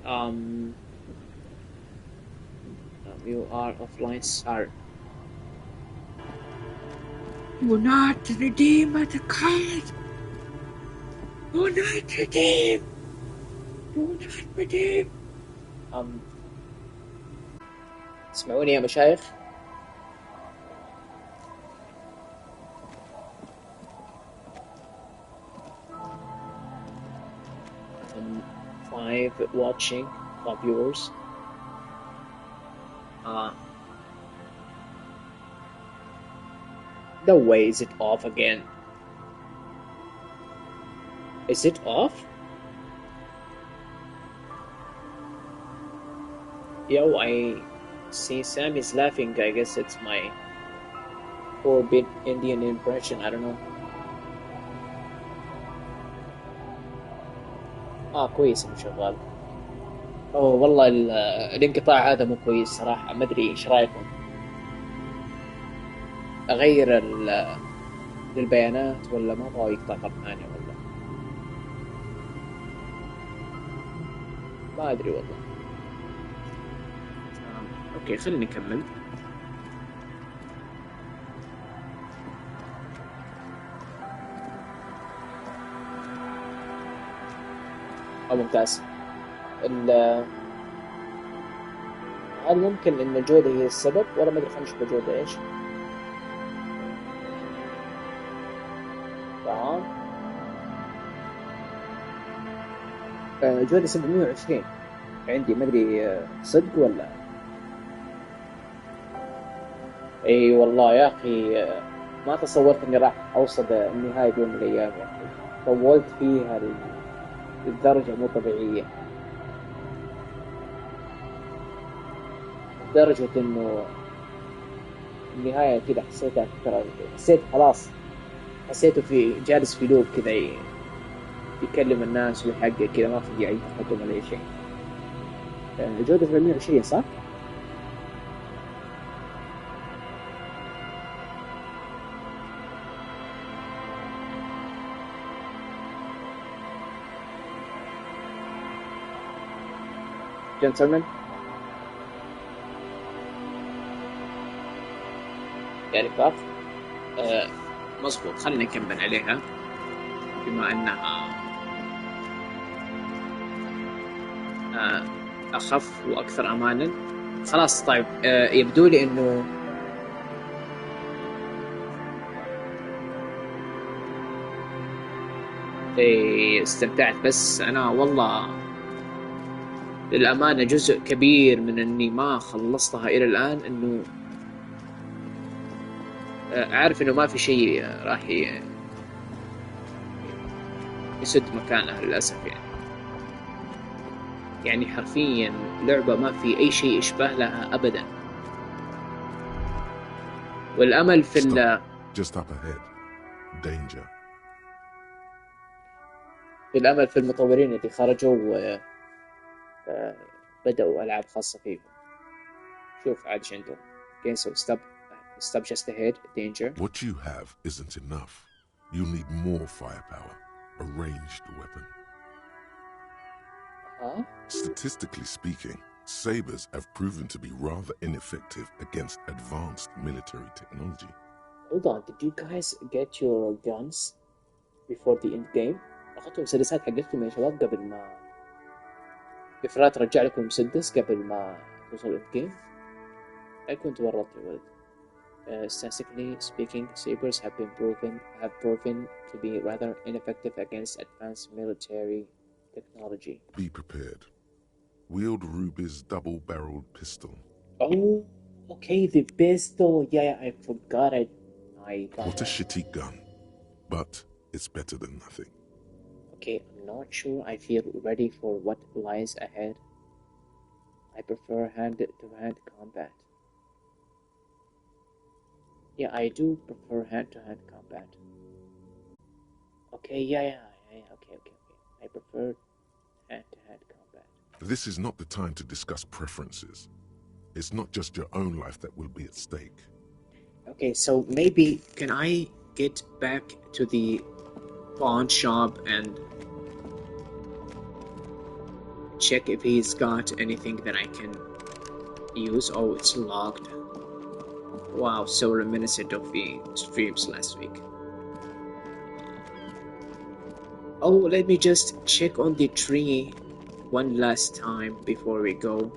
Um, you are offline, sir. Do not redeem the card. Do not redeem. Do not redeem. تسمعوني يا مشايخ؟ 5 watching, 5 viewers. No way, is it off again? Is it off? Yo, I see Sam is laughing. I guess it's my 4-bit Indian impression. I don't know. كويس انه شغال. والله الانقطاع هذا مو كويس صراحة. ما ادري ايش رايكم؟ اغير البيانات ولا ما ابغى يقطع مرة ثانية والله. ما ادري والله. اوكي خليني نكمل. ممتاز. هل ممكن ان الجودة هي السبب ولا ما ادري؟ خلينا نشوف الجودة ايش. تمام. جودة 720 عندي. ما ادري صدق ولا. اي والله يا اخي ما تصورت اني راح اوصل النهاية بيوم من الايام يا اخي. طولت فيها لدرجة مو طبيعية، لدرجة انه النهاية كده حسيتها ترى. حسيت خلاص، حسيته في جالس في لوب كذا يكلم الناس ويحقق كذا، ما في اي تقدم ولا اي شيء. الجودة 720 صح؟ جنتلمان يعني فاف. مظبوط. خلينا نكمل عليها بما انها اخف واكثر امانا. خلاص طيب. يبدو لي انه استمتعت، بس انا والله للامانه جزء كبير من اني ما خلصتها الى الان انه عارف انه ما في شيء راح يسد مكانها للاسف. يعني حرفيا لعبة ما في اي شيء يشبه لها ابدا. والامل في Just up ahead. Danger. الامل في المطورين اللي خرجوا بدأوا العاب خاصة فيهم. شوف عاد ايش عندهم. cancel stop just ahead danger. What you have isn't enough. You need more firepower. A ranged weapon. Statistically speaking, sabers have proven to be rather ineffective against advanced military technology. Hold on, did you guys get your guns before the end game? أخذتوا المسدسات حقتكم يا شباب قبل ما إفرات رجع لكم المسدس قبل ما توصل end game؟ أي كنت ورطت يا ولد. Statistically speaking, sabers have proven to be rather ineffective against advanced military technology. Be prepared. Wield Ruby's double-barreled pistol. Oh, okay, the pistol. Yeah, I forgot it. What a shitty gun, but it's better than nothing. Okay, I'm not sure I feel ready for what lies ahead. I prefer hand-to-hand combat. Yeah, I do prefer hand-to-hand combat. Okay, yeah, okay. I prefer hand-to-hand combat. This is not the time to discuss preferences. It's not just your own life that will be at stake. Okay, so maybe can I get back to the pawn shop and check if he's got anything that I can use. Oh, it's logged. Wow, so reminiscent of the streams last week. Oh, let me just check on the tree one last time before we go.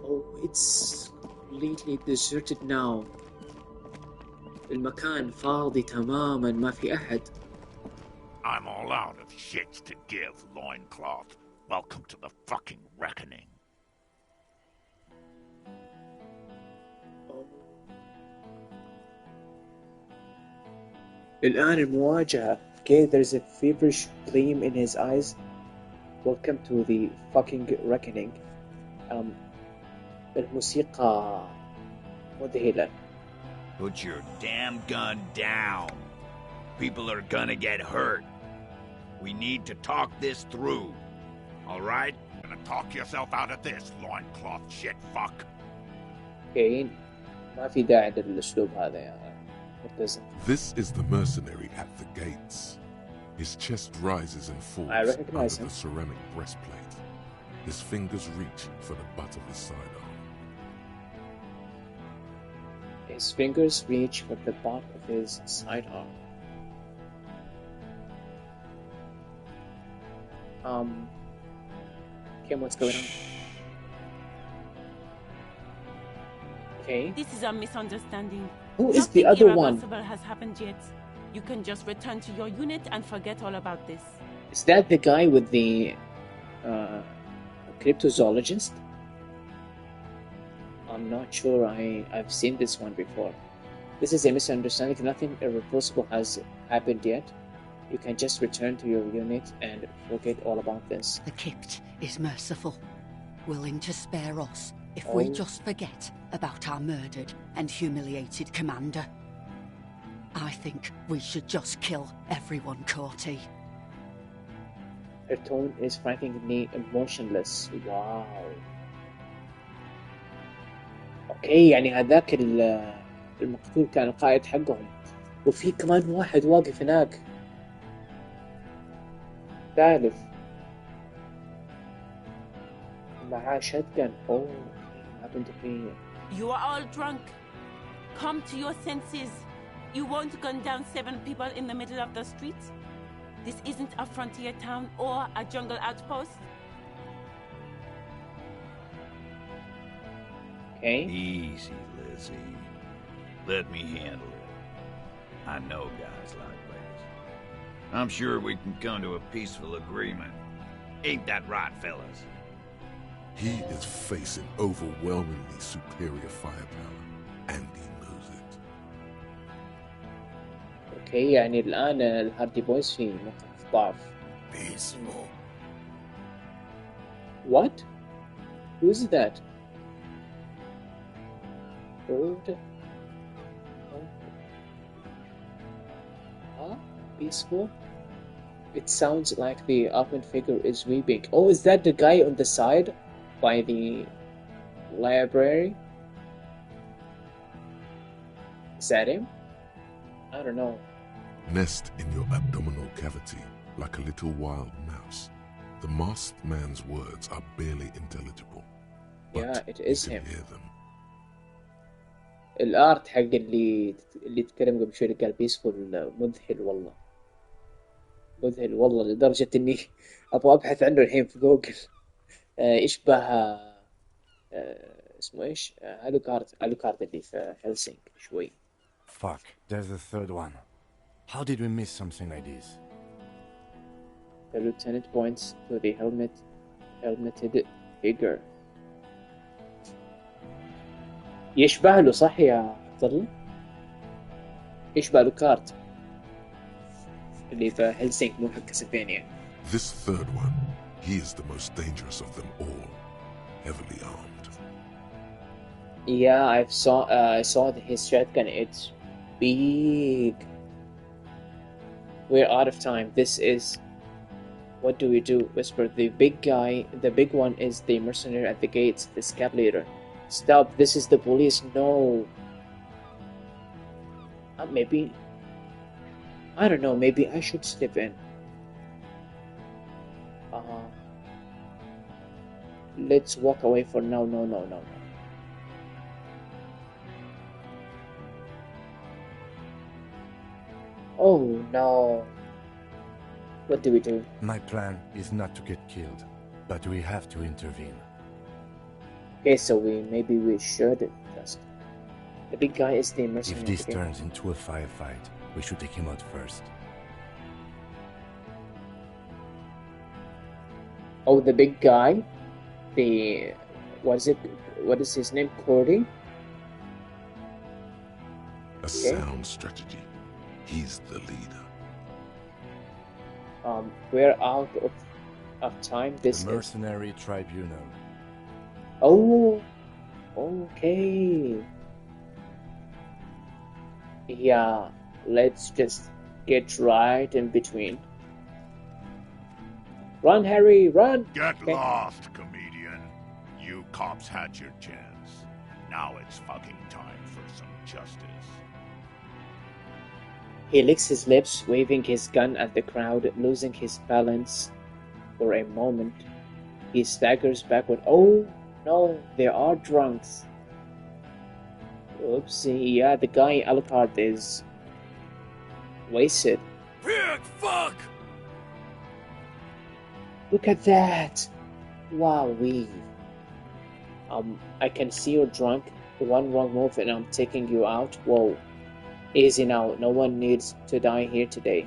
Oh, it's completely deserted now. المكان فاضي تماما ما في أحد. I'm all out of shits to give, Loincloth. Welcome to the fucking reckoning. الآن المواجهة. Okay, there's a feverish gleam in his eyes. Welcome to the fucking reckoning. الموسيقى مذهلة. Put your damn gun down. People are gonna get hurt. We need to talk this through. All right? Gonna talk yourself out of this, Loincloth shit fuck. Okay, ما في داعي للأسلوب هذا يا مرتزق. This is the mercenary at the gates. His chest rises and falls I under recognize him. the ceramic breastplate. His fingers reach for the butt of his sidearm. His fingers reach for the butt of his sidearm. Okay, what's going on? Okay. This is a misunderstanding. Who is Nothing the other one? irreversible has happened yet. You can just return to your unit and forget all about this. Is that the guy with the cryptozoologist? I'm not sure. I've seen this one before. This is a misunderstanding. Nothing irreversible has happened yet. You can just return to your unit and forget all about this. The Kypt is merciful, willing to spare us if Oh. we just forget about our murdered and humiliated commander. I think we should just kill everyone, Corti. Her tone is frighteningly emotionless. Wow. اوكي يعني هذاك المقتول كان القائد حقهم وفي كمان واحد واقف هناك ثالث معاه شتقن. اوه ما بندقية. You are all drunk. Come to your senses. You won't gun down 7 people in the middle of the street. This isn't a frontier town or a jungle outpost. Okay. Easy, Lizzie. Let me handle it. I know guys like this. I'm sure we can come to a peaceful agreement. Ain't that right, fellas? He is facing overwhelmingly superior firepower, and he knows it. اوكي يعني الآن الهاردي بويز في موقف ضعف. Peaceful. What? Who is that? Bird? Huh? Peaceful? It sounds like the open figure is weeping. Oh, is that the guy on the side by the library? Is that him? I don't know. Nest in your abdominal cavity like a little wild mouse. The masked man's words are barely intelligible, but Yeah, it you is can him. hear them. الارت حق اللي تكلم قبل شوي اللي قال بيسفول مذهل والله. مذهل والله لدرجة اني ابغى ابحث عنه الحين في جوجل. يشبه اسمه ايش؟ الوكارد اللي في هلسنك شوي. Fuck, there's the third one. How did we miss something like this? The lieutenant points to the helmeted figure. يشبه له صح يا عبد الله؟ يشبه لوكارد اللي في هلسنك مو حق كاسلفينيا. This third one, he is the most dangerous of them all, heavily armed. Yeah, I saw his shotgun. It's big. We're out of time. This is. What do we do? Whisper. The big guy. The big one is the mercenary at the gates. The scab leader. Stop! This is the police. No. Maybe. I don't know. Maybe I should slip in. Let's walk away for now. No, no, no, no. Oh no. What do we do? My plan is not to get killed, but we have to intervene. Okay, so maybe we should just. The big guy is the mercenary. If this okay? turns into a firefight, we should take him out first. Oh, the big guy? The... What is it? What is his name? Cordy? A sound strategy. He's the leader. We're out of time. This The Mercenary Tribunal. Oh, okay. Yeah, let's just get right in between. Run, Harry, run! Get Okay. lost, comedian. You cops had your chance. Now it's fucking time for some justice. He licks his lips, waving his gun at the crowd, losing his balance for a moment. He staggers backward. Oh, no, there are drunks. Oopsie, yeah, the guy Alucard is wasted. Pig fuck! Look at that! Wowee. I can see you're drunk. One wrong move and I'm taking you out. Whoa. Easy now. No one needs to die here today.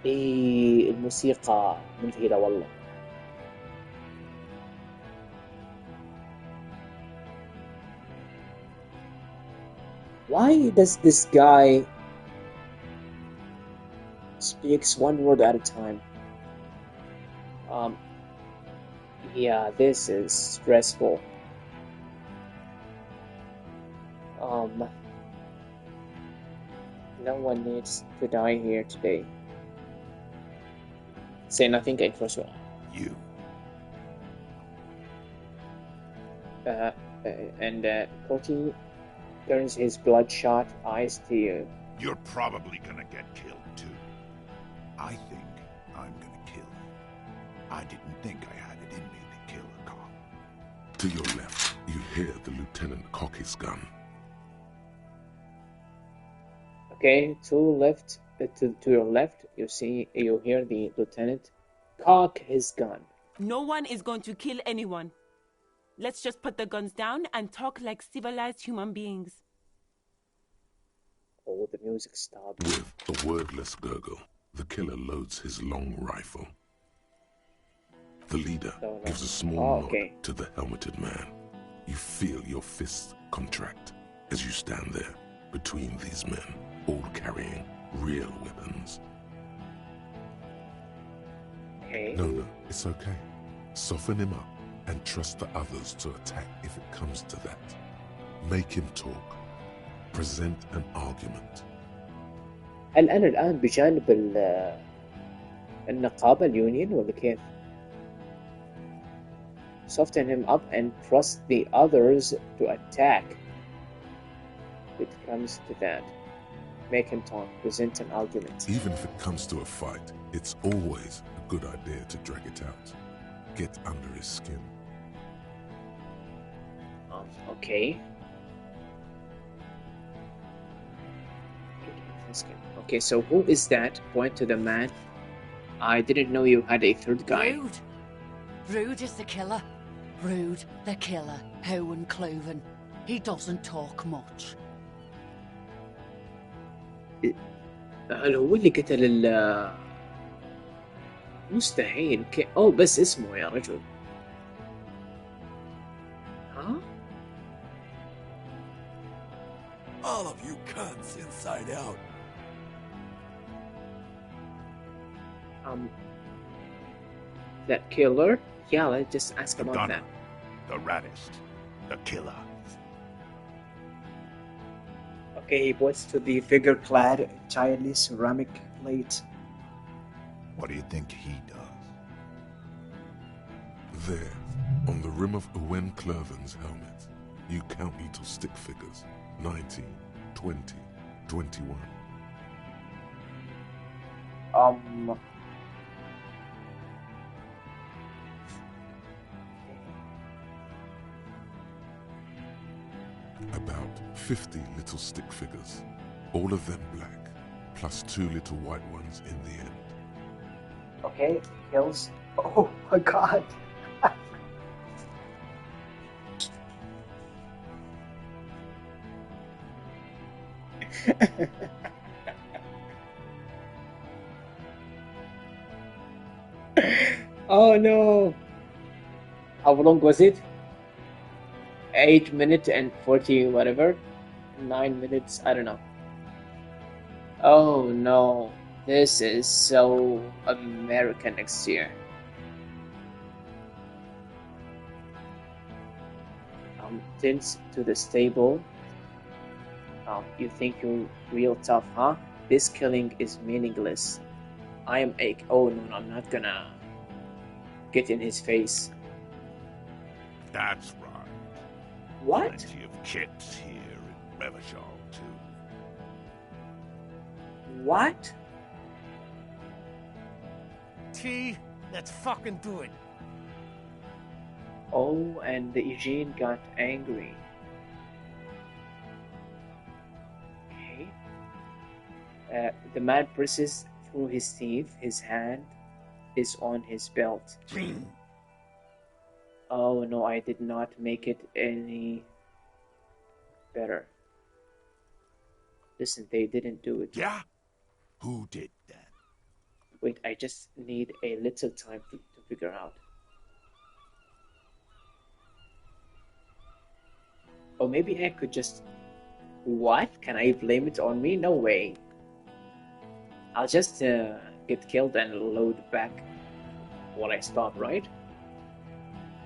الموسيقى مذهلة والله. Why does this guy speaks one word at a time? Yeah, this is stressful. No one needs to die here today. Say nothing and cross your You. and Corty turns his bloodshot eyes to you. You're probably gonna get killed too. I think I'm gonna kill you. I didn't think I had it in me to kill a cop. To your left, you hear the lieutenant cock his gun. Okay, to your left, you hear the lieutenant cock his gun. No one is going to kill anyone. Let's just put the guns down and talk like civilized human beings. Oh, the music stopped. With a wordless gurgle, the killer loads his long rifle. The leader No. gives a small nod okay. to the helmeted man. You feel your fists contract as you stand there between these men, all carrying real weapons. Okay. No, it's okay. Soften him up and trust the others to attack if it comes to that. Make him talk. Present an argument. هل أنا الآن بجانب النقابة اليونيون ولا كيف؟ Soften him up and trust the others to attack. If it comes to that. Make him talk. Present an argument. Even if it comes to a fight, it's always a good idea to drag it out. Get under his skin. Okay. Okay, so who is that? Point to the man. I didn't know you had a third guy. Rude. Rude is the killer. Rude, the killer. Owen Cloven. He doesn't talk much. هل هو اللي قتل مستحيل أو بس اسمه يا رجل. ها؟ All of you cunts inside out. That killer? Yeah, let's just ask The about gunner. that. The raddest. The killer. Okay, he points to the figure-clad, entirely ceramic plate. What do you think he does? There, on the rim of Owen Clerven's helmet, you count little stick figures. 19, 20, 21. 50 little stick figures, all of them black, plus 2 little white ones in the end. Okay, kills. Oh my god. Oh no. How long was it? 8 minutes and 40 whatever. 9 minutes, I don't know. Oh no. This is so American next year. Tints to the stable. You think you're real tough, huh? This killing is meaningless. I am a... Oh no, I'm not gonna get in his face. That's right. What? Plenty of kids here in Revachol, too. What? T, let's fucking do it. Oh, and the Eugene got angry. Okay. The man presses through his teeth. His hand is on his belt. Oh no, I did not make it any better. Listen, they didn't do it. Yeah? Who did then? Wait, I just need a little time to figure out. Or maybe I could just... What? Can I blame it on me? No way. I'll just get killed and load back what I stopped, right?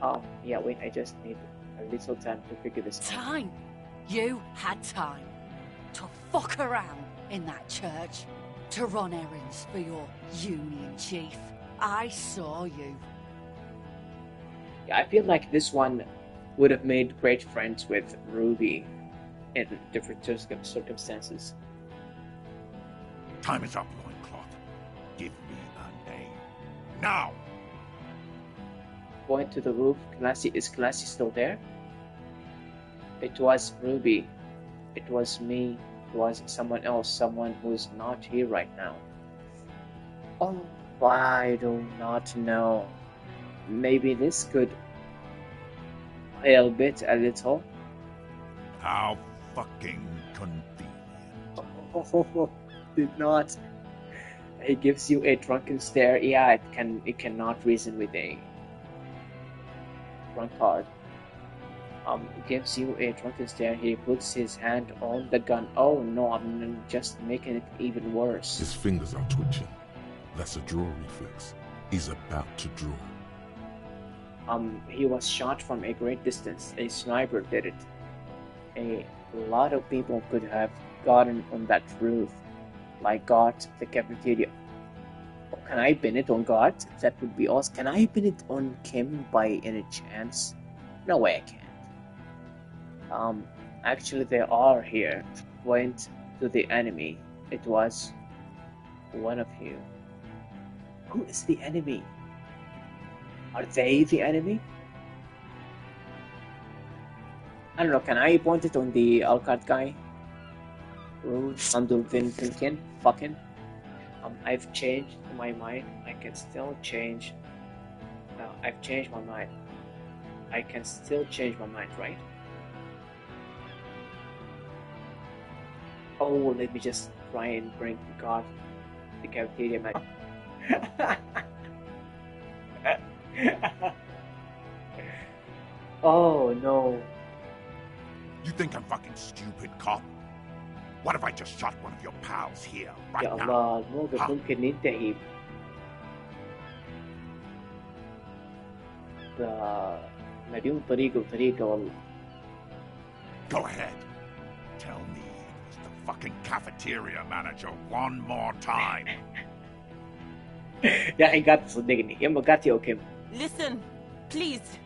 Oh, yeah, wait, I just need a little time to figure this out. Time? You had time to fuck around in that church, to run errands for your union chief. I saw you. Yeah, I feel like this one would have made great friends with Ruby in different circumstances. Time is up, Loincloth. Give me a name. Now! Point to the roof. Is Classy still there? It was Ruby. It was me. It was someone else. Someone who's not here right now. Oh, I do not know. Maybe this could help it a little. How fucking convenient. Oh, did not. He gives you a drunken stare. Yeah, it cannot reason with a drunk card. Gives you a drunken stare. He puts his hand on the gun. Oh no, I'm just making it even worse. His fingers are twitching. That's a draw reflex. He's about to draw. He was shot from a great distance. A sniper did it. A lot of people could have gotten on that roof, like got the cafeteria. Oh, can I pin it on God? That would be awesome. Can I pin it on Kim by any chance? No way I can't. Actually they are here. Went to the enemy. It was one of you. Who is the enemy? Are they the enemy? I don't know, can I point it on the Alcard guy? Rude, Andulvin Pinkin, fucking. I've changed my mind. I can still change. I've changed my mind. I can still change my mind, right? Oh, let me just try and bring God the cafeteria man. Oh no. You think I'm fucking stupid, cop? What if I just shot one of your pals here, right يا now? الله الموقف ممكن ينتهي مليون طريقة وطريقة والله. Go ahead. Tell me it was the fucking cafeteria manager one more time. يا أخي قاتي صدقني يما قاتي أو كم. Listen, please.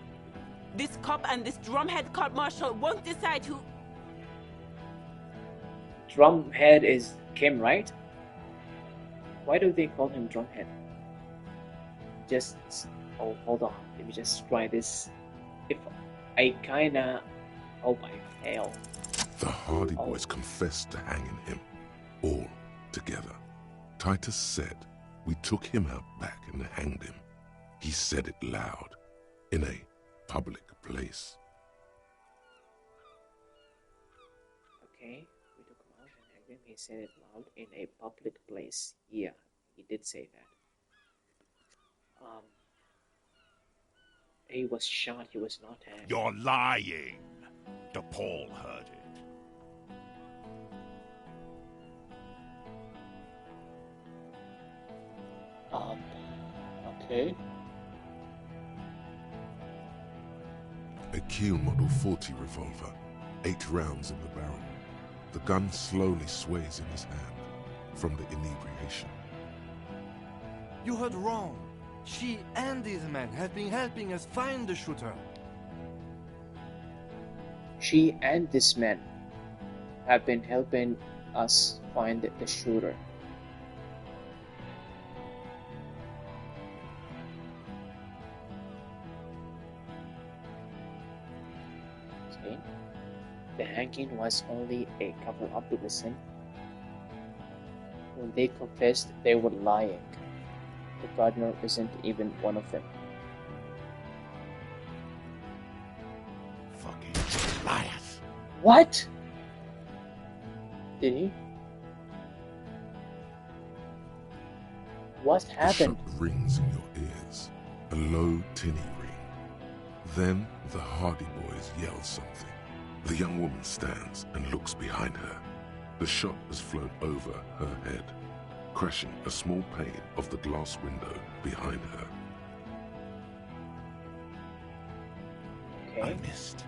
This cop and this drumhead court marshal won't decide who... Drumhead is Kim, right? Why do they call him Drumhead? Just... Oh, hold on. Let me just try this. If I kinda... Oh my hell. The Hardy Boys confessed to hanging him, all together. Titus said, we took him out back and hanged him. He said it loud, in a public place. Okay, we took him out and hanged him. He said it loud in a public place. Yeah, he did say that. He was shot, he was not hanged. You're lying. DePaul heard it. Okay. A Kiel Model 40 revolver, 8 rounds in the barrel. The gun slowly sways in his hand from the inebriation. You heard wrong. She and these men have been helping us find the shooter. She and this man have been helping us find the shooter. Okay. The hanging was only a cover-up to the sin. When they confessed, they were lying. The gardener isn't even one of them. Fucking liars. What? Did he? What happened? The shot rings in your ears, a low, tinny ring. Then the Hardy Boys yell something. The young woman stands and looks behind her. The shot has flown over her head, crashing a small pane of the glass window behind her. Okay. I missed.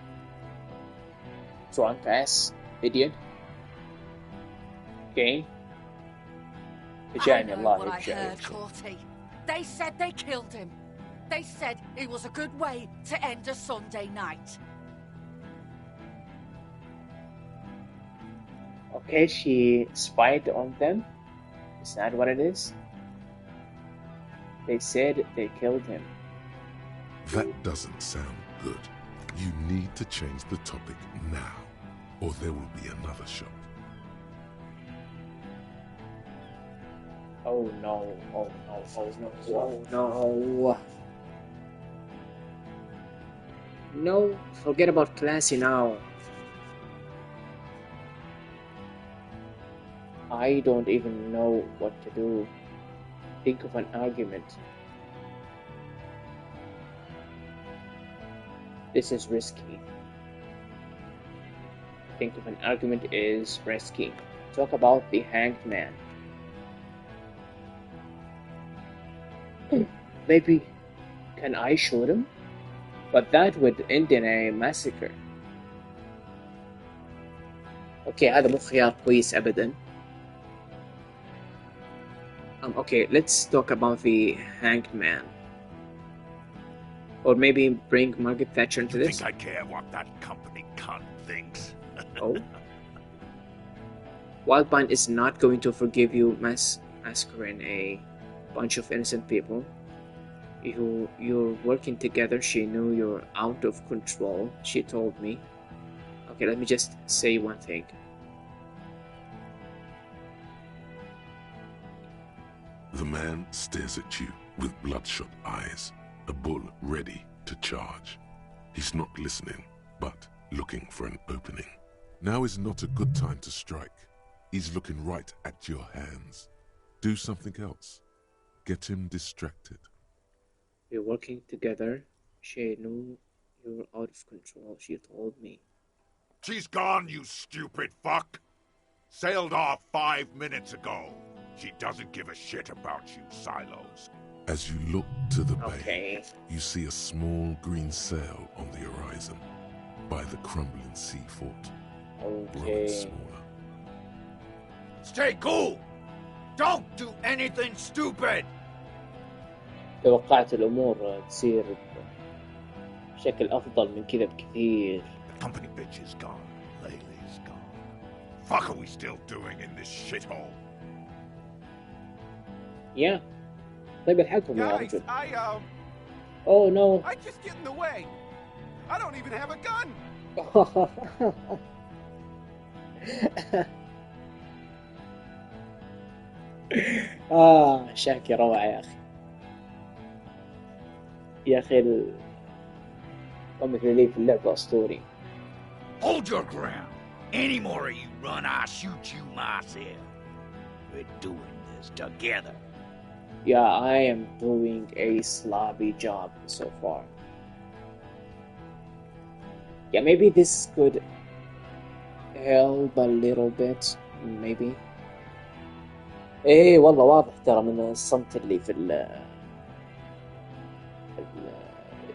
Drunk ass idiot. Okay. I know what I heard, Corty. They said they killed him. They said it was a good way to end a Sunday night. Okay, she spied on them. Is that what it is? They said they killed him. That doesn't sound good. You need to change the topic now, or there will be another shot. Oh no, oh no, oh no, oh no. No, forget about Classy now. I don't even know what to do. Think of an argument. This is risky. Think of an argument is risky. Talk about the hanged man. Maybe can I shoot him? But that would end in a massacre. Okay, هذا مو خيار كويس أبدا. Okay, let's talk about the hanged man. Or maybe bring Margaret Thatcher into this. Think I care what that company cunt thinks? Oh. Wildbind is not going to forgive you massacring a bunch of innocent people. You're working together. She knew you're out of control. She told me. Okay, let me just say one thing. The man stares at you with bloodshot eyes, a bull ready to charge. He's not listening, but looking for an opening. Now is not a good time to strike. He's looking right at your hands. Do something else. Get him distracted. We're working together. She knew you were out of control. She told me. She's gone, you stupid fuck. Sailed off 5 minutes ago. She doesn't give a shit about you, Silos. As you look to the bay, Okay. you see a small green sail on the horizon by the crumbling sea fort. Growing Okay. smaller. Stay cool! Don't do anything stupid! توقعت الأمور تصير بشكل أفضل من كذا بكثير. The company bitch is gone. Laylee's gone. Fuck are we still doing in this shithole? Yeah. طيب الحقهم يا Guys, رجل. Oh, Oh no. I just get in the way. I don't even have a gun. شاكي روعة يا أخي. يا أخي الكوميك ريليف اللعبة أسطوري. Hold your ground. Any more of you run, I'll shoot you myself. We're doing this together. Yeah, I am doing a sloppy job so far. Yeah, maybe this could help a little bit, maybe. ايه والله واضح ترى من الصمت اللي في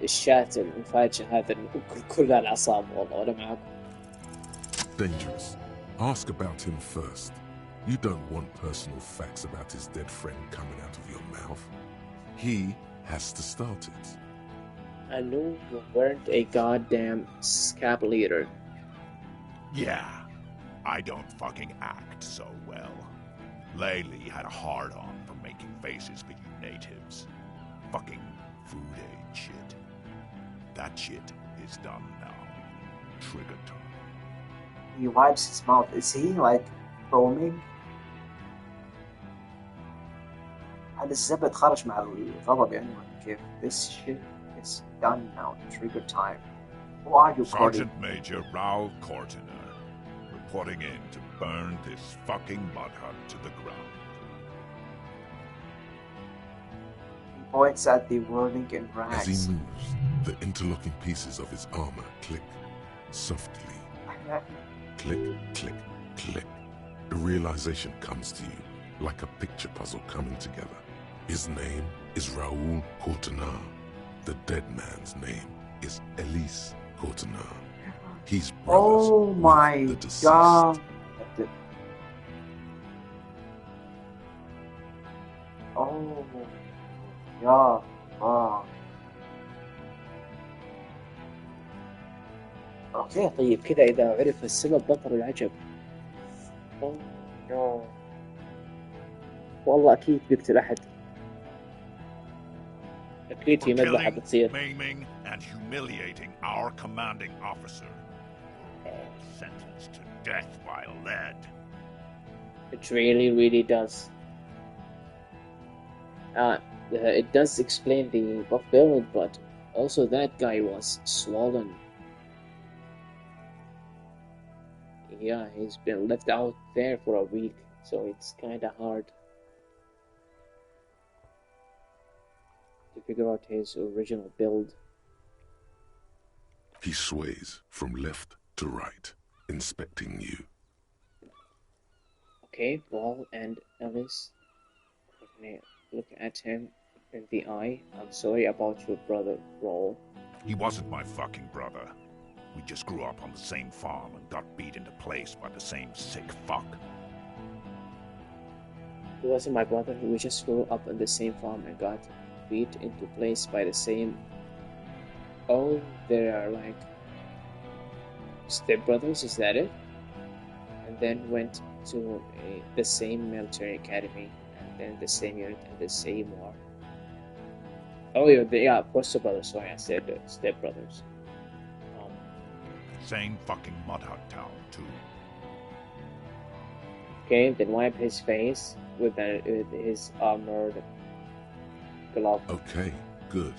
الشات المفاجئ هذا كل الأعصاب والله ولا معكم. Dangerous. Ask about him first. You don't want personal facts about his dead friend coming out of your mouth. He has to start it. I knew you weren't a goddamn scab leader. Yeah, I don't fucking act so well. Laylee had a hard-on for making faces for you natives. Fucking food aid shit. That shit is done now. Trigger time. He wipes his mouth. Is he like foaming? هذا الزبد خرج مع الغضب يعني كيف. This shit is done now. Trigger time. Who are you, Sergeant Major Raoul Cortiner, reporting in to burn this fucking mud hut to the ground. He points at the whirling in rags. As he moves, the interlocking pieces of his armor click softly. Click, click, click. The realization comes to you like a picture puzzle coming together. His name is Raoul Courtenay. The dead man's name is Elise Courtenay. He's brothers with the deceased. God. Oh, yeah. اوكي طيب كذا اذا عرف السبب بطل العجب. اوه نو. والله اكيد بيقتل احد. اكيد في مذبحة بتصير. Maiming and humiliating our commanding officer. All sentenced to death by lead. It really does. It does explain the buff build, but also that guy was swollen. Yeah, he's been left out there for a week, so it's kinda hard to figure out his original build. He sways from left to right, inspecting you. Okay, Paul and Ellis, look at him in the eye. I'm sorry about your brother, Raoul. He wasn't my fucking brother. We just grew up on the same farm and got beat into place by the same sick fuck. He wasn't my brother. We just grew up on the same farm and got beat into place by the same... Oh, they are like stepbrothers, is that it? And then went to the same military academy, and then the same unit and the same war. Oh yeah, foster brothers. Sorry, I said stepbrothers. Same fucking mud hut town too. Okay, then wipe his face with his armored glove. Okay, good.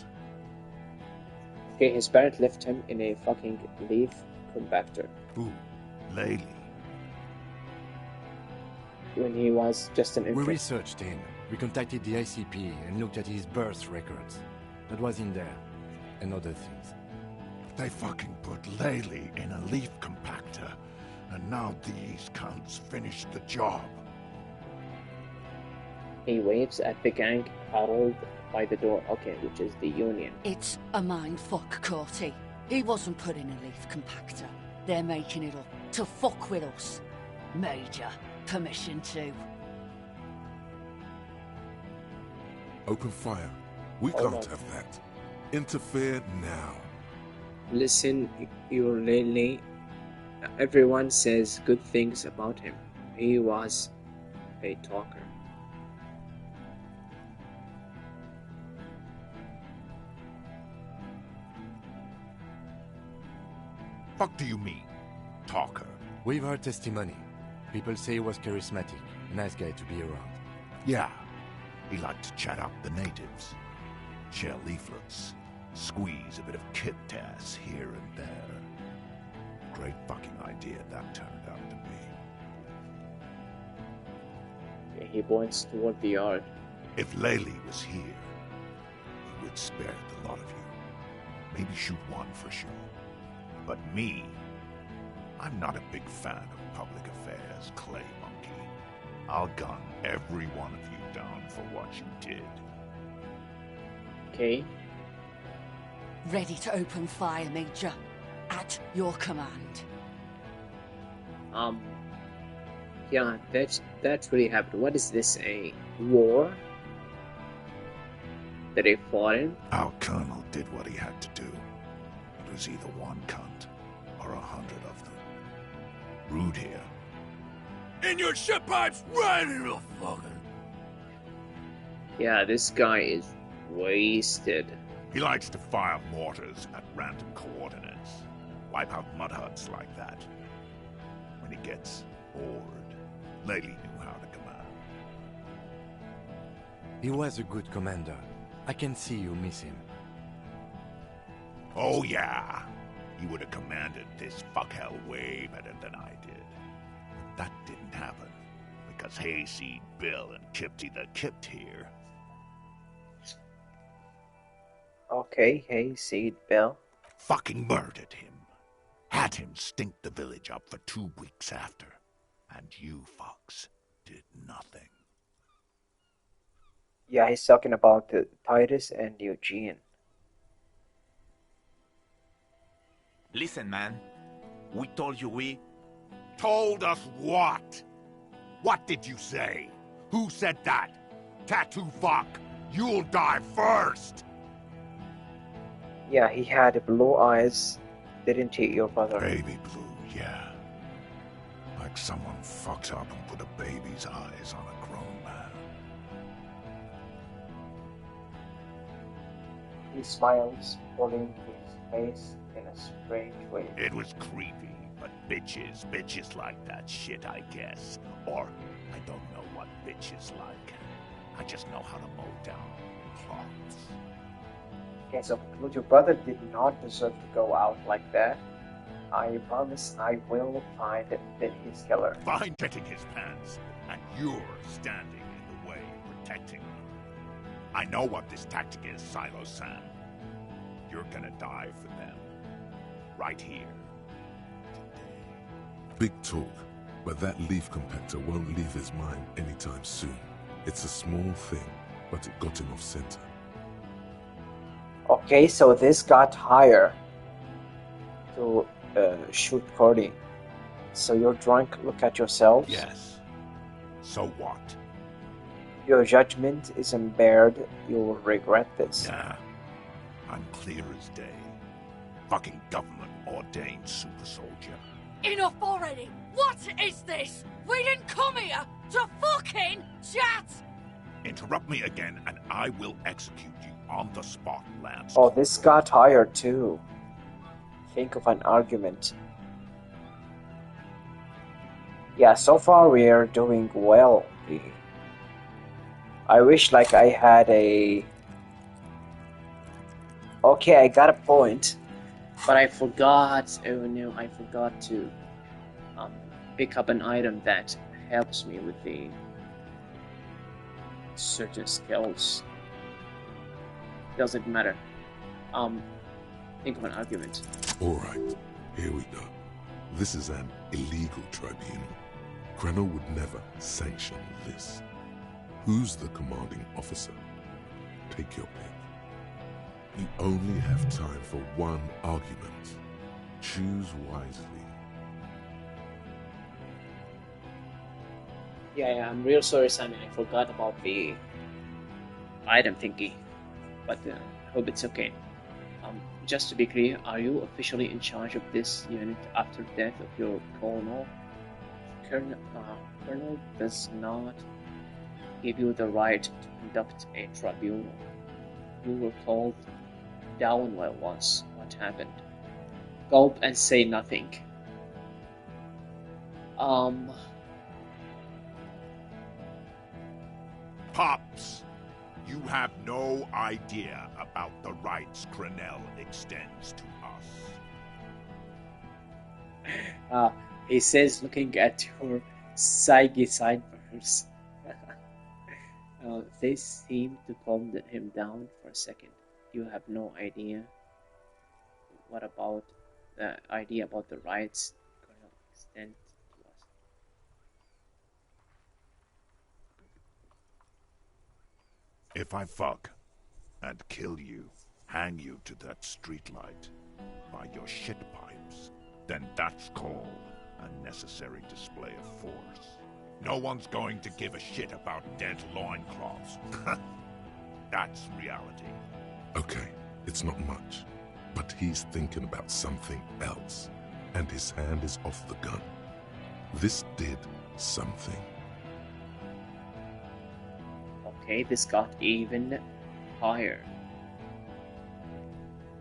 Okay, his parent left him in a fucking leaf compactor. Ooh, Laylee. When he was just an We infant. researched him. We contacted the ICP and looked at his birth records. That was in there. And other things. They fucking put Laylee in a leaf compactor, and now these cunts finished the job. He waves at the gang huddled by the door. Okay, which is the Union. It's a mindfuck, Corty. He wasn't put in a leaf compactor. They're making it up to fuck with us. Major, permission to. Open fire. We can't have that. Interfere now. Listen, your Lily. Everyone says good things about him. He was a talker. Fuck do you mean, talker? We've heard testimony. People say he was charismatic, a nice guy to be around. Yeah, he liked to chat up the natives, share leaflets, squeeze a bit of kit ass here and there. Great fucking idea that turned out to be. Okay, he points toward the yard. If Laylee was here, he would spare the lot of you. Maybe shoot one for sure. But me, I'm not a big fan of public affairs, Clay Monkey. I'll gun every one of you down for what you did. Okay. Ready to open fire, Major. At your command. Yeah, that's really happened. What is this, a war that they fought in? Our colonel did what he had to do. It was either one cunt or 100 of them. Rude here. In your shit pipes, right in the fucking... Yeah, this guy is wasted. He likes to fire mortars at random coordinates. Wipe out mud huts like that. When he gets bored, Laylee knew how to command. He was a good commander. I can see you miss him. Oh yeah, he would have commanded this fuckhell way better than I did. But that didn't happen, because Hayseed Bill and Kipty the Kipt here. Okay, Hayseed Bill. Fucking murdered him. Had him stink the village up for 2 weeks after. And you fucks did nothing. Yeah, he's talking about Titus and Eugene. Listen, man. We told you we... Told us what? What did you say? Who said that? Tattoo fuck! You'll die first! Yeah, he had blue eyes. Didn't he, your brother? Baby blue, yeah. Like someone fucked up and put a baby's eyes on a grown man. He smiles, pulling his face in a strange way. It was creepy, but bitches like that shit, I guess. Or, I don't know what bitches like. I just know how to mow down clots. Okay, so your brother did not deserve to go out like that. I promise I will find his killer. Find getting his pants, and you're standing in the way, protecting them. I know what this tactic is, Silo Sam. You're gonna die for them. Right here. Today. Big talk, but that leaf compactor won't leave his mind anytime soon. It's a small thing, but it got him off center. Okay, so this got higher to shoot Cody. So you're drunk, look at yourselves. Yes. So what? Your judgment is impaired. You will regret this. Nah. I'm clear as day. Fucking government-ordained super soldier. Enough already! What is this? We didn't come here to fucking chat! Interrupt me again, and I will execute you on the spot, Lance. Oh, this got higher too. Think of an argument. Yeah, so far we are doing well. I wish like I had a... Okay, I got a point. But I forgot, oh no, I forgot to pick up an item that helps me with the certain skills. Doesn't matter. Think of an argument. Alright, here we go. This is an illegal tribunal. Krenner would never sanction this. Who's the commanding officer? Take your pick. You only have time for one argument. Choose wisely. Yeah, I'm real sorry, Simon. I forgot about the item thingy. But I hope it's okay. Just to be clear, are you officially in charge of this unit after the death of your colonel? Colonel does not give you the right to conduct a tribunal. You were called Downwell once. What happened? Gulp and say nothing. Um, Pops, you have no idea about the rights Crenel extends to us. he says, looking at your saggy sideburns. They seem to calm him down for a second. You have no idea. What about the idea about the rights Colonel extend to us? If I fuck and kill you, hang you to that streetlight by your shit pipes, then that's called a necessary display of force. No one's going to give a shit about dead loincloths. That's reality. Okay, it's not much, but he's thinking about something else, and his hand is off the gun. This did something. Okay, this got even higher.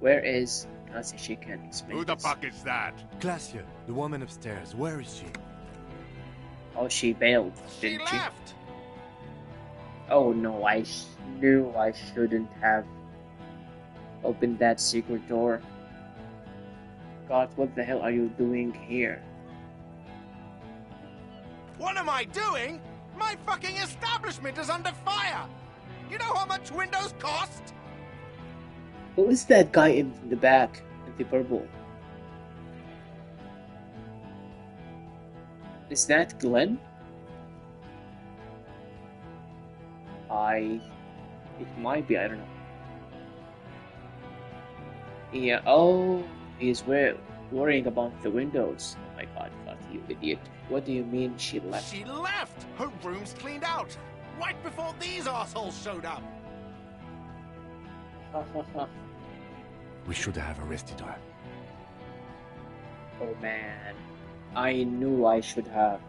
Where is... I'll say she can explain Who the this. fuck is that? Glacia, the woman upstairs, where is she? Oh, she bailed, She didn't she? left. Oh no, I knew I shouldn't have opened that secret door. God, what the hell are you doing here? What am I doing? My fucking establishment is under fire. You know how much windows cost? Who is that guy in the back, in the purple? Is that Glenn? It might be, I don't know. Yeah, oh, he's worrying about the windows. Oh my god, fuck you idiot. What do you mean she left? She left. Her room's cleaned out. Right before these assholes showed up. We should have arrested her. Oh man, I knew I should have.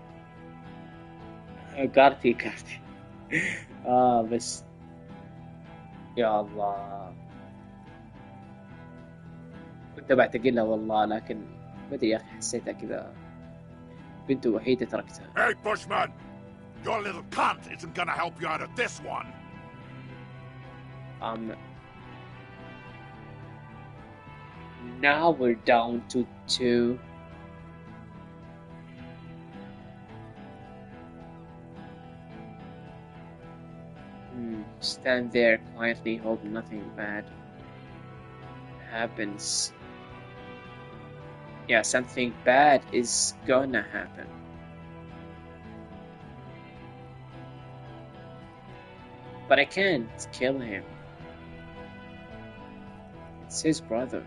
كارتي بس يا الله كنت بعتقلها والله، لكن ما ادري يا اخي حسيتها كذا بنت وحيدة تركتها. Hey, Bushman! Your little cunt isn't gonna help you out of this one! Now we're down to 2. Stand there quietly, hope nothing bad happens. Yeah, something bad is gonna happen. But I can't kill him. It's his brother.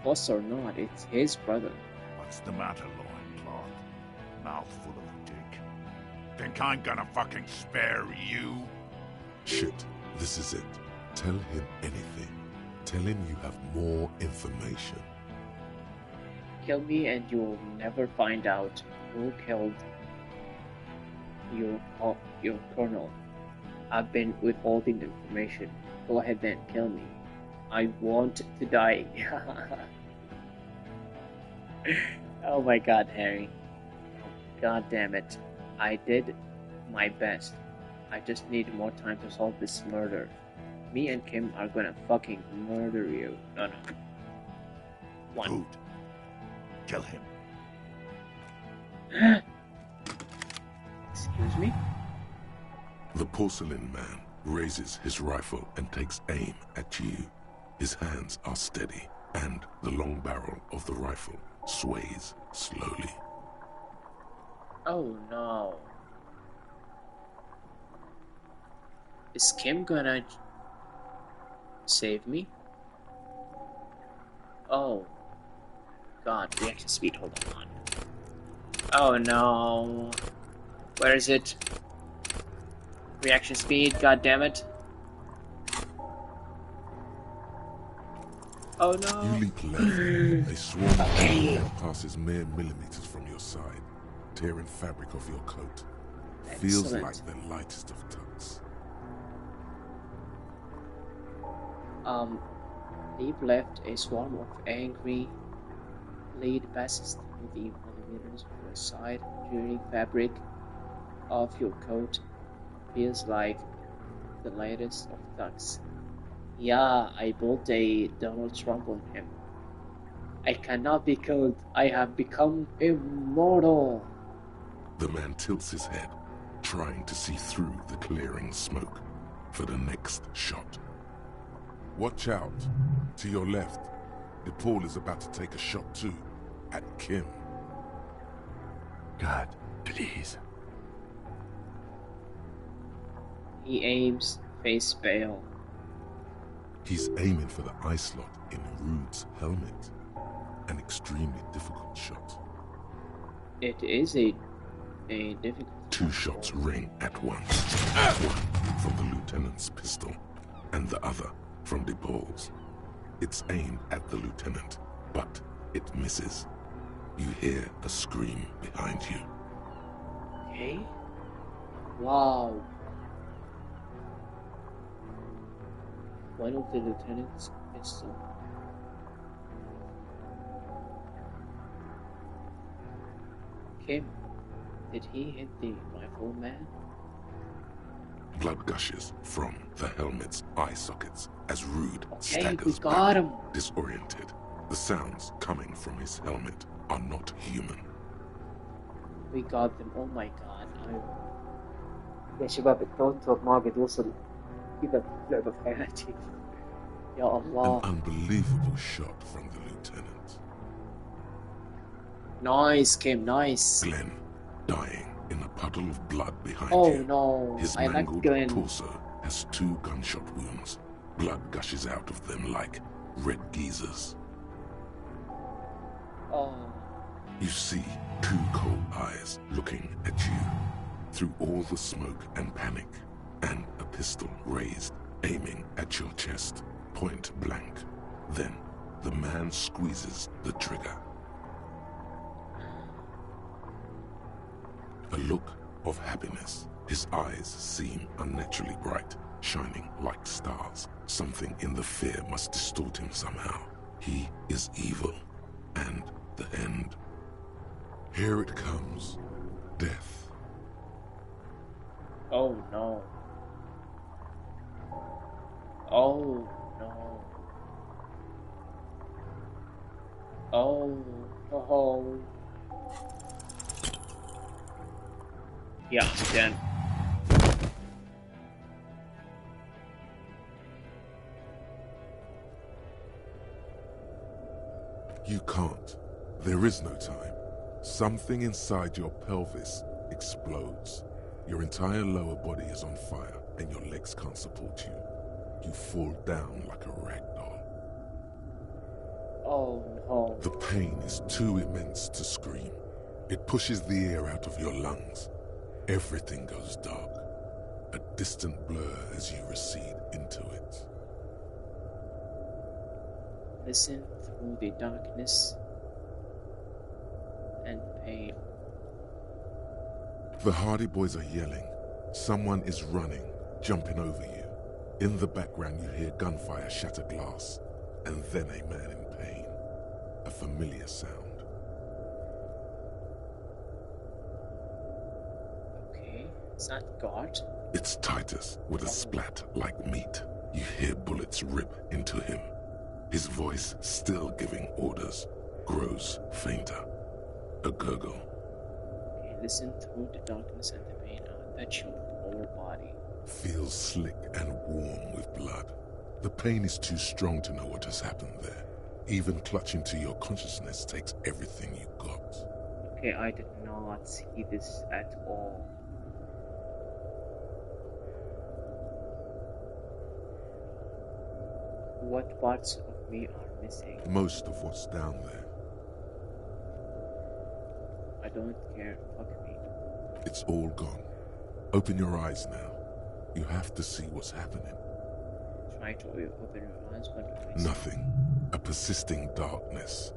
Boss or not, it's his brother. What's the matter, loincloth? Mouthful of dick. Think I'm gonna fucking spare you? Shit, this is it. Tell him anything. Tell him you have more information. Kill me and you'll never find out who killed your colonel. I've been withholding the information. Go ahead then, kill me. I want to die. Oh my god, Harry. God damn it. I did my best. I just need more time to solve this murder. Me and Kim are gonna fucking murder you. No. 1. Good. Kill him. Excuse me? The porcelain man raises his rifle and takes aim at you. His hands are steady, and the long barrel of the rifle sways slowly. Oh no. Is Kim gonna save me? Oh. God, reaction speed, hold on. Oh no. Where is it? Reaction speed, god damn it. Oh no. You leap left. A swarm of enemy passes mere millimeters from your side, tearing fabric off your coat. Feels Excellent. like the lightest of tucks. Leap left, a swarm of angry lead passes the millimeters per side turning fabric of your coat feels like the lightest of thugs. Yeah, I built a Donald Trump on him. I cannot be killed. I have become immortal. The man tilts his head, trying to see through the clearing smoke for the next shot. Watch out. To your left. DePaul is about to take a shot too. At Kim. God, please. He aims face pale. He's aiming for the eye slot in Rude's helmet. An extremely difficult shot. It is a difficult. 2 shots ring at once. One from the lieutenant's pistol, and the other from DePaul's. It's aimed at the lieutenant, but it misses. You hear a scream behind you. Okay. Wow. One of the lieutenant's pistol. Kim, did he hit the rifleman? Blood gushes from the helmet's eye sockets as Rude Okay, staggers we got back, him. disoriented. The sounds coming from his helmet are not human. We got them. Oh my god. يا شباب التوتر ما قد وصل كذا لعبة في حياتي. يا An الله. unbelievable shot from the lieutenant. Nice, Kim, nice. Glenn, dying in a puddle of blood behind Oh you. no, His I like mangled Glenn. torso has 2 gunshot wounds. Blood gushes out of them like red geysers. Oh, You see 2 cold eyes looking at you through all the smoke and panic, and a pistol raised, aiming at your chest, point blank. Then the man squeezes the trigger. A look of happiness. His eyes seem unnaturally bright, shining like stars. Something in the fear must distort him somehow. He is evil, and the end. Here it comes. Death. oh no. Oh no. Oh no. Yeah, I'm dead. You can't. There is no time. Something inside your pelvis explodes. Your entire lower body is on fire, and your legs can't support you. You fall down like a rag doll. Oh no. The pain is too immense to scream. It pushes the air out of your lungs. Everything goes dark. A distant blur as you recede into it. Listen through the darkness and pain. The Hardy Boys are yelling. Someone is running, jumping over you. In the background you hear gunfire shatter glass, and then a man in pain. A familiar sound. Okay, is that God? It's Titus with a splat like meat. You hear bullets rip into him. His voice, still giving orders, grows fainter. A gurgle. Okay, listen through the darkness and the pain. I'll touch your whole body. Feels slick and warm with blood. The pain is too strong to know what has happened there. Even clutching to your consciousness takes everything you got. Okay, I did not see this at all. What parts of me are missing? Most of what's down there. I don't care. Fuck me. It's all gone. Open your eyes now. You have to see what's happening. Try to open your eyes, but I see. Nothing. A persisting darkness.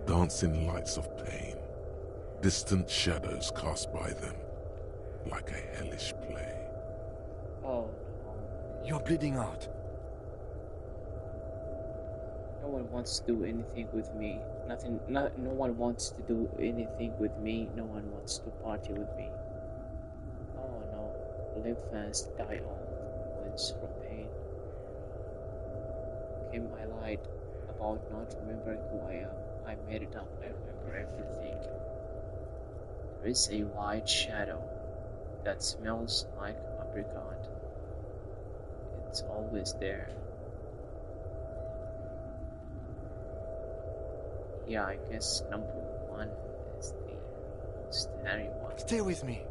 Dancing lights of pain. Distant shadows cast by them. Like a hellish play. Oh You're bleeding out. no. No one wants to do anything with me. No one wants to do anything with me. No one wants to party with me. Oh no. Live fast, die old. Wins from pain. Kim, I lied about not remembering who I am. I made it up. I remember everything. There is a white shadow that smells like apricot. It's always there. Yeah, I guess number 1 is the most scary one. Stay with me.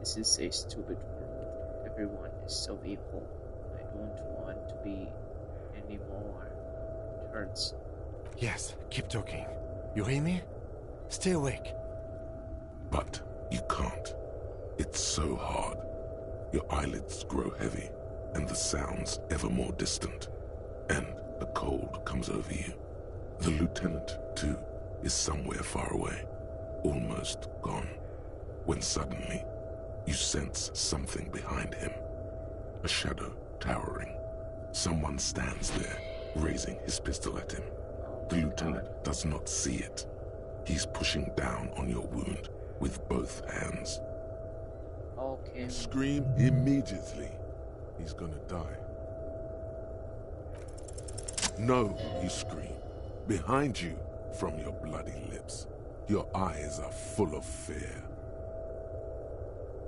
This is a stupid world. Everyone is so evil. I don't want to be any more. It hurts. Yes, keep talking. You hear me? Stay awake. But you can't. It's so hard. Your eyelids grow heavy, and the sounds ever more distant. And the cold comes over you. The lieutenant, too, is somewhere far away, almost gone, when suddenly you sense something behind him. A shadow towering. Someone stands there, raising his pistol at him. The lieutenant does not see it. He's pushing down on your wound with both hands. Okay. Scream immediately. He's gonna die. No, you scream. Behind you, from your bloody lips. Your eyes are full of fear.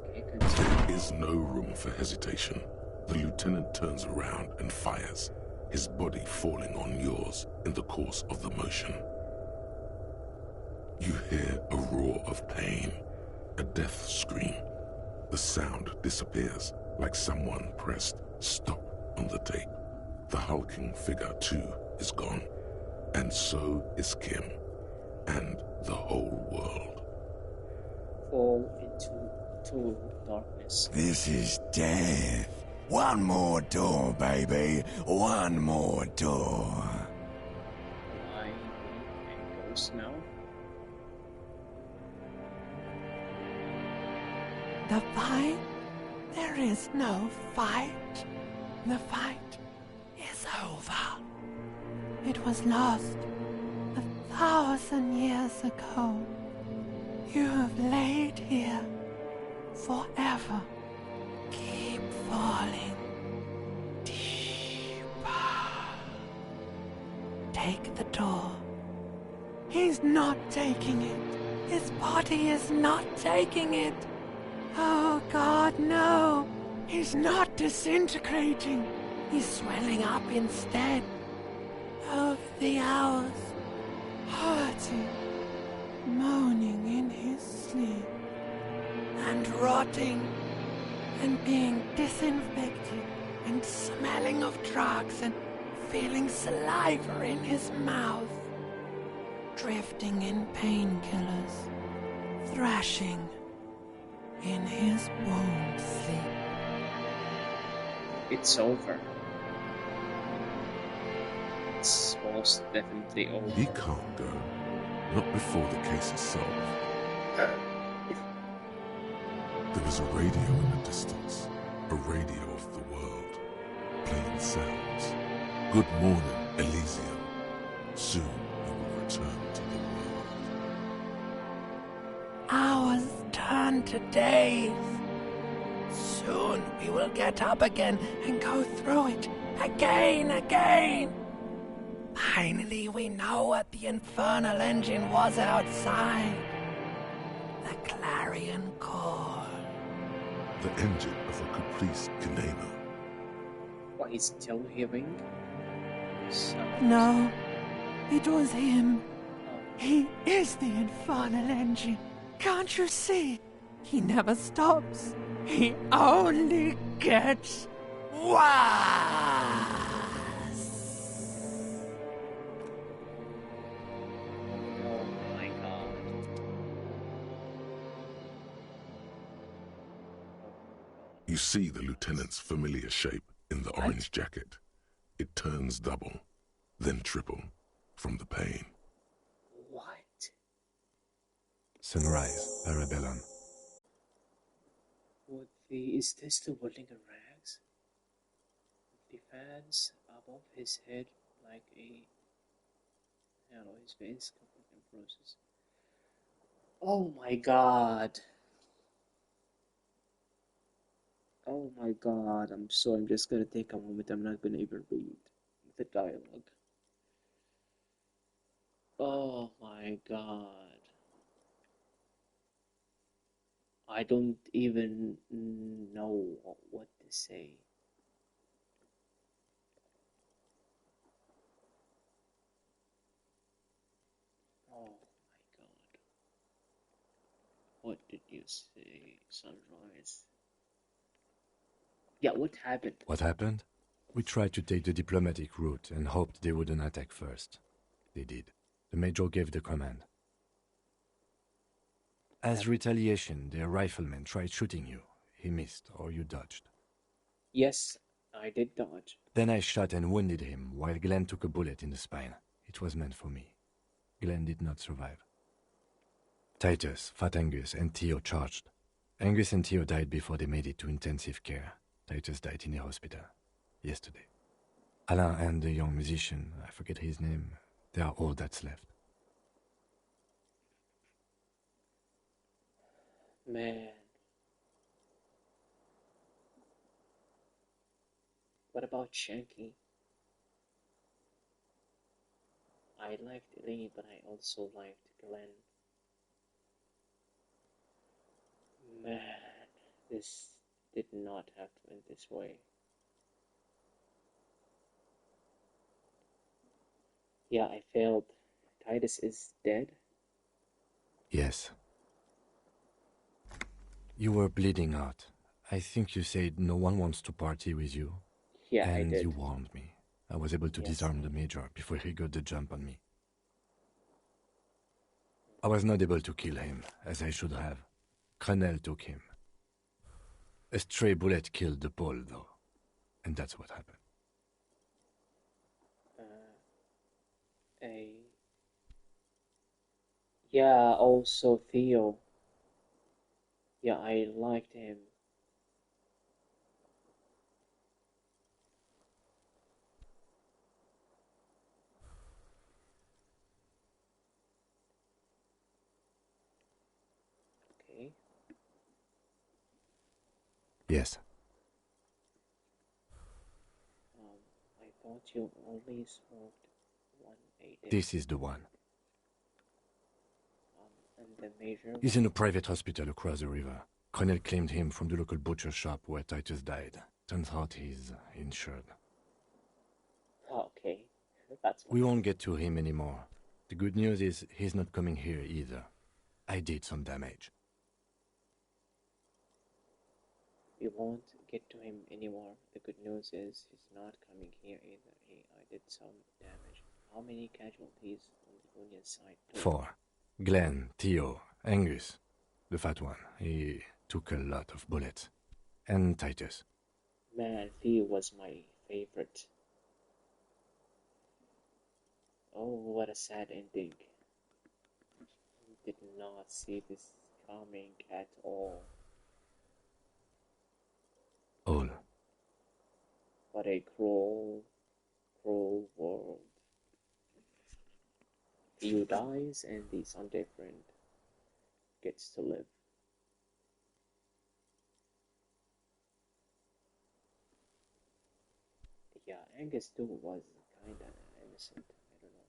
Okay, There is no room for hesitation. The lieutenant turns around and fires, his body falling on yours in the course of the motion. You hear a roar of pain, a death scream. The sound disappears like someone pressed stop on the tape. The hulking figure, too, is gone. And so is Kim. And the whole world. fall into total darkness. This is death. One more door, baby. One more door. I a ghost now. The fight? There is no fight. The fight is over. It was lost 1,000 years ago. You have laid here forever. Keep falling deeper. Take the door. He's not taking it. His body is not taking it. Oh God, no! He's not disintegrating. He's swelling up instead. Over the hours, hurting, moaning in his sleep, and rotting, and being disinfected, and smelling of drugs, and feeling saliva in his mouth, drifting in painkillers, thrashing in his womb sleep. It's over. It's most definitely over. He can't go. Not before the case is solved. There is a radio in the distance. A radio of the world. Playing sounds. Good morning, Elysium. Soon you will return to the world. Hours turn to days. Soon we will get up again and go through it again. Finally, we know what the infernal engine was outside. The clarion call. The engine of a Caprice Canano. What, he's still hearing? Sounds. No, it was him. He is the infernal engine. Can't you see? He never stops. He only gets worse. Oh my God. You see the lieutenant's familiar shape in the orange jacket. It turns double, then triple, from the pain. What? Sunrise, Arabellan. Is this the whirling rags? The fans above his head like a Hello, his face, covered in bruises. Oh my god. Oh my god, I'm just gonna take a moment. I'm not gonna even read the dialogue. Oh my god. I don't even know what to say. Oh my god. What did you say, Sunrise? Yeah, what happened? What happened? We tried to take the diplomatic route and hoped they wouldn't attack first. They did. The Major gave the command. As retaliation, their rifleman tried shooting you. He missed, or you dodged. Yes, I did dodge. Then I shot and wounded him, while Glenn took a bullet in the spine. It was meant for me. Glenn did not survive. Titus, Fat Angus, and Theo charged. Angus and Theo died before they made it to intensive care. Titus died in a hospital yesterday. Alain and the young musician, I forget his name, they are all that's left. Man. What about Shanky? I liked Lee, but I also liked Glenn. Man, this did not have to end this way. Yeah, I failed. Titus is dead? Yes. You were bleeding out. I think you said no one wants to party with you. Yeah, and I did. You warned me. I was able to Yes. disarm the Major before he got the jump on me. I was not able to kill him, as I should have. Crenel took him. A stray bullet killed the Pole, though. And that's what happened. Yeah, also Theo. Yeah, I liked him. Okay. Yes. I thought you only smoked one a day. This is the one. And the Major He's in a private hospital across the river. Crenel claimed him from the local butcher shop where Titus died. Turns out he's insured. Okay, that's We won't get to him anymore. The good news is he's not coming here either. I did some damage. We won't get to him anymore. The good news is he's not coming here either. I did some damage. How many casualties on the Union side? 4. Glenn, Theo, Angus. The fat one. He took a lot of bullets. And Titus. Man, Theo was my favorite. Oh, what a sad ending. Did not see this coming at all. All. What a cruel, cruel world. Theo dies and the Indifferent gets to live. Yeah, Angus too was kinda innocent. I don't know.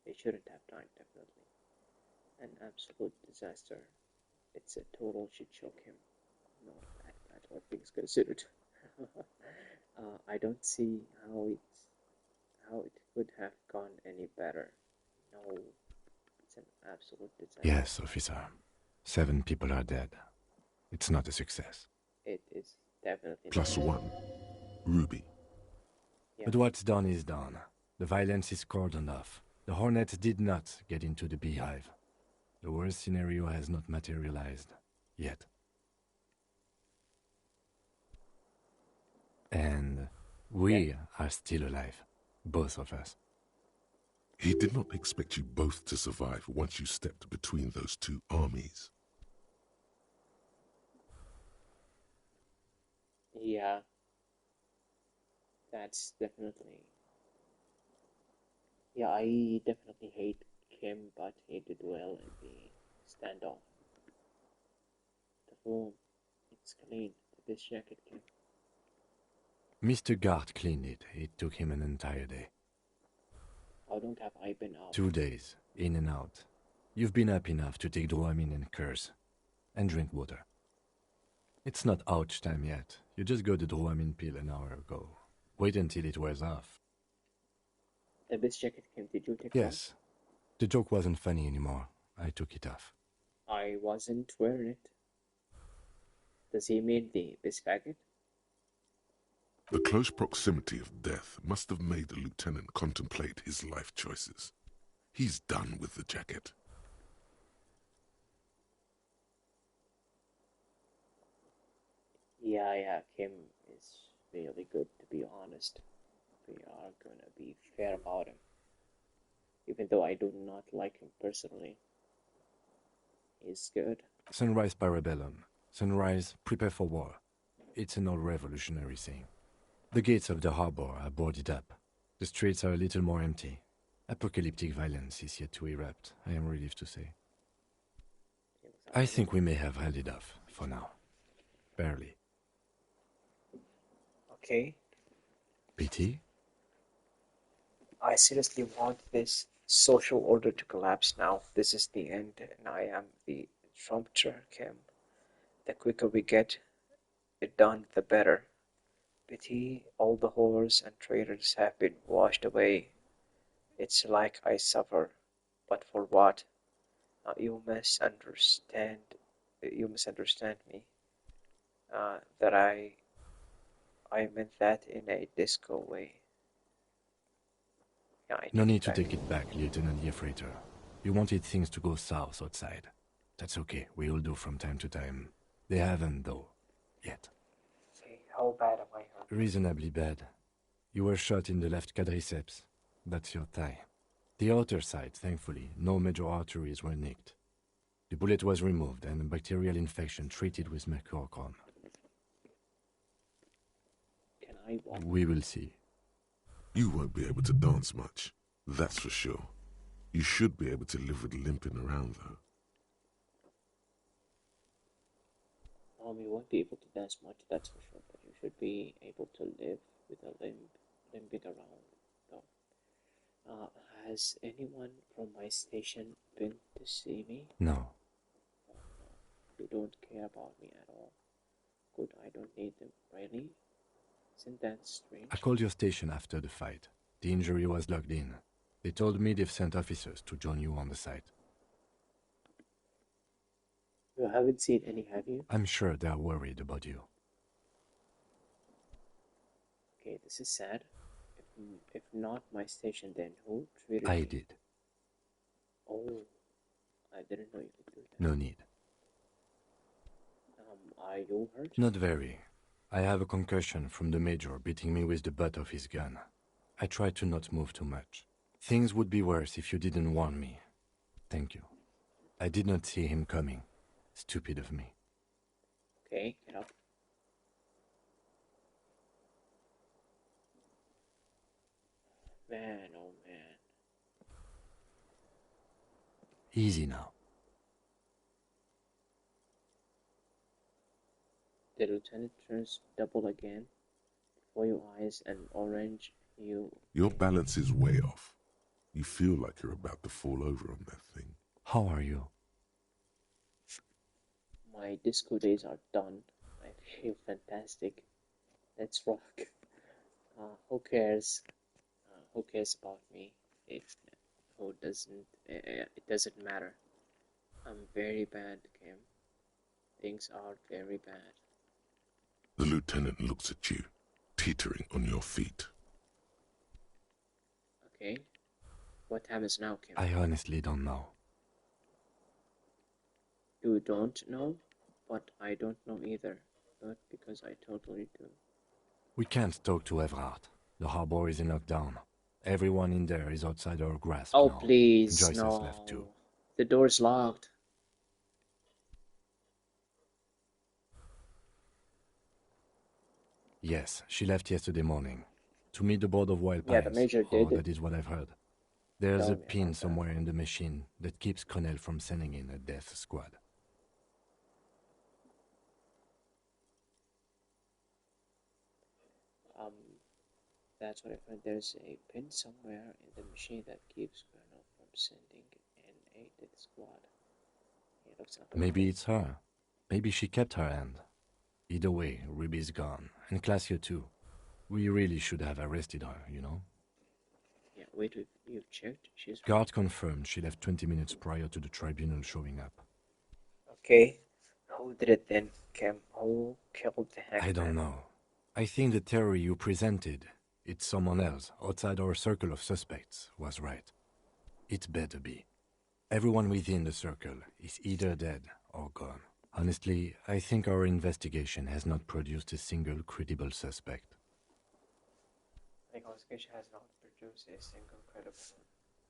They shouldn't have died, definitely. An absolute disaster. It's a total shit show, him. Not that bad, all things considered. I don't see how it could have gone any better. No, it's an absolute disaster. Yes, officer. 7 people are dead. It's not a success. It is definitely +1. Ruby. Yeah. But what's done is done. The violence is cordoned off. The Hornets did not get into the beehive. The worst scenario has not materialized. Yet. And we are still alive. Both of us. He did not expect you both to survive once you stepped between those two armies. Yeah. That's definitely Yeah, I definitely hate Kim, but he did well in the standoff. The room, it's clean. The best jacket, Kim. Mr. Gart cleaned it. It took him an entire day. How long have I been out? 2 days, in and out. You've been up enough to take Dramamine and curse. And drink water. It's not ouch time yet. You just got the Dramamine pill an hour ago. Wait until it wears off. The best jacket, Kim, did you take Yes. The joke wasn't funny anymore. I took it off. I wasn't wearing it. Does he mean the best jacket? The close proximity of death must have made the lieutenant contemplate his life choices. He's done with the jacket. Yeah, Kim is really good, to be honest. We are gonna be fair about him. Even though I do not like him personally. He's good. Sunrise Parabellum. Sunrise, prepare for war. It's an old revolutionary saying. The gates of the harbor are boarded up. The streets are a little more empty. Apocalyptic violence is yet to erupt, I am relieved to say. I think we may have held it off, for now. Barely. Okay. PT? I seriously want this social order to collapse now. This is the end, and I am the trumpeter, Kim. The quicker we get it done, the better. Pity, all the horrors and traitors have been washed away. It's like I suffer, but for what? You misunderstand me. That I meant that in a disco way. Yeah, No need to take it back, Lieutenant Yefrater. You wanted things to go south outside. That's okay, we all do from time to time. They haven't, though. Yet. Okay, how bad am I hurt? Reasonably bad. You were shot in the left quadriceps. That's your thigh. The outer side, thankfully, no major arteries were nicked. The bullet was removed and a bacterial infection treated with mercurochrome. Can I walk? We will see. You won't be able to dance much, that's for sure. You should be able to live with limping around, though. You won't be able to dance much, that's for sure, but you should be able to live with a limping around, though. Has anyone from my station been to see me? No. Oh, no. You don't care about me at all. Good, I don't need them, really? Isn't that strange? I called your station after the fight. The injury was logged in. They told me they've sent officers to join you on the site. You haven't seen any, have you? I'm sure they're worried about you. Okay, this is sad. If not my station, then who treated I me? did. Oh, I didn't know you could do that. No need. Are you hurt? Not very. I have a concussion from the Major beating me with the butt of his gun. I tried to not move too much. Things would be worse if you didn't warn me. Thank you. I did not see him coming. Stupid of me. Okay, get up. Man, oh man. Easy now. The lieutenant turns double again before your eyes, and orange hue. Your balance is way off. You feel like you're about to fall over on that thing. How are you? My disco days are done. I feel fantastic. Let's rock. Who cares? Who cares about me? It doesn't matter. I'm very bad, Kim. Things are very bad. The lieutenant looks at you, teetering on your feet. Okay. What time is now, Kim? I honestly don't know. You don't know? But I don't know either. But because I totally do. We can't talk to Everard. The harbor is in lockdown. Everyone in there is outside our grasp Oh, now. please, Joyce no. is left too. The door's locked. Yes, she left yesterday morning. To meet the Board of Wild Pines. Yeah, the Major did. That is what I've heard. There's Tell a me pin about that. somewhere in the machine that keeps Connell from sending in a death squad. That's what I found. There's a pin somewhere in the machine that keeps Colonel from sending in a death squad. It looks like Maybe it's her. Maybe she kept her hand. Either way, Ruby's gone. And Classio too. We really should have arrested her, you know? Yeah, wait, you've checked? She's... Guard confirmed she left 20 minutes prior to the tribunal showing up. Okay. Who did it then, Kim? Who killed the hangman? I don't know. I think the theory you presented, it's someone else, outside our circle of suspects, was right. It better be. Everyone within the circle is either dead or gone. Honestly, I think our investigation has not produced a single credible suspect. The investigation has not produced a single credible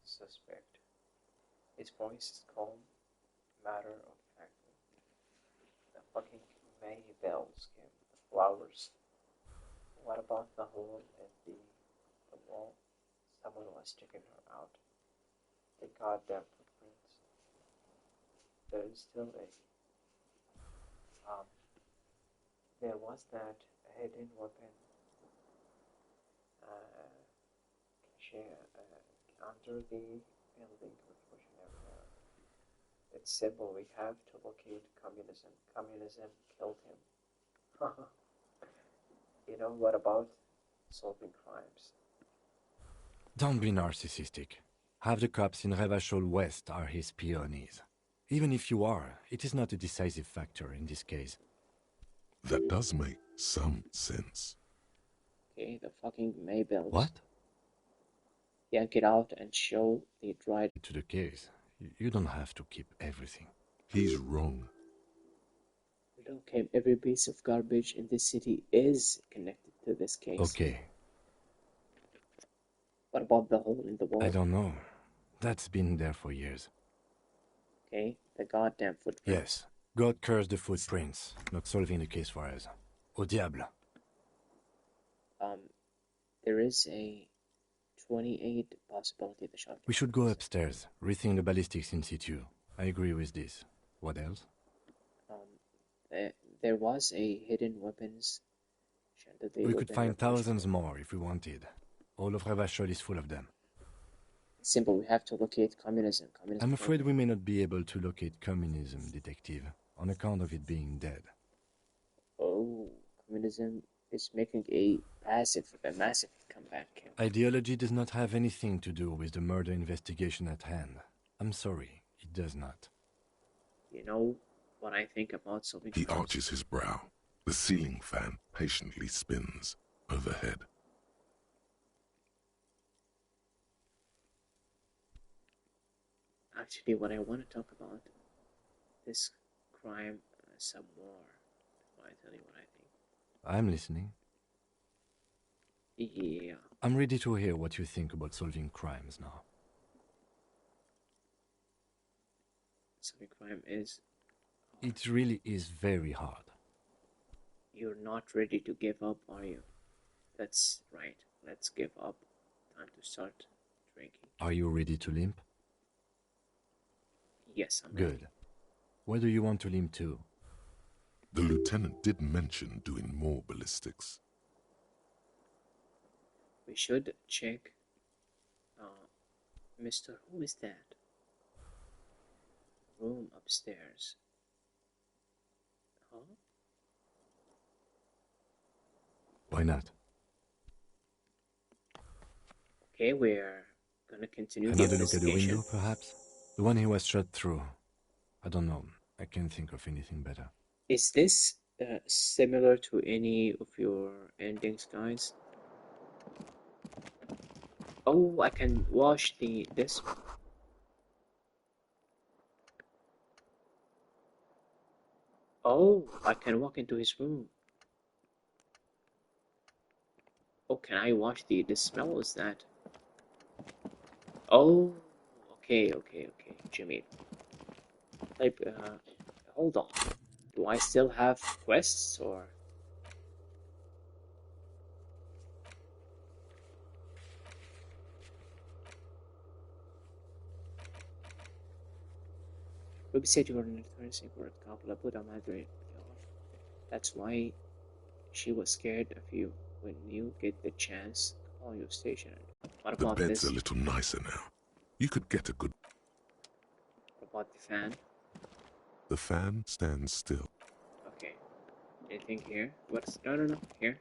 suspect. His voice is calm, matter of fact. The fucking May bells, Kim. The flowers. What about the hole in the wall? Someone was checking her out. The goddamn footprints. There is still a... there was that hidden weapon under the building with pushing everywhere. It's simple. We have to locate communism. Communism killed him. You know, what about solving crimes? Don't be narcissistic. Half the cops in Revachol West are his peonies. Even if you are, it is not a decisive factor in this case. That does make some sense. Okay, the fucking Maybells. What? Yank it out and show the dried... To the case. You don't have to keep everything. He's wrong. Look, every piece of garbage in this city is connected to this case. Okay. What about the hole in the wall? I don't know. That's been there for years. Okay, the goddamn footprint. Yes. God curse the footprints. Not solving the case for us. Au diable. There is a 28 possibility the shot. We should go upstairs, rethink the ballistics in situ. I agree with this. What else? There was a hidden weapons chandelier. We could find thousands more if we wanted. All of Revachol is full of them. Simple, we have to locate communism. I'm afraid we may not be able to locate communism, Detective, on account of it being dead. Oh, communism is making a massive comeback. Ideology does not have anything to do with the murder investigation at hand. I'm sorry, it does not. You know what I think about solving... He arches his brow. The ceiling fan patiently spins overhead. Actually, what I want to talk about, this crime some more. Before I tell you what I think. I'm listening. Yeah. I'm ready to hear what you think about solving crimes now. Solving crime is hard. It really is very hard. You're not ready to give up, are you? That's right. Let's give up. Time to start drinking. Are you ready to limp? Yes, I'm ready. Good. Where do you want to limp to? The lieutenant did mention doing more ballistics. We should check. Mr. Who is that? Room upstairs. Huh? Why not? Okay, we're gonna continue the Another look at the investigation. window, perhaps? The one he was shot through. I don't know. I can't think of anything better. Is this similar to any of your endings, guys? Oh, I can wash this. Oh, I can walk into his room. Oh, can I wash the smell is that? Oh, okay, Jimmy. Like, hold on. Do I still have quests or? Ruby said you were an notoriously important couple. Abuda Madrid. That's why she was scared of you when you get the chance. Call your station. What The about bed's this? a little nicer now. You could get a good... What about the fan? The fan stands still. Okay. Anything here? What's... No. Here.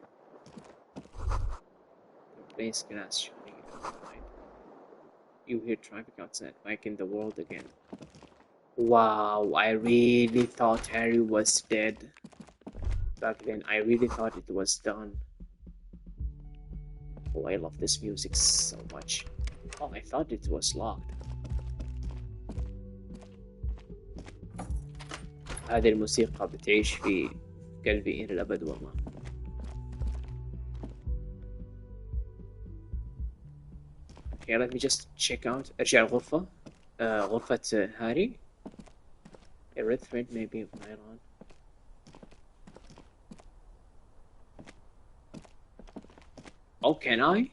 Replace glass shining outside. You hear traffic outside, like in the world again. Wow, I really thought Harry was dead. Back then, I really thought it was done. Oh, I love this music so much. Oh, I thought it was locked. هذه الموسيقى بتعيش في قلبي إلى الأبد والله. Okay, let me just check out. أرجع الغرفة. غرفة هاري. A red thread may be nylon. Oh, can I?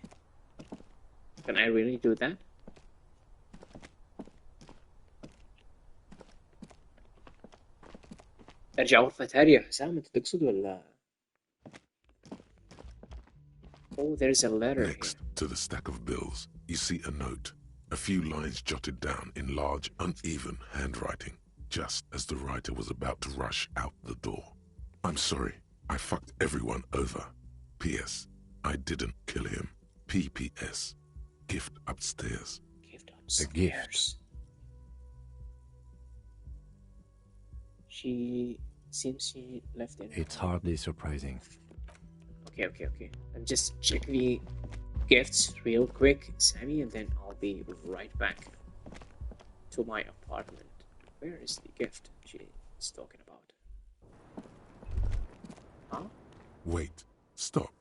Can I really do that? أرجع غرفة هاري يا حسام أنت تقصد ولا؟ Oh, there's a letter Next here. to the stack of bills, you see a note. A few lines jotted down in large, uneven handwriting, just as the writer was about to rush out the door. I'm sorry, I fucked everyone over. P.S. I didn't kill him. P.P.S. Gift upstairs. Gift upstairs. A gift. She seems she left it. It's hardly surprising. Okay. And just check the gifts real quick, Sammy, and then I'll be right back to my apartment. Where is the gift she's talking about? Huh? Wait, stop.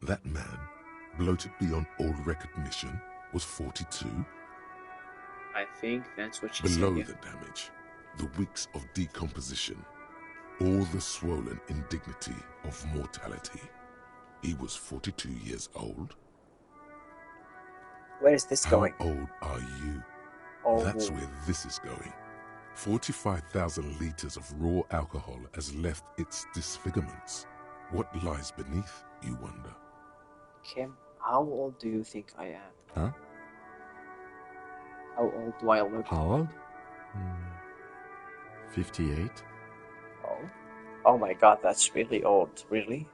That man, bloated beyond all recognition, was 42? I think that's what she Below said. Yeah. the damage, the weeks of decomposition, all the swollen indignity of mortality. He was 42 years old. Where is this going? How old are you? Oh. That's where this is going. 45,000 liters of raw alcohol has left its disfigurements. What lies beneath, you wonder? Kim, how old do you think I am? Huh? How old do I look? How old? 58. Oh my god, that's really old. Really?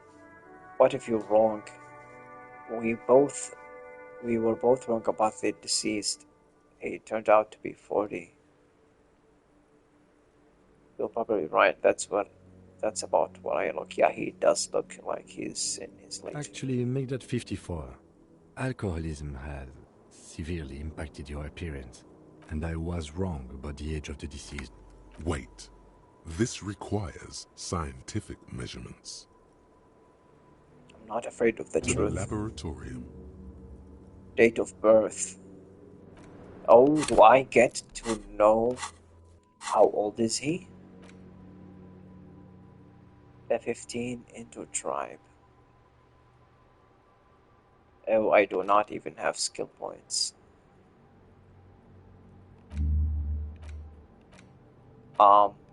What if you're wrong? We were both wrong about the deceased. He turned out to be 40. You're probably right. That's about what I look. Yeah, he does look like he's in his late. Actually, make that 54. Alcoholism has severely impacted your appearance, and I was wrong about the age of the deceased. Wait. This requires scientific measurements. I'm not afraid of the To the truth. laboratorium. Date of birth. Oh, do I get to know how old is he? The 15 into tribe. Oh, I do not even have skill points.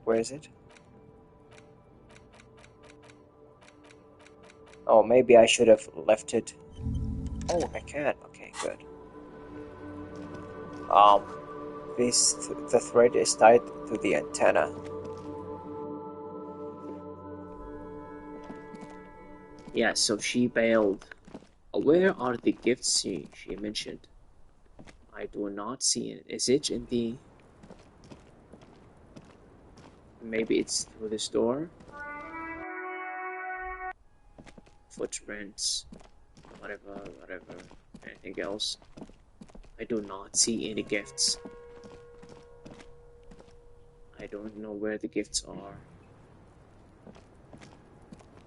Where is it? Oh, maybe I should have left it. Oh, I can. Okay, good. The thread is tied to the antenna. Yeah, so she bailed. Where are the gifts she mentioned? I do not see it. Is it in the... Maybe it's through this door? Footprints. Whatever. Anything else? I do not see any gifts. I don't know where the gifts are.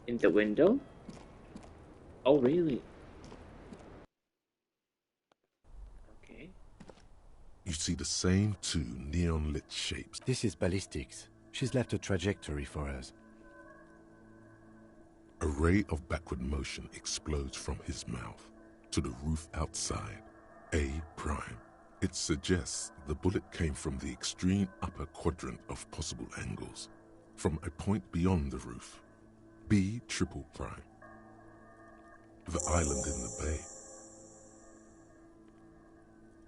In the window? Oh, really? Okay. You see the same two neon-lit shapes. This is ballistics. She's left a trajectory for us. A ray of backward motion explodes from his mouth to the roof outside. A prime. It suggests the bullet came from the extreme upper quadrant of possible angles, from a point beyond the roof. B triple prime. The island in the bay.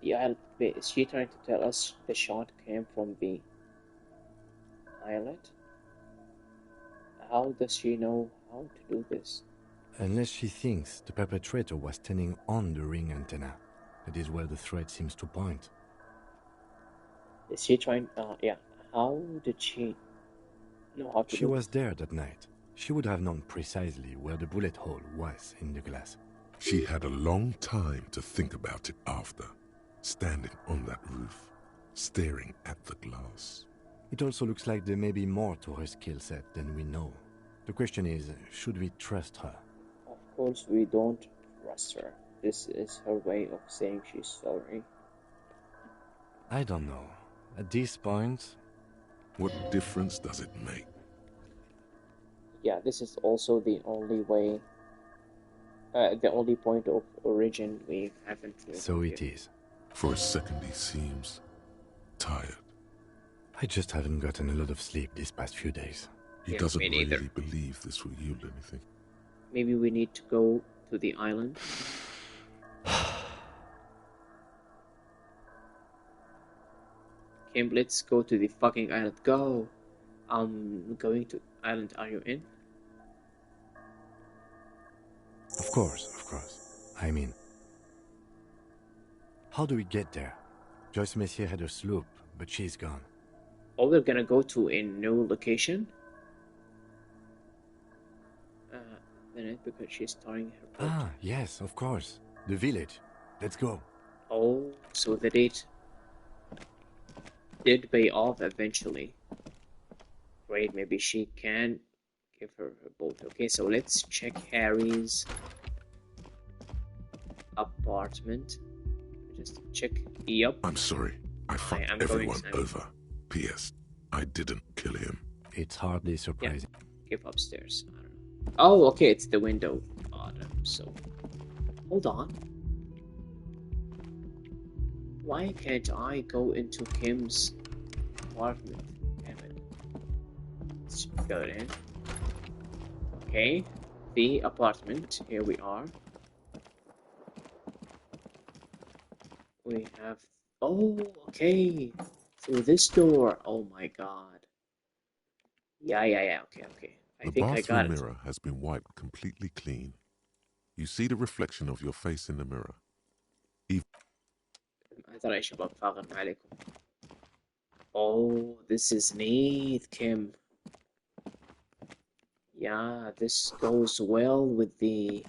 The island. Is she trying to tell us the shot came from the island? How does she know how to do this? Unless she thinks the perpetrator was standing on the ring antenna. That is where the thread seems to point. Is she trying? Yeah. How did she know how to She do was there that night. She would have known precisely where the bullet hole was in the glass. She had a long time to think about it after, standing on that roof, staring at the glass. It also looks like there may be more to her skill set than we know. The question is, should we trust her? Of course we don't trust her. This is her way of saying she's sorry. I don't know. At this point... What difference does it make? Yeah, this is also the only way... the only point of origin we haven't... So it is. For a second he seems... tired. I just haven't gotten a lot of sleep these past few days. He doesn't really believe this will yield anything. Maybe we need to go to the island. Kim, let's go to the fucking island. Go! I'm going to island. Are you in? Of course. I mean... How do we get there? Joyce Messier had her sloop, but she's gone. Oh, we're gonna go to a new location? Because she's starting her boat. Ah, yes, of course. The village. Let's go. Oh, so the date did pay off eventually. Great, maybe she can give her a boat. Okay, so let's check Harry's apartment. Just check. Yep. I'm sorry. I fucked everyone over. P.S. I didn't kill him. It's hardly surprising. Yeah. Give upstairs. I don't know. Oh, okay, it's the window bottom. So, hold on. Why can't I go into Kim's apartment? Damn it. Let's go in. Okay, the apartment. Here we are. We have... Oh, okay. Through this door. Oh my god. Yeah. Okay. I think I got it. The bathroom mirror has been wiped completely clean. You see the reflection of your face in the mirror. ترى يا شباب فاغر ما عليكم. Oh, this is neat, Kim. Yeah, this goes well with the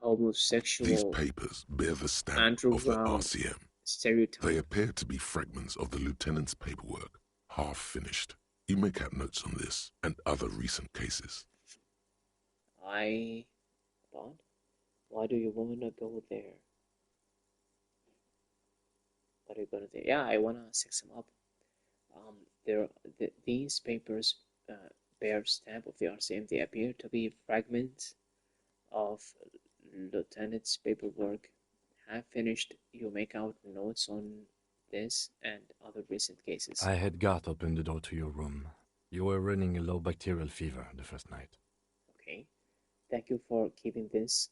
homosexual. These papers bear the stamp Andrew of the Brown RCM. stereotype. They appear to be fragments of the lieutenant's paperwork, half finished. You may have notes on this and other recent cases. Why do you want to go there? What are you gonna do? Yeah, I wanna sex them up. These papers bear stamp of the RCM. They appear to be fragments of lieutenant's paperwork. Have finished. You make out notes on this and other recent cases. I had Garth open the door to your room. You were running a low bacterial fever the first night. Okay. Thank you for keeping this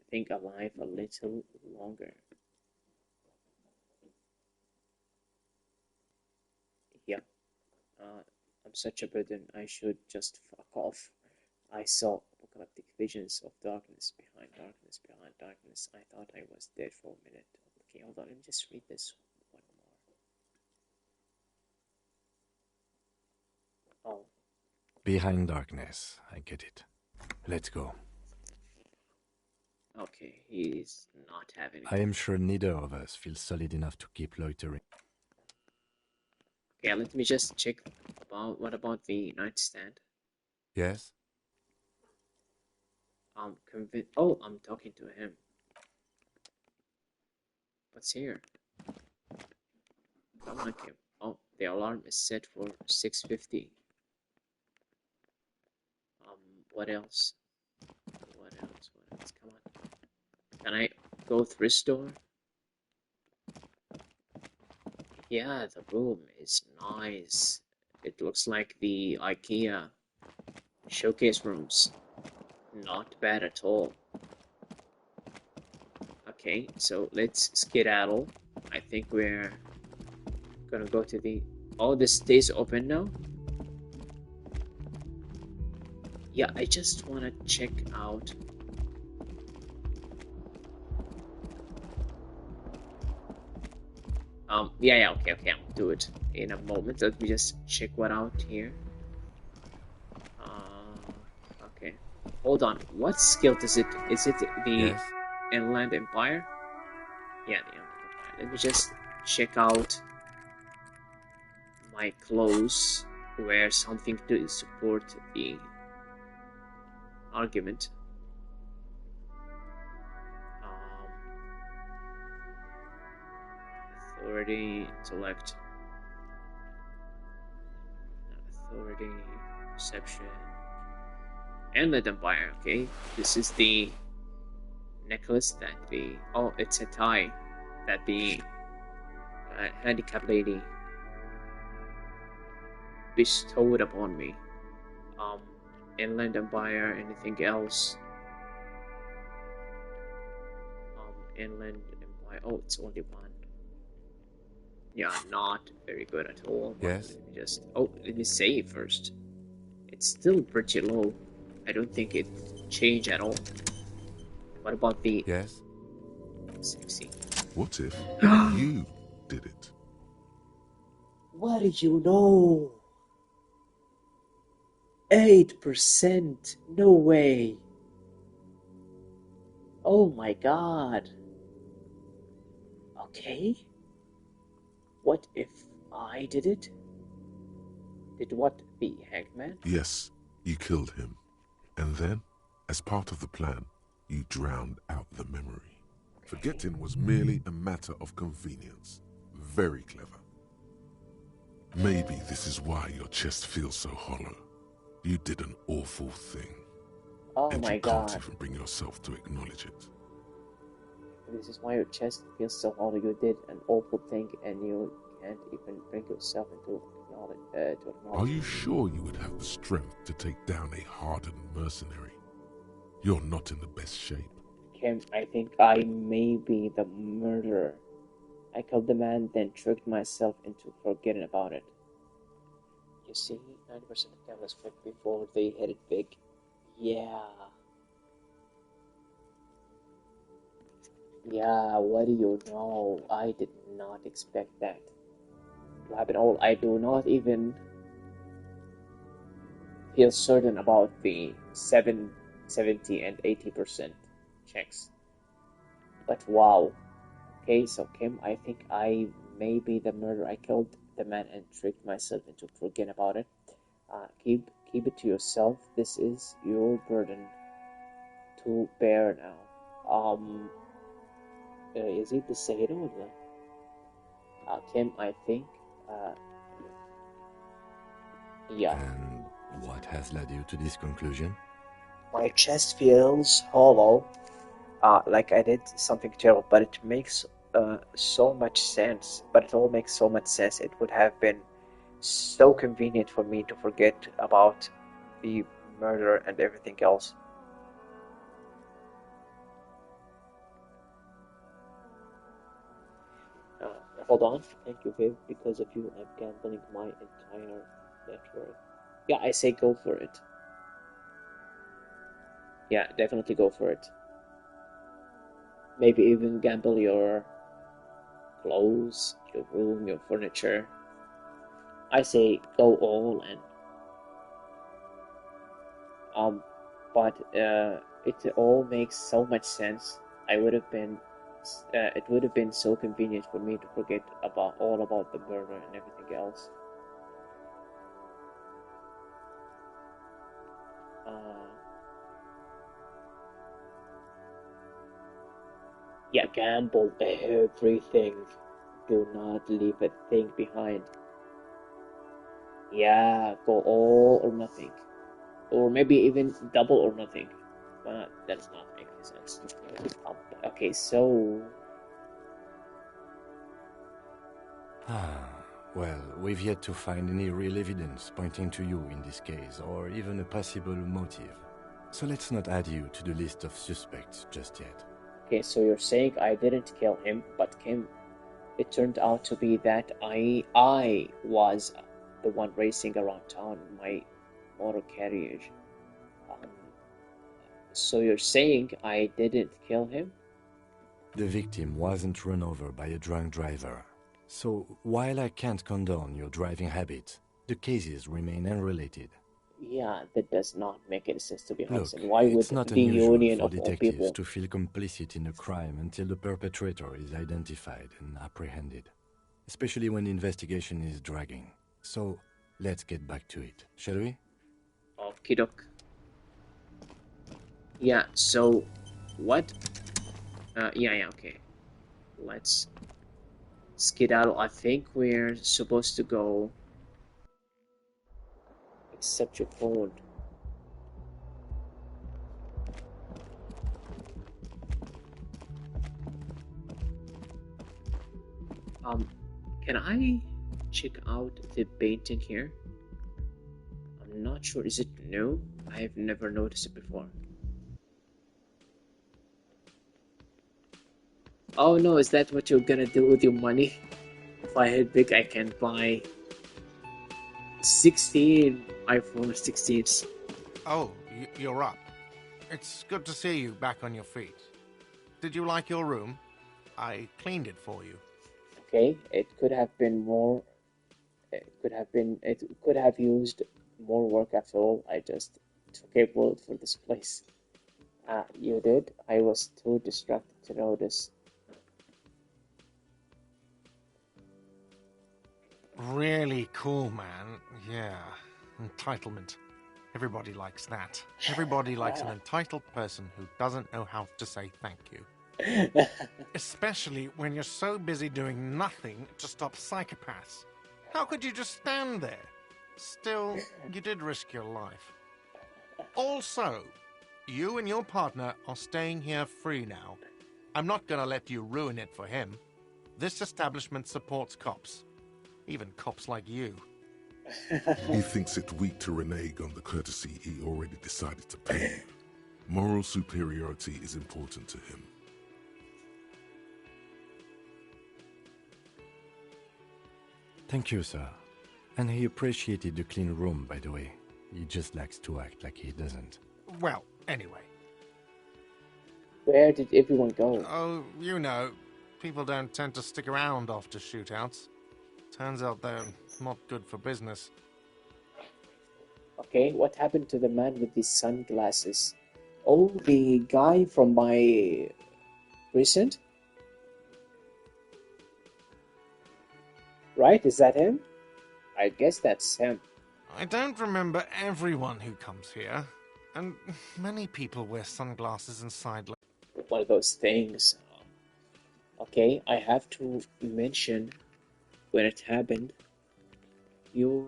thing alive a little longer. Yeah. I'm such a burden. I should just fuck off. I saw apocalyptic visions of darkness behind darkness behind darkness. I thought I was dead for a minute. Okay, hold on. Let me just read this one more. Oh. Behind darkness. I get it. Let's go. Okay, he's not having it. I am sure neither of us feels solid enough to keep loitering. Okay, let me just check about what about the nightstand? Yes? I'm convinced. Oh, I'm talking to him. What's here? Come on, Kim. Oh, the alarm is set for 6:50. What else? What else? Come on. Can I go thrift store? Yeah, the room is nice. It looks like the IKEA showcase rooms. Not bad at all. Okay, so let's skedaddle. I think we're gonna go to the... Oh, this stays open now? Yeah, I just wanna check out... yeah, okay, I'll do it in a moment. Let me just check what out here. Okay. Hold on, what skill is it? Is it the Yes. Inland Empire? Yeah, the Inland Empire. Let me just check out my clothes, wear something to support the argument. Authority, intellect, authority, perception, Inland Empire. Okay, this is the necklace that the... Oh, it's a tie that the handicapped lady bestowed upon me. Inland Empire, anything else? Inland Empire, oh, it's only one. Yeah, not very good at all. Yes. Let me just... Oh, let me save first. It's still pretty low. I don't think it changed at all. What about the... Yes. Sexy. What if you did it? What did you know? 8%? No way. Oh my god. Okay. What if I did it? Did what, the Hangman? Yes, you killed him. And then, as part of the plan, you drowned out the memory. Forgetting was merely a matter of convenience. Very clever. Maybe this is why your chest feels so hollow. You did an awful thing. Oh and my you god. can't even bring yourself to acknowledge it. This is why your chest feels so hollow. You did an awful thing and you can't even bring yourself into acknowledge. Are you sure you would have the strength to take down a hardened mercenary? You're not in the best shape. Kim, I think I may be the murderer. I killed the man, then tricked myself into forgetting about it. You see, 90% of gamblers quit before they hit it big. Yeah. Yeah, what do you know? I did not expect that to happen. All I do not even feel certain about the 70 and 80% checks. But wow. Okay, so Kim, I think I may be the murderer. I killed the man and tricked myself into forgetting about it. Keep it to yourself. This is your burden to bear now. Is it the Sahiro or the... Kim, I think, yeah. And what has led you to this conclusion? My chest feels hollow, like I did something terrible, but it makes so much sense. But it all makes so much sense. It would have been so convenient for me to forget about the murder and everything else. Hold on. Thank you, babe. Because of you, I'm gambling my entire network. Yeah, I say go for it. Yeah, definitely go for it. Maybe even gamble your clothes, your room, your furniture. I say go all in. But it all makes so much sense. It would have been so convenient for me to forget about the murder and everything else. Yeah, gamble everything. Do not leave a thing behind. Yeah, go all or nothing. Or maybe even double or nothing. But that does not make sense. Okay, so... Well, we've yet to find any real evidence pointing to you in this case, or even a possible motive. So let's not add you to the list of suspects just yet. Okay, so you're saying I didn't kill him, but it turned out to be that I was the one racing around town in my motor carriage. So you're saying I didn't kill him? The victim wasn't run over by a drunk driver. So, while I can't condone your driving habit, the cases remain unrelated. Yeah, that does not make any sense, to be honest. Look, And why would it's not the unusual union for of all detectives people... to feel complicit in a crime until the perpetrator is identified and apprehended, especially when the investigation is dragging. So, let's get back to it, shall we? Okie doke. Yeah, so... What? Yeah, okay. Let's skedaddle. I think we're supposed to go... Accept your phone. Can I check out the painting here? I'm not sure. Is it new? I have never noticed it before. Oh no, is that what you're gonna do with your money? If I hit big, I can buy 16 iPhone 16s. Oh, you're up. It's good to see you back on your feet. Did you like your room? I cleaned it for you. Okay, it could have been more. It could have used more work after all. I just took a bullet for this place. You did? I was too distracted to notice. Really cool, man. Yeah. Entitlement. Everybody likes that. Everybody likes an entitled person who doesn't know how to say thank you. Especially when you're so busy doing nothing to stop psychopaths. How could you just stand there? Still, you did risk your life. Also, you and your partner are staying here free now. I'm not gonna let you ruin it for him. This establishment supports cops. Even cops like you. He thinks it weak to renege on the courtesy he already decided to pay you. Moral superiority is important to him. Thank you, sir. And he appreciated the clean room, by the way. He just likes to act like he doesn't. Well, anyway. Where did everyone go? Oh, you know, people don't tend to stick around after shootouts. Turns out they're not good for business. Okay, what happened to the man with the sunglasses? Oh, the guy from my precinct? Right, is that him? I guess that's him. I don't remember everyone who comes here, and many people wear sunglasses inside. One of those things. Okay, I have to mention when it happened. You're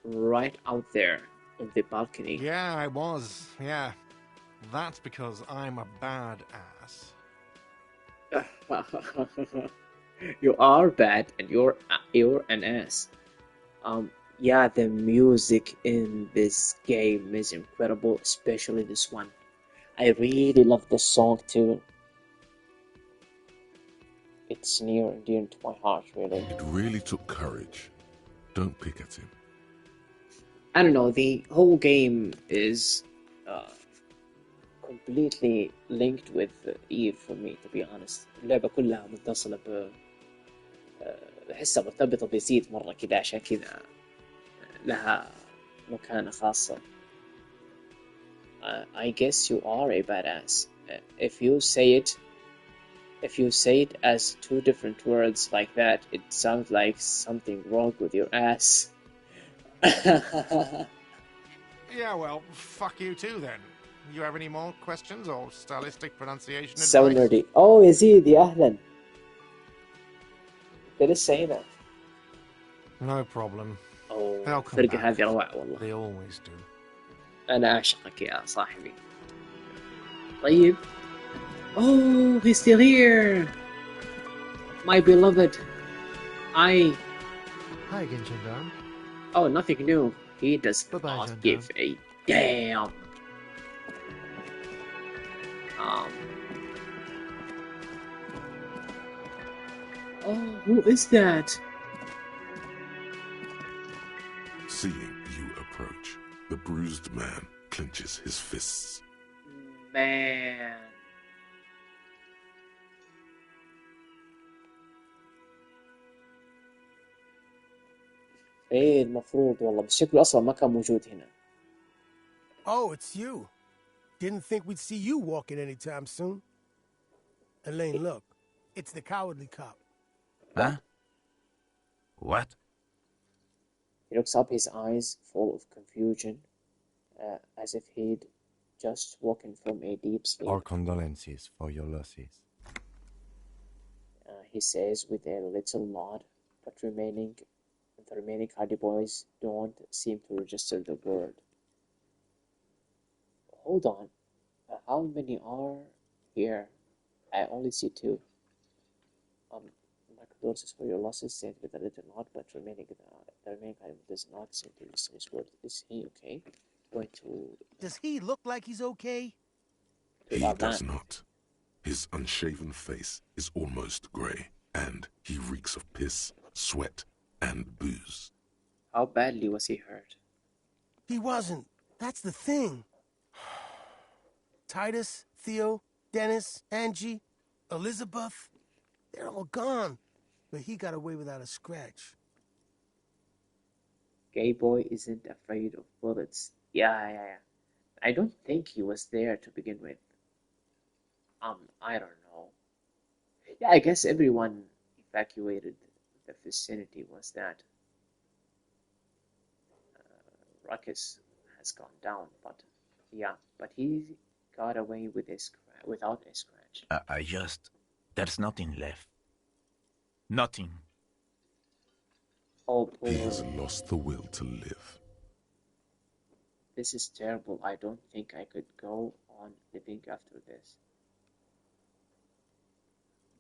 right out there on the balcony. Yeah, I was. Yeah. That's because I'm a bad ass. You are bad and you're an ass. Yeah, the music in this game is incredible, especially this one. I really love this song too. It's near and dear to my heart, really. It really took courage. Don't pick at him. I don't know, the whole game is completely linked with Eve for me, to be honest. اللعبة كلها متصلة بحسها مرتبطة بزيد مرة كده، عشان كذا لها مكانة خاصة. I guess you are a badass. If you say it as two different words like that, it sounds like something wrong with your ass. Yeah, well, fuck you too then. You have any more questions or stylistic pronunciation advice? So nerdy. Oh, Yazid, يا أهلا. Did it say that? No problem. Oh, They'll come فرقة back. هذه روعة والله. They always do. أنا أعشقك يا صاحبي. طيب. Oh, he's still here. My beloved. I Hi again, Gendarme. Oh, nothing new. He does Bye-bye, not Gendarme. give a damn. Oh, who is that? Seeing you approach, the bruised man clenches his fists. Man. ايه المفروض والله بس شكله اصلا ما كان موجود هنا. Oh, it's you. Didn't think we'd see you walking anytime soon. Elaine, look. It's the cowardly cop. Huh? What? He looks up, his eyes full of confusion, as if he'd just woken from a deep sleep. Our condolences for your losses. He says with a little nod, but the remaining Hardy Boys don't seem to register the word. Hold on, how many are here? I only see 2. My condolences for your losses, said with a little nod, but the remaining Hardy does not seem to register his word. Is he okay? Going to... Does he look like he's okay? He does not. His unshaven face is almost grey, and he reeks of piss, sweat, and booze. How badly was he hurt? He wasn't. That's the thing. Titus, Theo, Dennis, Angie, Elizabeth, they're all gone. But he got away without a scratch. Gay boy isn't afraid of bullets. Yeah. I don't think he was there to begin with. I don't know. Yeah, I guess everyone evacuated the vicinity was that ruckus has gone down, but he got away with without a scratch. There's nothing left. Nothing. Oh, poor. He has lost the will to live. This is terrible. I don't think I could go on living after this.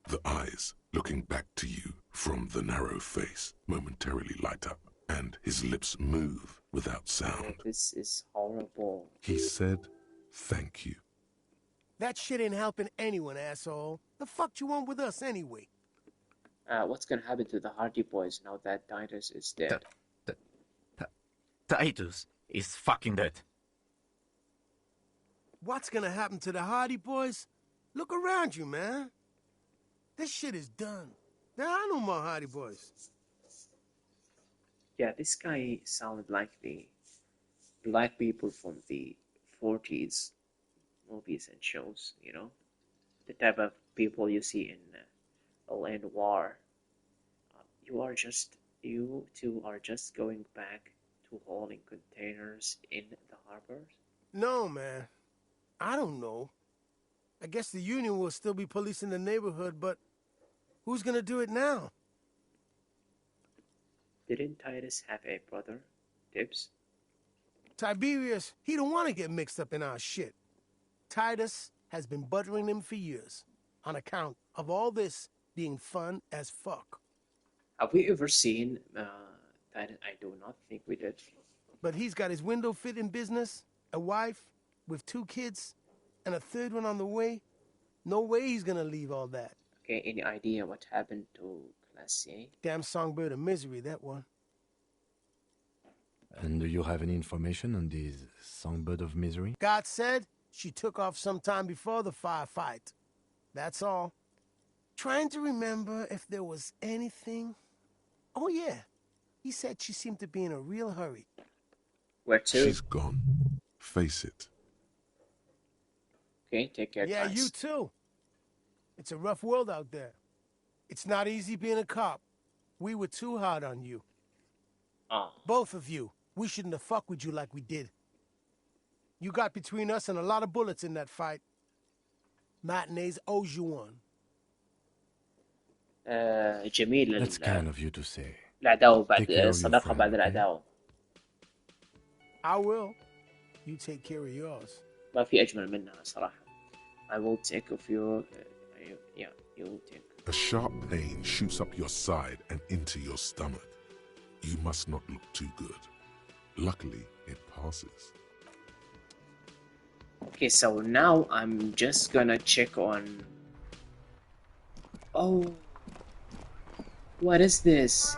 The eyes, looking back to you from the narrow face, momentarily light up, and his lips move without sound. This is horrible. He said, "Thank you." That shit ain't helping anyone, asshole. The fuck you want with us anyway? What's gonna happen to the Hardy Boys now that Titus is dead? Titus is fucking dead. What's gonna happen to the Hardy Boys? Look around you, man. This shit is done. There are no more Hardy Boys. Yeah, this guy sounded like the black people from the 40s movies and shows, you know? The type of people you see in L.A. Noir. You two are just going back to hauling containers in the harbor? No, man. I don't know. I guess the Union will still be policing the neighborhood, but who's gonna do it now? Didn't Titus have a brother, Tibbs? Tiberius, he don't want to get mixed up in our shit. Titus has been buttering him for years, on account of all this being fun as fuck. Have we ever seen Titus? I do not think we did. But he's got his window fitting business, a wife with 2 kids, and a 3rd one on the way. No way he's gonna leave all that. Okay, any idea what happened to Glacier? Damn songbird of misery, that one. And do you have any information on this songbird of misery? God said she took off sometime before the firefight. That's all. Trying to remember if there was anything. Oh, yeah. He said she seemed to be in a real hurry. Where to? She's gone. Face it. Okay, take care, Yeah, guys. you too. It's a rough world out there. It's not easy being a cop. We were too hard on you. Both of you. We shouldn't have fucked with you like we did. You got between us and a lot of bullets in that fight. Matinees owes you one. جميل. That's kind of you to say. العداوة بعد Take care of your الصداقة friend, بعد okay? العداوة. I will. You take care of yours. ما في أجمل منها صراحة. I will take of your... you will take. A sharp pain shoots up your side and into your stomach. You must not look too good. Luckily, it passes. Okay, so now I'm just gonna check on... Oh... What is this?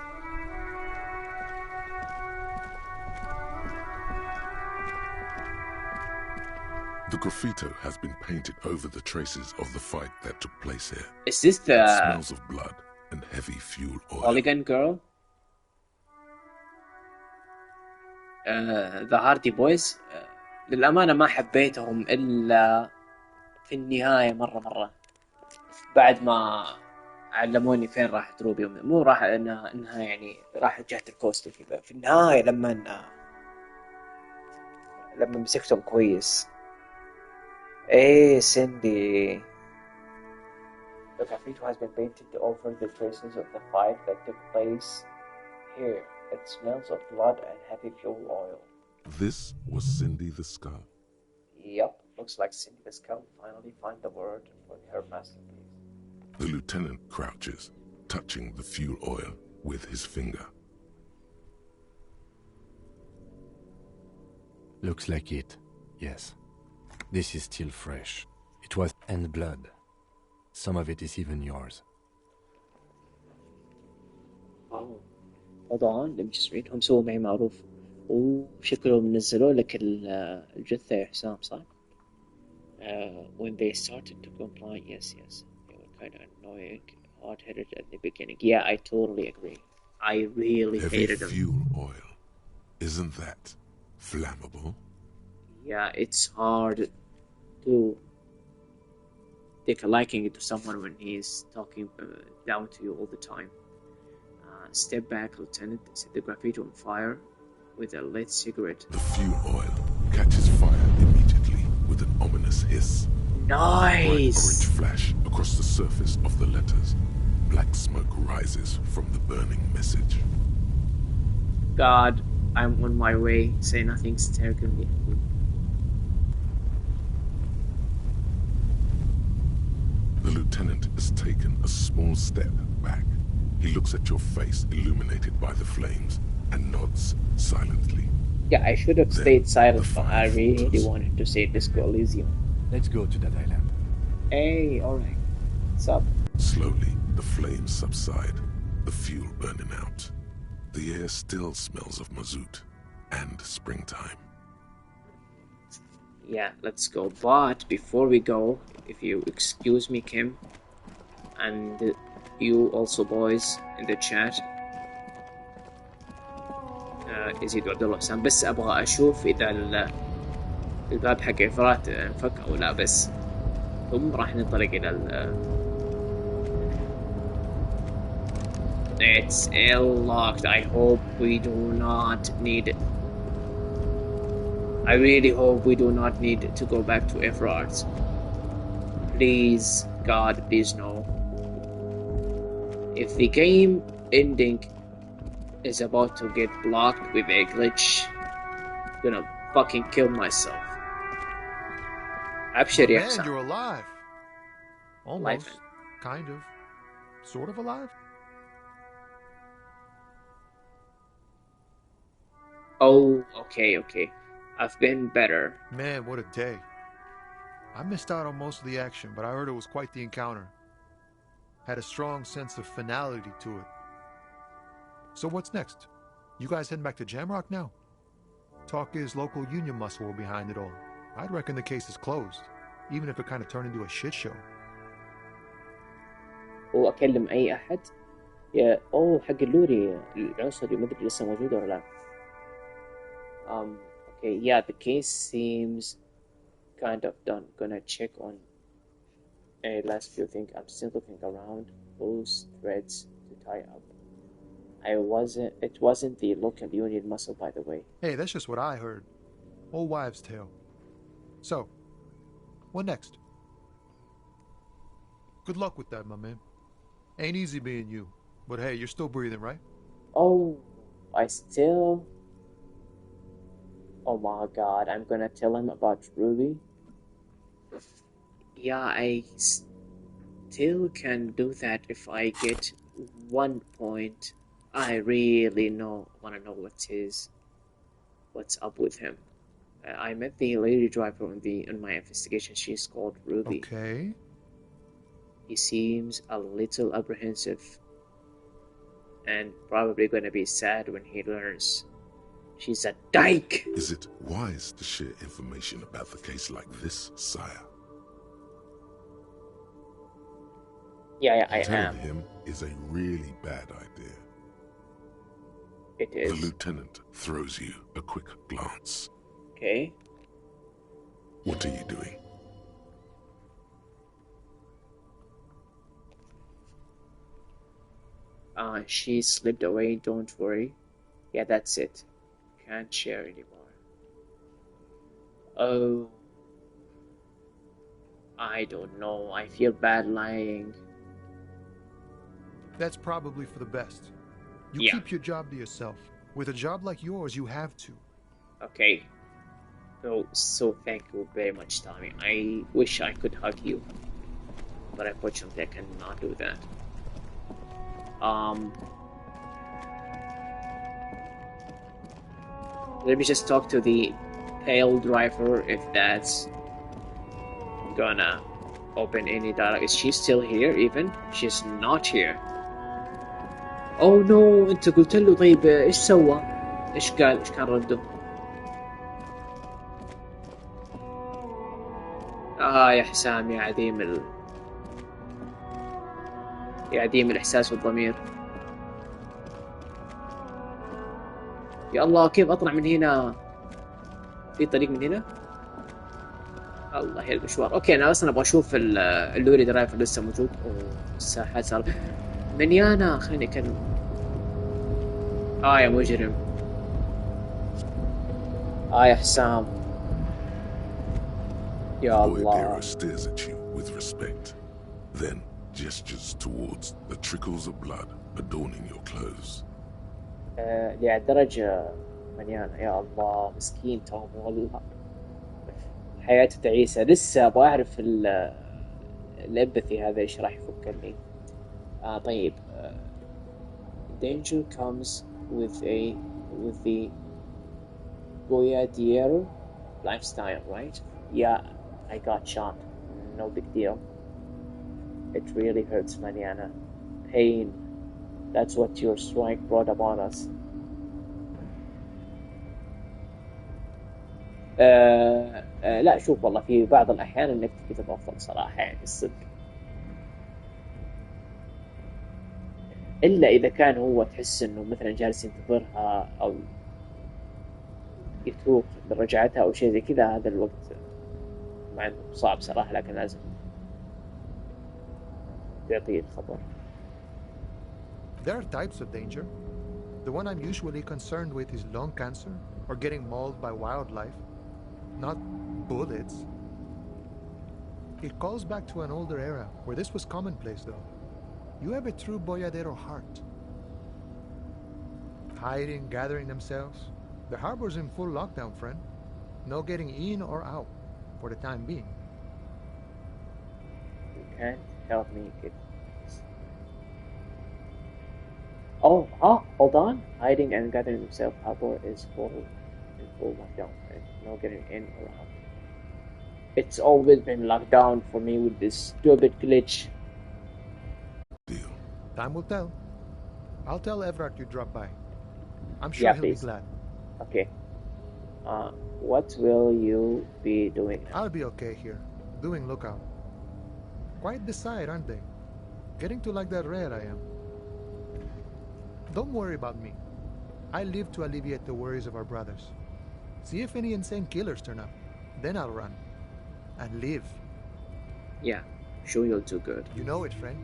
The graffito has been painted over the traces of the fight that took place here. Is this the... It smells of blood and heavy fuel oil. Hooligan girl? The Hardy Boys. للأمانة ما حبيتهم إلا في النهاية مرة بعد ما علموني فين راحت روبي مو راح إنها يعني راحت جهة الكوست كذا في النهاية لما مسكتهم كويس. إيه سيندي. The graffiti has been painted over the traces of the fight that took place here. It smells of blood and heavy fuel oil. This was Cindy the Skull. Yep, looks like Cindy the Skull finally find the word for her masterpiece. The lieutenant crouches, touching the fuel oil with his finger. Looks like it, yes. This is still fresh. It was and blood. Some of it is even yours. Oh, hold on, let me just read. هم سووا معي معروف. وشكلهم نزلوا لك الجثة يا حسام صح؟ When they started to comply, yes. They were kind of annoying, hard-headed at the beginning. Yeah, I totally agree. I really hated them. Heavy fuel oil. Isn't that flammable? Yeah, it's hard to take a liking to someone when he's talking down to you all the time. Step back, Lieutenant. Set the graffiti on fire with a lit cigarette. The fuel oil catches fire immediately with an ominous hiss. Nice! Bright orange flash across the surface of the letters. Black smoke rises from the burning message. God, I'm on my way. Say nothing, stare grimly. The lieutenant has taken a small step back. He looks at your face illuminated by the flames and nods silently. Yeah, I should have stayed silent, but I really wanted to say Disco Elysium. Let's go to that island. Hey, alright. What's up? Slowly, the flames subside, the fuel burning out. The air still smells of mazout and springtime. Yeah, let's go. But before we go, if you excuse me, Kim, and you also boys in the chat, يزيد عبد الله حسام، بس ابغى اشوف اذا الباب حق إفرات انفك او لا، بس ثم راح ننطلق الى It's locked. I hope we do not need. I really hope we do not need to go back to Efrat. Please, God, please no. If the game ending is about to get blocked with a glitch, I'm gonna fucking kill myself. Abshir ya Man, you're alive. Almost. Life. Kind of. Sort of alive? Oh, okay. I've been better. Man, what a day. I missed out on most of the action, but I heard it was quite the encounter. Had a strong sense of finality to it. So what's next? You guys heading back to Jamrock now? Talk is local union muscle were behind it all. I'd reckon the case is closed, even if it kind of turned into a shit show. وأكلم أي أحد يا حق اللوري العنصري ما أدري لسه موجود ولا لا. Okay, yeah, the case seems kind of done. Gonna check on a last few things. I'm still looking around those threads to tie up. It wasn't the local union muscle, by the way. Hey, that's just what I heard. Old wives' tale. So, what next? Good luck with that, my man. Ain't easy being you, but hey, you're still breathing, right? Oh my god, I'm gonna tell him about Ruby. Yeah, I still can do that if I get 1 point I really want to know what's up with him. I met the lady driver on my investigation. She's called Ruby. Okay. He seems a little apprehensive, and probably going to be sad when he learns she's a dyke. Is it wise to share information about the case like this, sire? Yeah, I Telling am. him is a really bad idea. It is. The lieutenant throws you a quick glance. Okay. What are you doing? She slipped away, don't worry. Yeah, that's it. Can't share anymore. Oh. I don't know. I feel bad lying. That's probably for the best. You keep your job to yourself. With a job like yours, you have to. Okay. So thank you very much, Tommy. I wish I could hug you, but unfortunately I cannot do that. Let me just talk to the pale driver if that's gonna open any dialogue. Is she still here even? She's not here. Oh no, انت قلت له طيب ايش سوى؟ ايش قال؟ ايش كان رده؟ يا حسام يا عديم الإحساس والضمير. يا الله كيف أطلع من هنا؟ في طريق من هنا؟ الله يا المشوار. أوكي أنا أصلا أبغى أشوف اللوري درايفر لسه موجود. الساحات صار مليانة. خليني أكلم. يا مجرم. يا حسام. يا الله. Boyadero stares at you with respect, then gestures towards the trickles of blood adorning your clothes. لهالدرجة مليانة. يا الله مسكين توم والله حياته تعيسة. لسه أبغى أعرف الإمباثي هذا إيش راح يفكرني. طيب danger comes with the Boyadero lifestyle, right? Yeah, I got shot. No big deal. It really hurts, Mariana. Pain. That's what your strike brought upon us. لا شوف والله في بعض الأحيان إنك تكتب أفضل صراحة يعني الصدق. إلا إذا كان هو تحس إنه مثلا جالس ينتظرها أو يتوق برجعتها أو شيء زي كذا، هذا الوقت مع إنه صعب صراحة لكن لازم تعطيه الخبر. There are types of danger. The one I'm usually concerned with is lung cancer or getting mauled by wildlife, not bullets. It calls back to an older era where this was commonplace though. You have a true Boyadero heart. Hiding, gathering themselves. The harbor's in full lockdown, friend. No getting in or out for the time being. You can't help me get hold on. Hiding and gathering himself. Harbor is in full lockdown. Right? No getting in or out. It's always been locked down for me with this stupid glitch. Deal. Time will tell. I'll tell Everard you dropped by. I'm sure he'll be glad. Okay. What will you be doing now? I'll be okay here, doing lookout. Quite the sight, aren't they? Getting to like that red I am. Don't worry about me. I live to alleviate the worries of our brothers. See if any insane killers turn up. Then I'll run. And live. Yeah, sure you'll do good. You know it, friend.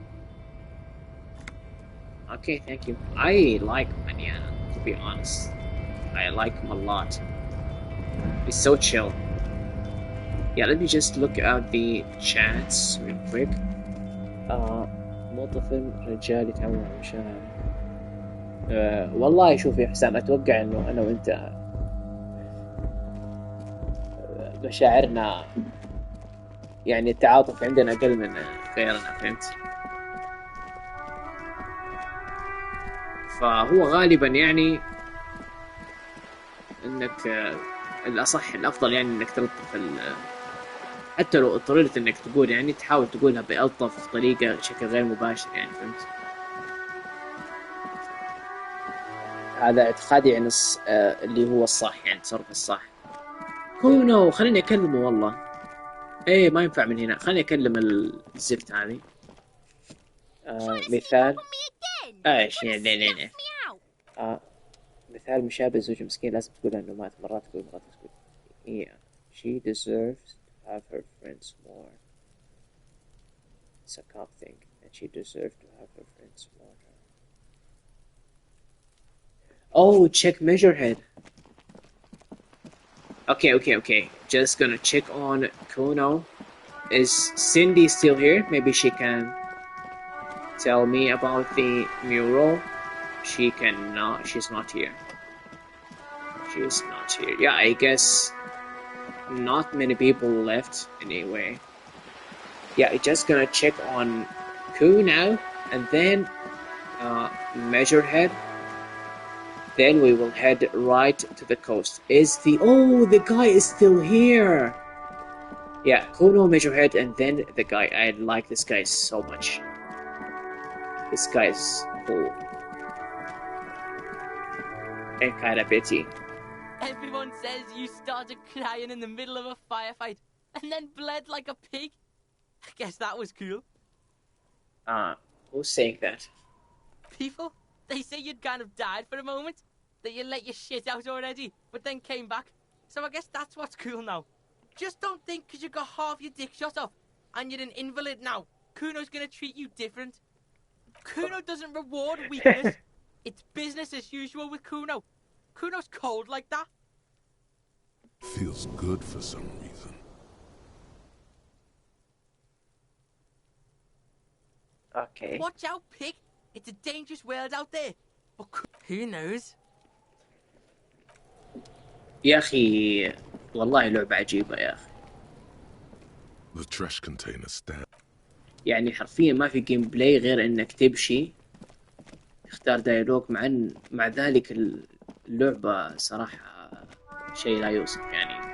Okay, thank you. I like Mariana, to be honest. I like him a lot. He's so chill. Yeah, let me just look at the chats real quick. موظف رجال يتعاون مع مشاعر. والله شوف يا حسام أتوقع إنه أنا وأنت مشاعرنا يعني التعاطف عندنا أقل من غيرنا، فهمت؟ فهو غالبا يعني انك الاصح الافضل يعني انك تلطف حتى لو اضطررت انك تقول يعني تحاول تقولها بألطف طريقة بشكل غير مباشر يعني فهمت. هذا اعتقادي عن اللي هو الصح يعني التصرف الصح. كونو خليني اكلمه والله. ايه ما ينفع من هنا، خليني اكلم الزفت هذه. مثال ايش يعني مثال مشابه زوج مسكين لازم تقولها انه مات مرات تقول مرات تقول yeah she deserves to have her friends more. It's a cop thing and she deserves to have her friends more. Oh, check Measurehead. Okay. Just gonna check on Kuno. Is Cindy still here? Maybe she can tell me about the mural. She cannot. She's not here. She's not here. Yeah, I guess not many people left anyway. Yeah, just gonna check on Kuno and then Measurehead. Then we will head right to the coast. The guy is still here. Yeah, Kuno, Measurehead, and then the guy. I like this guy so much. This guy is cool. And kinda bitty. Everyone says you started crying in the middle of a firefight and then bled like a pig. I guess that was cool. Who's saying that? People? They say you'd kind of died for a moment. That you let your shit out already, but then came back. So I guess that's what's cool now. Just don't think because you got half your dick shot off and you're an invalid now, Kuno's gonna treat you different. Kuno doesn't reward weakness. It's business as usual with Kuno. Kuno's cold like that. Feels good for some reason. Okay. Watch out, pig. It's a dangerous world out there. But who knows? يا أخي والله لعبة عجيبة يا أخي. The trash container stand. يعني حرفيا ما في جيم بلاي غير انك تمشي تختار دايلوج مع ذلك اللعبة صراحة شيء لا يوصف يعني.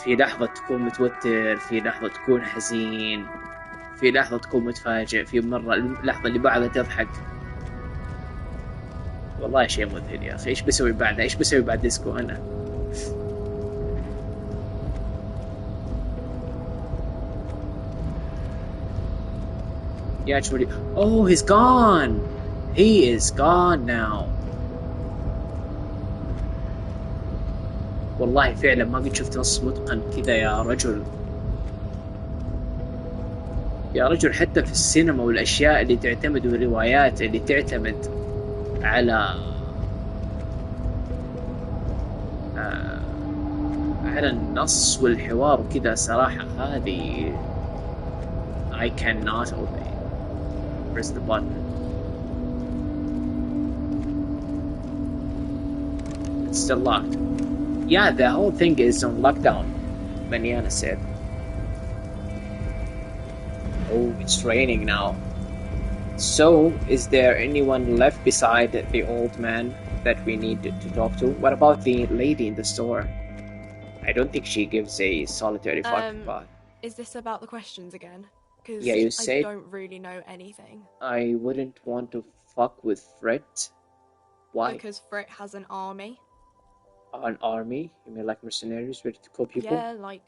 في لحظة تكون متوتر، في لحظة تكون حزين، في لحظة تكون متفاجئ، في مرة اللحظة اللي بعدها تضحك. والله شيء مذهل يا أخي. إيش بسوي بعدها؟ إيش بسوي بعد ديسكو أنا؟ Actually, oh, he's gone. He is gone now. والله فعلا ما قد شفت نص متقن كذا يا رجل. يا رجل حتى في السينما والأشياء اللي تعتمد والروايات اللي تعتمد على النص والحوار وكذا صراحة هذه I cannot obey. Press the button. It's still locked. Yeah, the whole thing is on lockdown, Maniana said. Oh, it's raining now. So, is there anyone left beside the old man that we need to talk to? What about the lady in the store? I don't think she gives a solitary fuck, but... Is this about the questions again? Because yeah, you said I don't really know anything. I wouldn't want to fuck with Frit. Why? Because Frit has an army. An army? You mean like mercenaries ready to kill people? Yeah, like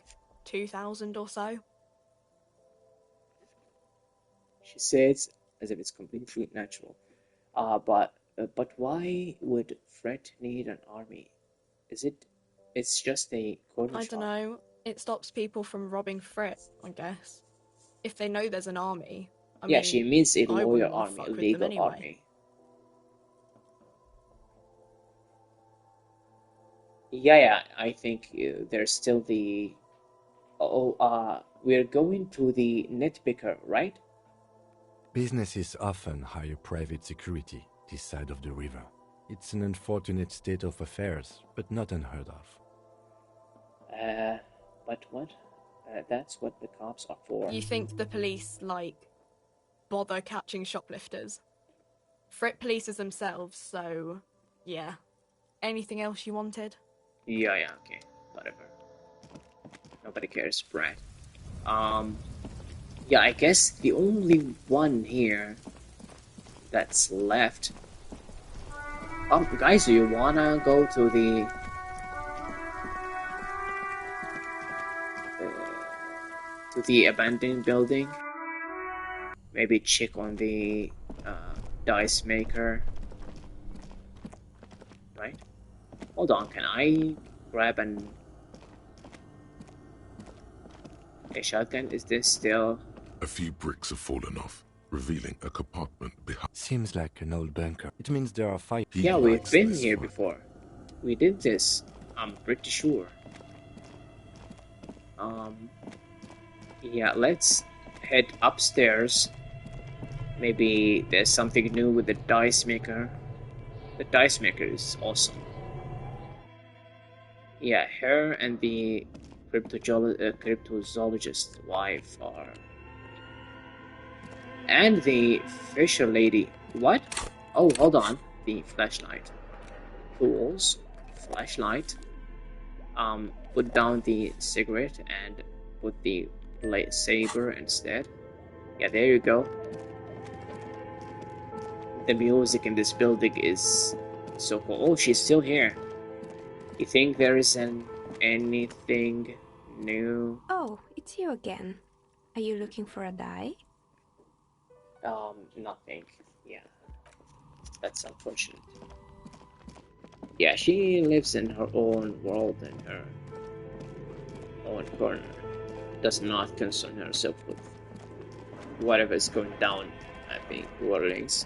2,000 or so. She says as if it's completely natural. But why would Frit need an army? It's just a corner shop. I don't know. It stops people from robbing Frit, I guess. If they know there's an army. I mean, she means a lawyer army, a legal anyway. army. Yeah, I think there's still the... we're going to the Netpicker, right? Businesses often hire private security this side of the river. It's an unfortunate state of affairs, but not unheard of. But what? That's what the cops are for. You think the police, bother catching shoplifters? Frick polices themselves, so yeah. Anything else you wanted? Yeah, okay. Whatever. Nobody cares, Brad. Yeah, I guess the only one here that's left. Guys, do you wanna go to the abandoned building? Maybe check on the dice maker. Right? Hold on, can I grab a shotgun? Is this still... A few bricks have fallen off, revealing a compartment behind. Seems like an old bunker. It means there are fire. Yeah, we've been here before. We did this. I'm pretty sure. Yeah, let's head upstairs. Maybe there's something new with the dice maker. The dice maker is awesome. Yeah, her and the cryptozoologist's wife are... And the fisher lady. What? Oh, hold on. The flashlight. Tools. Flashlight. Put down the cigarette and put the lightsaber instead. Yeah, there you go. The music in this building is so cool. Oh, she's still here. You think there is anything new? Oh, it's you again. Are you looking for a die? Nothing. Yeah. That's unfortunate. Yeah, she lives in her own world and her own corner. Does not concern herself with whatever is going down at the Warlings.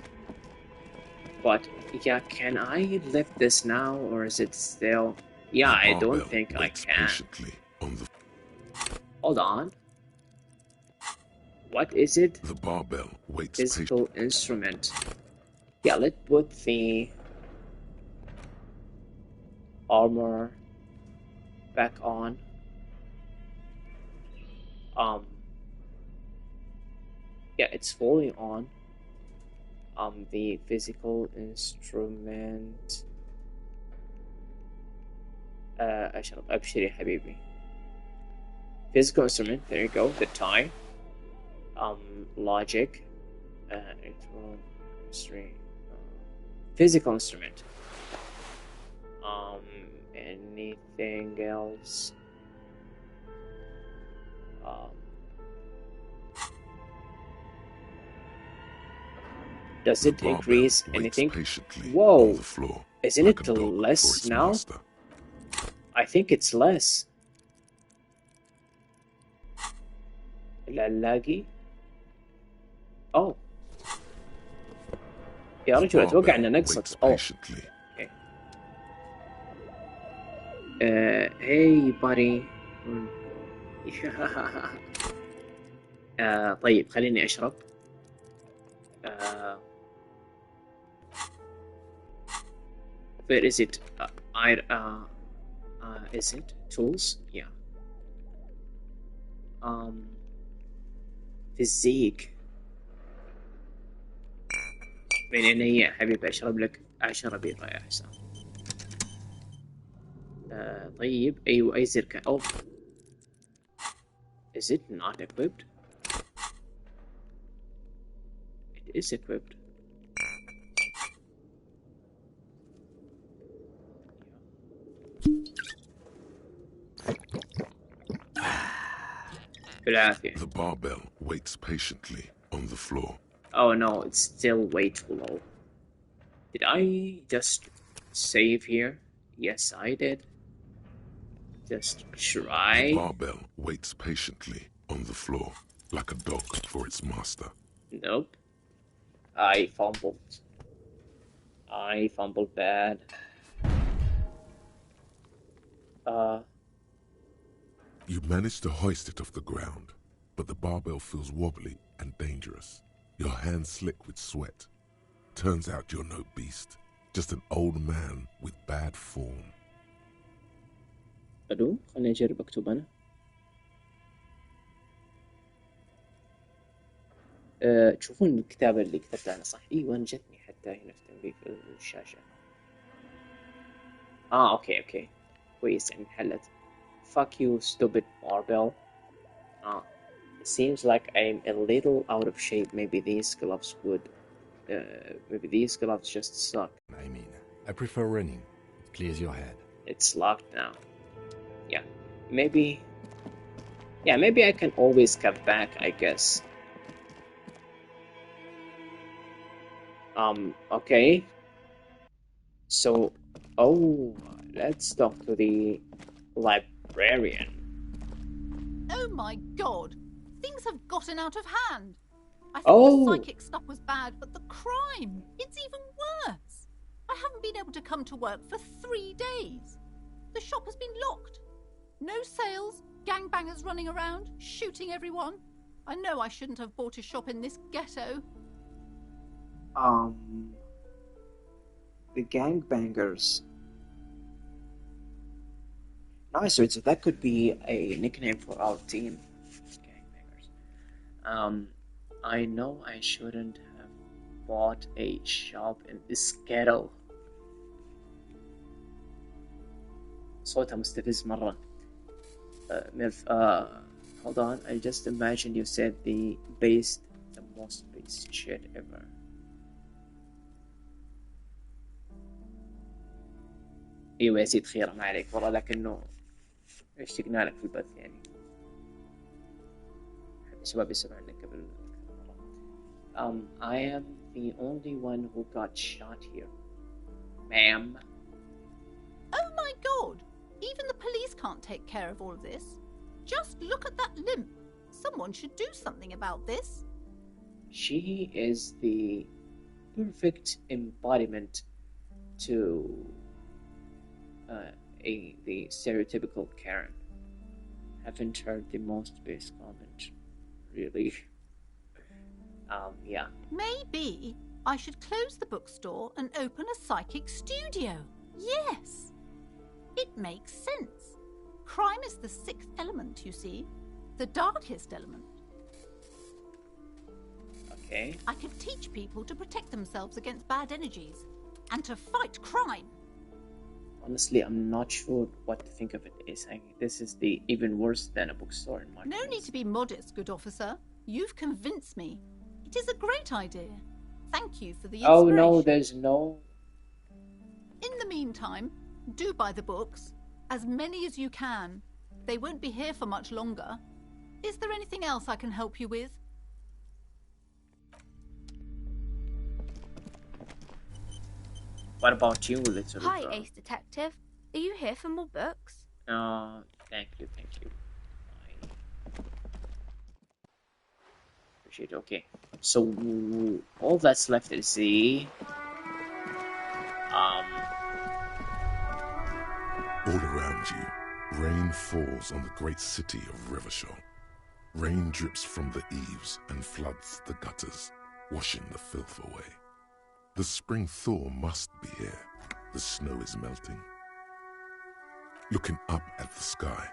But yeah, can I lift this now, or is it still... Yeah, I don't think I can. Hold on. What is it? The barbell waits. Physical instrument. Yeah, let's put the armor back on. Yeah, it's fully on. The physical instrument. أبشر يا حبيبي. Physical instrument. There you go. The tie. Logic. Physical instrument. Anything else? Does it increase anything? Whoa! Isn't it less now? I think it's less. العلاقي. Oh. يا رجل أتوقع إنه نقصت. Oh. Okay. Hey buddy. طيب خليني أشرب. Where is it? Is it tools? Yeah. Physique. من هنا يا حبيبي أشرب لك 10 بيضة يا حسام. طيب أيوة أي زركة. Oh. Is it not equipped? It is equipped. The barbell waits patiently on the floor. Oh no, it's still way too low. Did I just save here? Yes, I did. Just try. The barbell waits patiently on the floor, like a dog for its master. Nope. I fumbled. I fumbled bad. You manage to hoist it off the ground, but the barbell feels wobbly and dangerous. Your hands slick with sweat. Turns out you're no beast, just an old man with bad form. ألو خليني أجرب أكتب أنا. تشوفون الكتابة اللي كتبتها أنا صح؟ أيوة أنا جتني حتى هنا في تنبيه في الشاشة. أوكي كويس يعني انحلت. Fuck you stupid Marble. It seems like I'm a little out of shape. Maybe these gloves just suck. I mean, I prefer running. It clears your head. It's locked now. Yeah, maybe I can always cut back, I guess. Okay. So, let's talk to the librarian. Oh my god! Things have gotten out of hand! I thought the psychic stuff was bad, but the crime! It's even worse! I haven't been able to come to work for 3 days. The shop has been locked. No sales, gangbangers running around, shooting everyone. I know I shouldn't have bought a shop in this ghetto. The gangbangers. Nice, so that could be a nickname for our team. Gangbangers. I know I shouldn't have bought a shop in this ghetto. صوتها مستفز مرة. Milf, hold on, I just imagined you said the most based shit ever. ايوه يا سيد خير ما عليك والله لكنه اشتقنا لك في البث يعني. الشباب يسمعنا قبل. I am the only one who got shot here, ma'am. Oh my god! Even the police can't take care of all of this. Just look at that limp. Someone should do something about this. She is the perfect embodiment to the stereotypical Karen. Haven't heard the most base comment, really. Yeah. Maybe I should close the bookstore and open a psychic studio. Yes. It makes sense. Crime is the 6th element, you see. The darkest element. Okay. I could teach people to protect themselves against bad energies and to fight crime. Honestly, I'm not sure what to think of it. This is even worse than a bookstore in my No need to be modest, good officer. You've convinced me. It is a great idea. Thank you for the inspiration. Oh no, there's no... In the meantime, do buy the books. As many as you can. They won't be here for much longer. Is there anything else I can help you with? What about you, little Hi, girl? Ace Detective. Are you here for more books? Thank you. Appreciate it. Okay. So, all that's left is the... All around you, rain falls on the great city of Revachol. Rain drips from the eaves and floods the gutters, washing the filth away. The spring thaw must be here. The snow is melting. Looking up at the sky,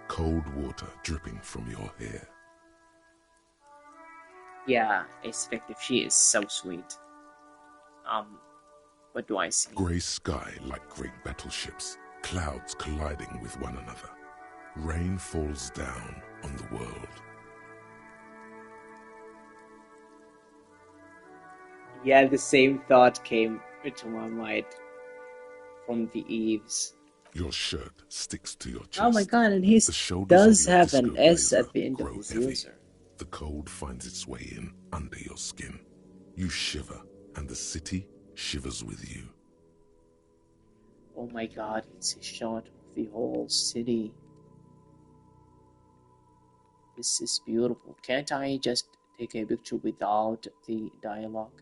cold water dripping from your hair. Yeah, Ace Detective, she is so sweet. What do I see? Grey sky like great battleships, clouds colliding with one another. Rain falls down on the world. Yeah, the same thought came into my mind from the eaves. Your shirt sticks to your chest. Oh my god, and he does have an S at the end of his user. The cold finds its way in under your skin. You shiver, and the city shivers with you. Oh my god, it's a shot of the whole city. This is beautiful. Can't I just take a picture without the dialogue?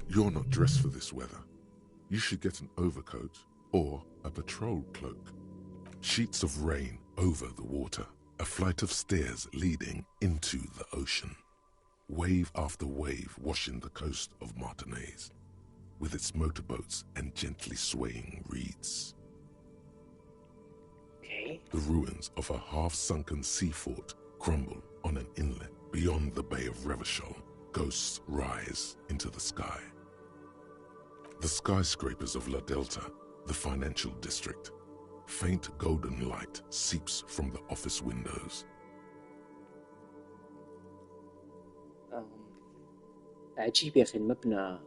You're not dressed for this weather. You should get an overcoat or a patrol cloak. Sheets of rain over the water, a flight of stairs leading into the ocean. Wave after wave washing the coast of Martinaise, with its motorboats and gently swaying reeds. Okay. The ruins of a half-sunken sea fort crumble on an inlet beyond the Bay of Revachol. Ghosts rise into the sky. The skyscrapers of La Delta, the financial district. Faint golden light seeps from the office windows. عجيب يا أخي المبنى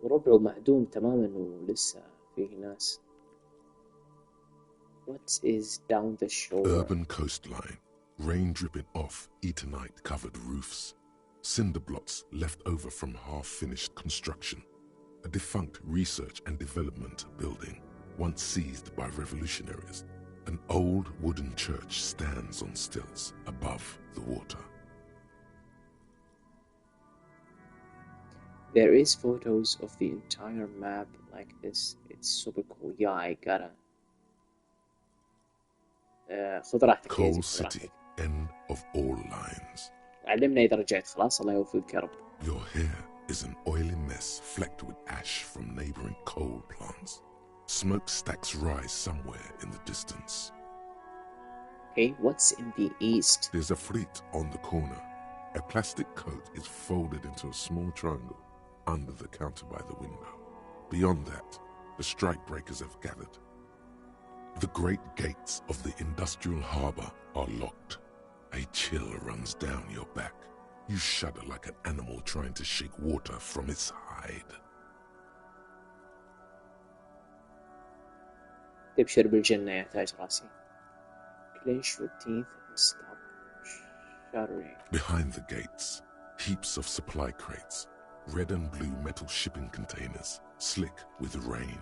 وربعه مهدوم تماما ولسه فيه ناس. What is down the shore? Urban coastline, rain dripping off Eternite-covered roofs. Cinder blocks left over from half-finished construction. A defunct research and development building, once seized by revolutionaries. An old wooden church stands on stilts above the water. There is photos of the entire map like this. It's super cool. Yeah, I gotta. خذ راحتك. Coal City, end of all lines. علمنا إذا رجعت خلاص الله يوفقك يا رب. Your hair is an oily mess flecked with ash from neighboring coal plants. Smokestacks rise somewhere in the distance. Okay, what's in the east? There's a fleet on the corner. A plastic coat is folded into a small triangle under the counter by the window. Beyond that, the strikebreakers have gathered. The great gates of the industrial harbour are locked. A chill runs down your back. You shudder like an animal trying to shake water from its hide. تبشر بالجنة يا تاج راسي. Clench your teeth and stop shuddering. Behind the gates, heaps of supply crates, red and blue metal shipping containers, slick with rain.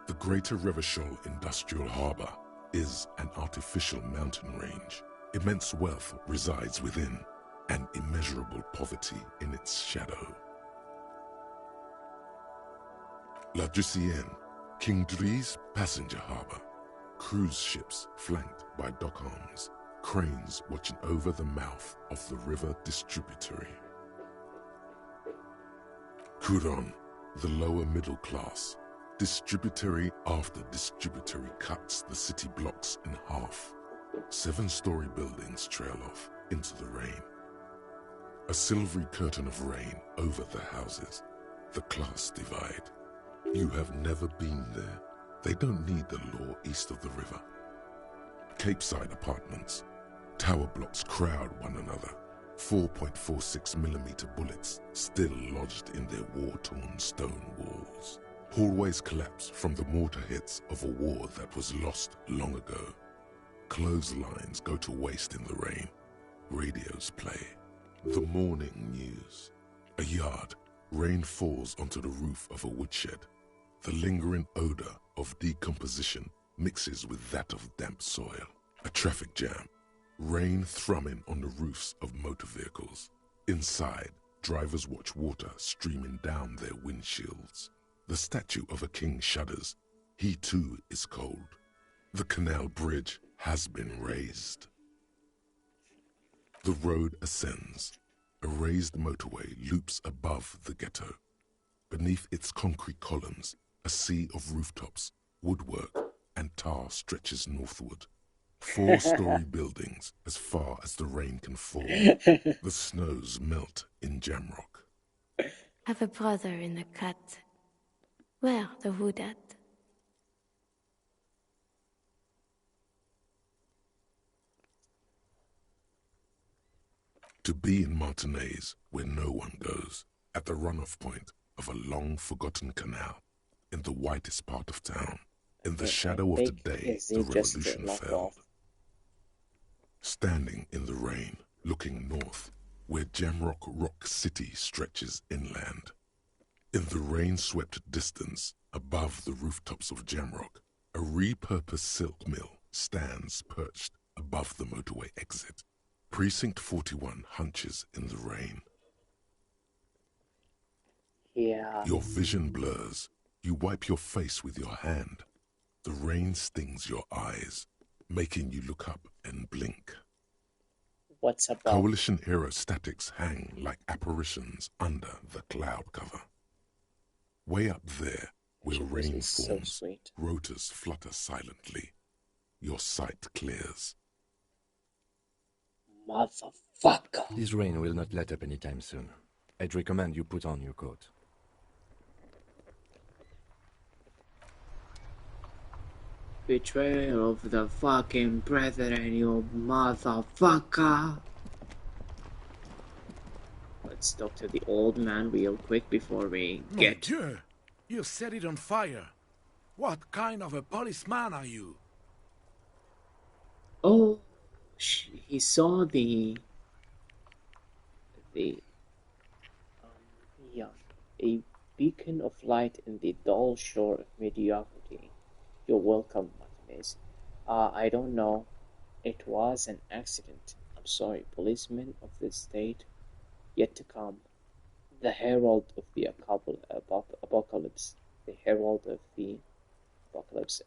The Greater Revachol Industrial Harbour is an artificial mountain range. Immense wealth resides within, and immeasurable poverty in its shadow. La Drusienne, King Dries passenger harbour. Cruise ships flanked by dock arms, cranes watching over the mouth of the river distributary. Couronne, the lower middle class. Distributary after distributary cuts the city blocks in half. 7-story buildings trail off into the rain. A silvery curtain of rain over the houses. The class divide. You have never been there. They don't need the law east of the river. Capeside apartments. Tower blocks crowd one another. 4.46mm bullets still lodged in their war-torn stone walls. Hallways collapse from the mortar hits of a war that was lost long ago. Clotheslines go to waste in the rain. Radios play. The morning news. A yard. Rain falls onto the roof of a woodshed. The lingering odor of decomposition mixes with that of damp soil. A traffic jam. Rain thrumming on the roofs of motor vehicles. Inside, drivers watch water streaming down their windshields. The statue of a king shudders. He too is cold. The canal bridge has been raised. The road ascends. A raised motorway loops above the ghetto. Beneath its concrete columns, a sea of rooftops, woodwork, and tar stretches northward. 4-story buildings as far as the rain can fall. The snows melt in Jamrock. Have a brother in the cut. Where the wood at? To be in Martinez, where no one goes, at the runoff point of a long-forgotten canal, in the whitest part of town, in the shadow of the day the revolution fell. Standing in the rain, looking north, where Jamrock Rock City stretches inland. In the rain-swept distance, above the rooftops of Jamrock, a repurposed silk mill stands perched above the motorway exit. Precinct 41 hunches in the rain. Yeah. Your vision blurs. You wipe your face with your hand. The rain stings your eyes, making you look up and blink. What's up? Coalition aerostatics hang like apparitions under the cloud cover. Way up there, where rain forms, rotors flutter silently. your sight clears. Motherfucker. This rain will not let up anytime soon. I'd recommend you put on your coat. Betrayal of the fucking brethren, you motherfucker. Let's talk to the old man real quick before we get... Mon Dieu, you set it on fire. What kind of a policeman are you? Oh, he saw the a beacon of light in the dull shore of mediocrity. You're welcome, Martinez. I don't know. It was an accident. I'm sorry, policemen of the state yet to come. The herald of the apocalypse. The herald of the apocalypse.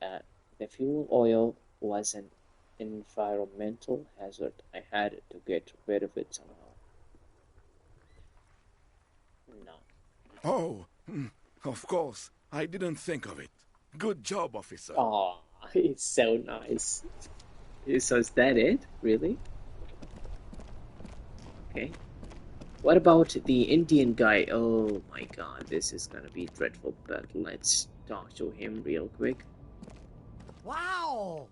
The fuel oil was an environmental hazard. I had to get rid of it somehow. No. Oh, of course. I didn't think of it. Good job, officer. Oh, it's so nice. So is that it? Really? Okay. What about the Indian guy? Oh my god, this is gonna be dreadful, but let's talk to him real quick. Wow!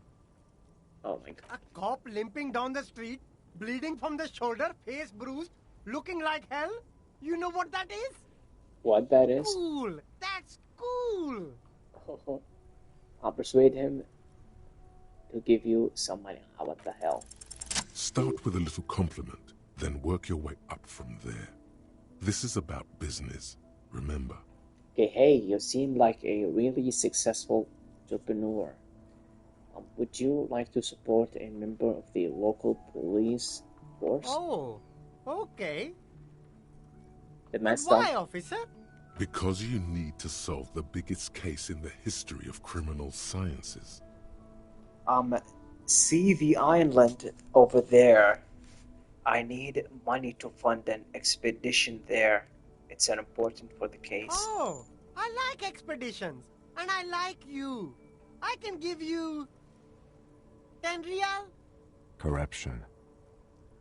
Oh my god. A cop limping down the street, bleeding from the shoulder, face bruised, looking like hell? You know what that is? What that is? Cool! That's cool! I'll persuade him to give you some money. What the hell? Start with a little compliment, then work your way up from there. This is about business, remember. Okay, hey, you seem like a really successful entrepreneur. Would you like to support a member of the local police force? Oh, okay. The man why, officer? Because you need to solve the biggest case in the history of criminal sciences. See the island over there. I need money to fund an expedition there. It's an important for the case. Oh, I like expeditions. And I like you. I can give you 10 real? Corruption.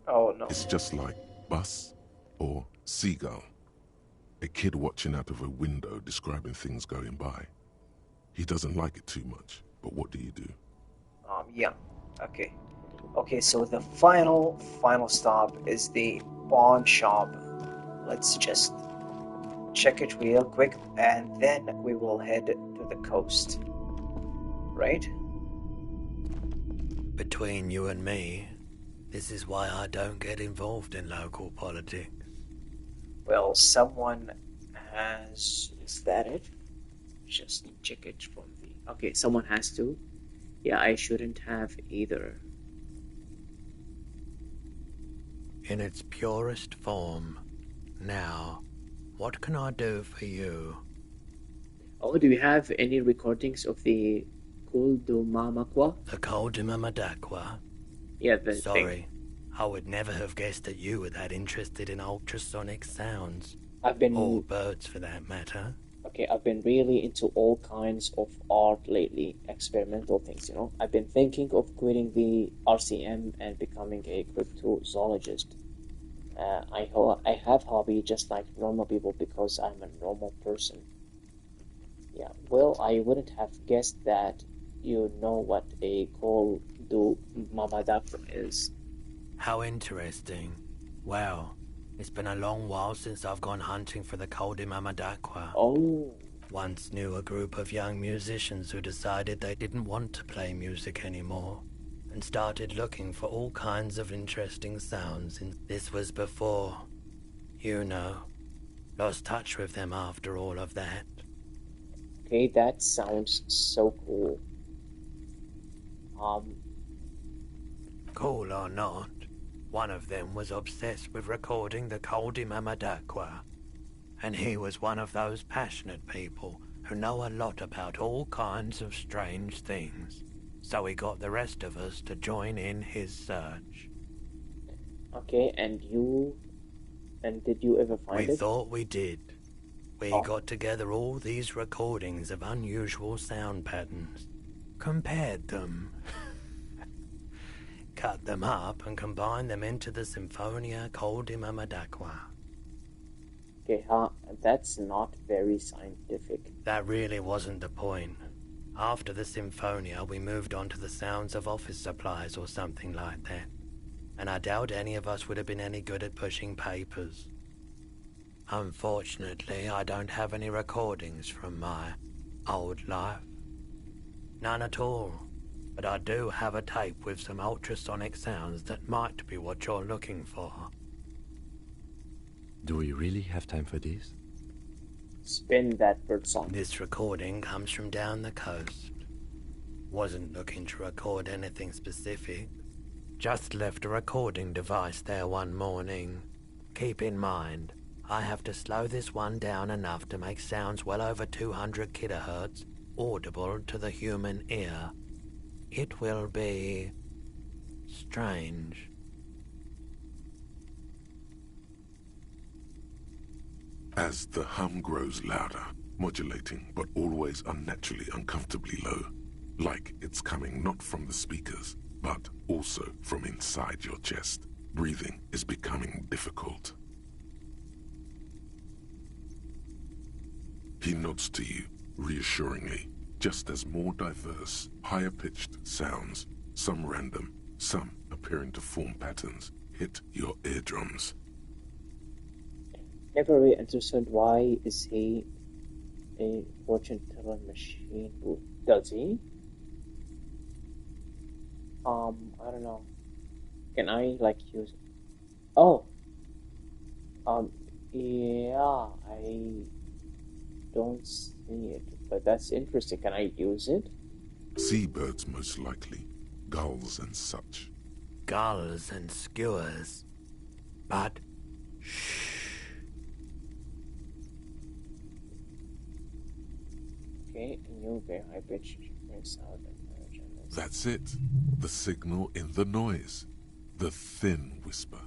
Oh no. It's just like bus or seagull. A kid watching out of a window describing things going by. He doesn't like it too much, but what do you do? Yeah. Okay, so the final stop is the pawn shop. Let's just check it real quick, and then we will head to the coast. Right? Between you and me, this is why I don't get involved in local politics. Well, someone has... Is that it? Just check it from the... Okay, someone has to. Yeah, I shouldn't have either. In its purest form. Now, what can I do for you? Oh, do you have any recordings of the Kuldumamakwa? The Kuldumamadakwa? Yeah, the Sorry, thing. I would never have guessed that you were that interested in ultrasonic sounds. I've been... Or birds, for that matter. Okay, I've been really into all kinds of art lately, experimental things, you know. I've been thinking of quitting the RCM and becoming a cryptozoologist. I have hobby just like normal people because I'm a normal person. Yeah, well, I wouldn't have guessed that you know what a Kuldumamadakwa is. How interesting. Well, it's been a long while since I've gone hunting for the Kuldumamadakwa. Oh. Once knew a group of young musicians who decided they didn't want to play music anymore and started looking for all kinds of interesting sounds. And this was before, you know, lost touch with them after all of that. Okay, that sounds so cool. Cool or not, one of them was obsessed with recording the Kuldumamadakwa. And he was one of those passionate people who know a lot about all kinds of strange things. So he got the rest of us to join in his search. Okay, and did you ever find it? We thought we did. We got together all these recordings of unusual sound patterns, compared them, cut them up and combine them into the Symphonia Coldima Madaqua. Okay, that's not very scientific. That really wasn't the point. After the Symphonia, we moved on to the sounds of office supplies or something like that. And I doubt any of us would have been any good at pushing papers. Unfortunately, I don't have any recordings from my old life. None at all. But I do have a tape with some ultrasonic sounds that might be what you're looking for. Do we really have time for this? Spin that bird song. This recording comes from down the coast. Wasn't looking to record anything specific. Just left a recording device there one morning. Keep in mind, I have to slow this one down enough to make sounds well over 200 kilohertz audible to the human ear. It will be strange. As the hum grows louder, modulating but always unnaturally uncomfortably low, like it's coming not from the speakers, but also from inside your chest, breathing is becoming difficult. He nods to you, reassuringly, just as more diverse, higher-pitched sounds, some random, some appearing to form patterns, hit your eardrums. Never really understood why is he a fortune teller machine. Does he? I don't know. Can I use it? Oh. Yeah, I don't see it, but that's interesting. Can I use it? Seabirds most likely, gulls and such. Gulls and skewers. But Okay, new very high pitch sound. That's it. The signal in the noise. The thin whisper.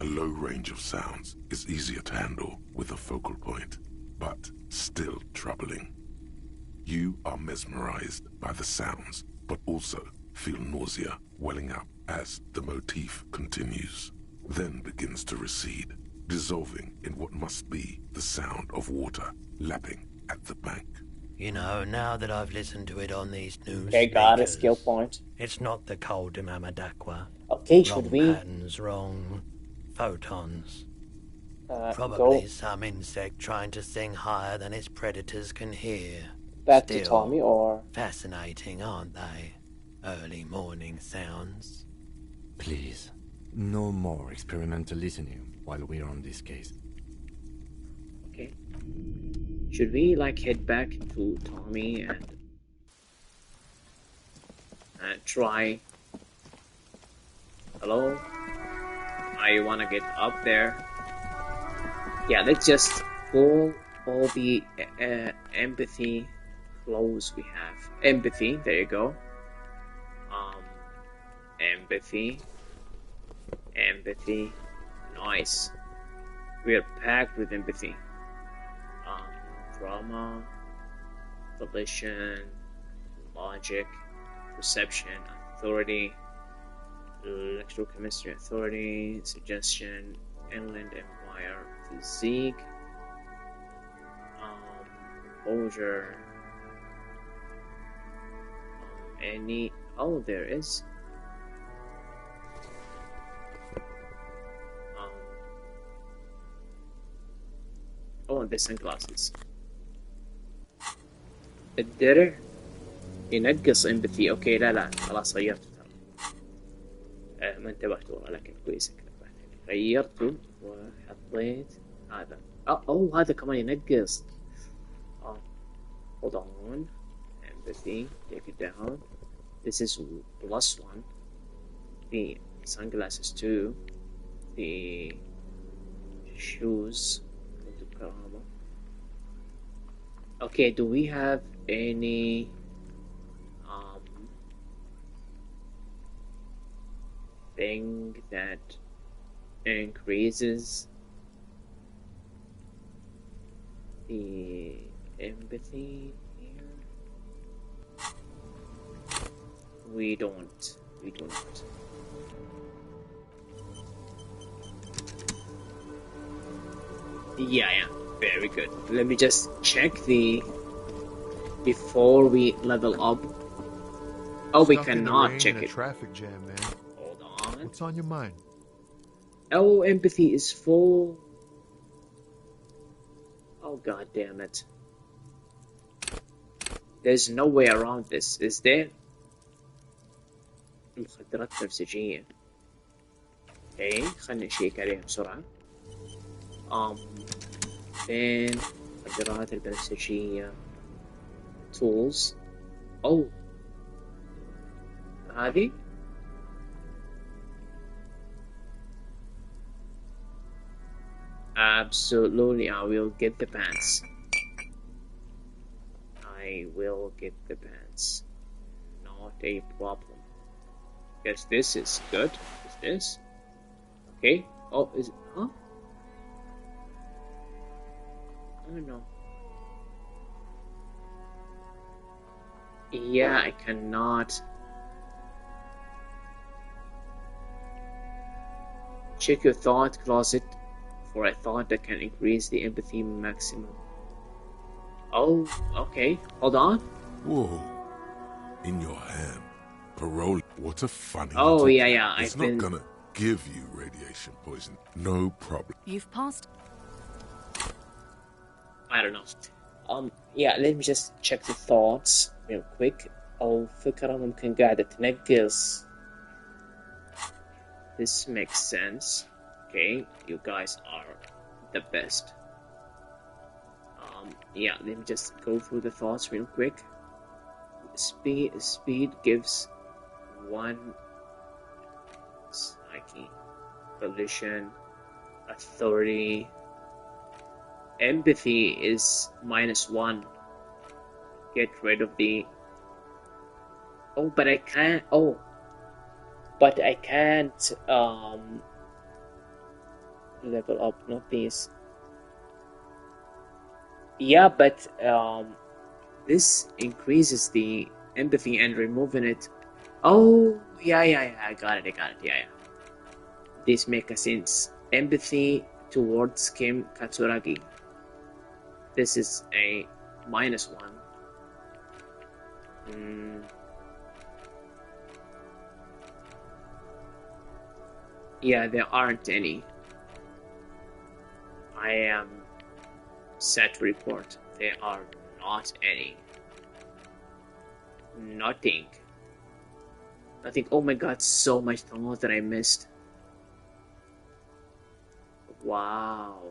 A low range of sounds is easier to handle with a focal point, but still troubling. You are mesmerized by the sounds, but also feel nausea welling up as the motif continues, then begins to recede, dissolving in what must be the sound of water lapping at the bank. you know, now that I've listened to it on these new Okay, got a skill point. It's not the Coldima Madaqua. Okay, wrong should we? Patterns, wrong photons. Probably Go some insect trying to sing higher than its predators can hear. back Still, to Tommy, or fascinating, aren't they? Early morning sounds. Please, no more experimental listening while we're on this case. okay. Should we head back to Tommy and try? Hello? I wanna get up there. Yeah, let's just pull all the empathy flows we have. Empathy, there you go. Empathy. Empathy. Nice. We are packed with empathy. Drama, volition, logic, perception, authority, electrochemistry, authority, suggestion, inland empire, physique, composure, there is the sunglasses. الدرع ينقص empathy. اوكي لا خلاص غيرته ترى. ما انتبهت والله، لكن كويس غيرته وحطيت هذا. هذا كمان ينقص. hold on. Empathy, take it down. This is +1. The sunglasses 2. The shoes. Okay, do we have any thing that increases the empathy here? We don't. We do not. Yeah. Very good. Let me just check before we level up. Oh, we cannot check it. Traffic jam, man. Hold on. What's on your mind? Oh, empathy is full. Oh, god damn it. There's no way around this, is there? مخدرات بنفسجية. اوكي خلنا نشيك عليها بسرعة. فين مخدرات البنفسجية؟ tools. أو هذه absolutely I will get the pants. I will get the pants. Not a problem. Guess this is good. Is this? Okay. Oh, is it? Huh? Oh no. Yeah, I cannot. Check your thought closet for a thought that can increase the empathy maximum. Oh, okay. Hold on. Whoa. In your hand. Parole. What a funny. Oh, yeah. It's not gonna give you radiation poison. No problem. You've passed. I don't know. Yeah, let me just check the thoughts real quick. أو فكرة ممكن قاعدة تنقص. This makes sense. Okay, you guys are the best. Yeah, let me just go through the thoughts real quick. Speed gives 1 psyche, volition, authority. Empathy is -1. Get rid of the. Oh, but I can't. Oh, but I can't. Level up, not these. Yeah, but this increases the empathy and removing it. Oh, yeah, I got it, yeah. This makes sense. Empathy towards Kim Katsuragi. This is a -1. Yeah, there aren't any. I am set to report. There are not any. Nothing. Oh my god, so much thought that I missed. Wow.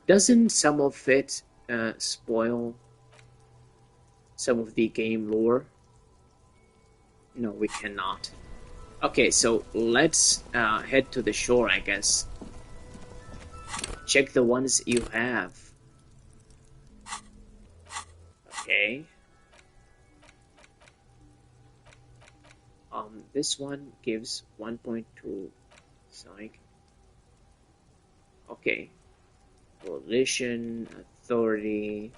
Doesn't some of it spoil some of the game lore? No, we cannot. Okay, so let's head to the shore, I guess. Check the ones you have. Okay. This one gives 1.2 psych. Okay. Volition, authority,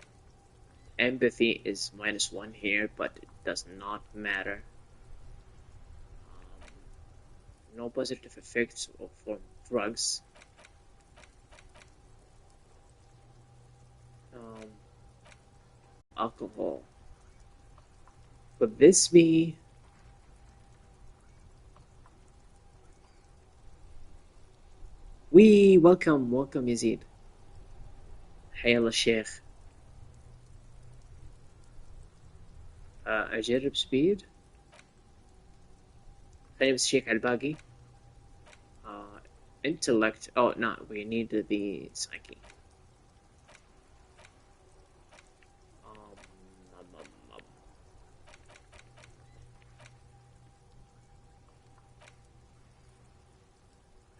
empathy is -1 here, but it does not matter. No positive effects from drugs. Alcohol. Could this be? Welcome Yazid. حيا الله الشيخ. أجرب سبيد. خليني بس أشيك على الباقي. Intellect. Oh no, we need the psyche.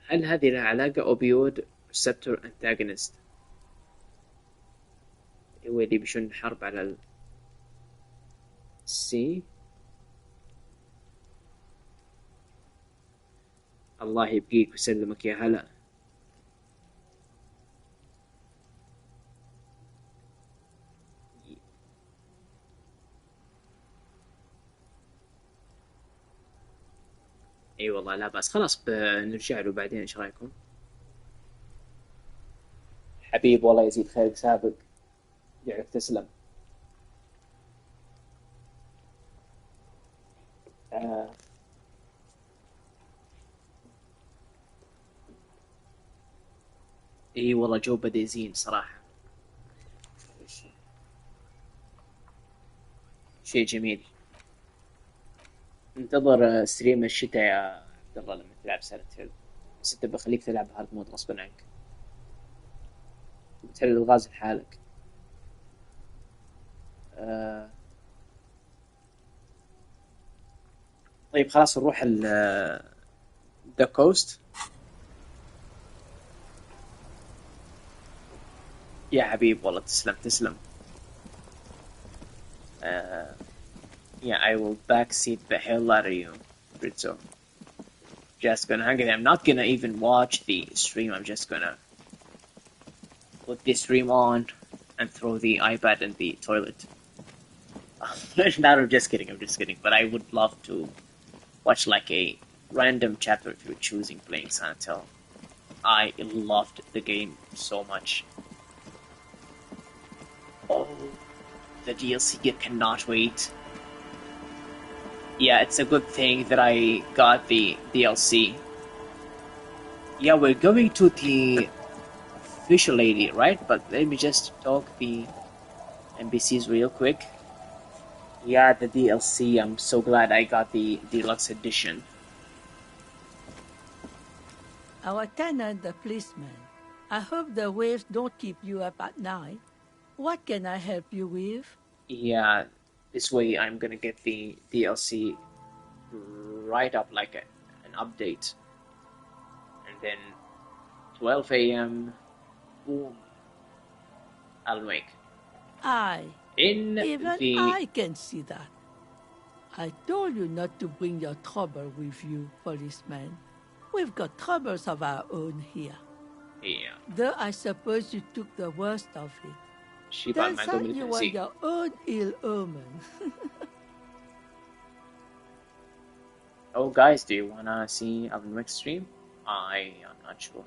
هل هذه لها علاقة أوبيود receptor antagonist؟ هو اللي بيشن حرب على ال C. الله يبقيك ويسلمك يا هلا. اي والله لا بأس. خلاص بنرجع له بعدين، ايش رايكم؟ حبيب والله يزيد خيرك سابق، يعرف تسلم. اي والله جو بدأ يزين صراحة، شيء جميل. انتظر ستريم الشتاء يا عبد الله لما تلعب سايلنت هيل، بس انت بخليك تلعب هارد مود غصبا عنك، بتحل الغاز لحالك. طيب خلاص نروح ذا كوست. يا حبيب والله تسلم تسلم. Yeah, I will backseat the hell out of you, Rizzo. Just gonna hang it. I'm not gonna even watch the stream. I'm just gonna put the stream on and throw the iPad in the toilet. No, I'm just kidding. I'm just kidding. But I would love to watch like a random chapter if you're choosing playing Silent Hill. I loved the game so much. Oh, the DLC, I cannot wait. Yeah, it's a good thing that I got the DLC. Yeah, we're going to the official lady, right? But let me just talk the NPCs real quick. Yeah, the DLC, I'm so glad I got the deluxe edition. Our tenant, the policeman. I hope the waves don't keep you up at night. What can I help you with? Yeah, this way I'm gonna get the DLC right up like an update. And then 12 a.m. boom. Alan Wake. Even the... I can see that. I told you not to bring your trouble with you, policeman. We've got troubles of our own here. Yeah. Though I suppose you took the worst of it. Turns out you were your own ill omen. Oh, guys, do you wanna see Alan Wake stream? I am not sure.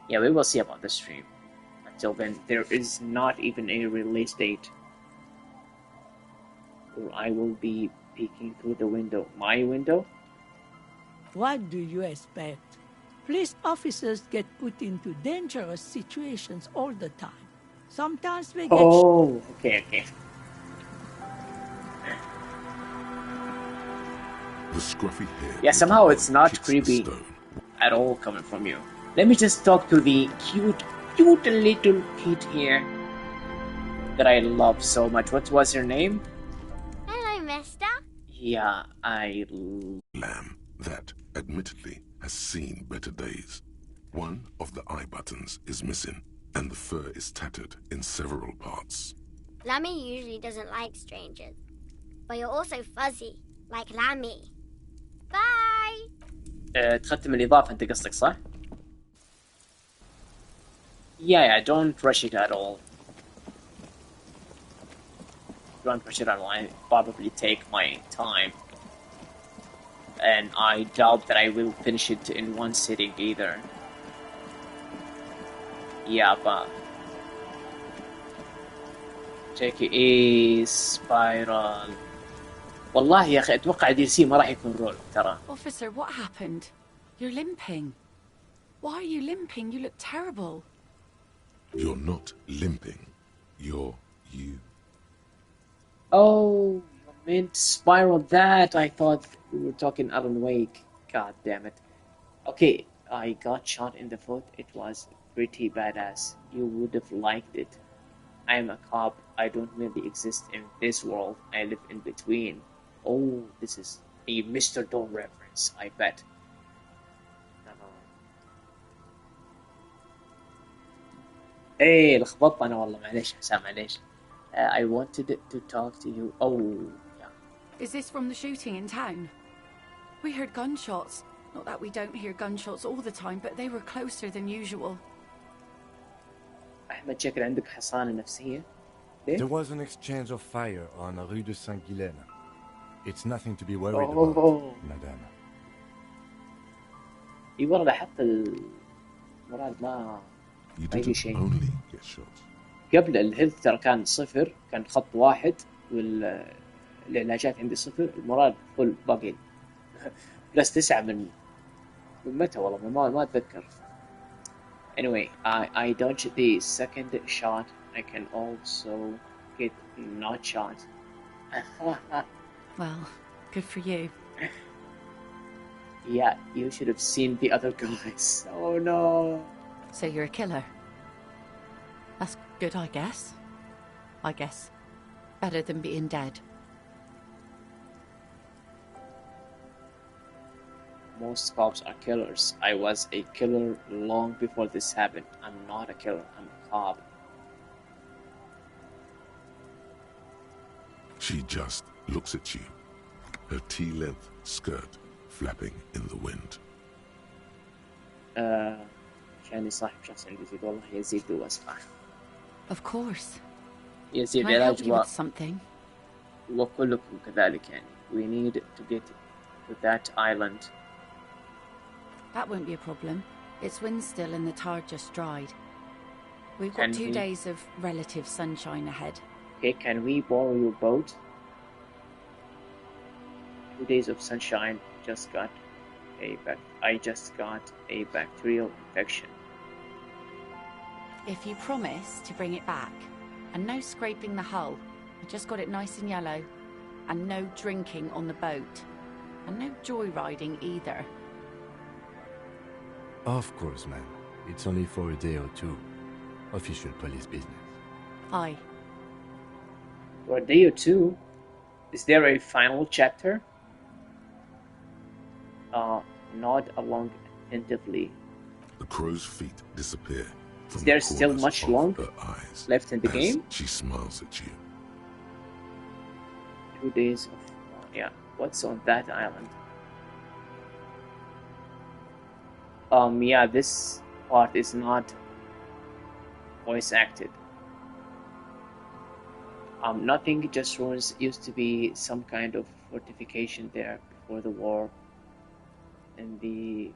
Yeah, we will see about the stream. Until then, there is not even a release date. Or I will be peeking through the window. My window? What do you expect? Police officers get put into dangerous situations all the time. Sometimes they get... Oh, okay. The scruffy hair. Yeah, somehow it's not creepy at all coming from you. Let me just talk to the cute little kid here that I love so much. What was her name? Hello, mister. Yeah, Lamb that, admittedly, has seen better days. One of the eye buttons is missing, and the fur is tattered in several parts. Lammy usually doesn't like strangers, but you're also fuzzy, like Lammy. Bye! تختم الإضافة أنت قصدك صح؟ Yeah, don't rush it at all. Don't rush it at all. I probably take my time. And I doubt that I will finish it in one sitting either. Yeah, but... take it easy, Spiral. والله يا أخي أتوقع DLC ما راح يكون رول ترى. Officer, what happened? You're limping. Why are you limping? You look terrible. You're not limping. You're you. Oh, you meant Spiral that. I thought we were talking Alan Wake. God damn it. Okay, I got shot in the foot. It was pretty badass. You would have liked it. I am a cop. I don't really exist in this world. I live in between. Oh, this is a Mr. Dome reference, I bet. Hey, لخبطت أنا والله معليش حسام معليش. I wanted to talk to you. Oh, yeah. Is this from the shooting in town? We heard gunshots. Not that we don't hear gunshots all the time, but they were closer than usual. أحمد شكل عندك حصانة نفسية. There was an exchange of fire on Rue de Saint-Guylaine. It's nothing to be worried about, madame. اي والله حتى المراد ما يجي شيء. قبل الهيلث ترى كان 0، كان خط 1 والعلاجات عندي 0، المراد فل باقي بلس 9 من متى والله ما اتذكر. Anyway, I dodged the second shot. I can also get not shot. Well, good for you. Yeah, you should have seen the other guys. Oh no. So you're a killer? That's good, I guess. Better than being dead. Most cops are killers. I was a killer long before this happened. I'm not a killer. I'm a cop. She just looks at you, her tea-length skirt flapping in the wind. كان صاحب شخص عندي يزيد والله يزيد واسمع. Of course. يزيد Can I help علاج you with something? وكلكم كذلك يعني. We need to get to that island. That won't be a problem. It's wind still and the tar just dried. We've got Can 2 we- days of relative sunshine ahead. Okay, can we borrow your boat? 2 days of sunshine. I just got a bacterial infection. If you promise to bring it back, and no scraping the hull, I just got it nice and yellow, and no drinking on the boat, and no joyriding either. Of course, ma'am. It's only for a day or two. Official police business. Aye. For a day or two? Is there a final chapter? Nod along attentively. The crow's feet disappear from Is there the still corners much of long her eyes left in the as game? she smiles at you. 2 days of... yeah, what's on that island? Yeah, this part is not voice acted. Nothing, just ruins. Used to be some kind of fortification there before the war. And the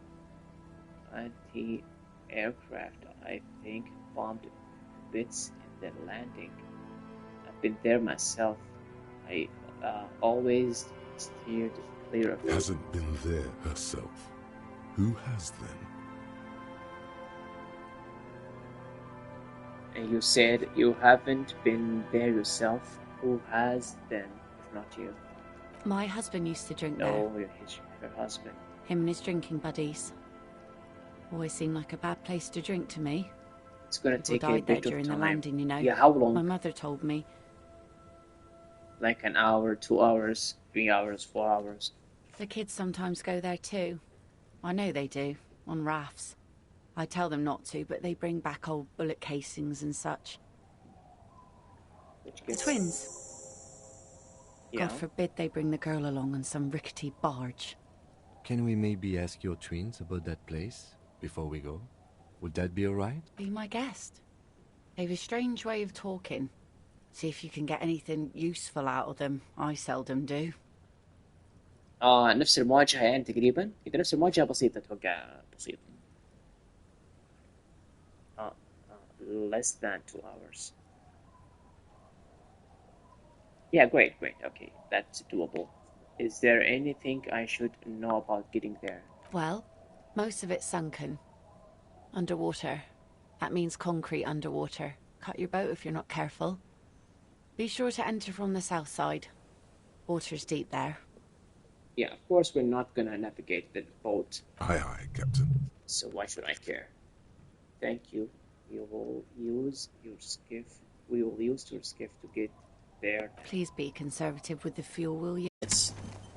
anti-aircraft, I think, bombed bits in the landing. I've been there myself. I always steered clear of it. Hasn't been there herself. Who has then? And you said you haven't been there yourself. Who has then, if not you? My husband used to drink No, there. her husband. Him and his drinking buddies. Always seemed like a bad place to drink to me. It's gonna People take a died there bit of during time. the landing, you know. Yeah, how long? My mother told me. Like an hour, 2 hours, 3 hours, 4 hours. The kids sometimes go there too. I know they do, on rafts. I tell them not to, but they bring back old bullet casings and such. The twins. Yeah. God forbid they bring the girl along on some rickety barge. Can we maybe ask your twins about that place before we go? Would that be alright? Be my guest. They've a strange way of talking. See if you can get anything useful out of them. I seldom do. نفس المواجهة يعني تقريبا. إذا نفس المواجهة بسيطة أتوقع بسيطة. Less than 2 hours. Yeah, great. Okay, that's doable. Is there anything I should know about getting there? Well, most of it's sunken. Underwater. That means concrete underwater. Cut your boat if you're not careful. Be sure to enter from the south side. Water's deep there. Yeah, of course we're not gonna navigate the boat. Aye, aye, Captain. So why should I care? Thank you. We will use your skiff to get there. Please be conservative with the fuel, will you? Let's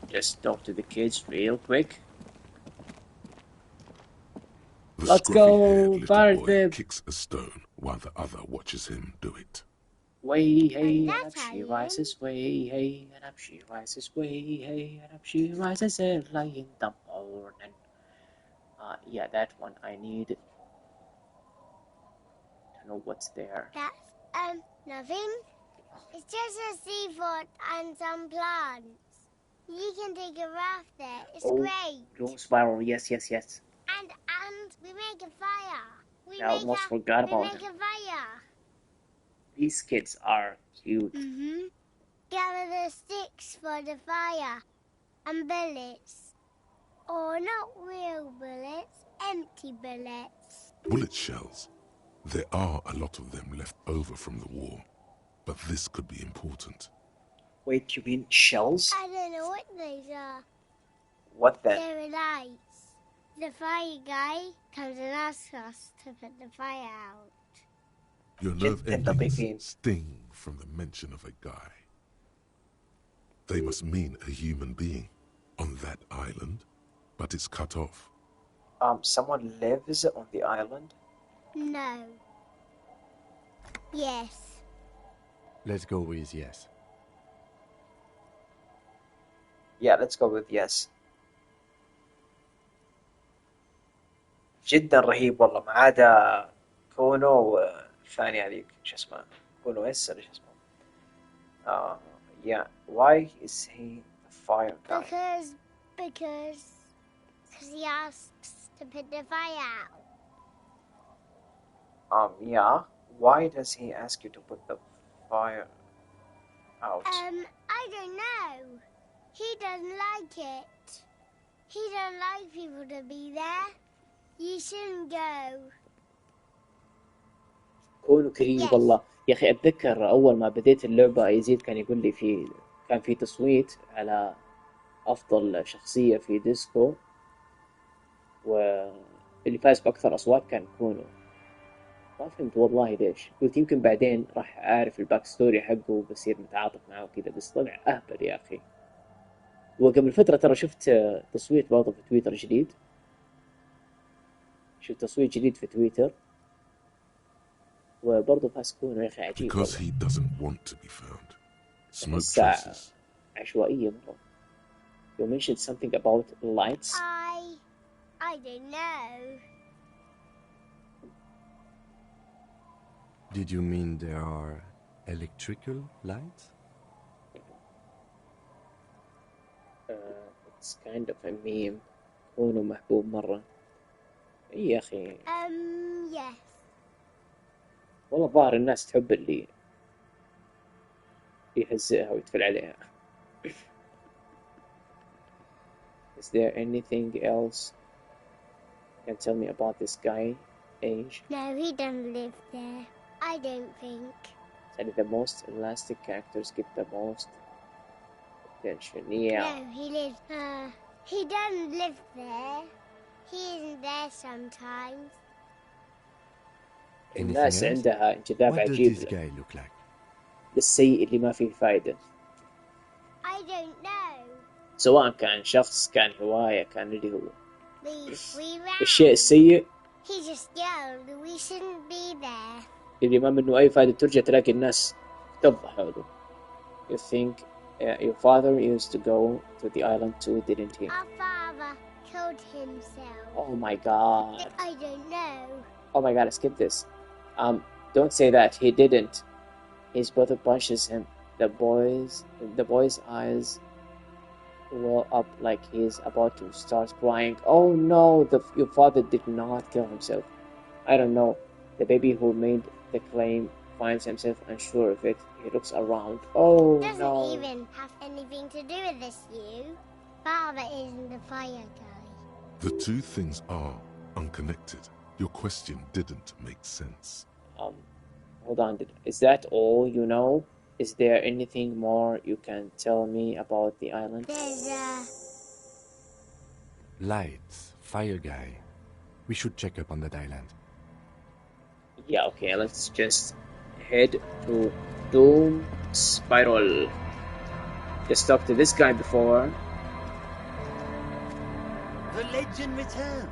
just talk to the kids real quick. The Let's scruffy-haired go, little Barret boy Bib. kicks a stone while the other watches him do it. Way, hey, and up she rises, way, hey, and up she rises, way, hey, and up she rises early in the morning. Yeah, that one I need to know what's there. That's, nothing. It's just a seafort and some plants. You can take a raft there. It's great. Go spiral, yes. And We make a fire. I almost forgot about them. We make a fire. These kids are cute. Gather the sticks for the fire. And bullets. Or not real bullets, empty bullets. Bullet shells. There are a lot of them left over from the war, but this could be important. Wait, you mean shells? I don't know what these are. What then? They're lights. The fire guy comes and asks us to put the fire out. Your nerve endings sting from the mention of a guy. They must mean a human being on that island, but it's cut off. Someone lives on the island? No. Yes. Let's go with yes. Yeah, let's go with yes. جدا رهيب والله، ما عدا كونو الثاني هذيك شو اسمه، كونو اس ولا شو اسمه. Yeah, why is he the fire guy? Because he asks to put the fire out. Yeah. Why does he ask you to put the fire out? I don't know. He doesn't like it. He doesn't like people to be there. You shouldn't go. كونه كريم والله يا أخي. أتذكر أول ما بديت اللعبة يزيد كان يقول لي كان في تصويت على أفضل شخصية في ديسكو، واللي فاز بأكثر أصوات كان كونو. ما فهمت والله ليش. قلت يمكن بعدين راح أعرف الباك ستوري حقه وبصير متعاطف معه وكذا، بس طلع أهبل يا أخي. وقبل فترة ترى شفت تصويت برضه في تويتر جديد. شفت تصويت جديد في تويتر وبرضه فاز كونو يا أخي. عجيب. Because he doesn't want to be found. Smoke traces. عشوائية مرة. You mentioned something about lights. I don't know. Did you mean there are electrical lights? It's kind of a meme. كونو محبوب مرة. إيه يا أخي. Yes. والله ظاهر الناس تحب اللي يهزئها ويتفل عليها. Is there anything else you can tell me about this guy, Age? No, he doesn't live there. I don't think. So the most elastic characters get the most attention. Yeah. No, he lives. He doesn't live there. He isn't there sometimes. الناس عندها انجذاب عجيب. What does this guy look like? السيء اللي ما فيه فايدة. I don't know. سواء كان شخص كان هواية كان اللي هو. We الشيء السيء. He just yelled. We shouldn't be there. اللي ما منه أي فايدة ترجع تلاقي الناس تفضح حوله. You think your father used to go to the island too, didn't he? Our father killed himself. Oh my god. I don't know. Oh my god, I skipped this. Don't say that. He didn't. His brother punches him. The boy's eyes well up like he's about to start crying. Oh no, your father did not kill himself. I don't know. The baby who made the claim finds himself unsure of it. He looks around. Oh Doesn't no. even have anything to do with this, you. Father isn't the fire guy. The two things are unconnected. Your question didn't make sense. Hold on. Is that all you know? Is there anything more you can tell me about the island? There's Lights, fire guy. We should check up on that island. Yeah, okay, let's just head to Doom Spiral. Just talked to this guy before. The legend returns.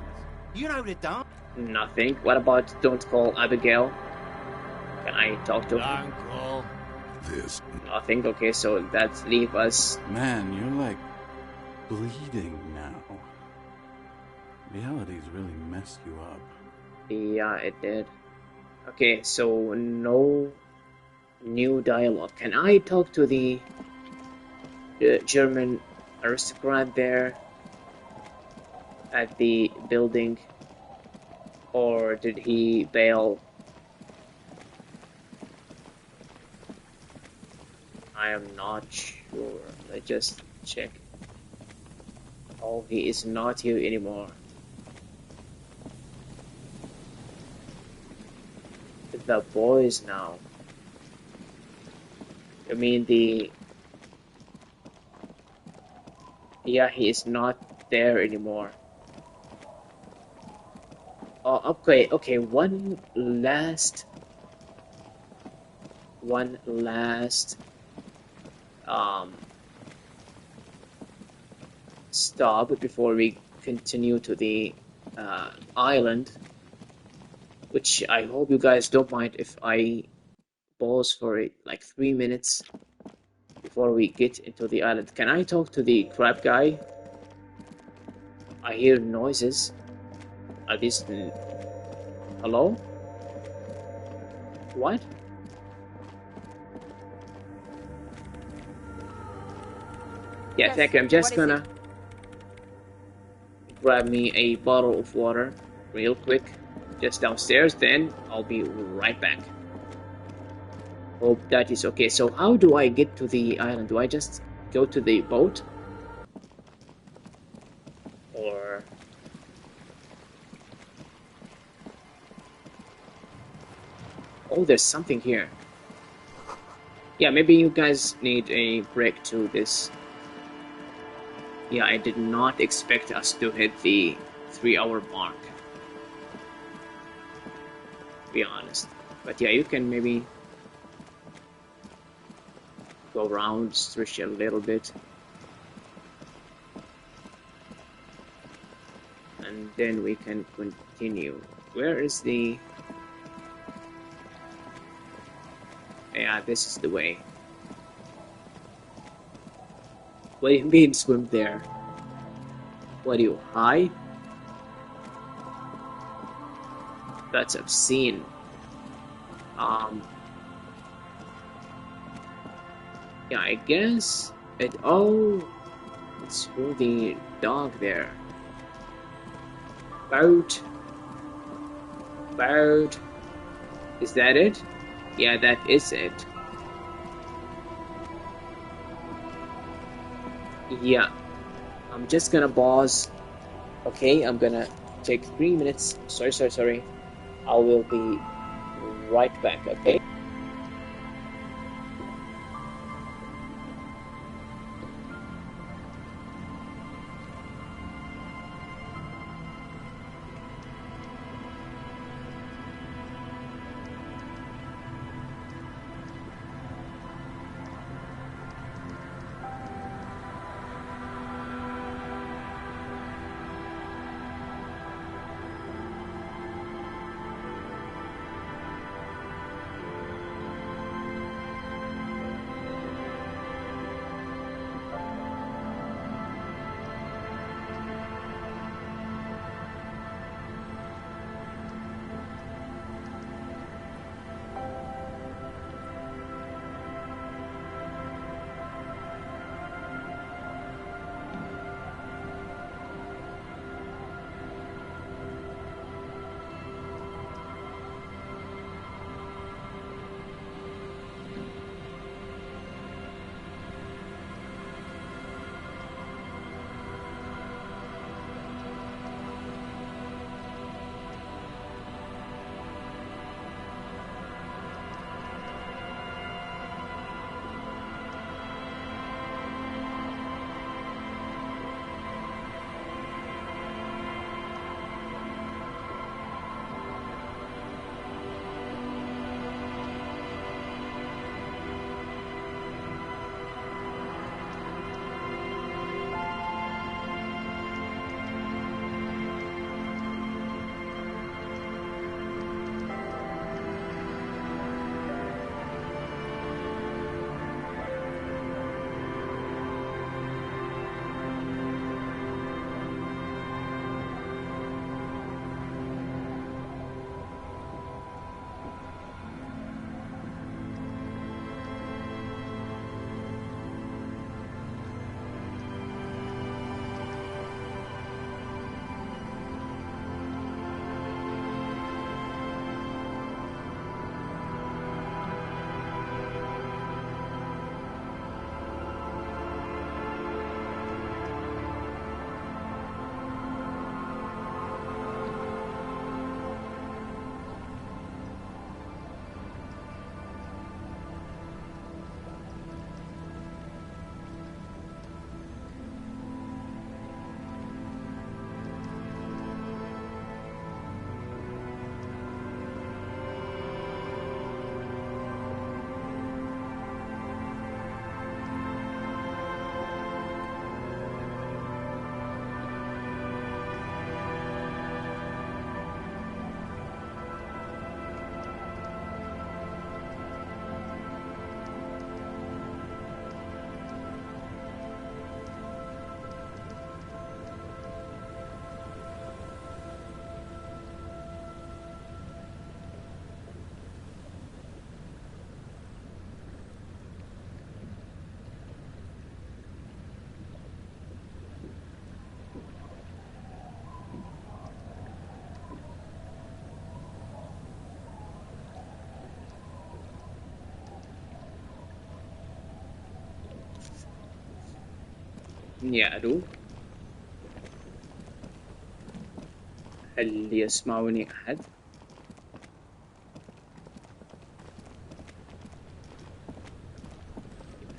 You know the dark. Nothing. What about Don't Call Abigail? Can I talk to her? Don't call. There's nothing. Okay, so that's leave us. Man, you're like bleeding now. Reality's really messed you up. Yeah, it did. Okay, so no new dialogue. Can I talk to the German aristocrat there at the building? Or did he bail? I am not sure. Let's just check. Oh, he is not here anymore. The boys now. I mean the... Yeah, he is not there anymore. Oh, okay, one last stop before we continue to the island, which I hope you guys don't mind if I pause for like 3 minutes before we get into the island. Can I talk to the crab guy? I hear noises. Are these... Hello? What? Yeah, Yes, thank you. I'm just what is gonna grab me a bottle of water real quick, just downstairs, then I'll be right back. Hope that is okay. So how do I get to the island? Do I just go to the boat? Or... Oh, there's something here. Yeah, maybe you guys need a break to this. Yeah, I did not expect us to hit the 3-hour mark, to be honest. But yeah, you can maybe go around, stretch a little bit. And then we can continue. Where is the... Yeah, this is the way. What do you mean swim there? What do you hide? That's obscene. Yeah, I guess it... Oh, it's for the dog there. Boat. Boat. Is that it? Yeah, that is it. Yeah. I'm just gonna pause. Okay, I'm gonna take 3 minutes. Sorry. I will be right back, okay? يا ألو، هل يسمعني أحد؟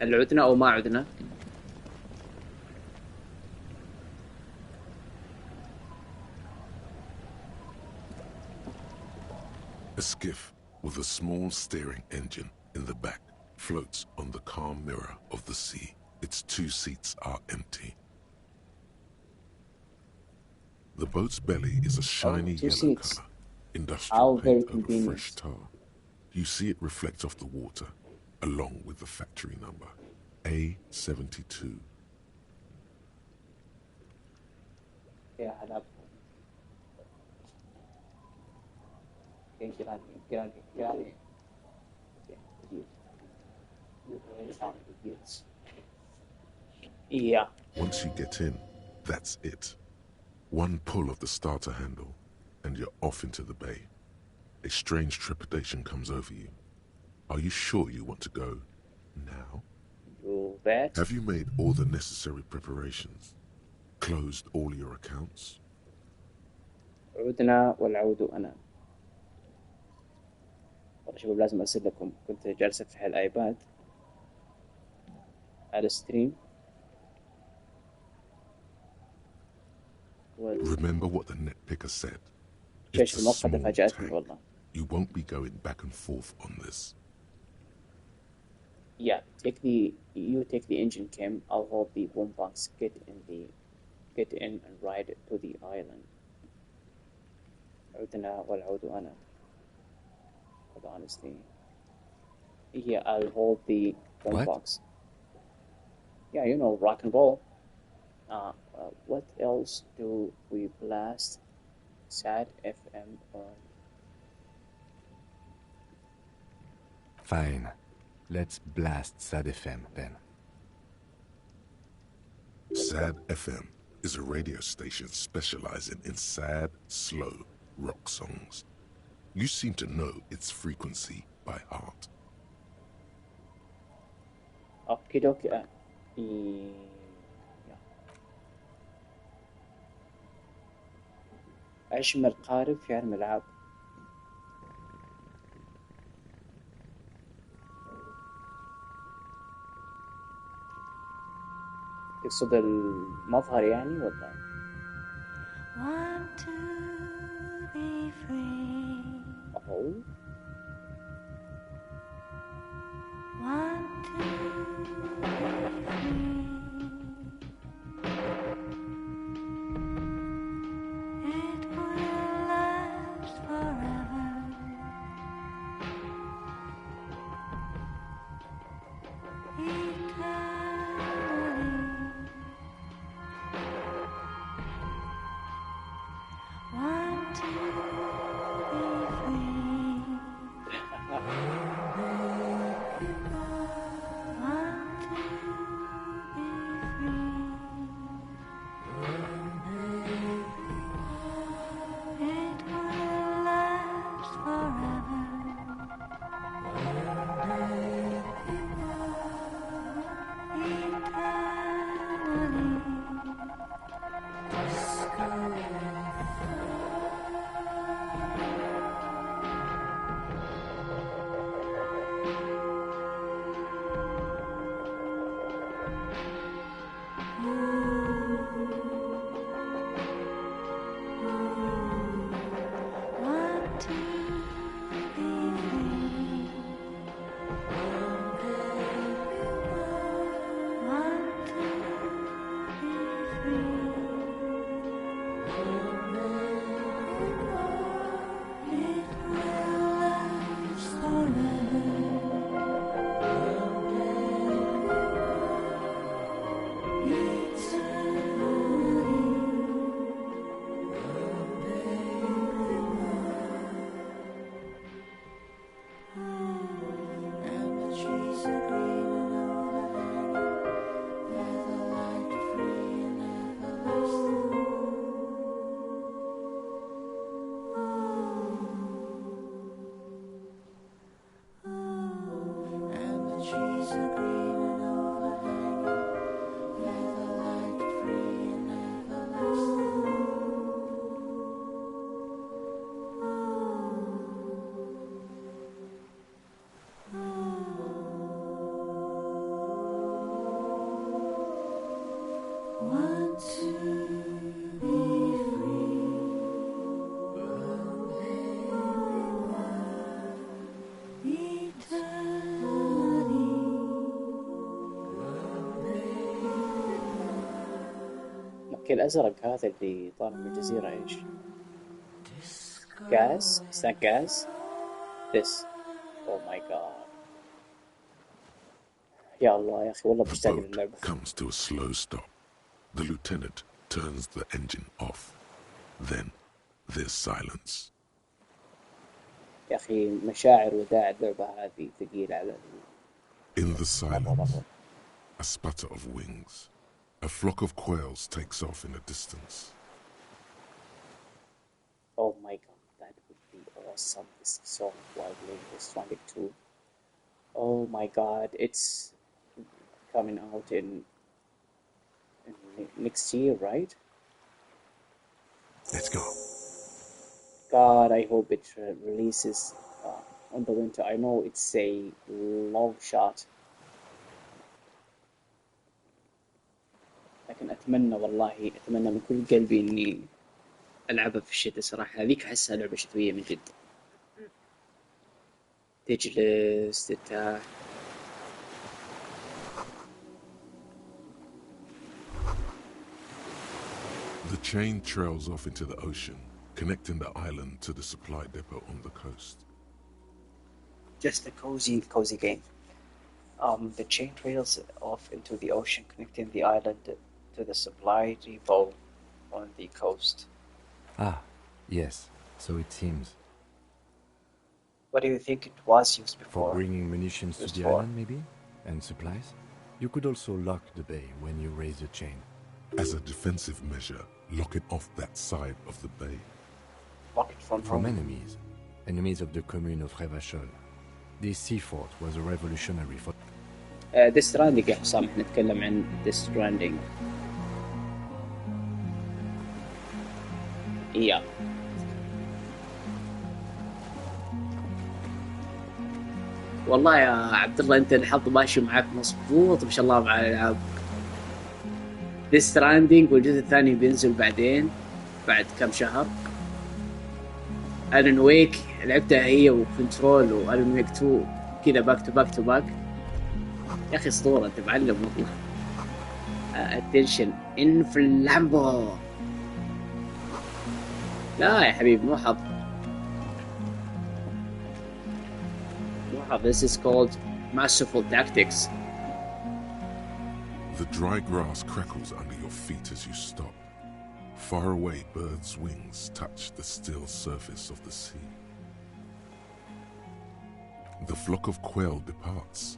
هل عدنا أو ما عدنا؟ A skiff with a small steering engine in the back floats on the calm mirror of the sea. Its 2 seats are empty. The boat's belly is a shiny yellow color, industrial paint over fresh tar. You see it reflect off the water, along with the factory number, A72. يا هلا. Yeah. Once you get in, that's it. One pull of the starter handle, and you're off into the bay. A strange trepidation comes over you. Are you sure you want to go now? You bet. Have you made all the necessary preparations? Closed all your accounts? عدنا والعود أنا. والله شباب لازم أرسل لكم، كنت جالس أفتح الآيباد على الستريم. Remember what the net picker said. الشاشة المؤقتة فاجأتني والله. You won't be going back and forth on this. Yeah, you take the engine cam. I'll hold the boombox. Get in and ride to the island. عدنا والعود أنا. But honestly, yeah, I'll hold the boombox. Yeah, you know, rock and roll. What else do we blast? Sad FM on. Fine. Let's blast Sad FM then. Sad FM is a radio station specializing in sad, slow rock songs. You seem to know its frequency by heart. Okay, okay. أجمل قارب في عالم الألعاب. تقصد المظهر يعني ولا؟ Want to be free. أهو. Want to be free. It will last forever. Want to be free. Want to be free. It will last forever. اوكي الازرق هذا اللي طالع من الجزيرة ايش؟ غاز؟ سناك غاز؟ this oh my god يا الله يا اخي والله The مشتاق boat للعبة. comes to a slow stop. The lieutenant turns the engine off. Then there's silence. يا اخي مشاعر وداع اللعبة هذه ثقيلة على In the silence, a sputter of wings. A flock of quails takes off in the distance. oh my god that would be awesome. This is so wildly Stranding 2. Oh my god, it's coming out in next year, right? Let's go. God, I hope it releases on the winter. I know it's a long shot, لكن أتمنى والله أتمنى من كل قلبي إني ألعبها في الشتاء صراحة. هذيك أحسها لعبة شتوية من جد. تجلس ترتاح. The chain trails off into the ocean, connecting the island to the supply depot on the coast. Just a cozy game. The chain trails off into the ocean, connecting the island to the supply depot on the coast. Ah, yes, so it seems. What do you think it was used before? For bringing munitions to the island, maybe? And supplies? You could also lock the bay when you raise the chain. As a defensive measure, lock it off that side of the bay. Lock it from enemies. Enemies of the commune of Revachol. This sea fort was a revolutionary fort. Death Stranding يا حسام احنا نتكلم عن Death Stranding. Yeah. والله يا عبد الله انت الحظ ماشي معك مظبوط ما شاء الله مع الالعاب. Death Stranding والجزء الثاني بينزل بعدين بعد كم شهر. ألان ويك لعبتها هي وكنترول وألان ويك 2 كذا باك تو باك تو باك. يا أخي أسطورة أنت معلم والله. Attention in flambo. لا يا حبيبي مو حظ. مو حظ. This is called masterful tactics. The dry grass crackles under your feet as you stop. Far away, birds' wings touch the still surface of the sea. The flock of quail departs,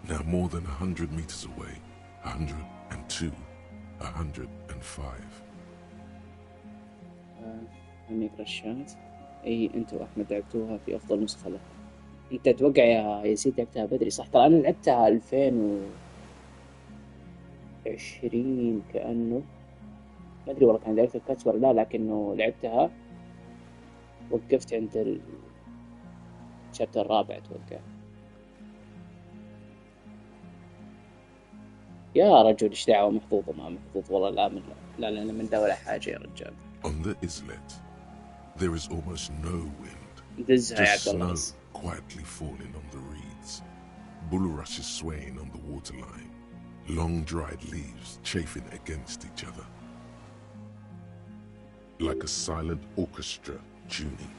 now more than 100 meters away, 102, 105. هنيك رشات. اي انت واحمد لعبتوها في افضل نسخة لها. انت اتوقع يا يزيد لعبتها بدري صح؟ ترى انا لعبتها 2020 كأنه ما ادري والله كان دايركت الكاتس ولا لا لكنه لعبتها وقفت عند الشابتر الرابع اتوقع. يا رجل ايش دعوة محظوظ وما محظوظ والله لا من ده ولا حاجة يا رجال. On the islet, there is almost no wind. Just snow quietly falling on the reeds. Bulrushes swaying on the waterline. Long dried leaves chafing against each other. Like a silent orchestra tuning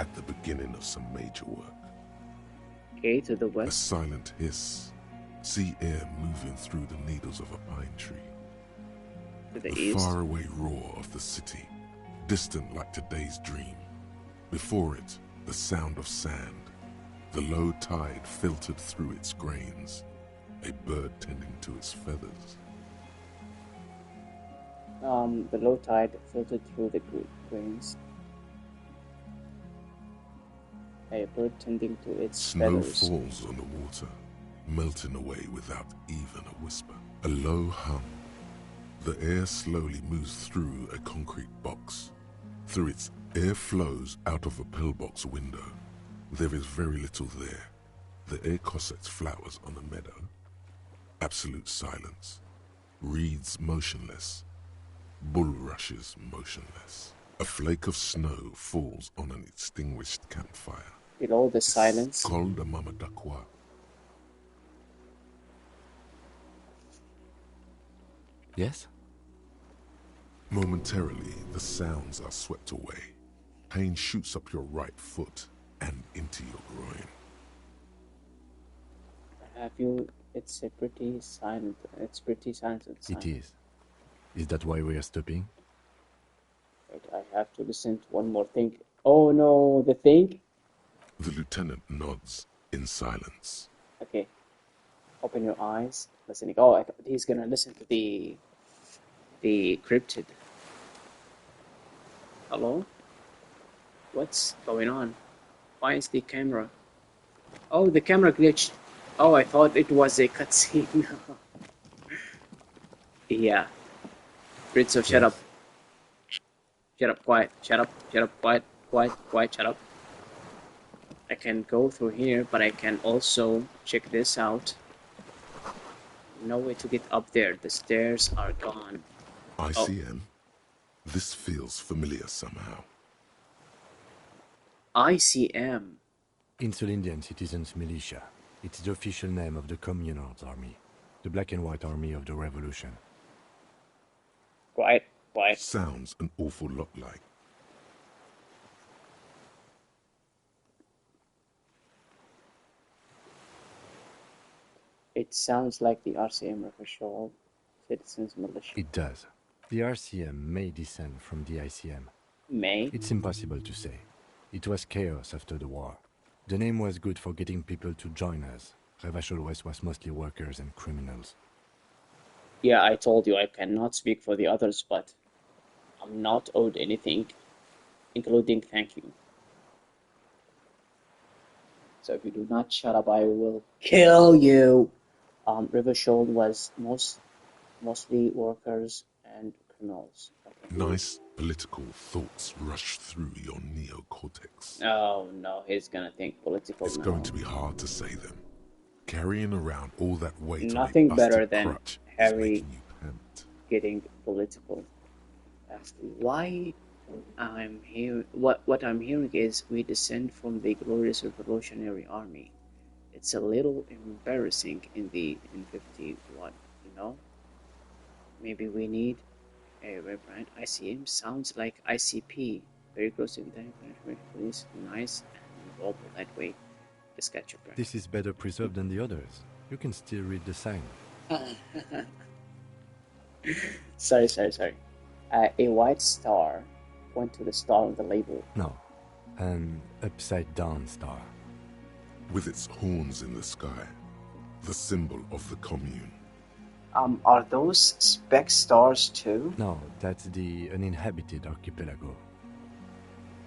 at the beginning of some major work. Okay, to the west. A silent hiss. Sea air moving through the needles of a pine tree. To the The east. faraway roar of the city, distant like today's dream. Before it, the sound of sand, the low tide filtered through its grains, a bird tending to its feathers. The low tide filtered through the grains. A bird tending to its Snow feathers. falls on the water, melting away without even a whisper. A low hum. The air slowly moves through a concrete box. Through its air flows out of a pillbox window. There is very little there. The air cossets flowers on a meadow. Absolute silence. Reeds motionless. Bulrushes motionless. A flake of snow falls on an extinguished campfire. Below the silence. Called a Mamadakwa. Yes? Momentarily, the sounds are swept away. Pain shoots up your right foot and into your groin. Have you? It's a pretty silent. It's pretty silent. It is. Is that why we are stopping? Wait, I have to listen to one more thing. Oh no, the thing. The lieutenant nods in silence. Okay. Open your eyes. Listening. Oh, I thought he's gonna listen to the cryptid. Hello? What's going on? Why is the camera? Oh, the camera glitched. Oh, I thought it was a cutscene. Yeah. Rizzo, shut up. Shut up, quiet. Shut up, quiet, quiet, shut up. I can go through here, but I can also check this out. No way to get up there. The stairs are gone. ICM? This feels familiar somehow. ICM. Insulindian Citizens Militia. It's the official name of the Communards Army, the Black and White Army of the Revolution. Quiet, quiet. Sounds an awful lot like. It sounds like the RCM official Citizens Militia. It does. The RCM may descend from the ICM. May? It's impossible to say. It was chaos after the war. The name was good for getting people to join us. Revachol West was mostly workers and criminals. Yeah, I told you I cannot speak for the others, but I'm not owed anything, including thank you. So if you do not shut up, I will kill you. Revachol was mostly workers and criminals. Okay. Nice political thoughts rush through your neocortex. Oh no, he's gonna think political It's now. going to be hard to say them. Carrying around all that weight Nothing on a better busted than crutch is Harry making you pant. getting political. Why I'm here? What I'm hearing is we descend from the glorious Revolutionary Army. It's a little embarrassing in 51, you know. Maybe we need a rebrand. ICM sounds like ICP. Very close to the police. Nice and global that way. Let's catch your breath. This is better preserved than the others. You can still read the sign. Sorry. A white star went to the star on the label. No, an upside-down star. With its horns in the sky, the symbol of the commune. Are those speck stars too? No, that's the uninhabited archipelago.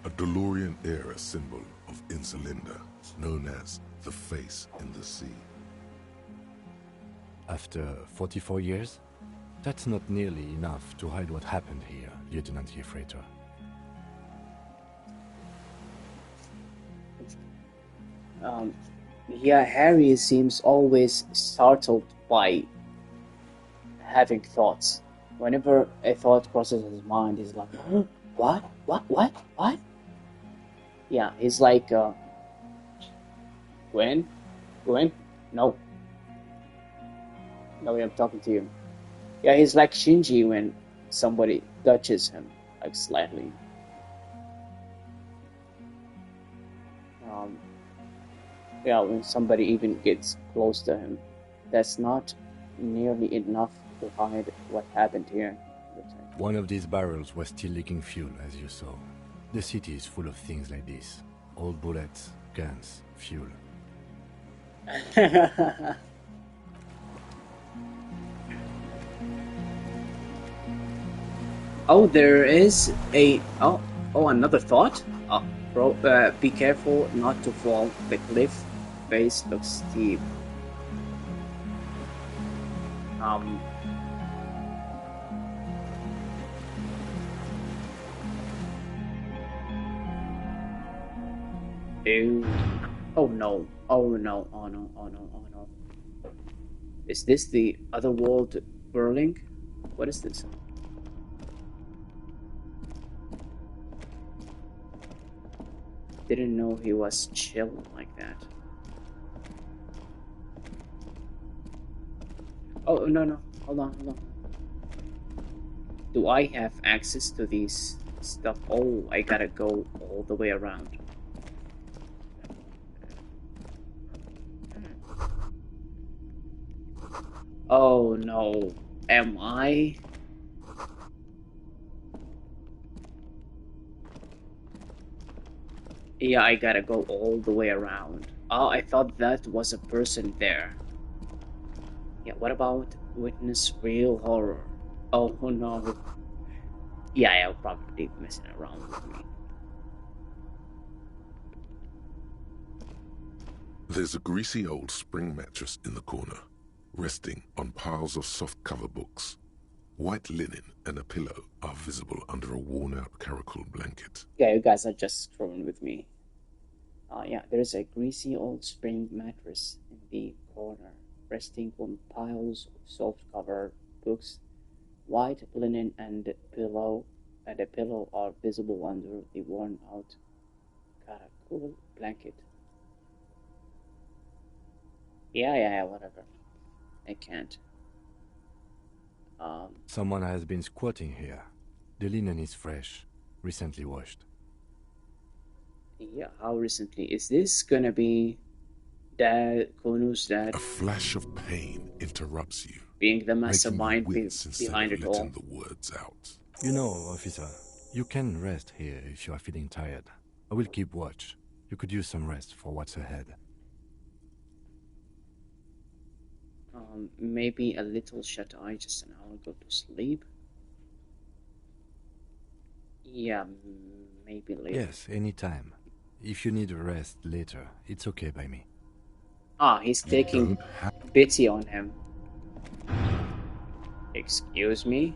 A DeLorean-era symbol of Insulinda, known as the face in the sea. After 44 years? That's not nearly enough to hide what happened here, Lieutenant Gefreiter. Yeah, Harry seems always startled by having thoughts. Whenever a thought crosses his mind, he's like, huh? What? Yeah, he's like, Gwen? No, I'm talking to you. Yeah, he's like Shinji when somebody touches him, like slightly. Yeah, when somebody even gets close to him, that's not nearly enough to hide what happened here. One of these barrels was still leaking fuel, as you saw. The city is full of things like this. Old bullets, guns, fuel. Oh, there is a... Oh, another thought? Oh, bro, be careful not to fall. The cliff face looks steep. Dude. Oh no. Is this the other world whirling? What is this? Didn't know he was chill like that. Oh no, hold on. Do I have access to these stuff? Oh, I gotta go all the way around. Oh no, am I? Yeah, I gotta go all the way around. Oh, I thought that was a person there. Yeah, what about witness real horror? Oh no. Yeah, I'll probably be messing around with me. There's a greasy old spring mattress in the corner, resting on piles of soft-cover books. White linen and a pillow are visible under a worn-out caracal blanket. Yeah, you guys are just scrolling with me. Yeah, there's a greasy old spring mattress in the corner, resting on piles of soft-covered books. White linen and a pillow are visible under the worn-out caracal blanket. Yeah, whatever. I can't. Someone has been squatting here. The linen is fresh, recently washed. Yeah, how recently? Is this gonna be Dad, Konu's dad? A flash of pain interrupts you, Being the mastermind behind it all. The words out. You know, officer, you can rest here if you are feeling tired. I will keep watch. You could use some rest for what's ahead. Maybe a little shut eye just an hour, go to sleep. Yeah, maybe later. Yes, anytime. If you need a rest later, it's okay by me. Ah, he's taking pity on him. Excuse me?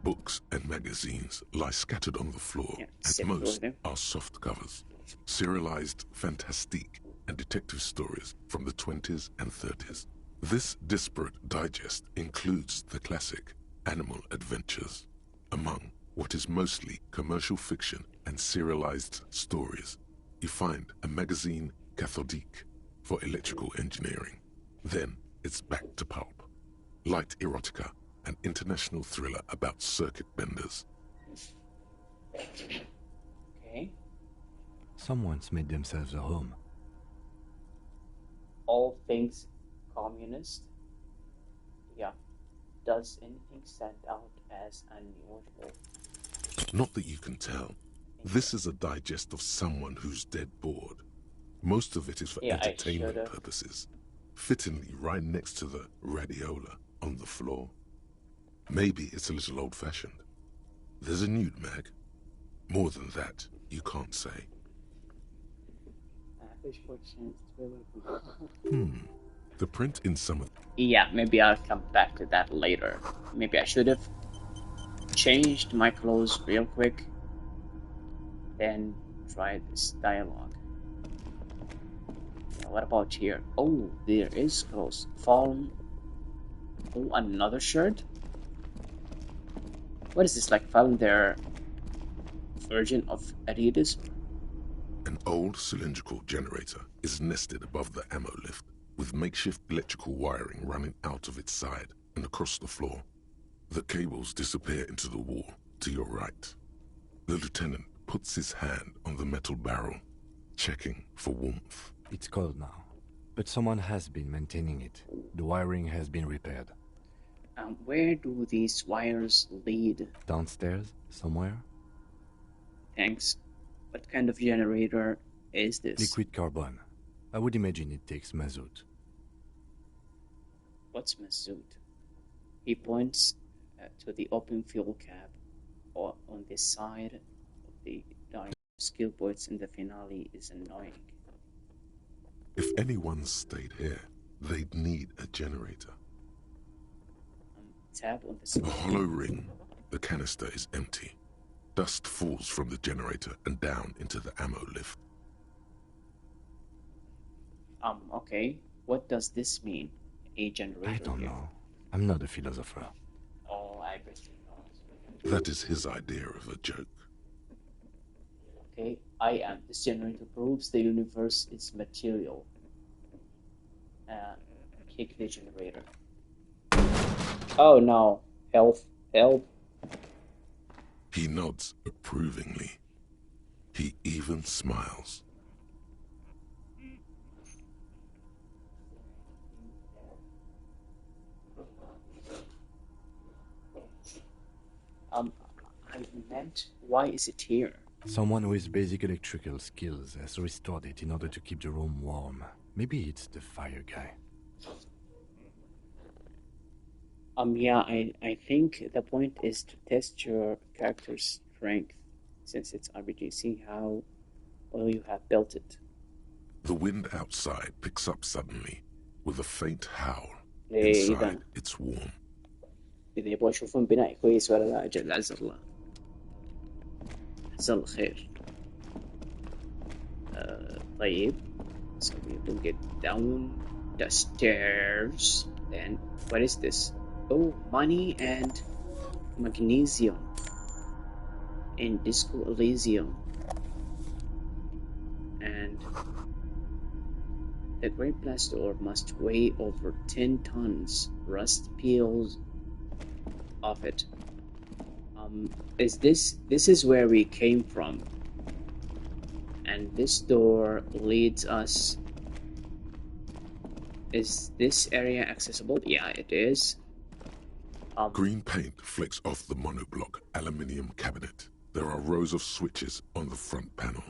Books and magazines lie scattered on the floor, and most are soft covers. Serialized fantastique and detective stories from the 20s and 30s. This disparate digest includes the classic Animal Adventures, among what is mostly commercial fiction and serialized stories. You find a magazine cathodique for electrical engineering. Then it's back to pulp. Light erotica, an international thriller about circuit benders. Okay. Someone's made themselves a home. All things communist. Yeah. Does anything stand out as unusual? Not that you can tell. This is a digest of someone who's dead bored. Most of it is for entertainment purposes. Fittingly right next to the radiola on the floor. Maybe it's a little old-fashioned. There's a nude mag. More than that, you can't say. The print in some of... Yeah, maybe I'll come back to that later. Maybe I should have changed my clothes real quick. Then try this dialogue. Yeah, what about here? Oh, there is clothes. Fallen. Oh, another shirt? What is this, like found their version of Adidas? An old cylindrical generator is nested above the ammo lift, with makeshift electrical wiring running out of its side and across the floor. The cables disappear into the wall to your right. The lieutenant puts his hand on the metal barrel, checking for warmth. It's cold now, but someone has been maintaining it. The wiring has been repaired. Where do these wires lead? Downstairs, somewhere? Thanks. What kind of generator is this? Liquid carbon. I would imagine it takes mazout. What's mazout? He points to the open fuel cap on the side of the skill points in the finale is annoying. If anyone stayed here, they'd need a generator. Tab on the A hollow ring. The canister is empty. Dust falls from the generator and down into the ammo lift. Okay. What does this mean? A generator? I don't know. I'm not a philosopher. Oh, I bet you know. That is his idea of a joke. Okay, I am. This generator proves the universe is material. Kick the generator. Oh no. Help. He nods approvingly. He even smiles. I meant, why is it here? Someone with basic electrical skills has restored it in order to keep the room warm. Maybe it's the fire guy. Yeah, I think the point is to test your character's strength, since it's RPG. See how well you have built it. The wind outside picks up suddenly, with a faint howl. إذا Inside, it's warm. إذا يبغوا يشوفون بناء كويس ولا لا أجل عز الله. عز الله خير. طيب. So we will get down the stairs. Then what is this? Oh, money and magnesium in Disco Elysium. And the Great Blast Door must weigh over 10 tons. Rust peels off it. This is where we came from. And this door leads us. Is this area accessible? Yeah, it is. Green paint flicks off the monoblock aluminium cabinet. There are rows of switches on the front panel,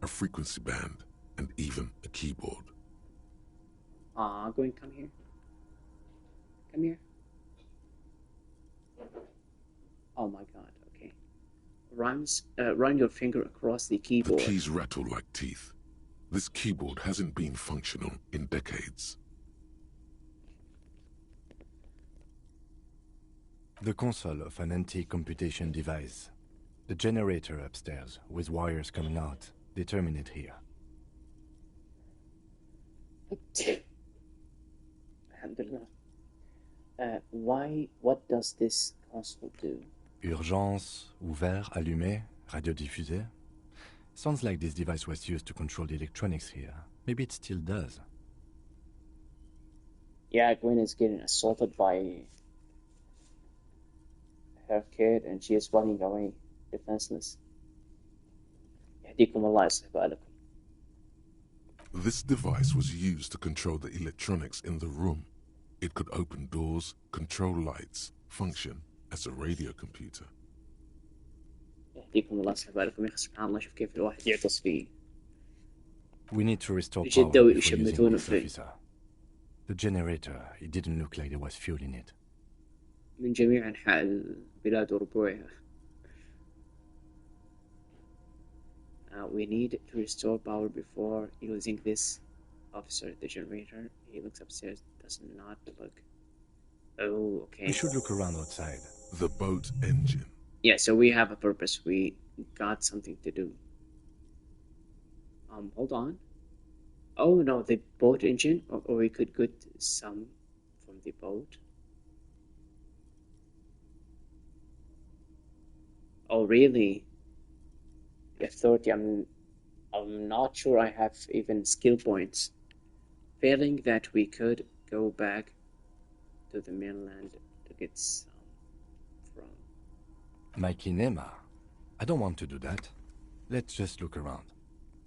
a frequency band, and even a keyboard. Go and come here. Come here. Oh my god, okay. Run your finger across the keyboard. The keys rattle like teeth. This keyboard hasn't been functional in decades. The console of an antique computation device. The generator upstairs, with wires coming out, they terminate here. Alhamdulillah. What does this console do? Urgence, ouvert, allumé, radiodiffusé. Sounds like this device was used to control the electronics here. Maybe it still does. Yeah, Gwen is getting assaulted by her kid and she is running away, defenseless. يهديكم الله يصلح بالكم. This device was used to control the electronics in the room. It could open doors, control lights, function as a radio computer. يهديكم الله يصلح بالكم. يا أخي سبحان الله شوف كيف الواحد يعطس فيه. We need to restore power جدوا before using يشمتون this, فيه. officer. The generator, it didn't look like there was fuel in it. من جميع أنحاء البلاد وربوعها. We need to restore power before using this. Officer, the generator. He looks upstairs. Does not look. Oh, okay. We should look around outside. The boat engine. Yeah, so we have a purpose. We got something to do. Hold on. Oh no, the boat engine, or we could get some from the boat. Oh really? The authority. I'm not sure I have even skill points. Failing that, we could go back to the mainland to get some from. My kinema. I don't want to do that. Let's just look around.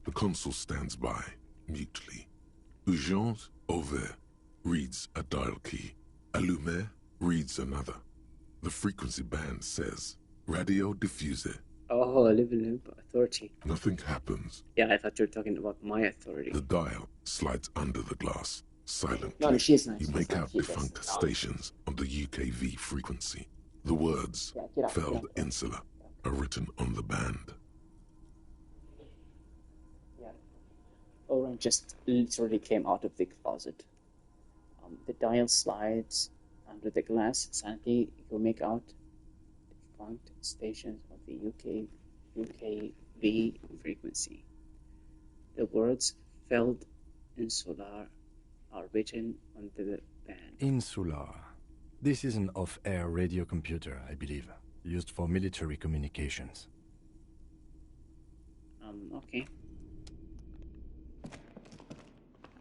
The consul stands by, mutely. Urgence, ouvert, reads a dial key. Allumé reads another. The frequency band says, radio diffuser. Oh, level up authority. Nothing happens. Yeah, I thought you were talking about my authority. The dial slides under the glass, silently. No, she is nice. You make out defunct stations on the UKV frequency. The words, Feld Insula, are written on the band. Yeah. Oren just literally came out of the closet. The dial slides under the glass. Silently, you make out defunct stations of the UKV frequency. The words Feld Insular are written on the band. Insular. This is an off-air radio computer, I believe, used for military communications. Okay.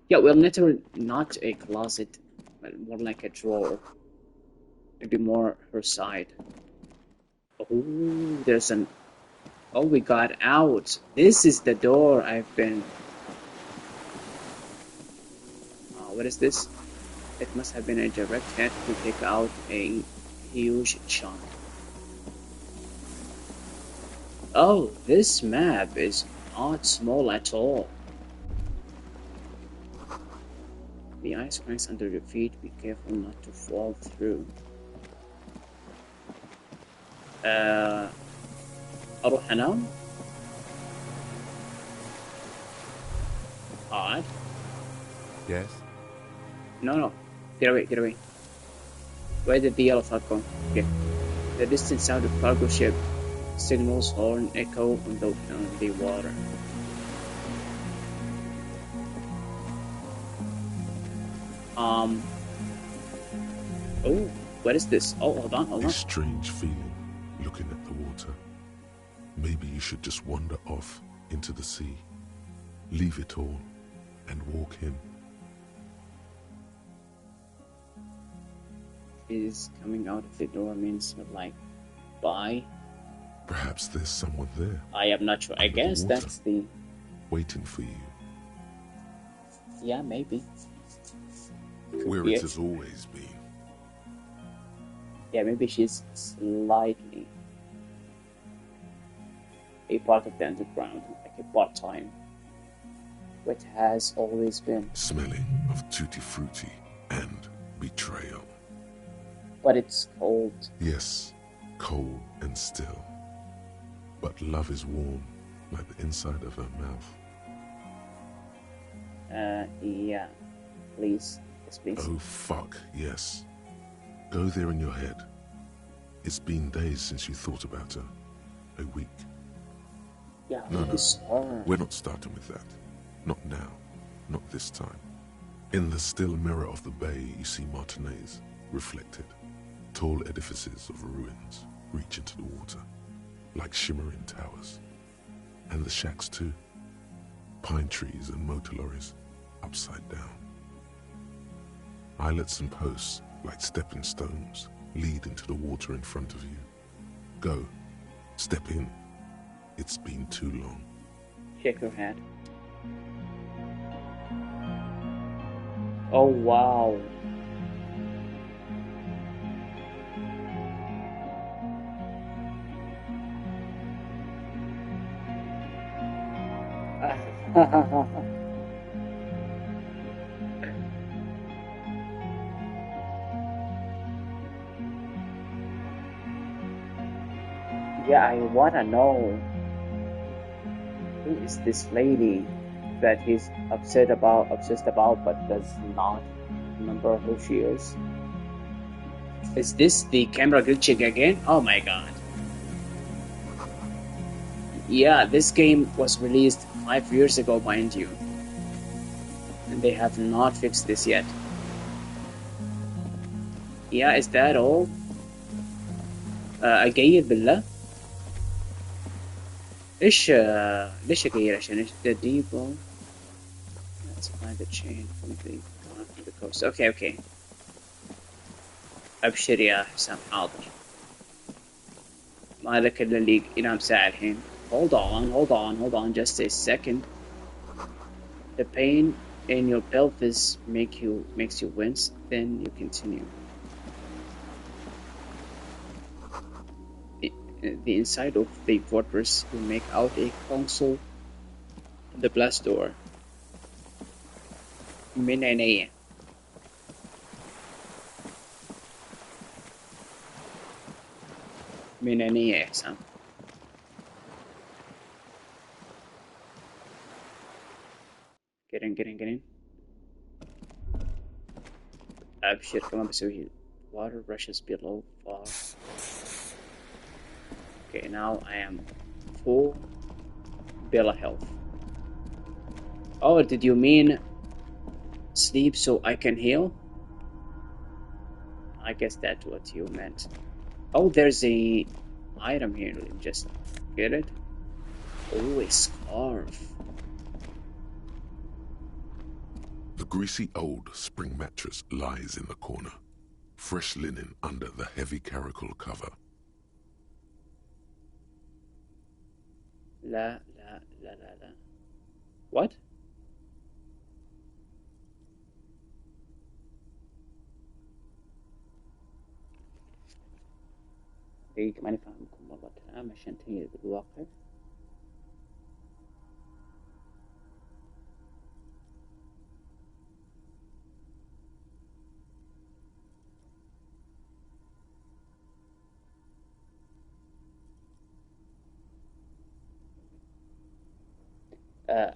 Yeah, well, literally not a closet, but more like a drawer. Maybe more her side. Oh, there's an... Oh, we got out. This is the door I've been... what is this? It must have been a direct hit to take out a huge chunk. Oh, this map is not small at all. The ice cracks under your feet. Be careful not to fall through. أروح أنام؟ Odd. Yes? No. Get away. Where did the yellow flag go? Okay. The distant sound of cargo ship signals horn echo on the water. Oh, what is this? Oh, hold on. A strange feeling looking at the water. Maybe you should just wander off into the sea. Leave it all and walk in. Is coming out of the door means like bye. Perhaps there's someone there. I am not sure. I guess that's the... waiting for you. Yeah, maybe. Where it has always been. Yeah, maybe she's slightly a part of the underground, like a part-time. What has always been. Smelling of tutti frutti and betrayal. But it's cold. Yes, cold and still. But love is warm, like the inside of her mouth. Yeah. Please. Yes, please. Oh, fuck, yes. Go there in your head. It's been days since you thought about her. A week. Yeah, No. We're not starting with that. Not now. Not this time. In the still mirror of the bay, you see Martinez, reflected. Tall edifices of ruins reach into the water, like shimmering towers. And the shacks too. Pine trees and motor lorries, upside down. Islets and posts, like stepping stones, lead into the water in front of you. Go. Step in. It's been too long. Shake your head. Oh, wow. Yeah, I wanna know who is this lady that he's obsessed about, but does not remember who she is. Is this the camera glitching again? Oh my god. Yeah, this game was released 5 years ago, mind you. And they have not fixed this yet. Yeah, is that all? أجيد بالله. ليش أغير عشان the depot? Let's find the chain from the coast. Okay. أبشر يا حسام حاضر. ما لك إلا اللي ينام ساعة الحين. Hold on, just a second. The pain in your pelvis makes you wince, then you continue. The inside of the fortress will make out a console on the blast door. من عينيه. من عينيه يا حسام. Get in. أبشر كمان بسوي water rushes below far. Okay, now I am full bill of health. Oh, did you mean sleep so I can heal? I guess that's what you meant. Oh, there's a item here. Let me just get it. Oh, a scarf. The greasy old spring mattress lies in the corner, fresh linen under the heavy caracal cover. لا لا لا لا لا. What? دقيقة ماني فاهمكم مرة الكلام عشان تهيئ بالواقع.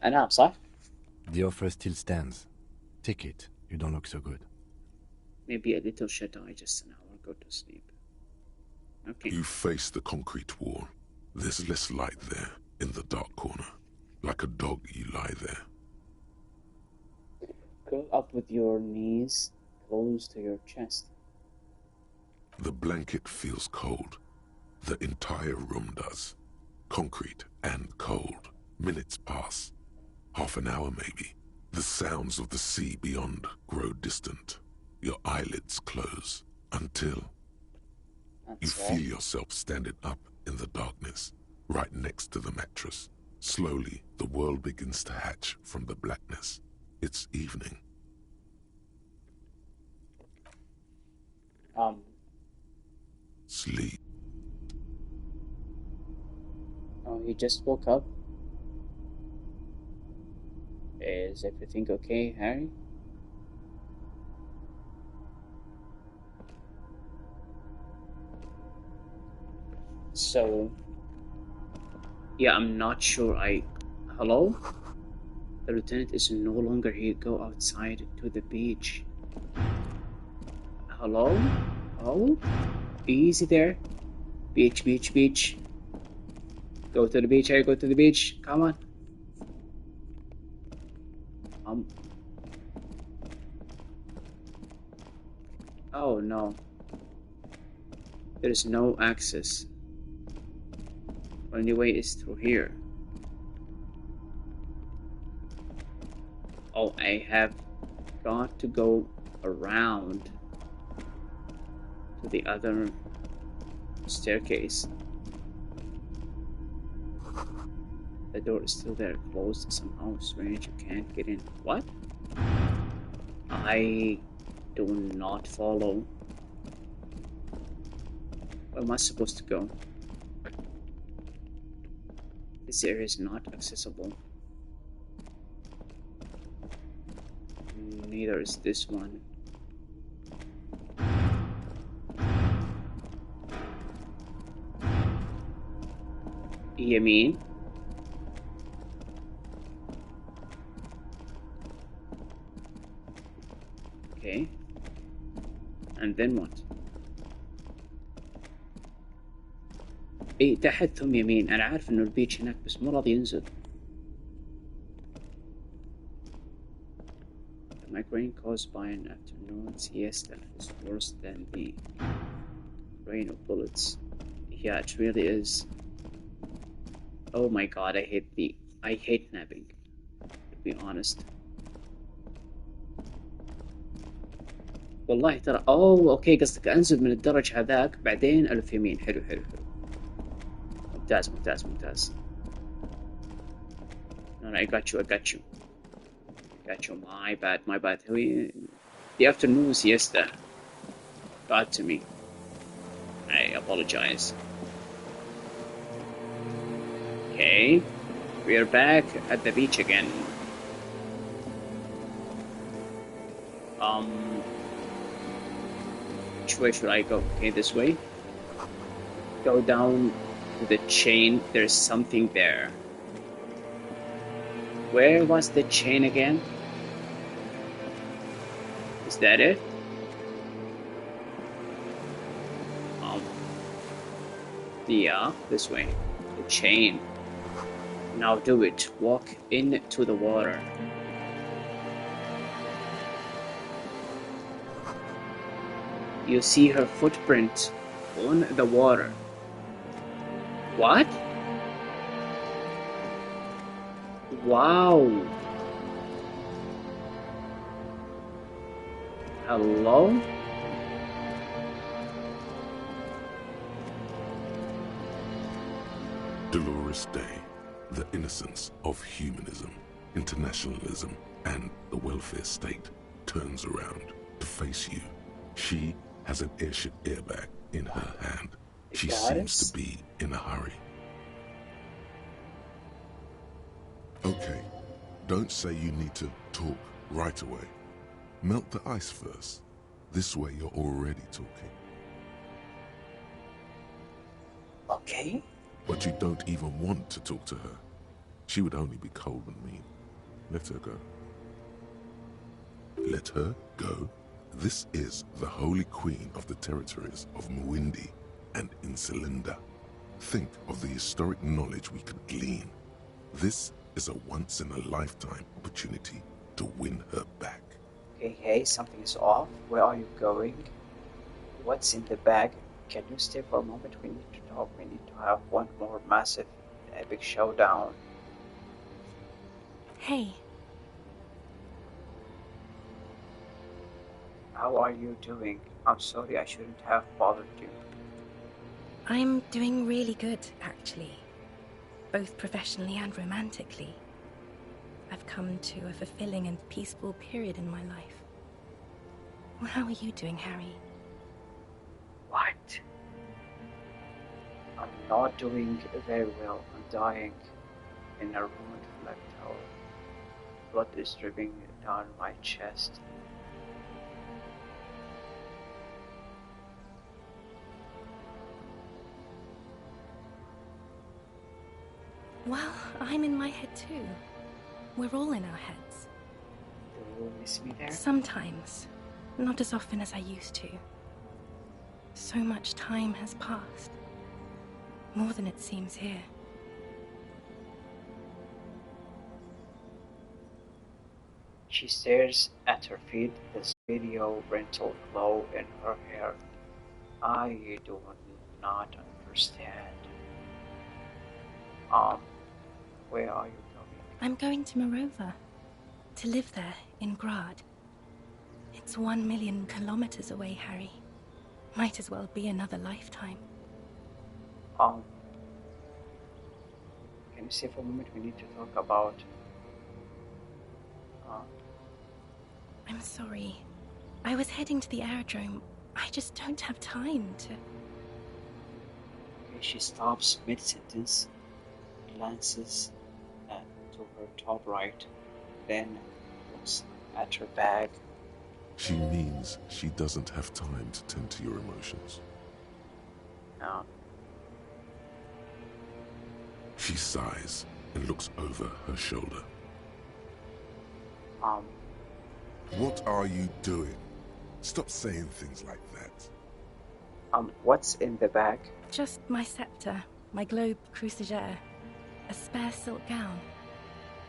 أنام صح؟ The offer still stands. Take it. You don't look so good. Maybe a little shut-eye just an hour, go to sleep. Okay. You face the concrete wall. There's less light there, in the dark corner. Like a dog, you lie there. Curl up with your knees close to your chest. The blanket feels cold. The entire room does. Concrete and cold. Minutes pass. Half an hour maybe. The sounds of the sea beyond grow distant. Your eyelids close until you feel yourself standing up in the darkness, right next to the mattress. Slowly, the world begins to hatch from the blackness. It's evening. Sleep. Oh, he just woke up. Is everything okay, Harry? So, yeah, I'm not sure Hello? The lieutenant is no longer here. Go outside to the beach. Hello? Oh? Easy there. Beach, beach, beach. Go to the beach, Harry, go to the beach. Come on. Oh no. There is no access. Only way is through here. Oh, I have got to go around to the other staircase. The door is still there, closed somehow. Strange, you can't get in. What? I do not follow. Where am I supposed to go? This area is not accessible. Neither is this one. You mean? Okay. And then what? ايه تحتهم يمين. انا عارف انه البيتش هناك بس مو راضي ينزل. The migraine caused by an afternoon siesta is worse than the rain of bullets. Yeah, it really is. Oh my god, I hate napping, to be honest. والله ترى اوكي قصدك انزل من الدرج هذاك بعدين الف يمين. حلو حلو حلو. ممتاز ممتاز ممتاز. No, I got you. My bad. The afternoon siesta got to me. I apologize. Okay, we are back at the beach again. Which way should I go? Okay, this way. Go down to the chain. There's something there. Where was the chain again? Is that it? Yeah, this way. The chain. Now do it. Walk into the water. You see her footprint on the water. What? Wow. Hello? glorious day, the innocence of humanism, internationalism, and the welfare state turns around to face you. She has an airship airbag in her hand. She seems to be in a hurry. Okay, don't say you need to talk right away. Melt the ice first. This way you're already talking. Okay. But you don't even want to talk to her. She would only be cold and mean. Let her go. Let her go? This is the Holy Queen of the territories of Muindi and Insulinda. Think of the historic knowledge we could glean. This is a once-in-a-lifetime opportunity to win her back. Okay, hey, something is off. Where are you going? What's in the bag? Can you stay for a moment? We need to talk. We need to have one more massive, epic showdown. Hey. How are you doing? I'm sorry, I shouldn't have bothered you. I'm doing really good, actually. Both professionally and romantically. I've come to a fulfilling and peaceful period in my life. Well, how are you doing, Harry? What? I'm not doing very well. I'm dying in a ruined flat tower. Blood is dripping down my chest. Well, I'm in my head too. We're all in our heads. Do you miss me there? Sometimes. Not as often as I used to. So much time has passed. More than it seems here. She stares at her feet, the video rental glow in her hair. I do not understand. Where are you going? I'm going to Morova. To live there, in Grad. It's 1 million kilometers away, Harry. Might as well be another lifetime. Can you stay for a moment? We need to talk about... I'm sorry. I was heading to the aerodrome. I just don't have time to... Okay, she stops mid-sentence, glances to her top right, then looks at her bag. She means she doesn't have time to tend to your emotions. No. She sighs and looks over her shoulder. What are you doing? Stop saying things like that. What's in the bag? Just my scepter, my globe cruciger, a spare silk gown,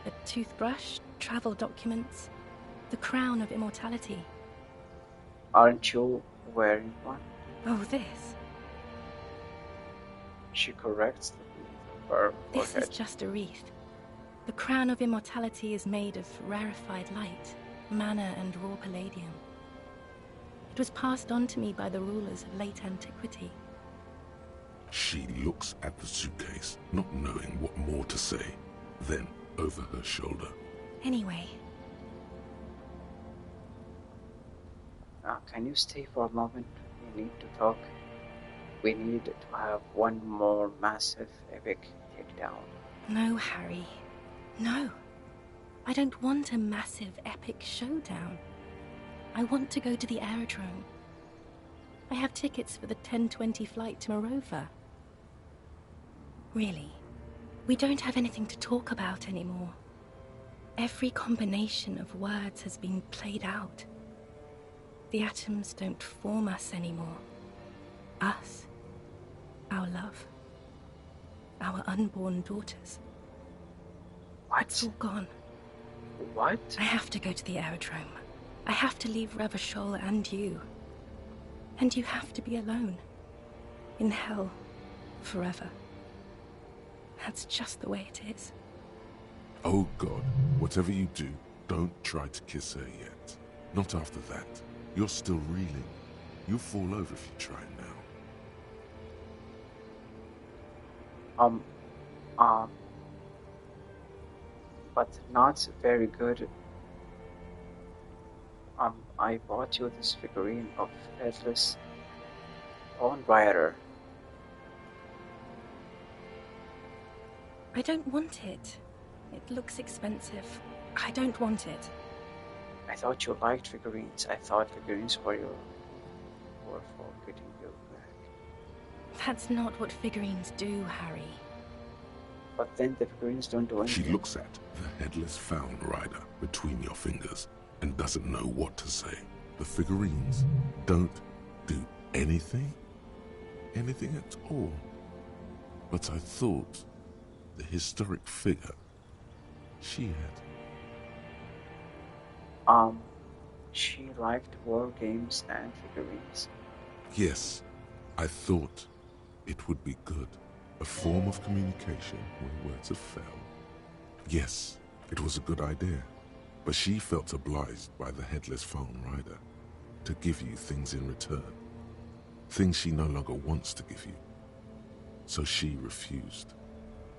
a toothbrush, travel documents, the crown of immortality. Aren't you wearing one? Oh, this. She corrects her This forehead. is just a wreath. The crown of immortality is made of rarefied light, mana and raw palladium. It was passed on to me by the rulers of late antiquity. She looks at the suitcase, not knowing what more to say. Then, over her shoulder. Anyway. Can you stay for a moment? We need to talk. We need to have one more massive, epic takedown. No, Harry. No. I don't want a massive, epic showdown. I want to go to the aerodrome. I have tickets for the 10:20 flight to Morova. Really, we don't have anything to talk about anymore. Every combination of words has been played out. The atoms don't form us anymore. Us. Our love. Our unborn daughters. What? It's all gone. What? I have to go to the aerodrome. I have to leave Revachol and you. And you have to be alone. In hell. Forever. That's just the way it is. Oh God, whatever you do, don't try to kiss her yet. Not after that. You're still reeling. You'll fall over if you try now. not very good. I bought you this figurine of Headless Phone Rider. I don't want it. It looks expensive. I don't want it. I thought you liked figurines. I thought figurines were for getting you back. That's not what figurines do, Harry. But then the figurines don't do anything. She looks at the Headless Found Rider between your fingers and doesn't know what to say. The figurines don't do anything? Anything at all. But I thought the historic figure she had. She liked war games and figurines. Yes, I thought it would be good. A form of communication where words have failed. Yes, it was a good idea. But she felt obliged by the Headless Phone Rider to give you things in return. Things she no longer wants to give you. So she refused.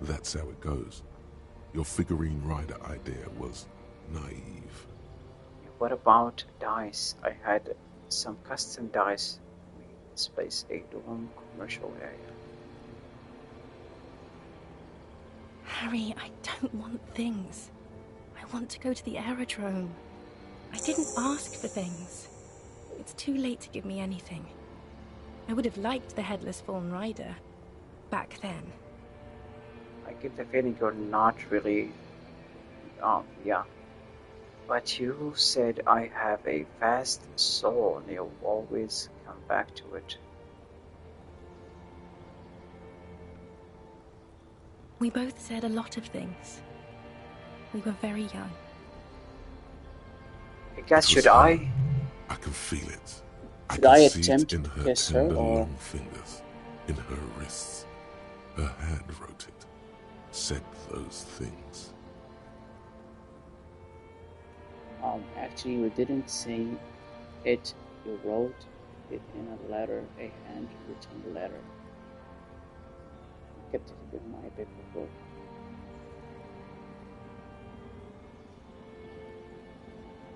That's how it goes. Your figurine rider idea was naive. What about dice? I had some custom dice. This place a dorm commercial area. Harry, I don't want things. I want to go to the aerodrome. I didn't ask for things. It's too late to give me anything. I would have liked the Headless Phone Rider back then. I get the feeling you're not really... yeah. But you said I have a vast soul and you'll always come back to it. We both said a lot of things. We were very young. I guess, should I? I can feel it. Should I see attempt it in to her kiss her, tender or...? long fingers, in her wrists. Her hand wrote it, said those things. Actually, you didn't say it. You wrote it in a letter, a handwritten letter. I kept it in my paperwork.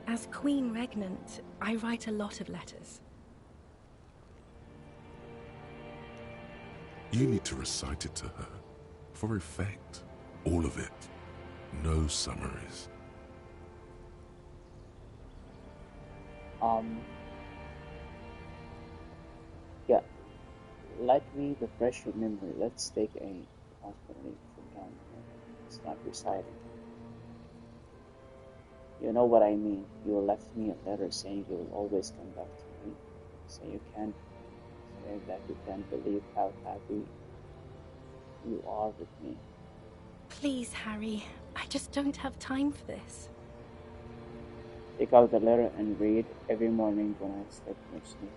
As Queen Regnant, I write a lot of letters. You need to recite it to her, for effect. All of it. No summaries. Yeah. Let me refresh your memory. Let's take a possibility from down here. It's not reciting. You know what I mean. You left me a letter saying you will always come back to me. So you can't say that you can't believe how happy you are with me. Please, Harry. I just don't have time for this. Take out the letter and read every morning when I step in your sleep.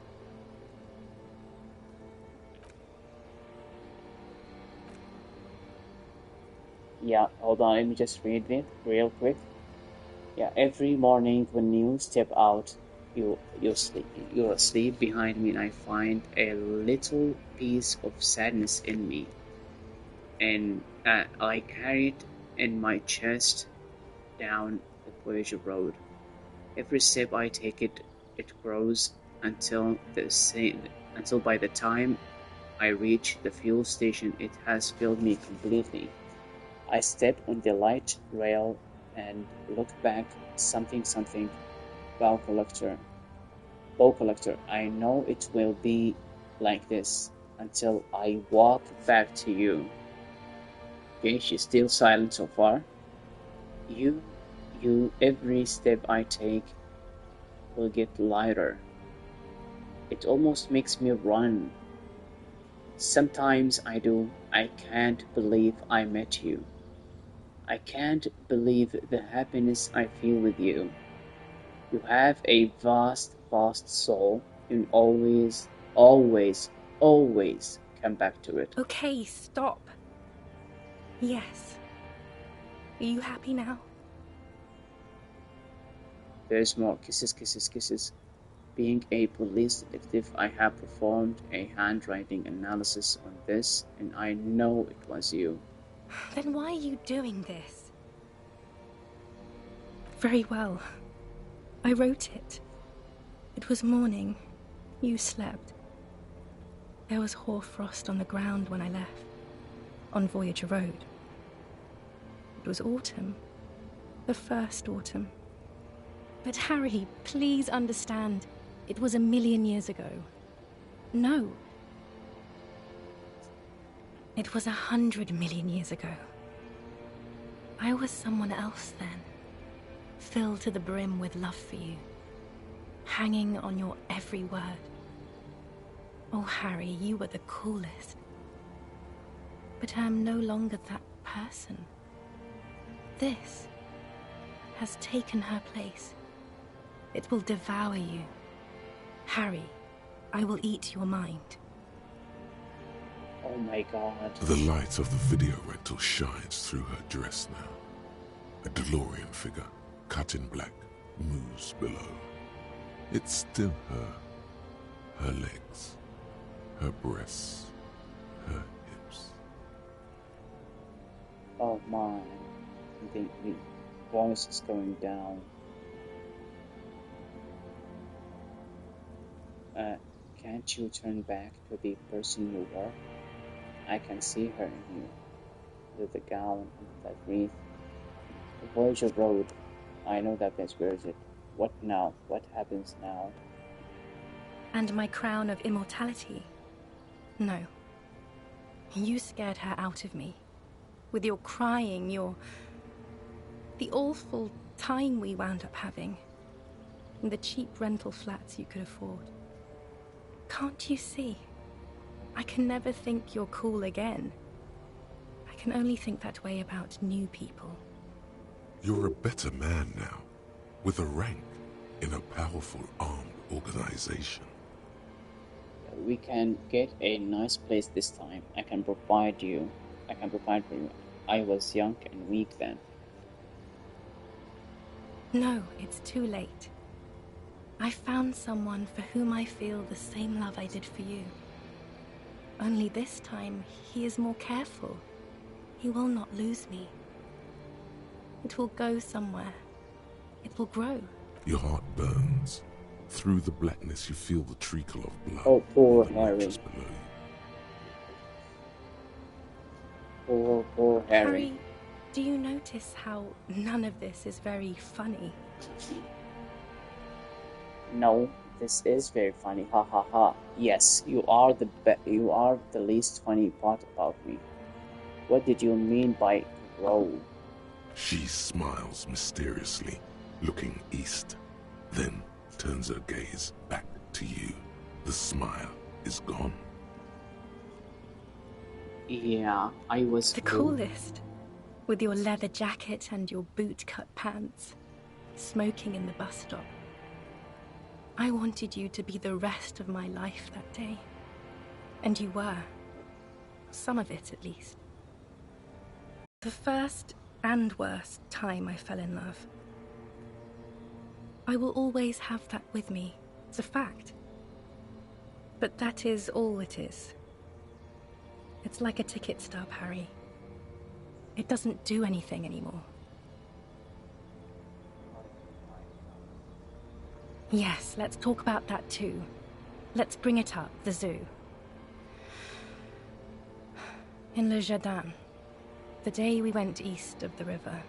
Yeah, hold on, let me just read it real quick. Yeah, every morning when you step out, you're asleep behind me, and I find a little piece of sadness in me, and I carry it in my chest down the Voyager Road. Every step I take, it grows until by the time I reach the fuel station, it has filled me completely. I step on the light rail and look back. Something, bow collector. I know it will be like this until I walk back to you. Okay, she's still silent so far. You, every step I take will get lighter. It almost makes me run. Sometimes I do. I can't believe I met you. I can't believe the happiness I feel with you. You have a vast, vast soul, and always come back to it. Okay, stop. Yes. Are you happy now? There's more. Kisses. Being a police detective, I have performed a handwriting analysis on this, and I know it was you. Then why are you doing this? Very well. I wrote it. It was morning. You slept. There was hoarfrost on the ground when I left, on Voyager Road. It was autumn. The first autumn. But Harry, please understand, it was 1,000,000 years ago. No. It was 100 million years ago. I was someone else then, filled to the brim with love for you, hanging on your every word. Oh, Harry, you were the coolest. But I am no longer that person. This has taken her place. It will devour you. Harry, I will eat your mind. Oh my god. The light of the video rental shines through her dress now. A DeLorean figure, cut in black, moves below. It's still her. Her legs, her breasts, her hips. Oh my. The voice is going down. Can't you turn back to the person you were? I can see her in you, with the gown and that wreath. The Voyager Road. I know that place. Where is it? What now? What happens now? And my crown of immortality? No. You scared her out of me. With your crying, the awful time we wound up having. And the cheap rental flats you could afford. Can't you see? I can never think you're cool again. I can only think that way about new people. You're a better man now, with a rank in a powerful armed organization. We can get a nice place this time. I can provide for you. I was young and weak then. No, it's too late. I found someone for whom I feel the same love I did for you. Only this time, he is more careful. He will not lose me. It will go somewhere. It will grow. Your heart burns. Through the blackness, you feel the trickle of blood. Oh, poor on the Harry. mattress below you. Poor Harry. Harry, do you notice how none of this is very funny? No, this is very funny. Ha ha ha. Yes, you are the least funny part about me. What did you mean by grow? She smiles mysteriously, looking east, then turns her gaze back to you. The smile is gone. Yeah, I was the coolest. With your leather jacket and your boot-cut pants, smoking in the bus stop. I wanted you to be the rest of my life that day. And you were. Some of it, at least. The first and worst time I fell in love. I will always have that with me. It's a fact. But that is all it is. It's like a ticket stub, Harry. It doesn't do anything anymore. Yes, let's talk about that too. Let's bring it up, the zoo. In Le Jardin, the day we went east of the river.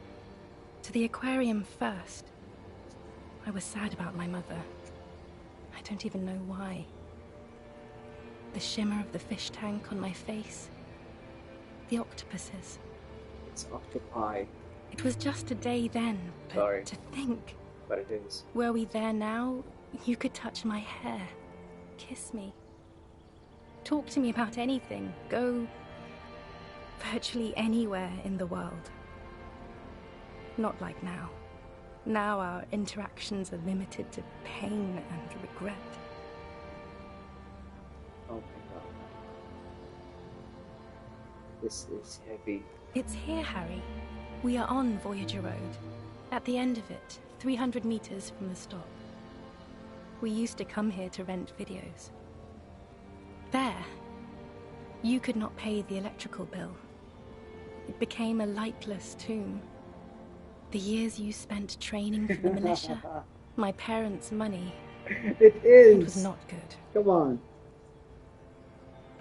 To the aquarium first. I was sad about my mother. I don't even know why. The shimmer of the fish tank on my face. The octopuses. It's octopi. It was just a day then, but Sorry. to think. But it is. Were we there now, you could touch my hair, kiss me, talk to me about anything, go virtually anywhere in the world. Not like now. Now our interactions are limited to pain and regret. Oh my god. This is heavy. It's here, Harry. We are on Voyager Road. At the end of it, 300 meters from the stop. We used to come here to rent videos. There, you could not pay the electrical bill. It became a lightless tomb. The years you spent training for the militia, my parents' money. It is. It was not good. Come on.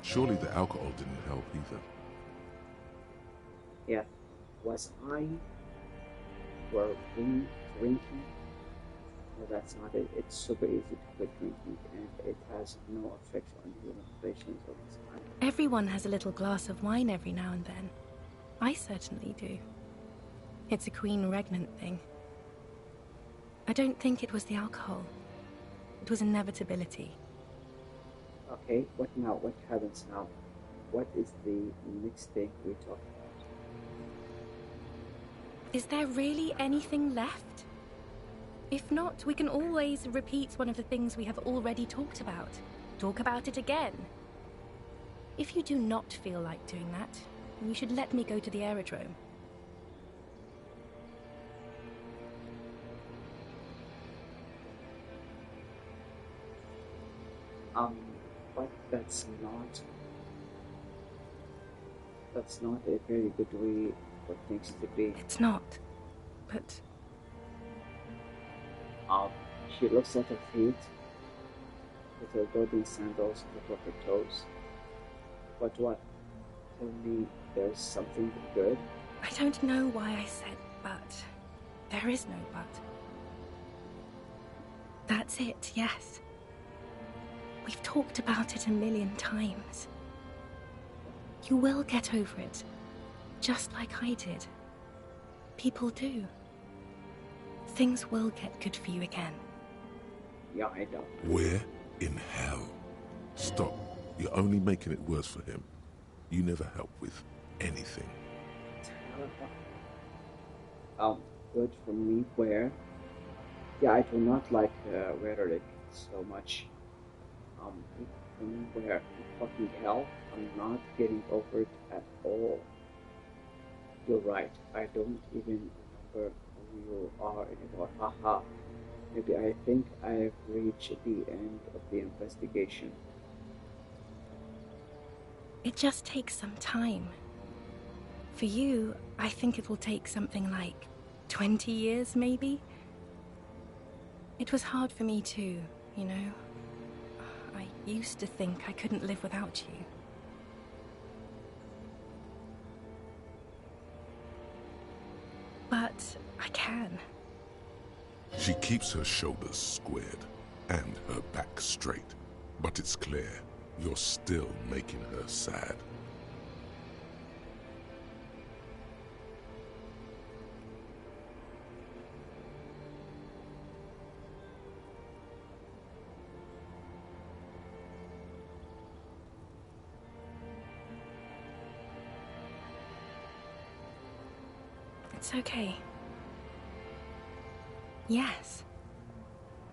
Surely the alcohol didn't help either. Yeah. Was I were drinking? No, that's not it. It's super easy to quit drinking, and it has no effect on human relations of this kind. Everyone has a little glass of wine every now and then. I certainly do. It's a Queen Regnant thing. I don't think it was the alcohol. It was inevitability. Okay, what now? What happens now? What is the next thing we talk about? Is there really anything left? If not, we can always repeat one of the things we have already talked about. Talk about it again. If you do not feel like doing that, you should let me go to the aerodrome. But that's not a very good way for things to be. It's not, but... She looks at her feet, with her golden sandals over her toes. But what? Tell me there's something good? I don't know why I said but. There is no but. That's it, yes. We've talked about it a million times. You will get over it, just like I did. People do. Things will get good for you again. Yeah, I know. Where in hell? Stop. You're only making it worse for him. You never help with anything. Good for me where? Yeah, I do not like rhetoric so much. Good for me where? Fucking hell, I'm not getting over it at all. You're right, I don't even remember who you are anymore. Haha. Maybe I think I've reached the end of the investigation. It just takes some time. For you, I think it will take something like 20 years, maybe? It was hard for me too, you know? I used to think I couldn't live without you. But I can. She keeps her shoulders squared and her back straight, but it's clear you're still making her sad. It's okay. Yes.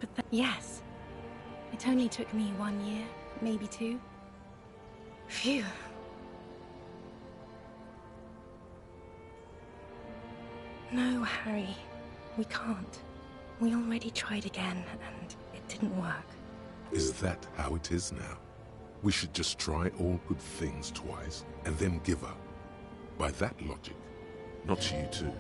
But yes. It only took me 1 year, maybe 2. Phew. No, Harry. We can't. We already tried again, and it didn't work. Is that how it is now? We should just try all good things twice, and then give up. By that logic, not you too.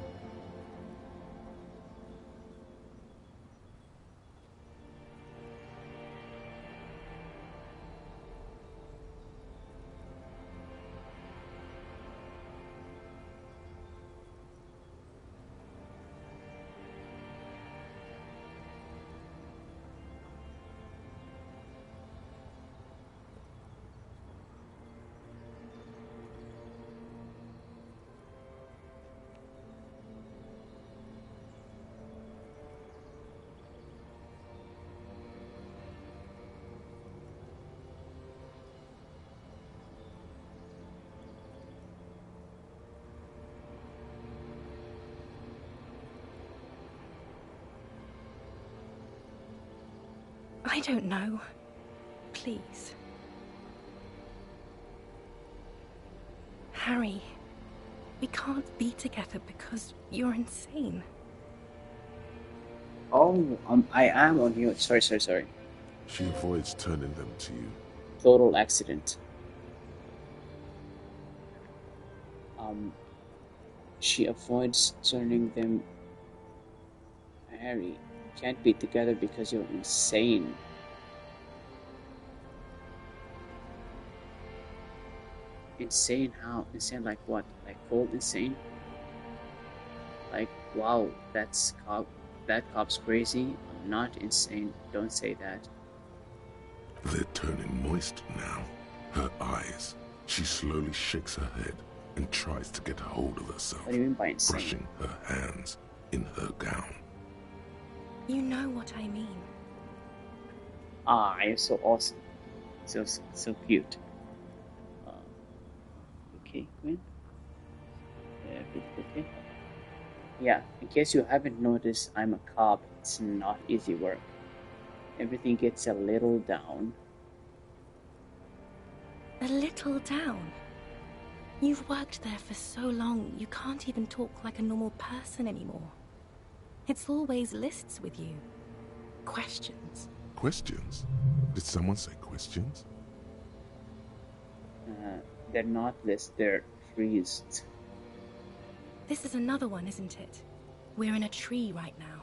I don't know. Please. Harry, we can't be together because you're insane. Oh, I am on mute. Sorry. She avoids turning them to you. Total accident. She avoids turning them Harry, you can't be together because you're insane. Insane how? Insane like what? Like cold insane? Like, wow, that cop's crazy. I'm not insane. Don't say that. They're turning moist now. Her eyes. She slowly shakes her head and tries to get hold of herself. What do you mean by insane? Brushing her hands in her gown. You know what I mean. Ah, you're so awesome. So cute. Okay, Gwen? Okay. Yeah, in case you haven't noticed, I'm a cop. It's not easy work. Everything gets a little down. A little down? You've worked there for so long, you can't even talk like a normal person anymore. It's always lists with you. Questions. Questions? Did someone say questions? They're not lists, they're trees. This is another one, isn't it? We're in a tree right now.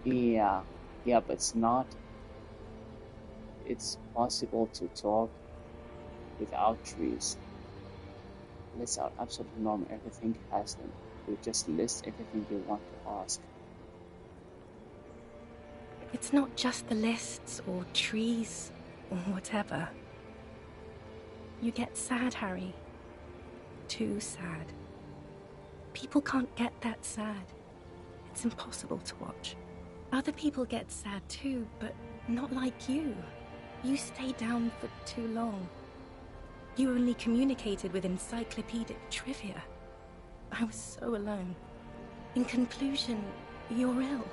Yeah, but it's not. It's possible to talk without trees. Lists are absolutely normal. Everything has them. You just list everything you want to ask. It's not just the lists or trees or whatever. You get sad, Harry. Too sad. People can't get that sad. It's impossible to watch. Other people get sad too, but not like you. You stay down for too long. You only communicated with encyclopedic trivia. I was so alone. In conclusion, you're ill.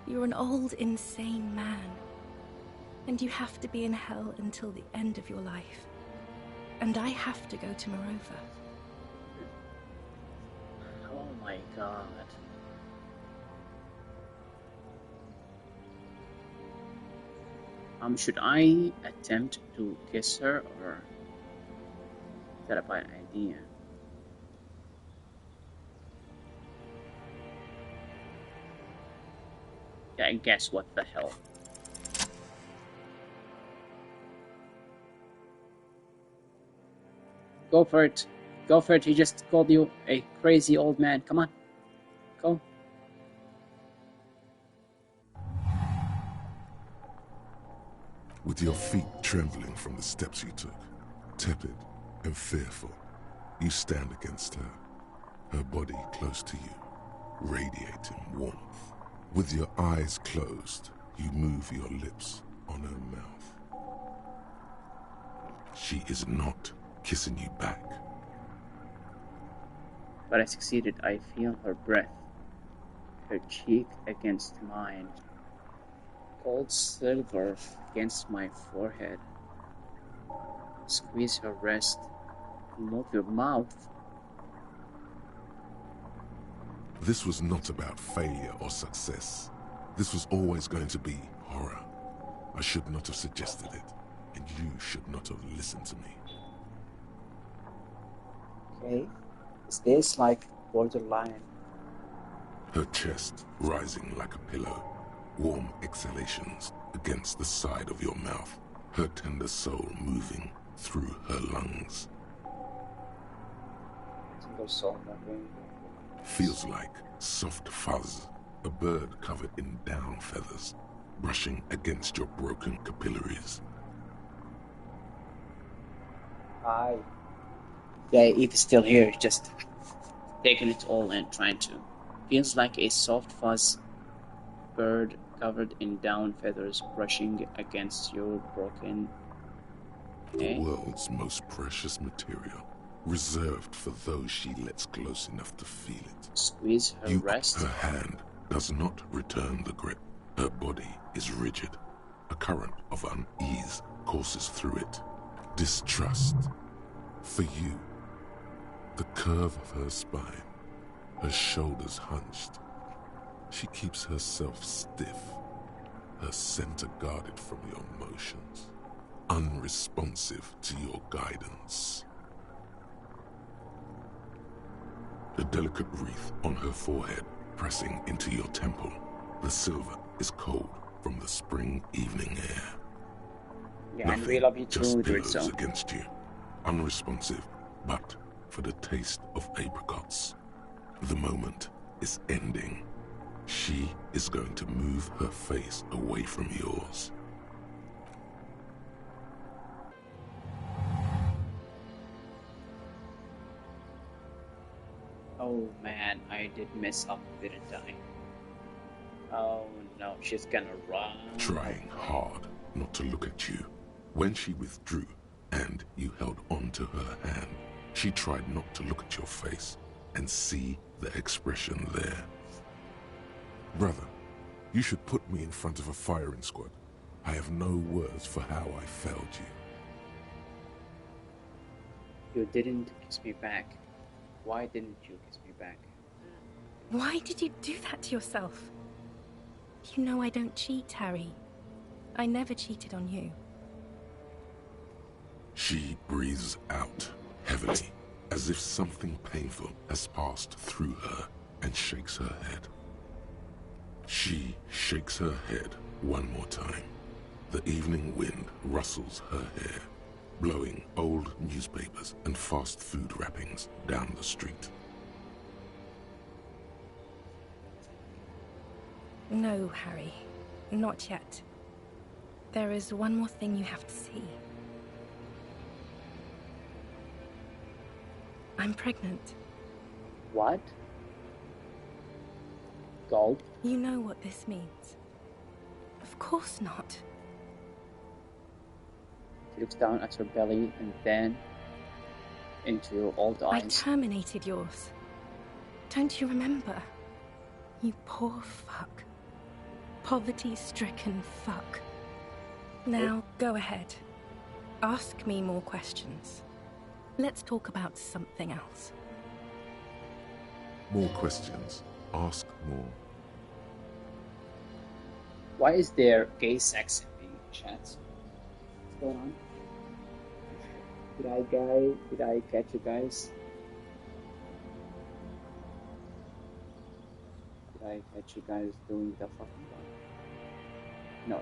You're an old, insane man. And you have to be in hell until the end of your life. And I have to go to Morova. Oh my god. Should I attempt to kiss her, or is that a bad idea? Yeah, I guess what the hell. Go for it. Go for it. He just called you a crazy old man. Come on. Go. With your feet trembling from the steps you took, tepid and fearful, you stand against her, her body close to you, radiating warmth. With your eyes closed, you move your lips on her mouth. She is not kissing you back. But I succeeded. I feel her breath, her cheek against mine, cold silver against my forehead. Squeeze her wrist, move your mouth. This was not about failure or success. This was always going to be horror. I should not have suggested it, and you should not have listened to me. Okay, is this like borderline? Her chest rising like a pillow, warm exhalations against the side of your mouth, her tender soul moving through her lungs. Single soul moving. Feels like soft fuzz, a bird covered in down feathers, brushing against your broken capillaries. Hi. Yeah, Eve's still here, just taking it all in, trying to. Feels like a soft fuzz bird covered in down feathers brushing against your broken... The world's most precious material, reserved for those she lets close enough to feel it. Squeeze her wrist. Her hand does not return the grip. Her body is rigid. A current of unease courses through it. Distrust. For you. The curve of her spine. Her shoulders hunched. She keeps herself stiff. Her center guarded from your motions. Unresponsive to your guidance. the delicate wreath on her forehead pressing into your temple. The silver is cold from the spring evening air. Yeah, and we love you just too, billows Dritzo. against you, unresponsive, but for the taste of apricots. The moment is ending. She is going to move her face away from yours. Oh man, I did mess up, didn't I? Oh no, she's gonna run. Trying hard not to look at you. When she withdrew and you held on to her hand, she tried not to look at your face and see the expression there. Brother, you should put me in front of a firing squad. I have no words for how I failed you. You didn't kiss me back. Why didn't you kiss me back? Why did you do that to yourself? You know I don't cheat, Harry. I never cheated on you. She breathes out heavily, as if something painful has passed through her, and shakes her head. She shakes her head one more time. The evening wind rustles her hair, blowing old newspapers and fast food wrappings down the street. No, Harry. Not yet. There is one more thing you have to see. I'm pregnant. What? Gold? You know what this means. Of course not. She looks down at her belly and then into your old I eyes. terminated yours. Don't you remember? You poor fuck. Poverty-stricken fuck. Now, go ahead. Ask me more questions. Let's talk about something else. More questions. Ask more. Why is there gay sex in the chat? What's going on? Did I catch you guys? Did I catch you guys doing the fucking one? No.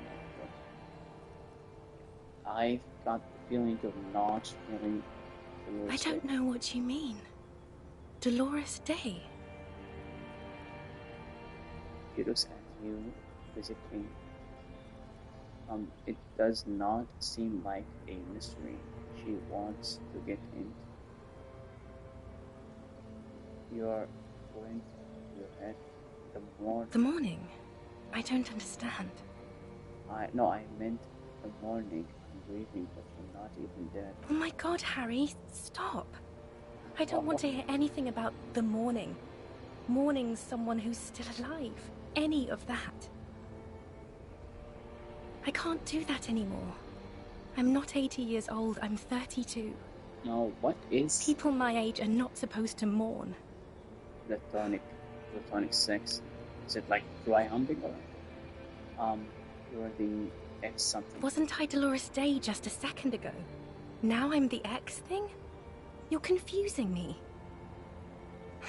I've got the feeling you're not feeling Dolores I don't Day. know what you mean. Dolores Day? She looks at you physically. It does not seem like a mystery. She wants to get in. You're going to your head the morning. The morning? I don't understand. No, I meant the morning. I'm grieving, but you're not even dead. Oh my god, Harry, stop. I don't want to hear anything about the morning. Mourning someone who's still alive. Any of that. I can't do that anymore. I'm not 80 years old, I'm 32. No, what is People my age are not supposed to mourn. platonic sex? Is it like dry humping or you're the ex something? Wasn't I Dolores Day just a second ago? Now I'm the ex thing? You're confusing me.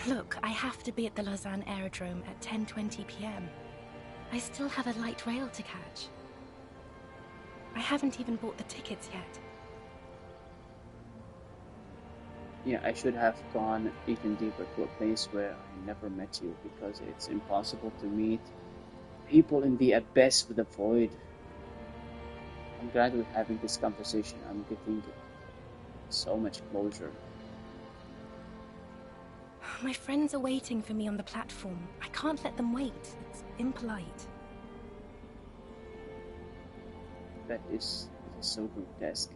Look, I have to be at the Lausanne Aerodrome at 10:20 p.m. I still have a light rail to catch. I haven't even bought the tickets yet. Yeah, I should have gone even deeper to a place where I never met you because it's impossible to meet people in the abyss with the void. I'm glad we're having this conversation. I'm getting so much closure. My friends are waiting for me on the platform. I can't let them wait. It's impolite. That is so grotesque.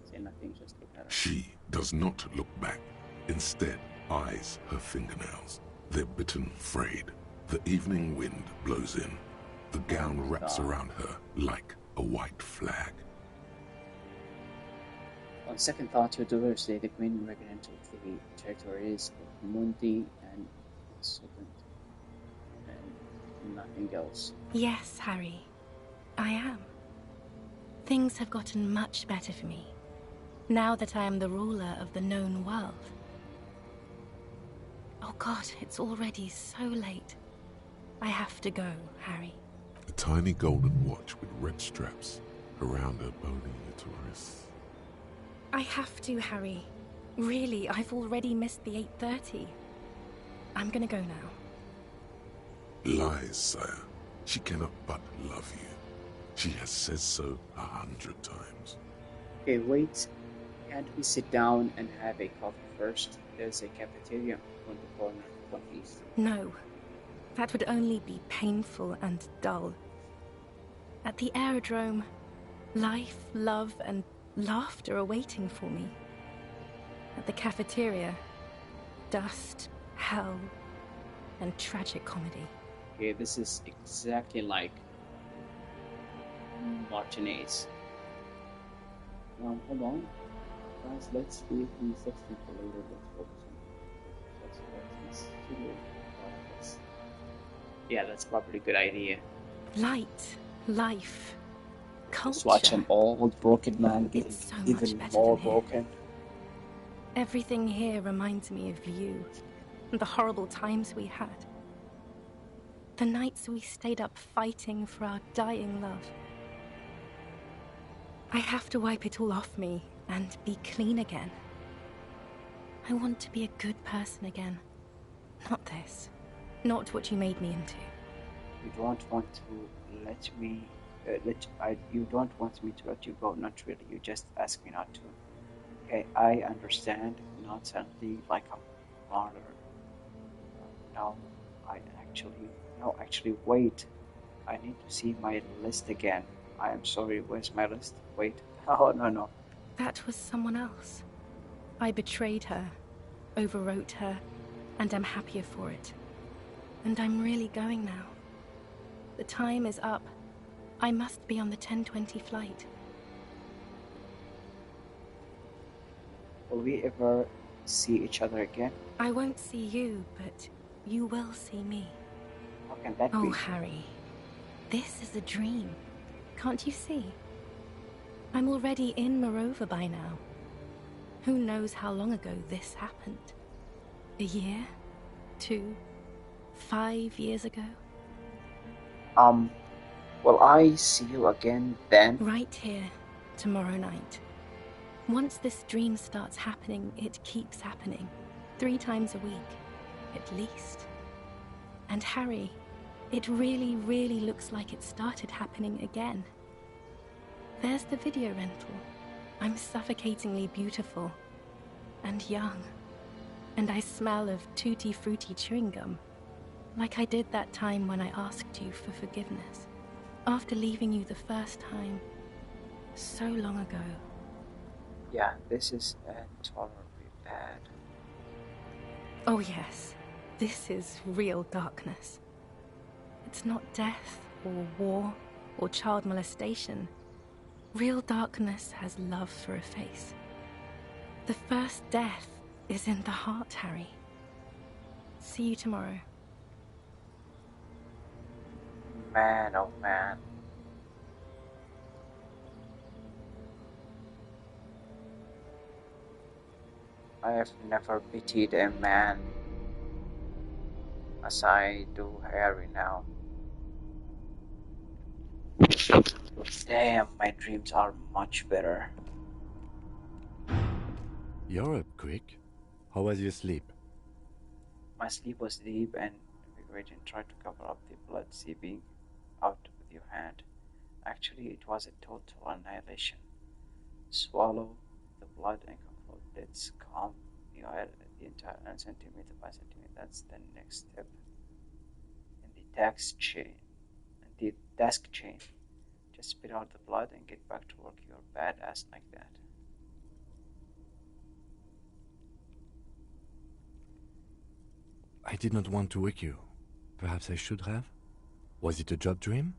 Say nothing, just look at her. She does not look back. Instead, eyes her fingernails. They're bitten frayed. The evening wind blows in. The gown wraps around her like a white flag. On second thought, your Dolores Day, the Queen Regent of the territories of Mundi and Sultan, and nothing else. Yes, Harry. I am. Things have gotten much better for me, now that I am the ruler of the known world. Oh God, it's already so late. I have to go, Harry. A tiny golden watch with red straps around her bony little wrists. I have to, Harry. Really, I've already missed the 8:30. I'm gonna go now. Lies, sire. She cannot but love you. She has said so 100 times. Okay, wait. Can't we sit down and have a coffee first? There's a cafeteria on the corner, one east. No. That would only be painful and dull. At the aerodrome, life, love, and laughter are waiting for me. At the cafeteria, dust, hell, and tragic comedy. Okay, this is exactly like Martinez. Hold on. Guys, let's leave the sexting for later. Let's focus on this. Yeah, that's probably a good idea. Light, life, culture. Let's watch an old broken man getting so even much more better than broken. Everything here reminds me of you, and the horrible times we had. The nights we stayed up fighting for our dying love. I have to wipe it all off me and be clean again. I want to be a good person again. Not this. Not what you made me into. You don't want to let me... you don't want me to let you go, not really. You just ask me not to. Okay, I understand. Not suddenly like a martyr. No, actually, wait. I need to see my list again. I am sorry, where's my list? Wait. Oh, no. That was someone else. I betrayed her, overwrote her, and I'm happier for it. And I'm really going now. The time is up. I must be on the 10:20 flight. Will we ever see each other again? I won't see you, but you will see me. How can that be? Oh, Harry. This is a dream. Can't you see? I'm already in Morova by now. Who knows how long ago this happened? A year? 2? 5 years ago? Will I see you again then? Right here, tomorrow night. Once this dream starts happening, it keeps happening. 3 times a week, at least. And Harry, it really, really looks like it started happening again. There's the video rental. I'm suffocatingly beautiful. And young. And I smell of tutti frutti chewing gum. Like I did that time when I asked you for forgiveness. After leaving you the first time. So long ago. Yeah, this is intolerably bad. Oh yes, this is real darkness. It's not death, or war, or child molestation. Real darkness has love for a face. The first death is in the heart, Harry. See you tomorrow. Man, oh man. I have never pitied a man as I do Harry now. Damn, my dreams are much better. You're up quick. How was your sleep? My sleep was deep and invigorating. Tried to cover up the blood seeping out with your hand. Actually, it was a total annihilation. Swallow the blood and conclude. Let's calm the oil the entire centimeter by centimeter. That's the next step in the task chain. Just spit out the blood and get back to work. You're badass like that. I did not want to wake you. Perhaps I should have? Was it a job dream?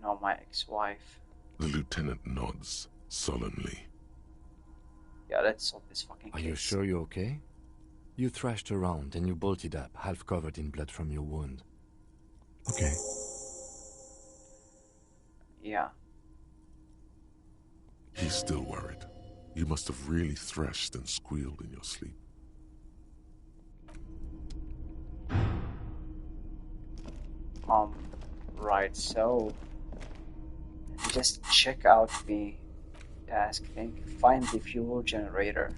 No, my ex-wife. The lieutenant nods solemnly. Yeah, let's solve this fucking case. Are you sure you're okay? You thrashed around and you bolted up, half covered in blood from your wound. Okay. Yeah. He's still worried. You must have really thrashed and squealed in your sleep. Right, so just check out the task thing. Find the fuel generator.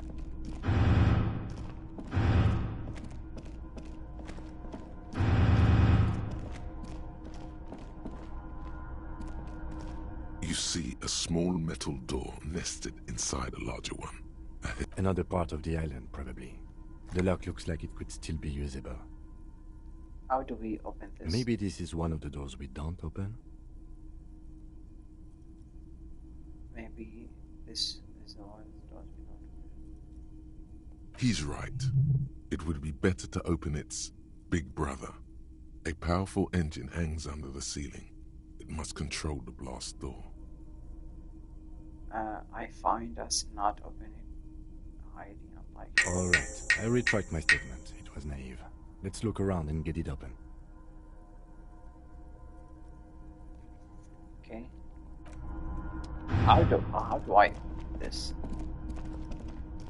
You see a small metal door nested inside a larger one. Another part of the island, probably. The lock looks like it could still be usable. How do we open this? Maybe this is one of the doors we don't open? Maybe this is the one that doors we don't open. He's right. It would be better to open its big brother. A powerful engine hangs under the ceiling. It must control the blast door. I find us not opening, hiding, unlikely. All right, I retract my statement. It was naive. Let's look around and get it open. Okay. How do I open this?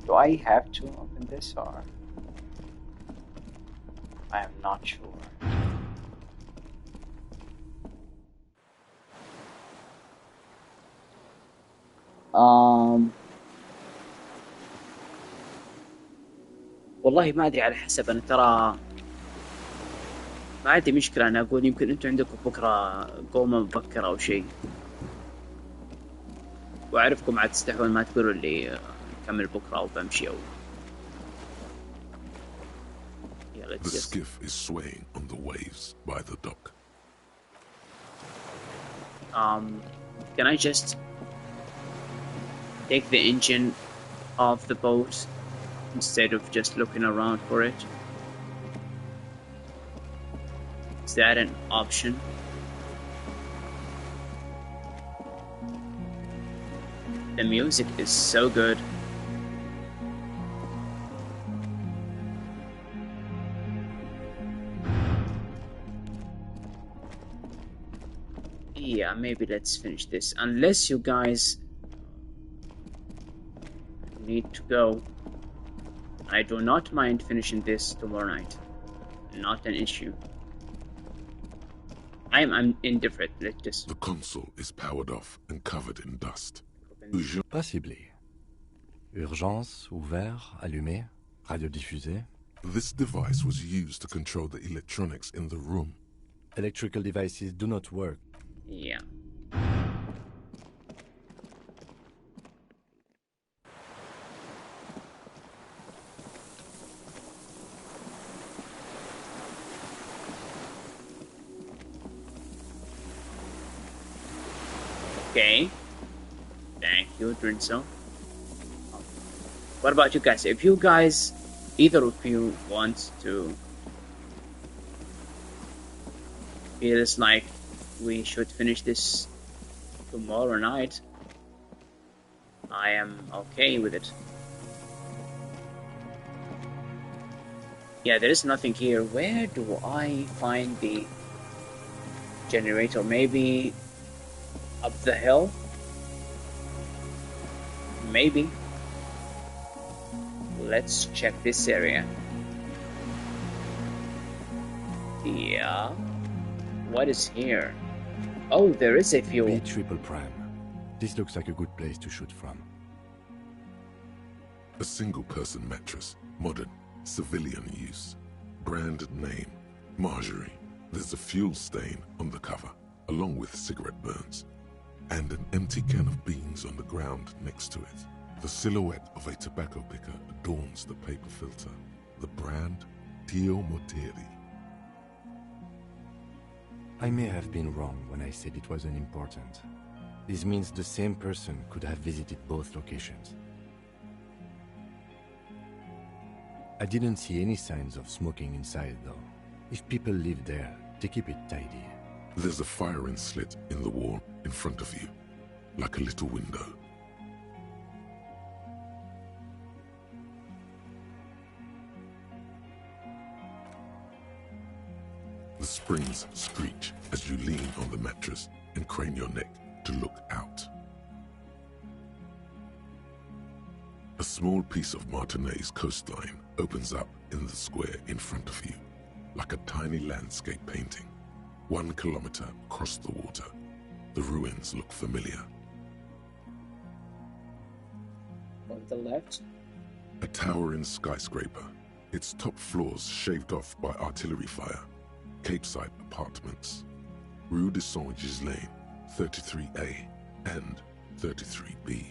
Do I have to open this, or I am not sure. والله ما ادري، على حسب. انا ترى ما عندي مشكلة. انا اقول يمكن انتم عندكم بكرة قومة مبكرة او شيء، واعرفكم عاد تستحون ما تقولوا لي نكمل بكرة او بمشي او The skiff is swaying on the waves by the dock. Can I just take the engine off the boat instead of just looking around for it? Is that an option? The music is so good. Yeah, maybe let's finish this. Unless you guys need to go, I do not mind finishing this tomorrow night. Not an issue. I'm indifferent. Let's just... The console is powered off and covered in dust. Possibly. Urgence, ouvert, allumé, radiodiffusé. This device was used to control the electronics in the room. Electrical devices do not work. Yeah. Okay. Thank you, Drinso. What about you guys? If you guys, either of you want to, feels like we should finish this tomorrow night, I am okay with it. Yeah, there is nothing here. Where do I find the generator? Maybe up the hill? Maybe. Let's check this area. Yeah. What is here? Oh, there is a fuel. B triple prime. This looks like a good place to shoot from. A single-person mattress, modern, civilian use. Brand name, Marjorie. There's a fuel stain on the cover, along with cigarette burns. And an empty can of beans on the ground next to it. The silhouette of a tobacco picker adorns the paper filter. The brand, Tio Moteri. I may have been wrong when I said it wasn't important. This means the same person could have visited both locations. I didn't see any signs of smoking inside, though. If people live there, they keep it tidy. There's a firing slit in the wall in front of you, like a little window. The springs screech as you lean on the mattress and crane your neck to look out. A small piece of Martinez coastline opens up in the square in front of you, like a tiny landscape painting. 1 kilometer across the water. The ruins look familiar. On the left? A towering skyscraper, its top floors shaved off by artillery fire. Capeside apartments. Rue de Saint-Ghislain, 33A and 33B.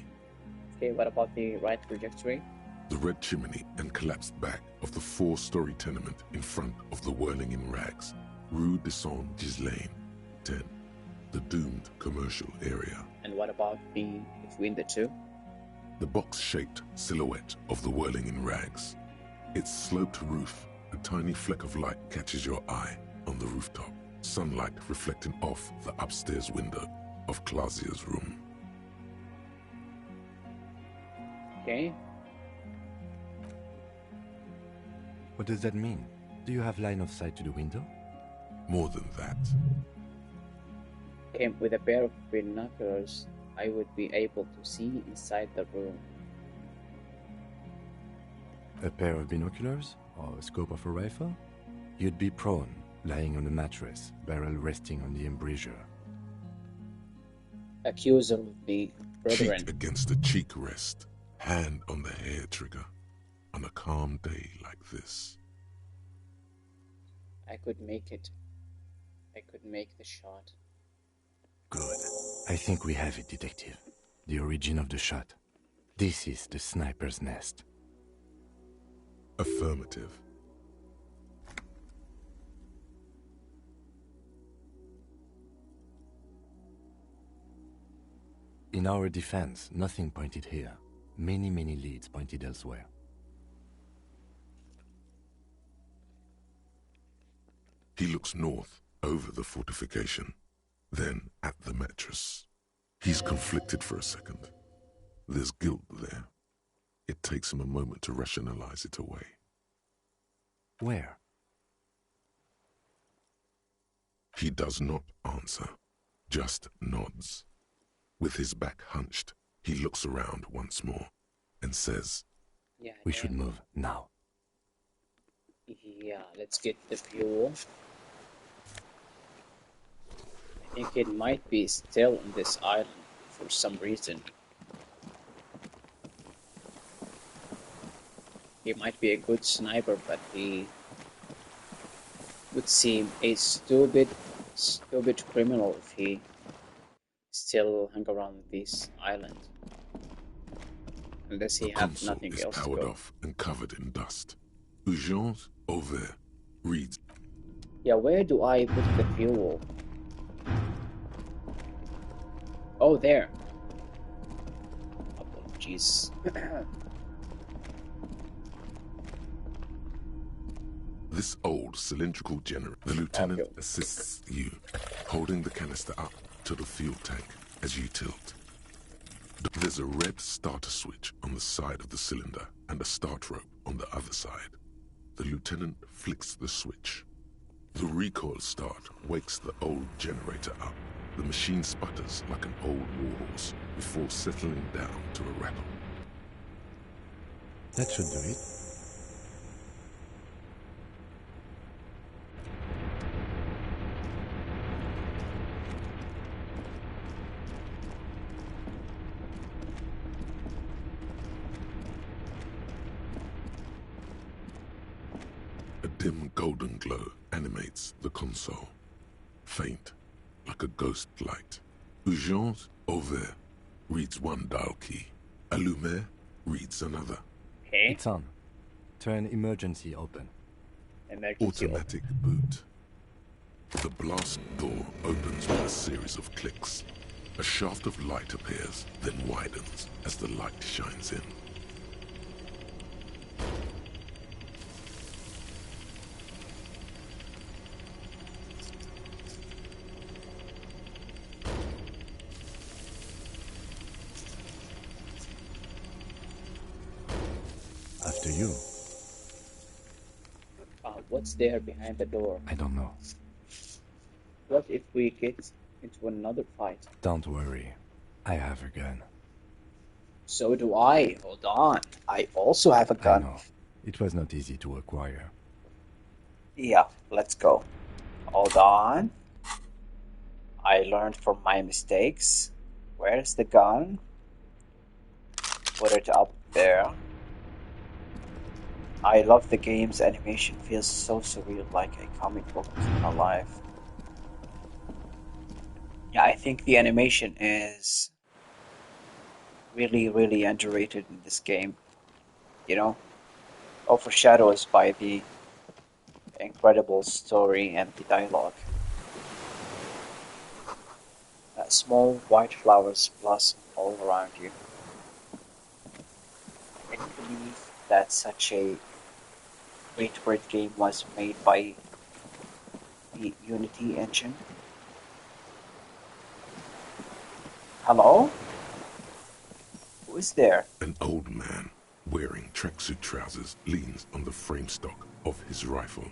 Okay, what about the right trajectory? The red chimney and collapsed back of the 4-story tenement in front of the whirling in rags. Rue de Saint-Ghislain, 10. The doomed commercial area. And what about between the two? The box-shaped silhouette of the whirling in rags. Its sloped roof, a tiny fleck of light catches your eye on the rooftop. Sunlight reflecting off the upstairs window of Clausia's room. Okay. What does that mean? Do you have line of sight to the window? More than that. Okay, with a pair of binoculars, I would be able to see inside the room. A pair of binoculars? Or a scope of a rifle? You'd be prone, lying on a mattress, barrel resting on the embrasure. Accuser would be brethren. Cheek against the cheek rest, hand on the hair trigger, on a calm day like this. I could make it. I could make the shot. Good. I think we have it, Detective. The origin of the shot. This is the sniper's nest. Affirmative. In our defense, nothing pointed here. Many leads pointed elsewhere. He looks north, over the fortification, then at the mattress. He's conflicted for a second. There's guilt there. It takes him a moment to rationalize it away. Where? He does not answer, just nods. With his back hunched, he looks around once more and says, We should move now. Yeah, let's get the fuel. I think it might be still on this island for some reason. He might be a good sniper, but he would seem a stupid criminal if he still hung around this island. Unless he had nothing is else to powered go. off and covered in dust. Urgence Auvert reads. Yeah, where do I put the fuel? Oh, there. Apologies. This old cylindrical generator. The lieutenant assists you, holding the canister up to the fuel tank as you tilt. There's a red starter switch on the side of the cylinder and a start rope on the other side. The lieutenant flicks the switch. The recoil start wakes the old generator up. The machine sputters like an old warhorse before settling down to a rattle. That should do it. A dim golden glow animates the console. Faint, like a ghost light. Urgence Auvert reads one dial key. Allumer reads another. Okay. It's on. Turn emergency open. Emergency Automatic boot. The blast door opens with a series of clicks. A shaft of light appears, then widens as the light shines in. After you. What's there behind the door? I don't know. What if we get into another fight? Don't worry. I have a gun. So do I. Hold on. I also have a I gun. know. It was not easy to acquire. Yeah, let's go. Hold on. I learned from my mistakes. Where's the gun? Put it up there. I love the game's animation. Feels so surreal, like a comic book alive. Yeah, I think the animation is really, really underrated in this game. You know, overshadows by the incredible story and the dialogue. Small white flowers blossom all around you. Can you believe that such a great word game was made by the Unity engine? Hello? Who is there? An old man wearing tracksuit trousers leans on the frame stock of his rifle.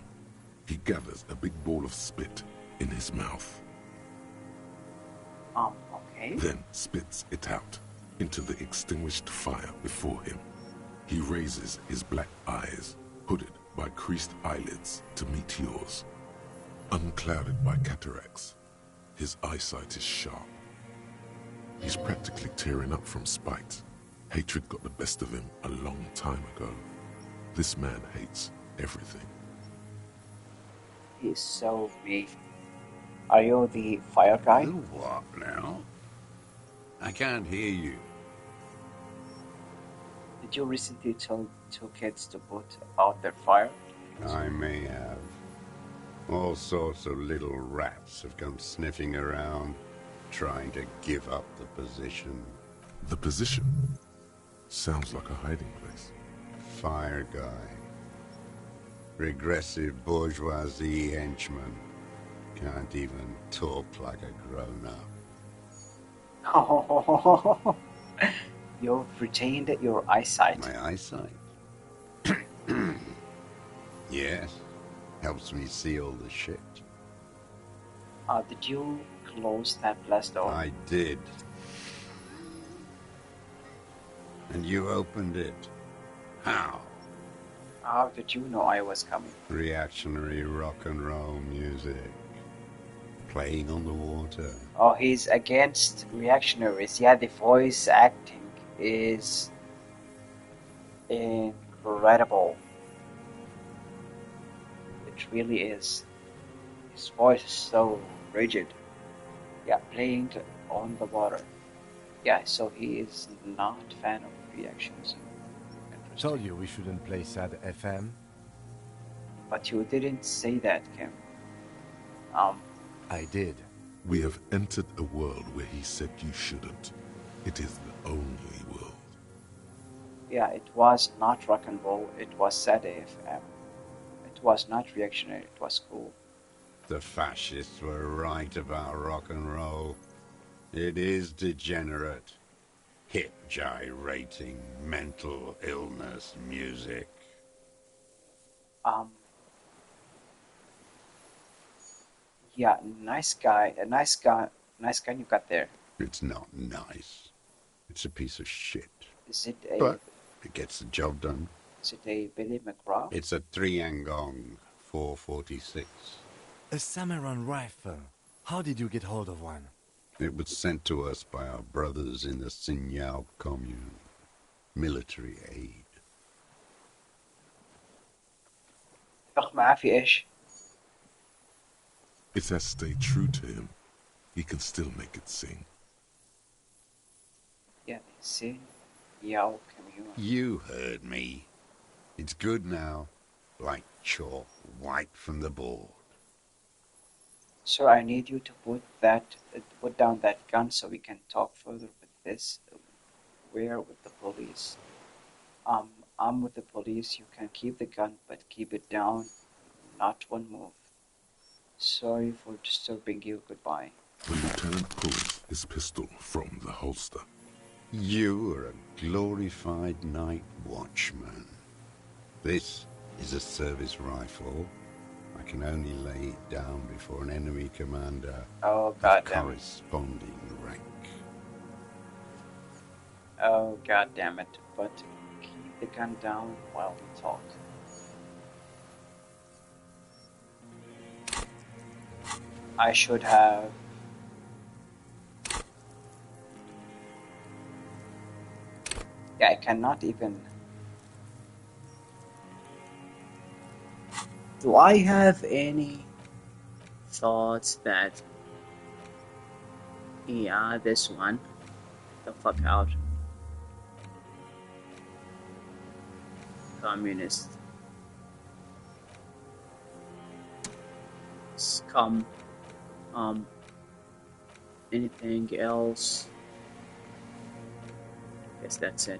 He gathers a big ball of spit in his mouth. Okay. Then spits it out into the extinguished fire before him. He raises his black eyes, hooded by creased eyelids, to meet yours. Unclouded by cataracts, his eyesight is sharp. He's practically tearing up from spite. Hatred got the best of him a long time ago. This man hates everything. He's so mean. Are you the fire guy? You what now? I can't hear you. Did you recently tell two kids to put out their fire? I may have. All sorts of little rats have come sniffing around, trying to give up the position. The position? Sounds like a hiding place. Fire guy. Regressive bourgeoisie henchman. Can't even talk like a grown-up. Oh, you've retained your eyesight. My eyesight? Yes. Helps me see all the shit. Did you close that blast door? I did. And you opened it. How? How did you know I was coming? Reactionary rock and roll music. Playing on the water. Oh, he's against reactionaries. Yeah, the voice acting is incredible. It really is. His voice is so rigid. Yeah, playing on the water. Yeah, so he is not a fan of reactions. Told you we shouldn't play sad FM. But you didn't say that, Kim. I did. We have entered a world where he said you shouldn't. It is the only world. Yeah, it was not rock and roll, it was sad AFM. It was not reactionary, it was cool. The fascists were right about rock and roll. It is degenerate. Hip gyrating, mental illness music. Yeah, nice guy you got there. It's not nice. It's a piece of shit. Is it But it gets the job done. Is it a Billy McGraw? It's a 3-Angong 446. A Samaran rifle. How did you get hold of one? It was sent to us by our brothers in the Sinyao commune. Military aid. It has stayed true to him. He can still make it sing. Yeah, the Sinyao commune. You heard me. It's good now. Like chalk wiped from the board. Sir, I need you to put down that gun so we can talk further with this. We're with the police. I'm with the police. You can keep the gun, but keep it down. Not one move. Sorry for disturbing you. Goodbye. The lieutenant pulls his pistol from the holster. You are a glorified night watchman. This is a service rifle. I can only lay it down before an enemy commander of corresponding rank. Oh, God damn it. But keep the gun down while we talk. I should have Okay, I cannot even... Do I have any thoughts that... Yeah, this one. The fuck out. Communist. Scum. Anything else? Guess that's it.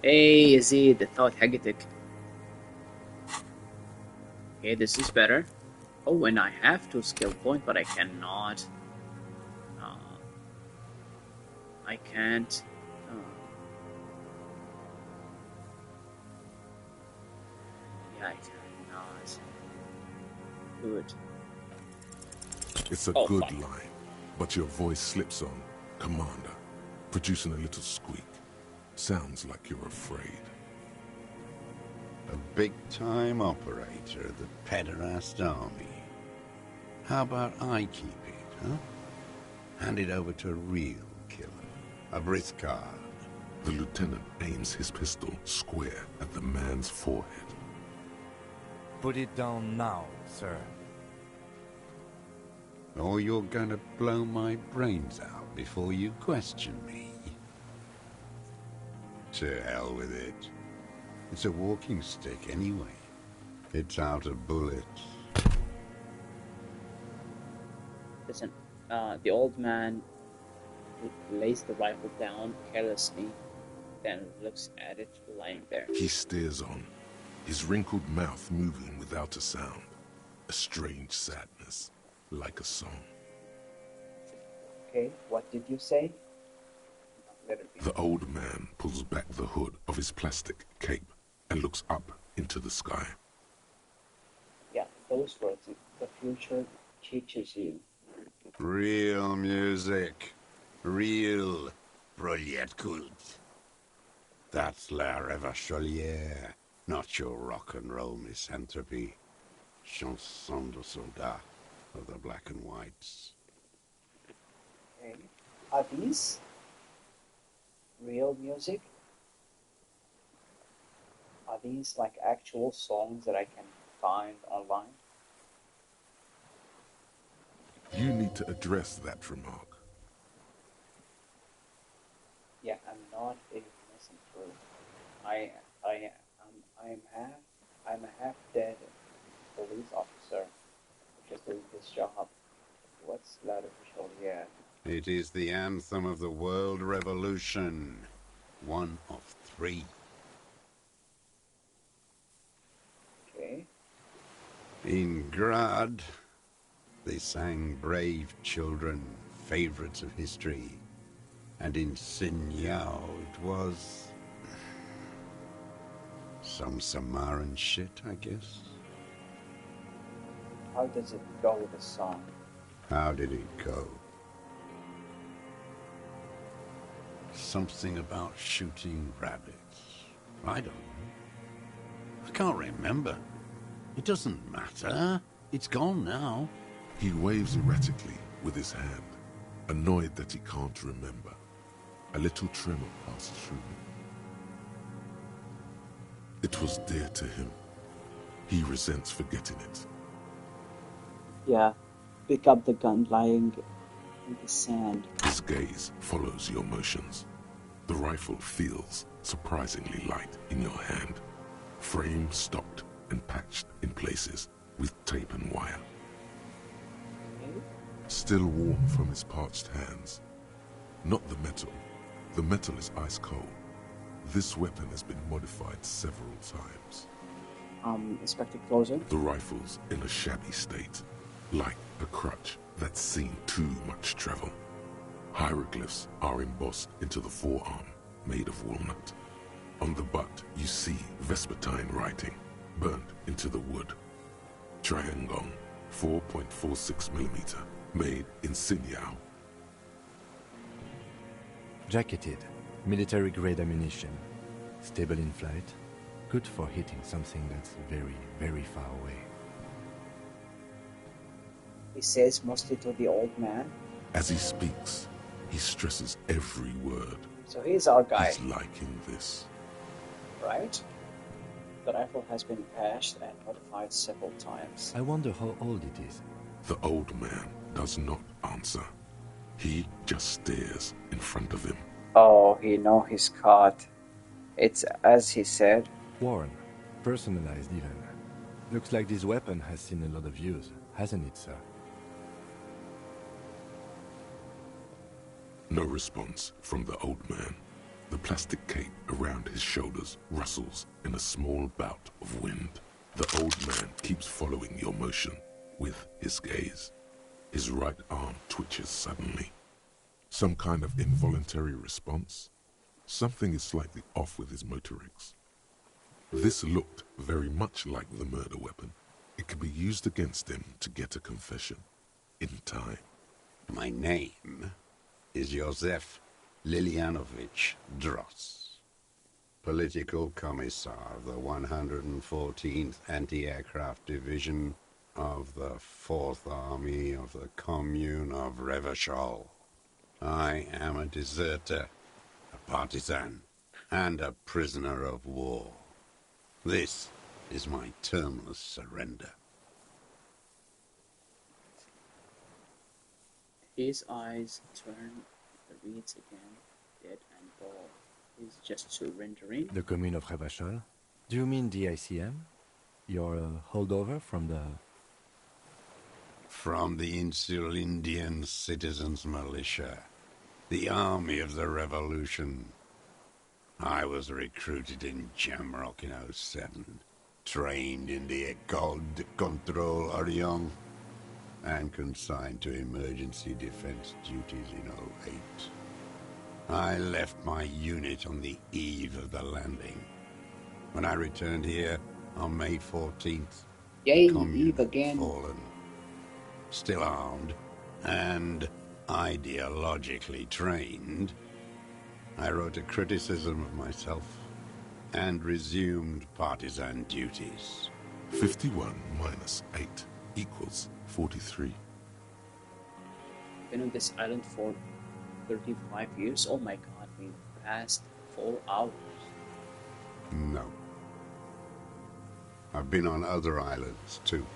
Hey يزيد الثوت حقتك. Okay, this is better. Oh, and I have 2 skill points, but I cannot. I can't. Yeah, I cannot. Good. It's a good line, but your voice slips on, Commander, producing a little squeak. Sounds like you're afraid. A big-time operator of the pederast army. How about I keep it, huh? Hand it over to a real killer, a Briscard. The lieutenant aims his pistol square at the man's forehead. Put it down now, sir. Or you're gonna blow my brains out before you question me. To hell with it. It's a walking stick anyway. It's out of bullets. Listen, the old man lays the rifle down carelessly, then looks at it lying there. He stares on, his wrinkled mouth moving without a sound. A strange sadness, like a song. Okay, what did you say? The old man pulls back the hood of his plastic cape and looks up into the sky. Yeah, those words. The future teaches you. Real music. Real Brilliant Kult. That's La Revacholière, not your rock and roll misanthropy. Chanson de soldat of the black and whites. Okay. Are these real music? Are these like actual songs that I can find online? You need to address that remark. Yeah, I'm not a misanthrope. I'm a half dead police officer just doing this job. What's La Revacholière? It is the anthem of the world revolution. One of 3. Okay. In Grad, they sang Brave Children, favorites of history. And in Sinyao, it was... some Samaran shit, I guess. How does it go with the song? How did it go? Something about shooting rabbits. I don't know. I can't remember. It doesn't matter. It's gone now. He waves erratically with his hand, annoyed that he can't remember. A little tremor passed through him. It was dear to him. He resents forgetting it. Yeah, pick up the gun lying in the sand. His gaze follows your motions. The rifle feels surprisingly light in your hand. Frame stocked and patched in places with tape and wire. Still warm from his parched hands. Not the metal. The metal is ice cold. This weapon has been modified several times. Inspector closer. The rifle's in a shabby state, like a crutch that's seen too much travel. Hieroglyphs are embossed into the forearm, made of walnut. On the butt, you see Vespertine writing, burnt into the wood. Triangong, 4.46mm, made in Sinyao. Jacketed, military-grade ammunition, stable in flight, good for hitting something that's very, very far away. He says mostly to the old man. As he speaks, he stresses every word. So he's our guy, He's liking this. right? The rifle has been patched and modified several times. I wonder how old it is. The old man does not answer. He just stares in front of him. Oh, he know he's caught. It's as he said. Worn. Personalized even. Looks like this weapon has seen a lot of use, hasn't it, sir? No response from the old man. The plastic cape around his shoulders rustles in a small bout of wind. The old man keeps following your motion with his gaze. His right arm twitches suddenly. Some kind of involuntary response. Something is slightly off with his motorics. This looked very much like the murder weapon. It could be used against him to get a confession in time. My name is Josef Lilianovich Dross, Political Commissar of the 114th Anti-Aircraft Division of the 4th Army of the Commune of Revachol. I am a deserter, a partisan, and a prisoner of war. This is my termless surrender. His eyes turn the reeds again, dead and bald. He's just surrendering. The commune of Revachol? Do you mean the ICM? Your holdover from the... From the Insular Indian Citizens Militia, the army of the revolution. I was recruited in Jamrock in 07, trained in the École de Contrôle Orient, and consigned to emergency defense duties in 08. I left my unit on the eve of the landing. When I returned here on May 14th, Yay, Commune Eve again. had fallen, still armed and ideologically trained. I wrote a criticism of myself and resumed partisan duties. 51 minus 8 equals 43. Been on this island for 35 years. Oh my god, we passed 4 hours. No. I've been on other islands, too.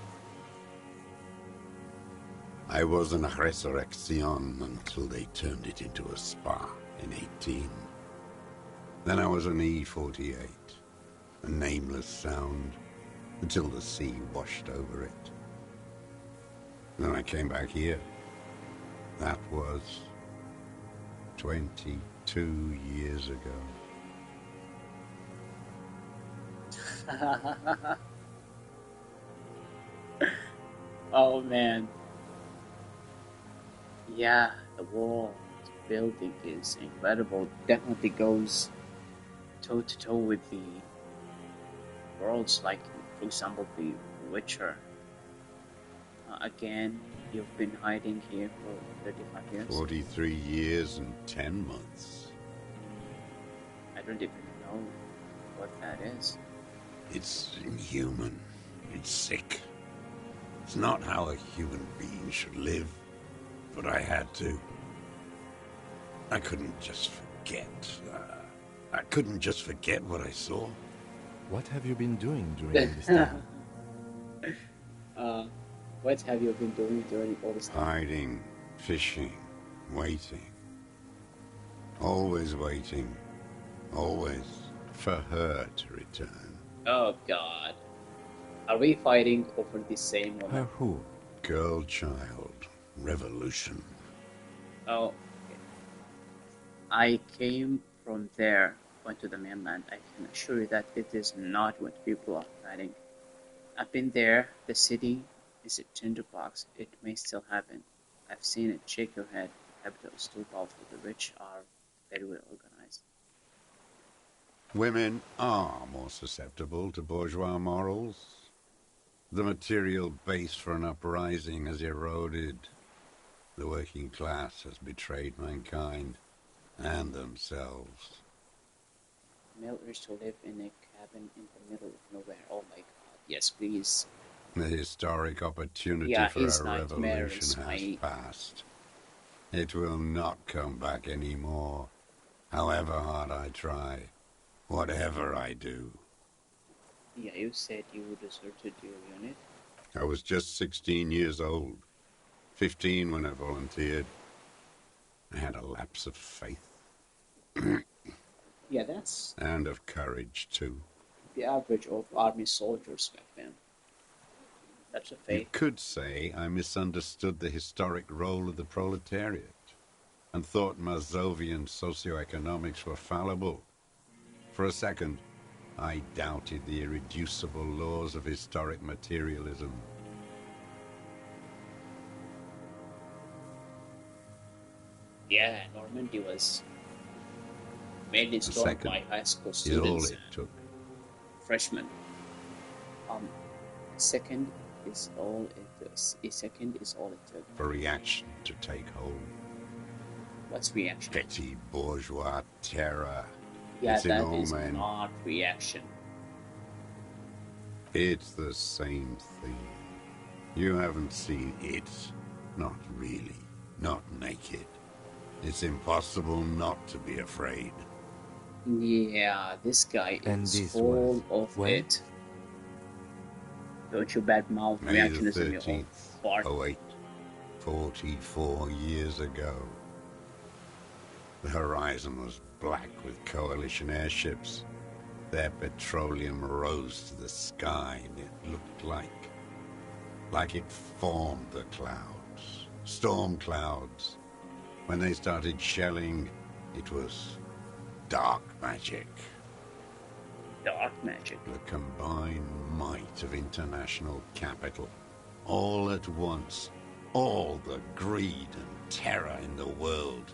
I was in Resurrection until they turned it into a spa in 18. Then I was an E-48, a nameless sound, until the sea washed over it. Then I came back here. That was 22 years ago. Oh man. Yeah, the wall, the building is incredible. Definitely goes toe to toe with the worlds, like for example the Witcher. Again, you've been hiding here for 35 years. 43 years and 10 months. I don't even know what that is. It's inhuman. It's sick. It's not how a human being should live, but I had to. I couldn't just forget. I couldn't just forget what I saw. What have you been doing during this time? What have you been doing during all this time? Hiding, fishing, waiting. Always waiting. Always for her to return. Oh god. Are we fighting over the same woman? Her who? Girl child. Revolution. Oh, okay. I came from there, went to the mainland. I can assure you that it is not what people are fighting. I've been there. The city is a tinderbox. It may still happen. I've seen it. Shake your head. Capital is too powerful. The rich are very well organized. Women are more susceptible to bourgeois morals. The material base for an uprising has eroded. The working class has betrayed mankind and themselves. Male urge to live in a cabin in the middle of nowhere. Oh my god. Yes, please. The historic opportunity for a revolution has passed. It will not come back anymore. However hard I try, whatever I do. Yeah, you said you deserted your unit. I was just 16 years old. 15 when I volunteered. I had a lapse of faith. Yeah, that's And of courage, too. the average of army soldiers back then. That's a You fate. could say I misunderstood the historic role of the proletariat and thought Mazovian socioeconomics were fallible. For a second, I doubted the irreducible laws of historic materialism. Yeah, Normandy was mainly A stormed second by high school is all students it and took. freshmen. A second is all it. A second is all it took. For reaction to take hold. What's reaction? Petty bourgeois terror. Yeah, It's in that all is men. not reaction. It's the same thing. You haven't seen it. Not really. Not naked. It's impossible not to be afraid. Yeah, this guy And is this full was of when? it. Don't you badmouth May the reactionism, you old 13th, fart. 08, 44 years ago. The horizon was black with coalition airships. Their petroleum rose to the sky, and it looked like it formed the clouds. Storm clouds. When they started shelling, it was dark magic. Dark magic. The combined might of international capital. All at once, all the greed and terror in the world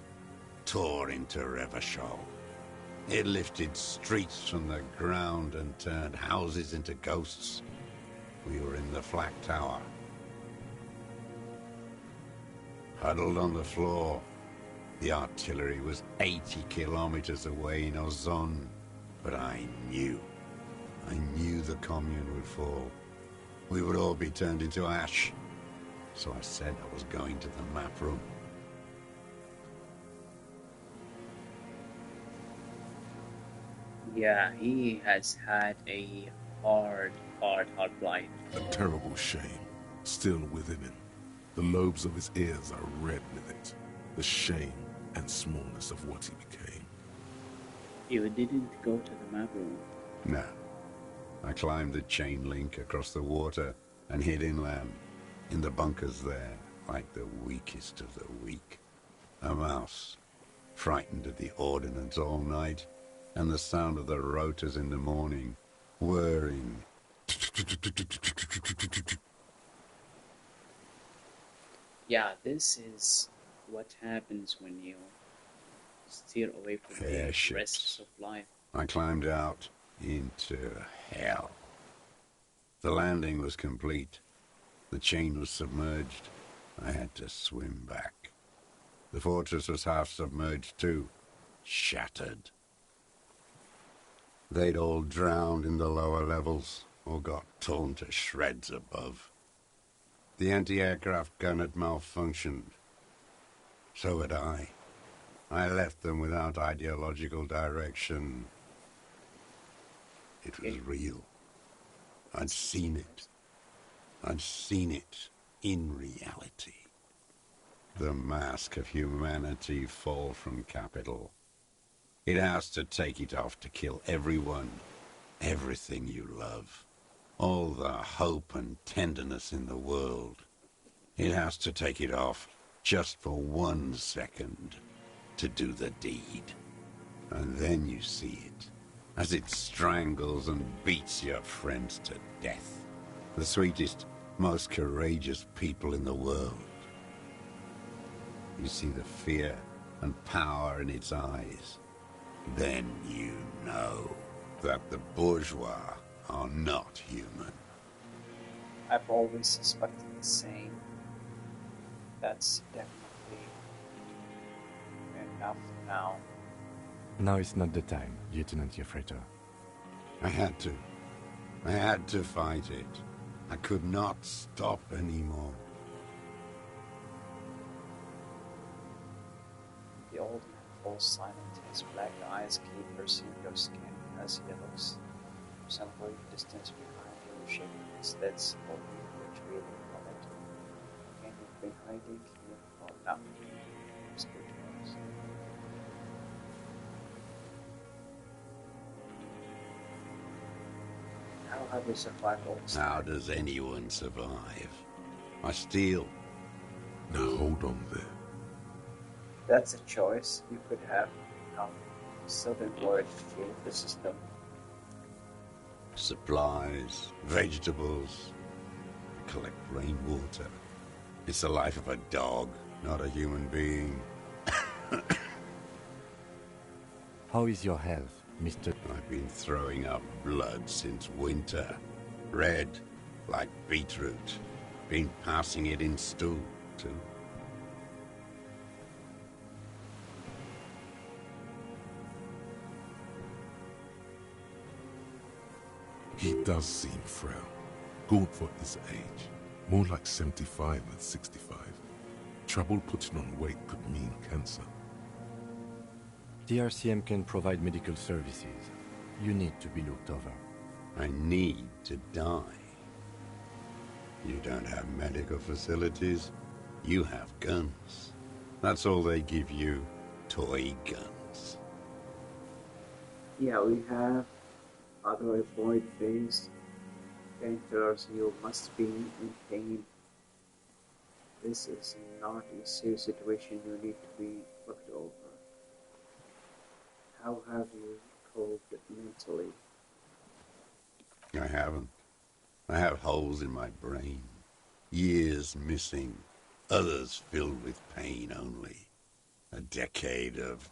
tore into Revachol. It lifted streets from the ground and turned houses into ghosts. We were in the flak tower. Huddled on the floor. The artillery was 80 kilometers away in Ozon. But I knew the commune would fall. We would all be turned into ash. So I said I was going to the map room. Yeah, he has had a hard life. A terrible shame still within him. The lobes of his ears are red with it. The shame and smallness of what he became. You didn't go to the map room. No. I climbed the chain link across the water and hid inland, in the bunkers there, like the weakest of the weak. A mouse, frightened at the ordnance all night, and the sound of the rotors in the morning, whirring. Yeah, this is what happens when you steer away from the Airships. risks of life. I climbed out into hell. The landing was complete. The chain was submerged. I had to swim back. The fortress was half submerged too, shattered. They'd all drowned in the lower levels, or got torn to shreds above. The anti-aircraft gun had malfunctioned. So had I. I left them without ideological direction. It was real. I'd seen it. I'd seen it in reality. The mask of humanity fall from capital. It has to take it off to kill everyone, everything you love. All the hope and tenderness in the world. It has to take it off just for 1 second to do the deed. And then you see it, as it strangles and beats your friends to death. The sweetest, most courageous people in the world. You see the fear and power in its eyes. Then you know that the bourgeois are not human. I've always suspected the same. That's definitely enough now. Now is not the time, Lieutenant Yefreto. I had to. I had to fight it. I could not stop anymore. The old man falls silent. His black eyes keep piercing your skin as he looks somewhere distance behind you, shaking his lids for you, retreating from it. And you've been hiding here for nothing. Whisper to us. How have you survived all this? How does anyone survive? I steal. Now hold on there. That's a choice you could have. Self-employed to feed the system. Supplies, vegetables. I collect rainwater. It's the life of a dog, not a human being. How is your health, Mr. I've been throwing up blood since winter. Red, like beetroot. Been passing it in stew, too. He does seem frail. Gaunt for his age. More like 75 than 65. Trouble putting on weight could mean cancer. DRCM can provide medical services. You need to be looked over. I need to die. You don't have medical facilities. You have guns. That's all they give you. Toy guns. Yeah, we have other void-based painkillers. You must be in pain. This is not a serious situation you need to be looked over. How have you coped mentally? I haven't. I have holes in my brain. Years missing. Others filled with pain only. A decade of...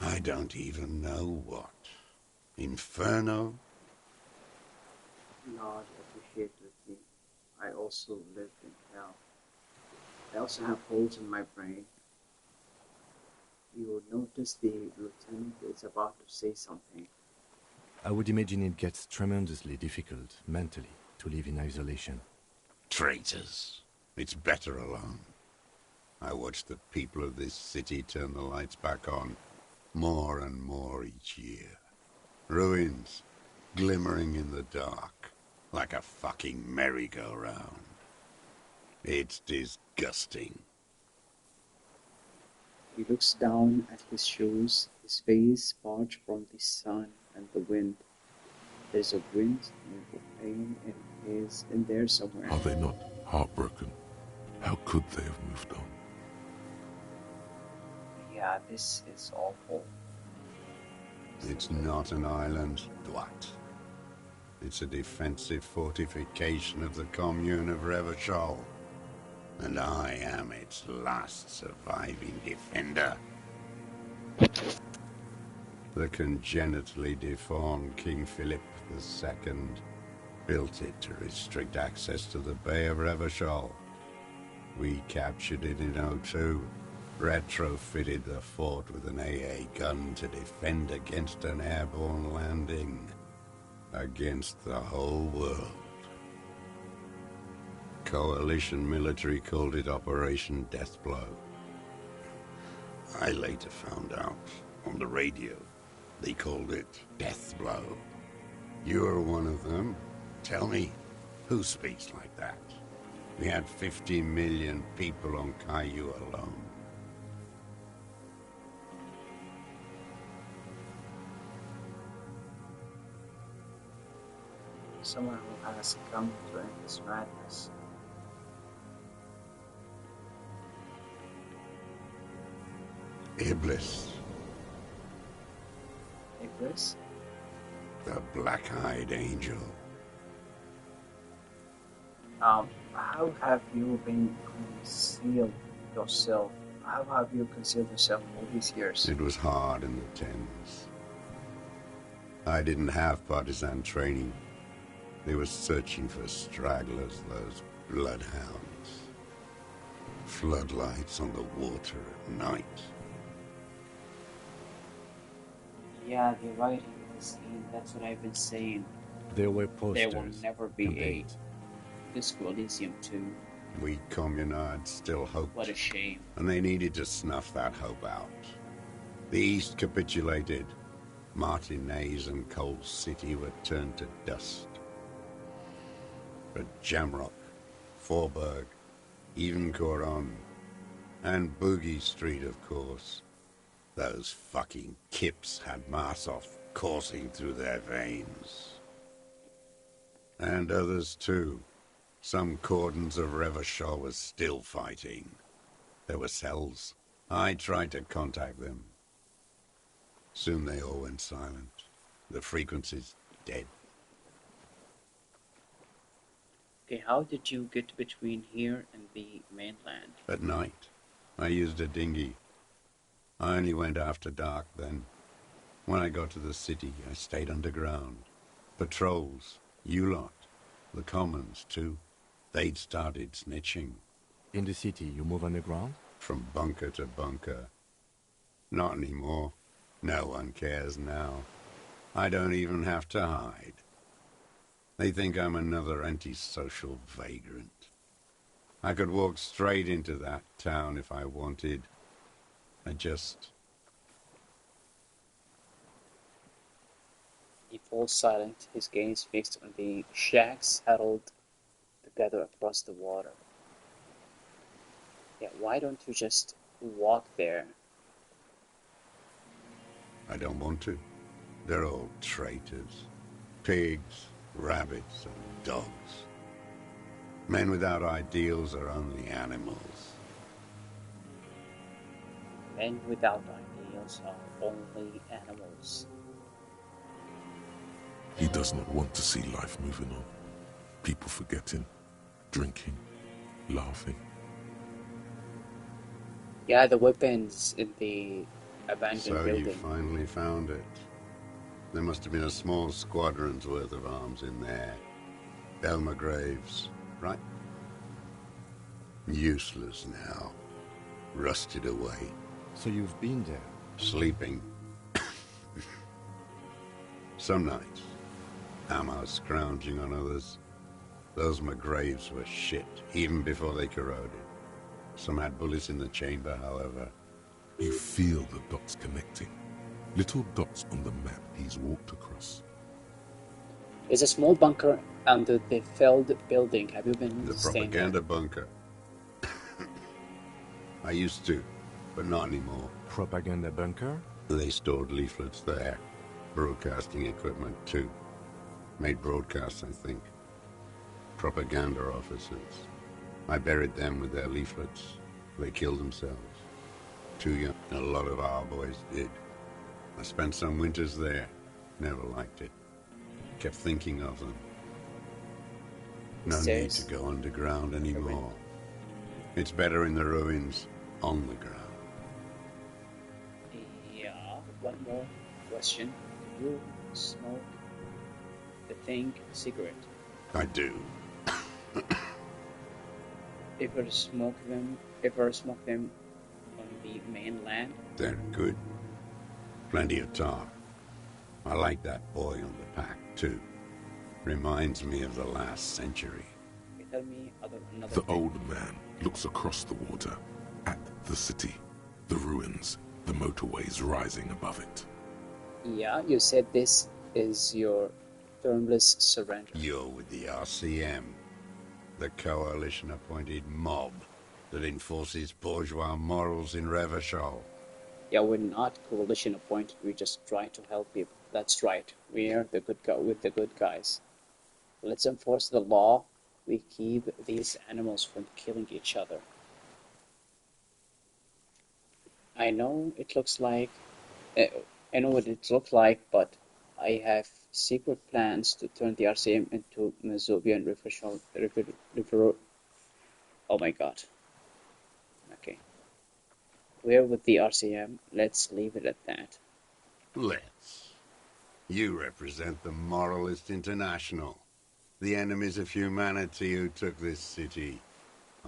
I don't even know what. Inferno? Not appreciated me. I also lived in hell. I also have holes in my brain. You will notice the lieutenant is about to say something. I would imagine it gets tremendously difficult, mentally, to live in isolation. Traitors. It's better alone. I watch the people of this city turn the lights back on more and more each year. Ruins, glimmering in the dark, like a fucking merry-go-round. It's disgusting. He looks down at his shoes, his face parched from the sun and the wind. There's a wind and a pain in there somewhere. Are they not heartbroken? How could they have moved on? Yeah, this is awful. It's not an island, Dwat. It's a defensive fortification of the commune of Revachol. And I am its last surviving defender. The congenitally deformed King Philip II built it to restrict access to the Bay of Revachol. We captured it in '02, retrofitted the fort with an AA gun to defend against an airborne landing. Against the whole world. Coalition military called it Operation Deathblow. I later found out on the radio they called it Deathblow. You're one of them. Tell me, who speaks like that? We had 50 million people on Caillou alone. Someone who has come to end this madness. Iblis, Iblis? the black-eyed angel. How have you been concealed yourself? How have you concealed yourself all these years? It was hard in the tens. I didn't have partisan training. They were searching for stragglers, those bloodhounds. Floodlights on the water at night. Yeah, the writing in the scene, that's what I've been saying. There were posters. There will never be a campaigns. Disco Elysium 2. We communards still hoped. What a shame. And they needed to snuff that hope out. The East capitulated. Martinez and Cold City were turned to dust. But Jamrock, Forburg, even Coron, and Boogie Street, of course. Those fucking kips had Marsov coursing through their veins. And others too. Some cordons of Revachol was still fighting. There were cells. I tried to contact them. Soon they all went silent. The frequencies dead. Okay, how did you get between here and the mainland? At night, I used a dinghy. I only went after dark then. When I got to the city, I stayed underground. Patrols, you lot, the commons too. They'd started snitching. In the city, you move underground? From bunker to bunker. Not anymore. No one cares now. I don't even have to hide. They think I'm another antisocial vagrant. I could walk straight into that town if I wanted. I just... He falls silent, his gaze fixed on the shacks huddled together across the water. Yeah, why don't you just walk there? I don't want to. They're all traitors. Pigs, rabbits, and dogs. Men without ideals are only animals. Men without ideals are only animals. He does not want to see life moving on. People forgetting, drinking, laughing. Yeah, the weapons in the abandoned So building. you finally found it. There must have been a small squadron's worth of arms in there. Belmer Graves, right? Useless now. Rusted away. So you've been there? Sleeping. Some nights. Ammo scrounging on others. Those McGraves were shit, even before they corroded. Some had bullets in the chamber, however. You feel the dots connecting. Little dots on the map he's walked across. There's a small bunker under the failed building. Have you been The staying propaganda bunker. I used to, but not anymore. Propaganda bunker? They stored leaflets there. Broadcasting equipment, too. Made broadcasts, I think. Propaganda officers. I buried them with their leaflets. They killed themselves. Too young. A lot of our boys did. I spent some winters there. Never liked it. Kept thinking of them. No need to go underground anymore. It's better in the ruins, on the ground. Yeah, one more question. Do you smoke the thing cigarette? I do. Ever smoke them on the mainland? They're good. Plenty of tar. I like that boy on the pack, too. Reminds me of the last century. Tell me another The thing. old man looks across the water, at the city, the ruins, the motorways rising above it. Yeah, you said this is your termless surrender. You're with the RCM, the coalition-appointed mob that enforces bourgeois morals in Revachol. Yeah, we're not coalition appointed. We just try to help people. That's right. We are the good with the good guys. Let's enforce the law. We keep these animals from killing each other. I know it looks like... I know what it looks like, but I have secret plans to turn the RCM into Mazovian Revachol. Oh my god. Okay. We're with the RCM. Let's leave it at that. Let's. You represent the Moralist International, the enemies of humanity who took this city.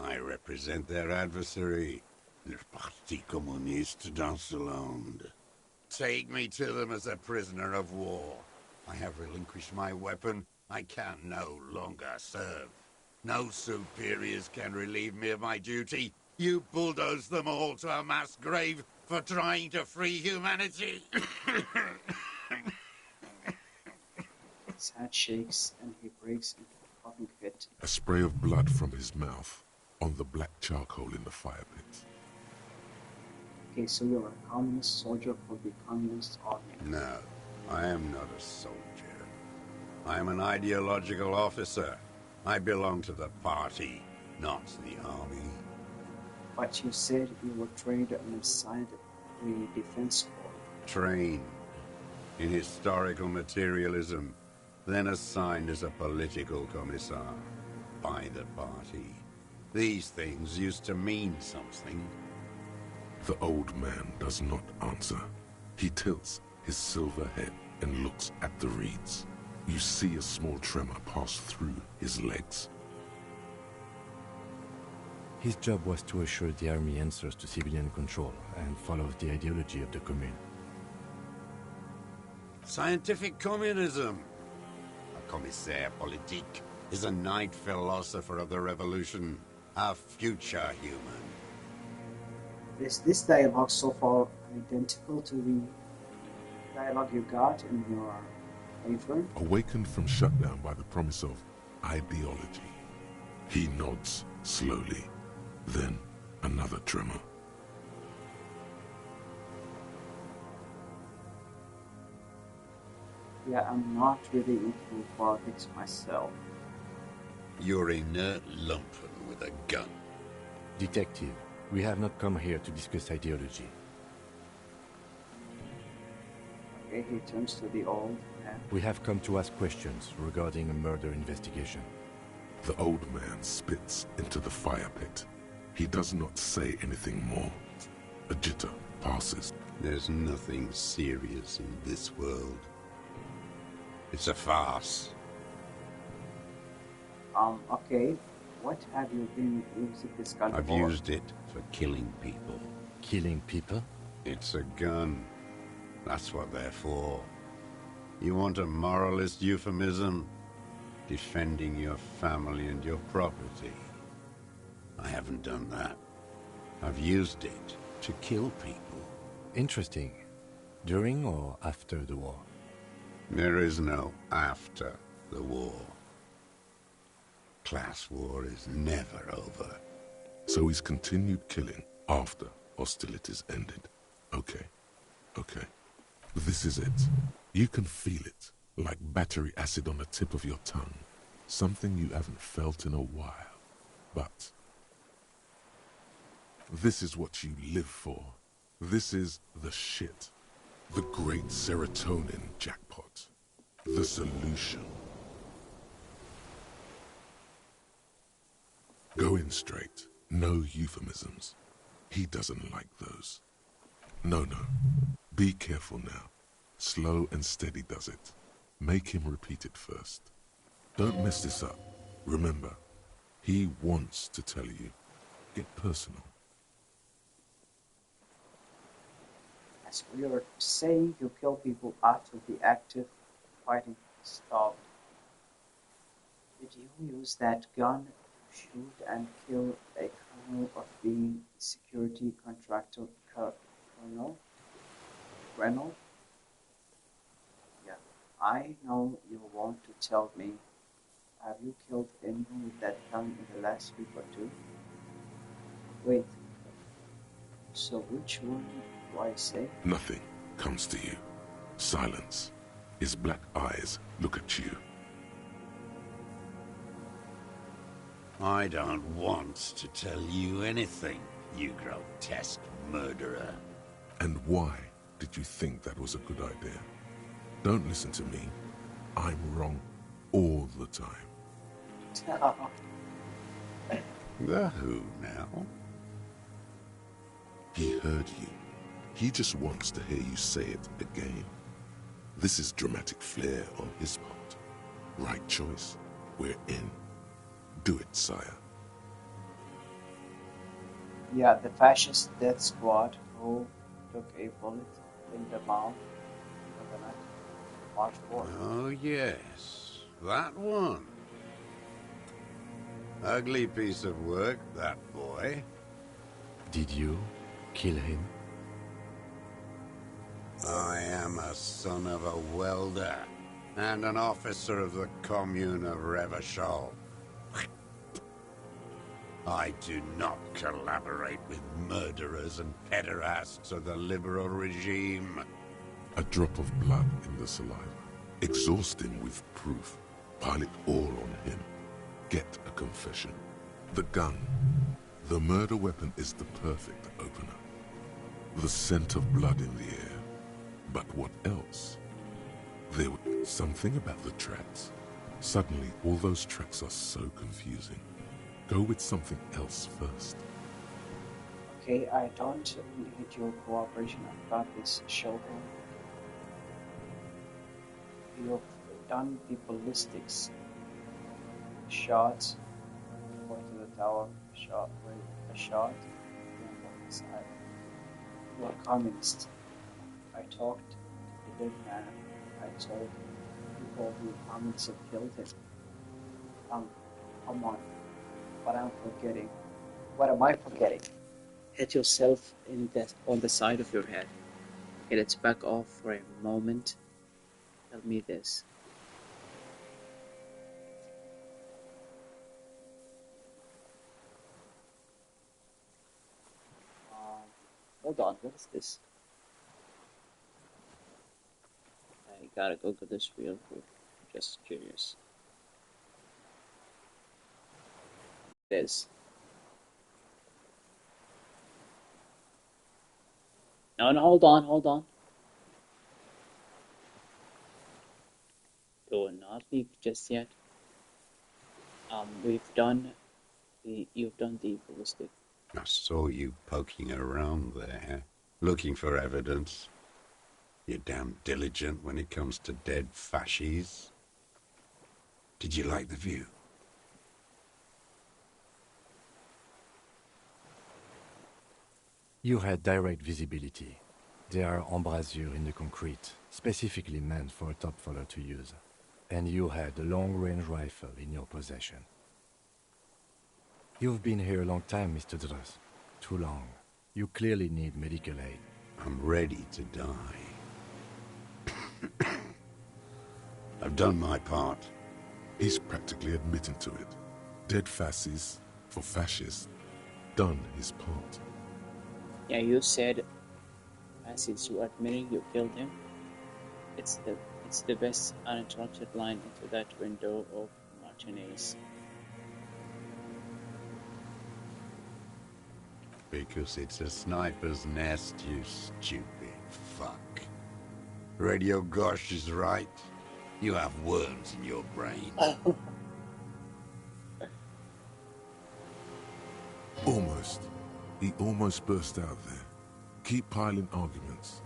I represent their adversary, le Parti Communiste dans le Monde. Take me to them as a prisoner of war. I have relinquished my weapon. I can no longer serve. No superiors can relieve me of my duty. You bulldoze them all to a mass grave for trying to free humanity. His hand shakes and he breaks into a coughing fit. A spray of blood from his mouth on the black charcoal in the fire pit. Okay, so you're a communist soldier for the Communist Army. No, I am not a soldier. I am an ideological officer. I belong to the party, not the army. But you said you were trained and assigned the defense corps. Trained in historical materialism, then assigned as a political commissar by the party. These things used to mean something. The old man does not answer. He tilts his silver head and looks at the reeds. You see a small tremor pass through his legs. His job was to assure the army answers to civilian control and follows the ideology of the Commune. Scientific communism. A commissaire politique is a knight philosopher of the revolution, a future human. Is this dialogue so far identical to the dialogue you got in your Wyvern? Awakened from shutdown by the promise of ideology, he nods slowly. Then another tremor. Yeah, I'm not really into politics myself. You're a inert lumpen with a gun. Detective, we have not come here to discuss ideology. Okay, he turns to the old man. We have come to ask questions regarding a murder investigation. The old man spits into the fire pit. He does not say anything more. A jitter passes. There's nothing serious in this world. It's a farce. Okay. What have you been using this gun for? I've used it for killing people. Killing people? It's a gun. That's what they're for. You want a moralist euphemism? Defending your family and your property. I haven't done that. I've used it to kill people. Interesting. During or after the war? There is no after the war. Class war is never over. So he's continued killing after hostilities ended. Okay. Okay. This is it. You can feel it, like battery acid on the tip of your tongue. Something you haven't felt in a while. But this is what you live for. This is the shit. The great serotonin jackpot. The solution. Go in straight. No euphemisms. He doesn't like those. No. Be careful now. Slow and steady does it. Make him repeat it first. Don't mess this up. Remember, he wants to tell you. Get personal. As we were saying, you kill people after the active fighting stopped. Did you use that gun to shoot and kill a colonel of the security contractor, Colonel? Reynolds? Yeah, I know you want to tell me. Have you killed anyone with that gun in the last week or two? Wait. So which one do I say? Nothing comes to you. Silence. His black eyes look at you. I don't want to tell you anything, you grotesque murderer. And why did you think that was a good idea? Don't listen to me. I'm wrong all the time. The who now? He heard you. He just wants to hear you say it again. This is dramatic flair on his part. Right choice. We're in. Do it, sire. Yeah, the fascist death squad who took a bullet in the mouth of the night. March 4th. Oh, yes. That one. Ugly piece of work, that boy. Did you kill him? I am a son of a welder and an officer of the commune of Revachol. I do not collaborate with murderers and pederasts of the liberal regime. A drop of blood in the saliva. Exhaust him with proof. Pile it all on him. Get a confession. The gun. The murder weapon is the perfect opener. The scent of blood in the air. But what else? There was something about the tracks. Suddenly, all those tracks are so confusing. Go with something else first. Okay, I don't need your cooperation. I've got this shogun. You've done the ballistics shots. Going to the tower, shot with a shot. On the side. You're a communist. I talked to the dead man. I told people who communists have killed him. Come on. What I'm forgetting. What am I forgetting? Hit yourself on the side of your head. Okay, let's back off for a moment. Tell me this. Hold on, what is this? I gotta Google this real quick. Just curious. It is. No, hold on. Do not leave just yet. You've done the ballistic. I saw you poking around there, looking for evidence. You're damn diligent when it comes to dead fascies. Did you like the view? You had direct visibility. There are embrasures in the concrete, specifically meant for a top follower to use. And you had a long-range rifle in your possession. You've been here a long time, Mr. Dros. Too long. You clearly need medical aid. I'm ready to die. I've done my part. He's practically admitting to it. Dead fascists for fascists. Done his part. Yeah, you said fascists who admitting you killed him. It's the best uninterrupted line into that window of Martinez. Because it's a sniper's nest, you stupid fuck. Radio Gosh is right. You have worms in your brain. Almost. He almost burst out there. Keep piling arguments.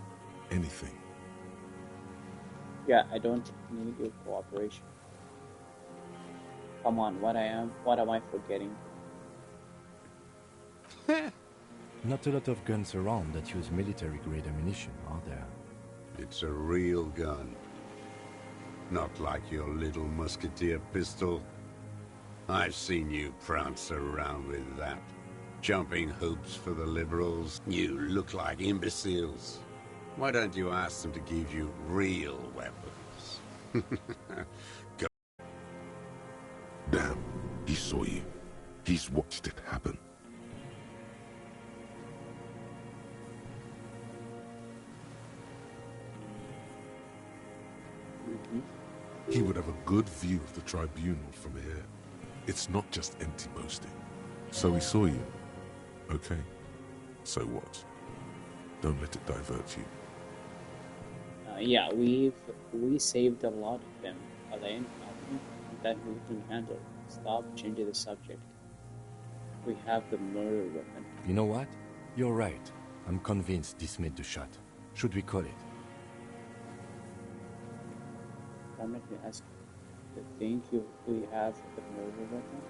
Anything. Yeah, I don't need your cooperation. Come on, what am I forgetting? Not a lot of guns around that use military-grade ammunition, are there? It's a real gun. Not like your little musketeer pistol. I've seen you prance around with that. Jumping hoops for the liberals. You look like imbeciles. Why don't you ask them to give you real weapons? Go. Damn, he saw you. He's watched it happen. He would have a good view of the tribunal from here. It's not just empty boasting. So he saw you. Okay. So what? Don't let it divert you. Yeah, we saved a lot of them, Alain. I think that we can handle. Stop changing the subject. We have the murder weapon. You know what? You're right. I'm convinced this made the shot. Should we call it? Let me ask. Think we have the murder weapon?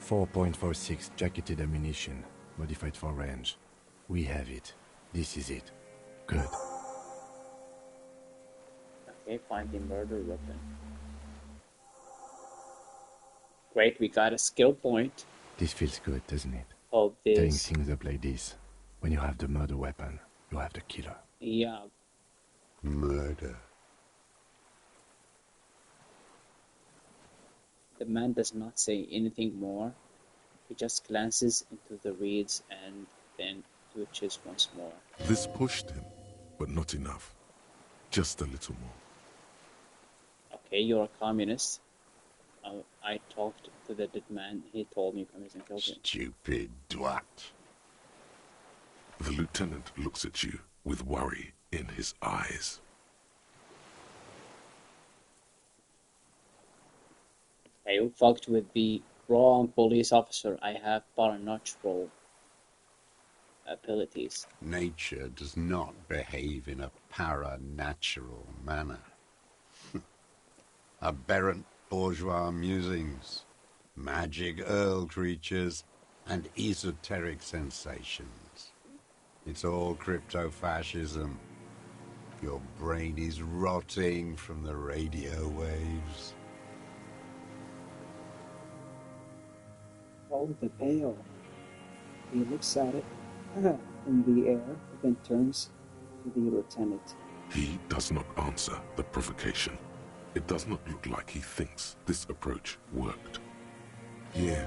.46 jacketed ammunition, modified for range. We have it. This is it. Good. Okay, find the murder weapon. Great, we got a skill point. This feels good, doesn't it? Oh, Telling this. things up like this. When you have the murder weapon, you have the killer. Yeah. Murder. The man does not say anything more. He just glances into the reeds and then twitches once more. This pushed him, but not enough. Just a little more. Okay, you're a communist. I talked to the dead man. He told me communism killed him. Stupid twat. The lieutenant looks at you with worry in his eyes. I fucked with the wrong police officer. I have supernatural abilities. Nature does not behave in a paranatural manner. Aberrant bourgeois musings, magic earl creatures, and esoteric sensations. It's all crypto-fascism. Your brain is rotting from the radio waves. Oh, the pail. He looks at it in the air, then turns to the lieutenant. He does not answer the provocation. It does not look like he thinks this approach worked. Yeah,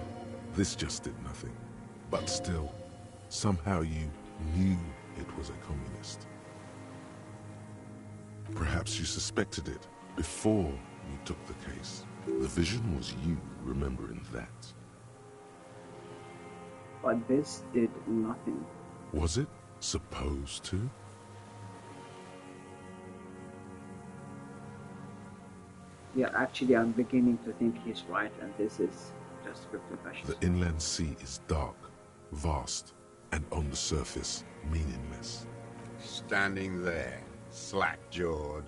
this just did nothing. But still, somehow you knew it was a communist. Perhaps you suspected it before you took the case. The vision was you remembering that. But this did nothing. Was it supposed to? Yeah, actually, I'm beginning to think he's right, and this is just crypto-fascism. The inland sea is dark, vast, and on the surface, meaningless. Standing there, slack-jawed,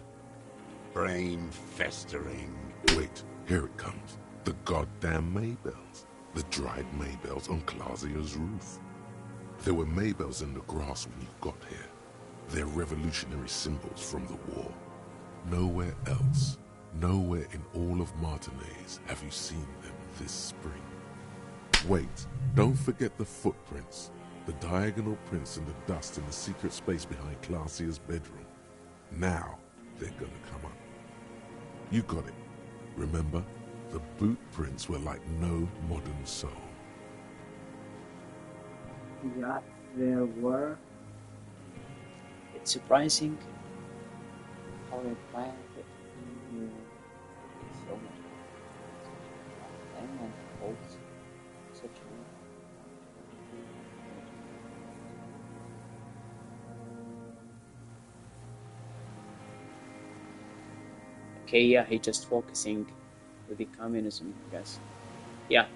brain festering. Wait, here it comes. The goddamn Maybells. The dried Maybells on Clausia's roof. There were Maybells in the grass when you got here. They're revolutionary symbols from the war. Nowhere else, nowhere in all of Martinez have you seen them this spring. Wait, don't forget the footprints. The diagonal prints in the dust in the secret space behind Clausia's bedroom. Now they're gonna come up. You got it. Remember? The boot prints were like no modern soul. Yeah, there were. It's surprising how they planned it. So much. And holds such a. Okay, yeah, he just focusing with the communism, I guess. Yeah.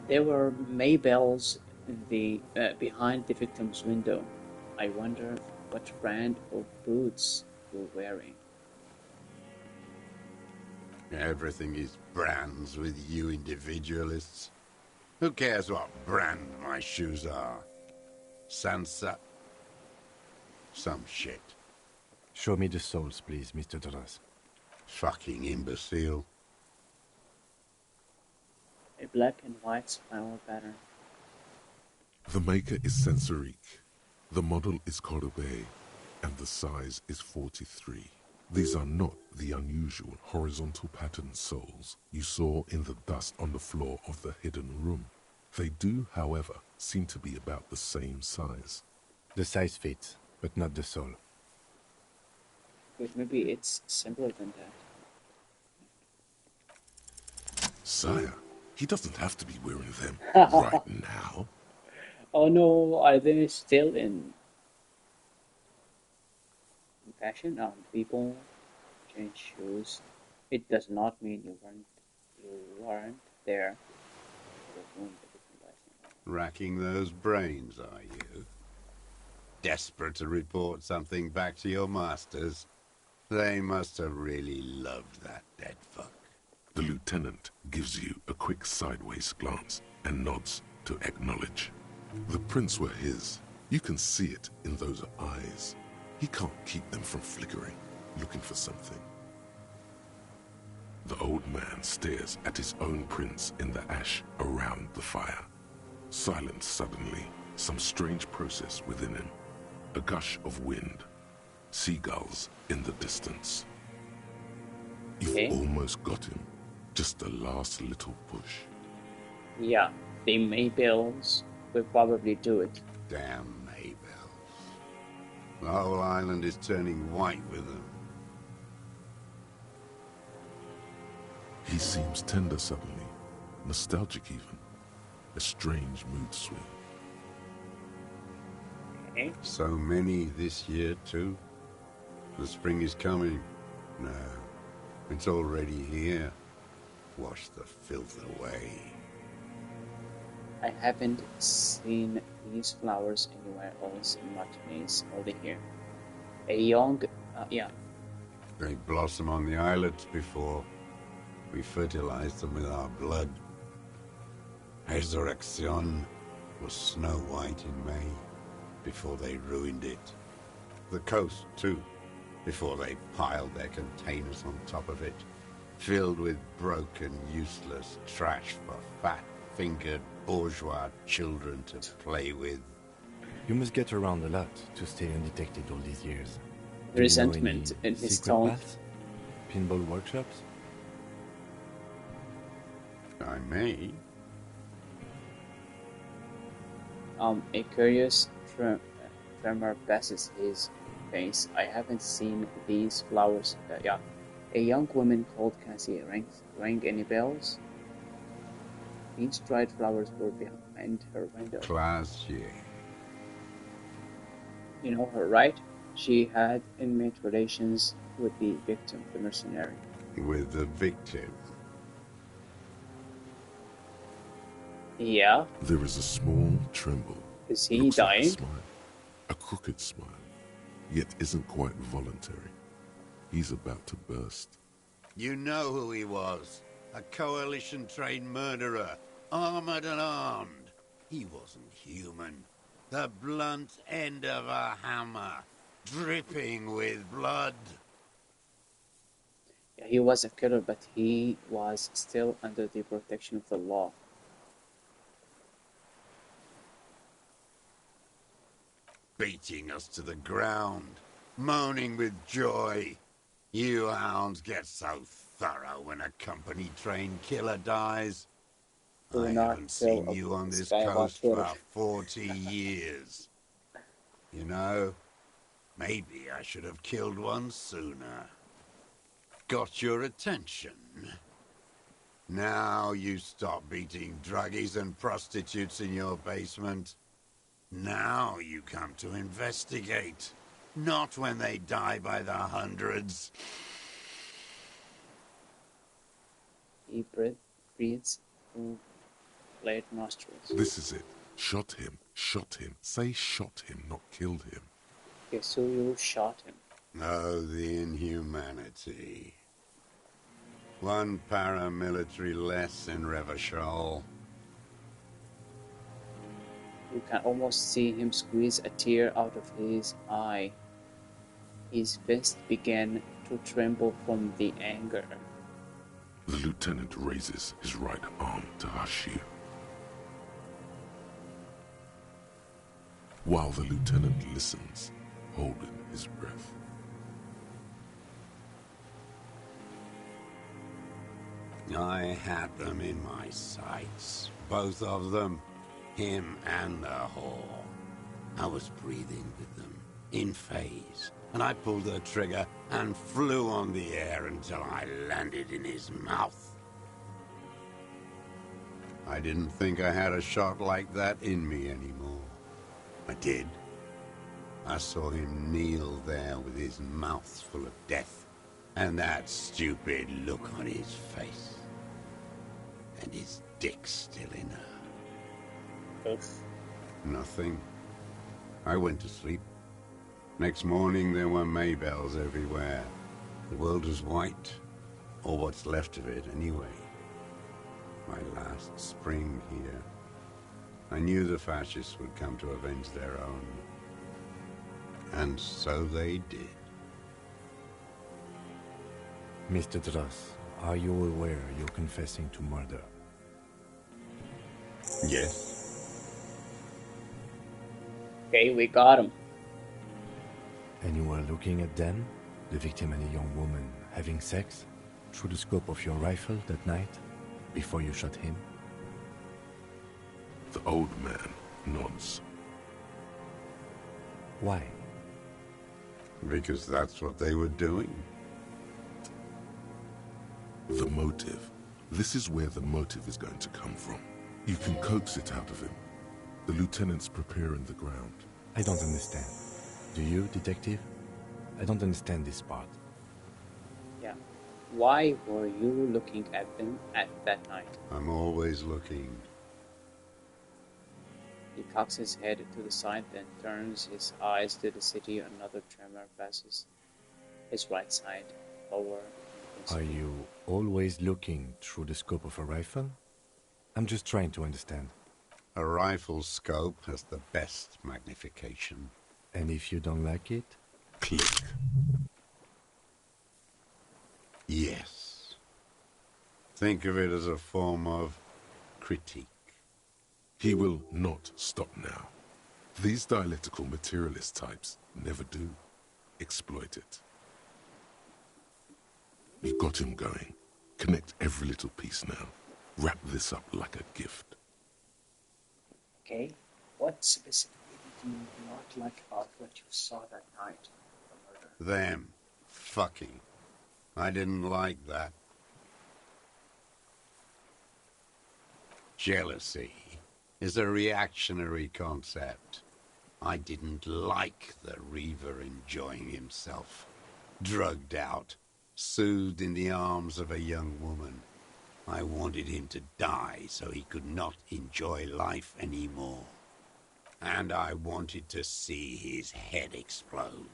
There were Maybells in the behind the victim's window. I wonder what brand of boots you're wearing. Everything is brands with you individualists. Who cares what brand my shoes are? Sansa? Some shit. Show me the soles, please, Mr. Dras. Fucking imbecile. A black and white spiral pattern. The maker is Sensorique. The model is Cordobe, and the size is 43. These are not the unusual horizontal pattern soles you saw in the dust on the floor of the hidden room. They do, however, seem to be about the same size. The size fits, but not the sole. But maybe it's simpler than that. Sire, he doesn't have to be wearing them right now. Oh no, are they still in fashion? People change shoes. It does not mean you weren't there. Racking those brains, are you? Desperate to report something back to your masters? They must have really loved that dead fuck. The lieutenant gives you a quick sideways glance and nods to acknowledge. The prints were his. You can see it in those eyes. He can't keep them from flickering. looking for something. The old man stares at his own prints in the ash around the fire. Silent suddenly, some strange process within him. A gush of wind. Seagulls in the distance. You've almost got him. Just the last little push. Yeah, the Maybells will probably do it. Damn Maybells. The whole island is turning white with them. He seems tender suddenly, nostalgic even. A strange mood swing. Okay. So many this year too. The spring is coming. No, it's already here. Wash the filth away. I haven't seen these flowers anywhere else in Martinique, only here. A young, yeah. They blossom on the islets before. We fertilized them with our blood. Resurrection was snow white in May, before they ruined it. The coast, too, before they piled their containers on top of it, filled with broken, useless trash for fat-fingered bourgeois children to play with. You must get around a lot to stay undetected all these years. Resentment in his tone. Paths? Pinball workshops? I may. A curious tremor passes his face. I haven't seen these flowers. Yeah. A young woman called Cassie rang any bells? These dried flowers were behind her window. Classier. You know her, right? She had intimate relations with the victim, the mercenary. With the victim? Yeah. There is a small tremble. Is he Looks dying? Like a smile. A crooked smile, yet isn't quite voluntary. He's about to burst. You know who he was. A coalition-trained murderer, armored and armed. He wasn't human. The blunt end of a hammer, dripping with blood. Yeah, he was a killer, but he was still under the protection of the law. Beating us to the ground, moaning with joy. You hounds get so thorough when a company-trained killer dies. I haven't seen you on this coast for 40 years. You know, maybe I should have killed one sooner. Got your attention. Now you stop beating druggies and prostitutes in your basement. Now you come to investigate. Not when they die by the hundreds. He breathes through flared nostrils. This is it. Shot him. Shot him. Say shot him, not killed him. Okay, so you shot him. Oh, the inhumanity. One paramilitary less in Revachol. You can almost see him squeeze a tear out of his eye. His fist began to tremble from the anger. The lieutenant raises his right arm to hush you. While the lieutenant listens, holding his breath. I had them in my sights, both of them, him and the whore. I was breathing with them, in phase, and I pulled the trigger and flew on the air until I landed in his mouth. I didn't think I had a shot like that in me anymore. I did. I saw him kneel there with his mouth full of death, and that stupid look on his face. And his dick still in her. Oof. Nothing. I went to sleep. Next morning there were Maybells everywhere. The world was white, or what's left of it anyway. My last spring here. I knew the fascists would come to avenge their own. And so they did. Mr. Dross, are you aware you're confessing to murder? Yes. Okay, we got him. And you were looking at them, the victim and a young woman, having sex, through the scope of your rifle that night, before you shot him? The old man nods. Why? Because that's what they were doing. The motive. This is where the motive is going to come from. You can coax it out of him. The lieutenant's preparing the ground. I don't understand. Do you, detective? I don't understand this part. Yeah. Why were you looking at them at that night? I'm always looking. He cocks his head to the side, then turns his eyes to the city. Another tremor passes his right side, lower. Are you always looking through the scope of a rifle? I'm just trying to understand. A rifle's scope has the best magnification. And if you don't like it? Click. Yes. Think of it as a form of critique. He will not stop now. These dialectical materialist types never do. Exploit it. You've got him going. Connect every little piece now. Wrap this up like a gift. Okay, what specifically did you not like about what you saw that night? The murder? Them. Fucking. I didn't like that. Jealousy is a reactionary concept. I didn't like the Reaver enjoying himself. Drugged out, soothed in the arms of a young woman. I wanted him to die so he could not enjoy life anymore. And I wanted to see his head explode.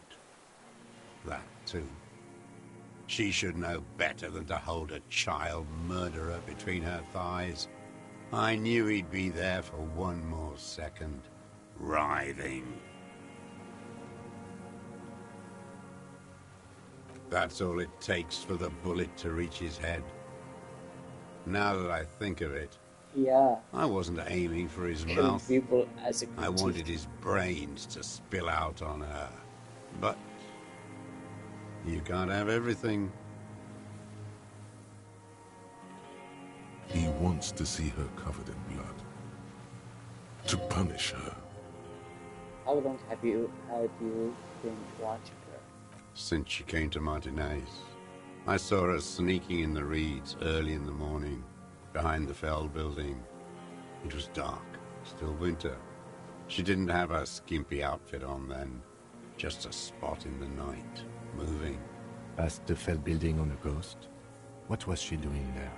That too. She should know better than to hold a child murderer between her thighs. I knew he'd be there for one more second, writhing. That's all it takes for the bullet to reach his head. Now that I think of it, yeah, I wasn't aiming for his kill mouth. people as a I wanted his brains to spill out on her. But you can't have everything. He wants to see her covered in blood. To punish her. How long have you been watching her? Since she came to Martinez. I saw her sneaking in the reeds early in the morning, behind the Feld building. It was dark, still winter. She didn't have her skimpy outfit on then, just a spot in the night, moving. Past the Feld building on a ghost? What was she doing there?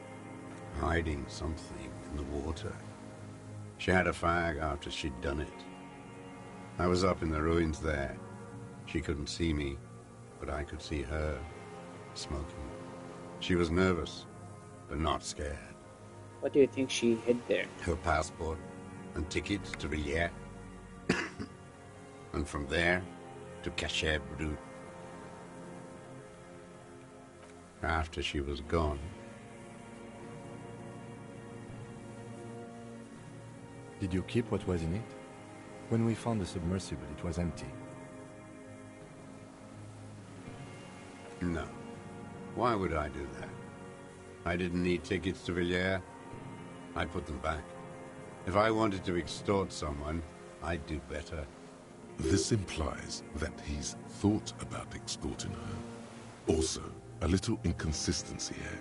Hiding something in the water. She had a fag after she'd done it. I was up in the ruins there. She couldn't see me, but I could see her, smoking. She was nervous, but not scared. What do you think she hid there? Her passport and tickets to Villiers. And from there to Cachet Brut. After she was gone, did you keep what was in it? When we found the submersible, it was empty. no. Why would I do that? I didn't need tickets to Villiers. I'd put them back. If I wanted to extort someone, I'd do better. This implies that he's thought about extorting her. Also, a little inconsistency here.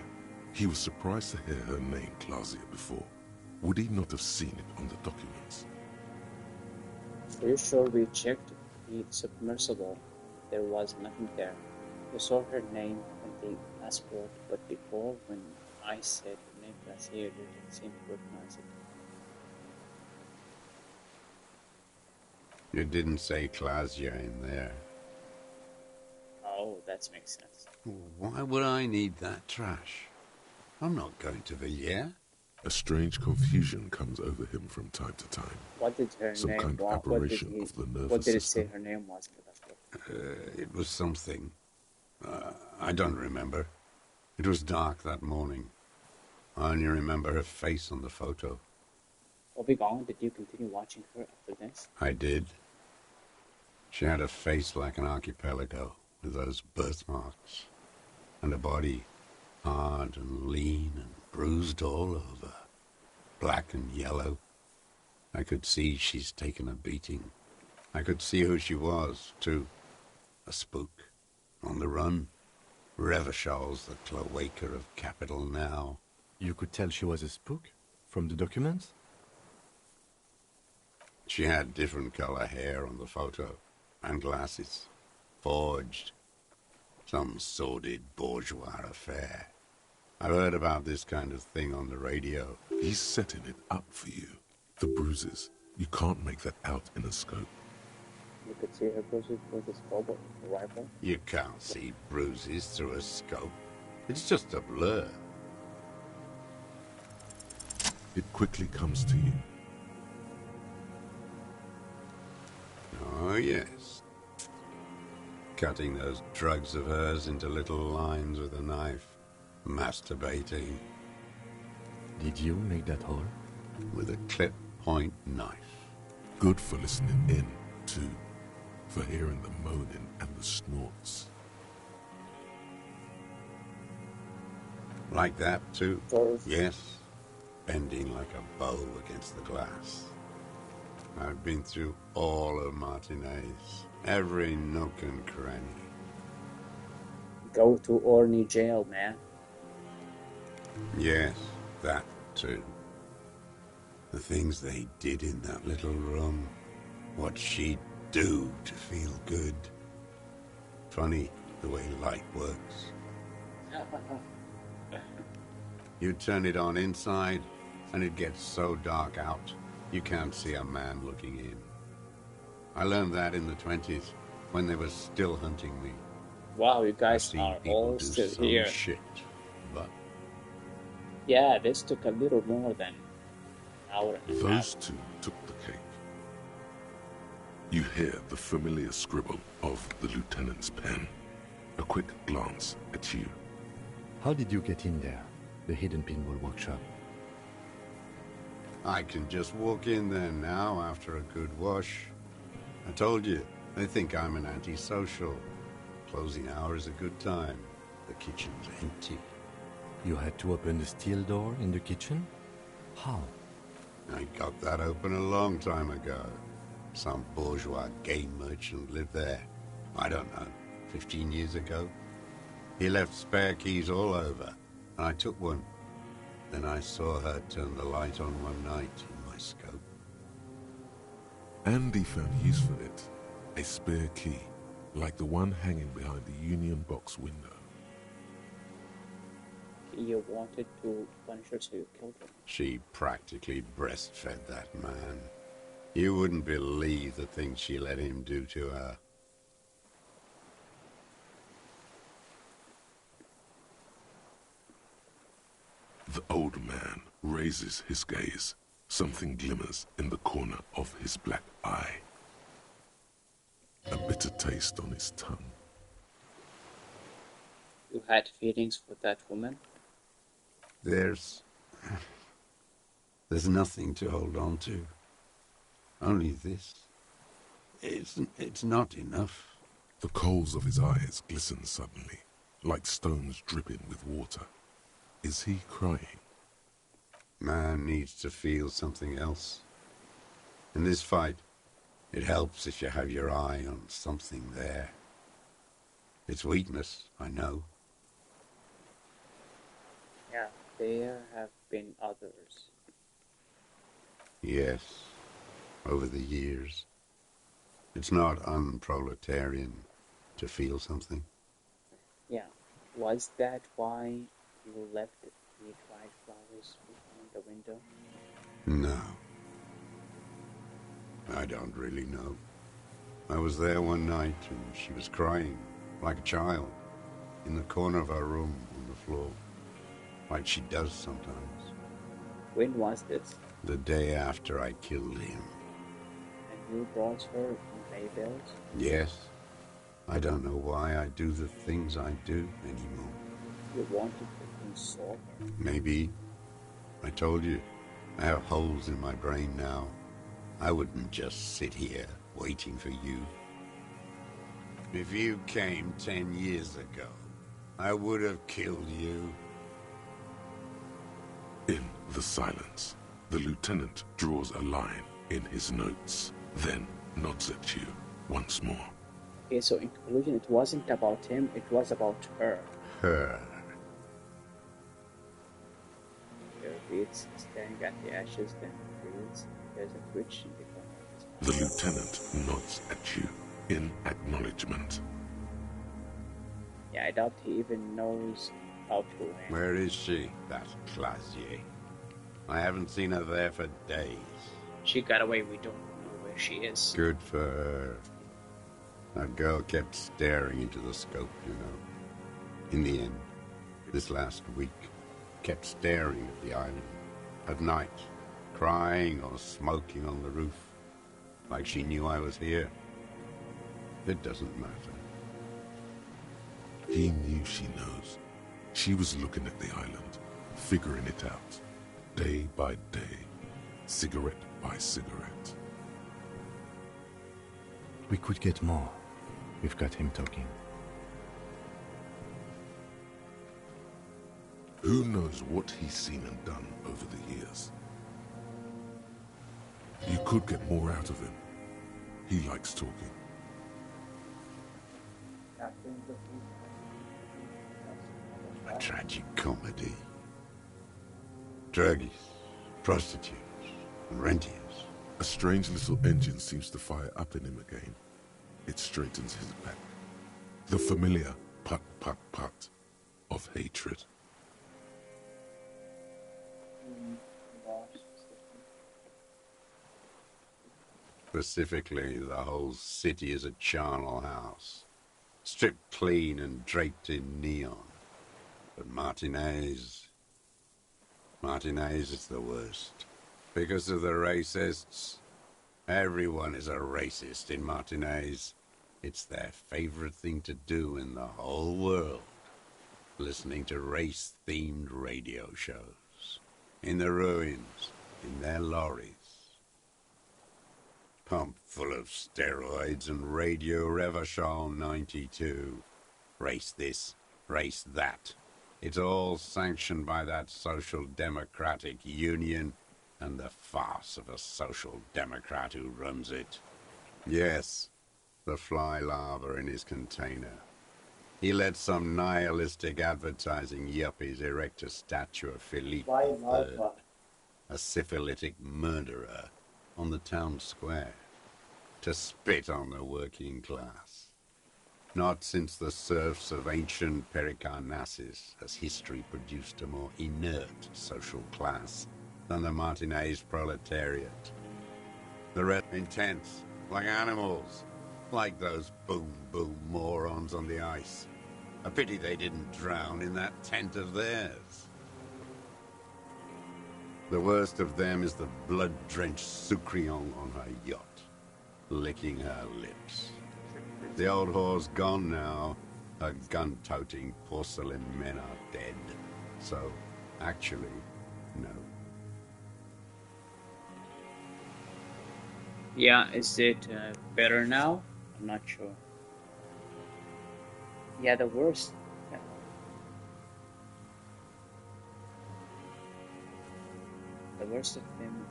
He was surprised to hear her name Clausia before. Would he not have seen it on the documents? Are you sure we checked the submersible? There was nothing there. We saw her name on the passport, but before, when I said her name last year, didn't seem to recognize it. You didn't say Clausia in there. Oh, that makes sense. Why would I need that trash? I'm not going to Villiers. A strange confusion comes over him from time to time. What did her Some name kind of was? aberration of the nervous What did it system. say her name was in the passport? It was something. I don't remember. It was dark that morning. I only remember her face on the photo. Obi-Wan, did you continue watching her after this? I did. She had a face like an archipelago with those birthmarks, and a body hard and lean and bruised all over, black and yellow. I could see she's taken a beating. I could see who she was, too. A spook, on the run. Revachol's the cloaca of capital now. You could tell she was a spook? From the documents? She had different color hair on the photo, and glasses. Forged. Some sordid bourgeois affair. I've heard about this kind of thing on the radio. He's setting it up for you. The bruises. You can't make that out in a scope. You could see her bruises with a scope or a rifle. You can't see bruises through a scope. It's just a blur. It quickly comes to you. Oh, yes. Cutting those drugs of hers into little lines with a knife. Masturbating. Did you make that hole? With a clip point knife. Good for listening in, too. For hearing the moaning and the snorts. Like that, too? Yes. Bending like a bow against the glass. I've been through all of Martinez. Every nook and cranny. Go to Orny jail, man. Yes, that too. The things they did in that little room. What she'd do to feel good. Funny the way light works. You turn it on inside, and it gets so dark out, you can't see a man looking in. I learned that in the 20s, when they were still hunting me. Wow, you guys are all still here. Shit, but yeah, this took a little more than an hour and a half. Those two took the cake. You hear the familiar scribble of the lieutenant's pen. A quick glance at you. How did you get in there? The hidden pinball workshop. I can just walk in there now after a good wash. I told you, they think I'm an antisocial. Closing hour is a good time. The kitchen's empty. You had to open the steel door in the kitchen? How? I got that open a long time ago. Some bourgeois game merchant lived there. I don't know, 15 years ago. He left spare keys all over, and I took one. Then I saw her turn the light on one night in my scope. Andy found use for it. A spare key, like the one hanging behind the Union Box window. You wanted to punish her, so you killed her. She practically breastfed that man. You wouldn't believe the things she let him do to her. The old man raises his gaze. Something glimmers in the corner of his black eye. A bitter taste on his tongue. You had feelings for that woman? There's nothing to hold on to. Only this. It's not enough. The coals of his eyes glisten suddenly, like stones dripping with water. Is he crying? Man needs to feel something else. In this fight, it helps if you have your eye on something there. It's weakness, I know. Yeah, there have been others. Yes, over the years. It's not unproletarian to feel something. Yeah, was that why you left the dried flowers behind the window? No. I don't really know. I was there one night and she was crying, like a child, in the corner of her room on the floor, like she does sometimes. When was this? The day after I killed him. And you brought her from Baybelt? Yes. I don't know why I do the things I do anymore. You wanted to console her. Maybe. I told you, I have holes in my brain now. I wouldn't just sit here waiting for you. If you came 10 years ago, I would have killed you. In the silence, the lieutenant draws a line in his notes, then nods at you once more. Okay, so in conclusion, it wasn't about him, it was about her. Her. There reads, staring at the ashes, then reads, there's a twitch in the corner of his mouth. The lieutenant nods at you in acknowledgement. Yeah, I doubt he even knows how to land. Where is she, that Clazier? I haven't seen her there for days. She got away, we don't know where she is. Good for her. That girl kept staring into the scope, you know. In the end, this last week, kept staring at the island. At night, crying or smoking on the roof. Like she knew I was here. It doesn't matter. He knew she knows. She was looking at the island, figuring it out, day by day, cigarette by cigarette. We could get more. We've got him talking. Who knows what he's seen and done over the years? You could get more out of him. He likes talking. A tragic comedy. Druggies, prostitutes, and rentiers. A strange little engine seems to fire up in him again. It straightens his back. The familiar put of hatred. Specifically, the whole city is a charnel house. Stripped clean and draped in neon. But Martinez is the worst. Because of the racists. Everyone is a racist in Martinez. It's their favorite thing to do in the whole world. Listening to race-themed radio shows. In the ruins, in their lorries. Pumped full of steroids and Radio Revachol 92. Race this, race that. It's all sanctioned by that Social Democratic Union and the farce of a Social Democrat who runs it. Yes, the fly larva in his container. He let some nihilistic advertising yuppies erect a statue of Philippe III, a syphilitic murderer, on the town square, to spit on the working class. Not since the serfs of ancient Pericarnassus has history produced a more inert social class than the Martinez proletariat. The rest intense, like animals, like those boom-boom morons on the ice. A pity they didn't drown in that tent of theirs. The worst of them is the blood-drenched Sucrion on her yacht, licking her lips. The old whore's gone now. Her gun-toting porcelain men are dead. So, actually, no. Yeah, is it better now? I'm not sure. Yeah, the worst. The worst of them.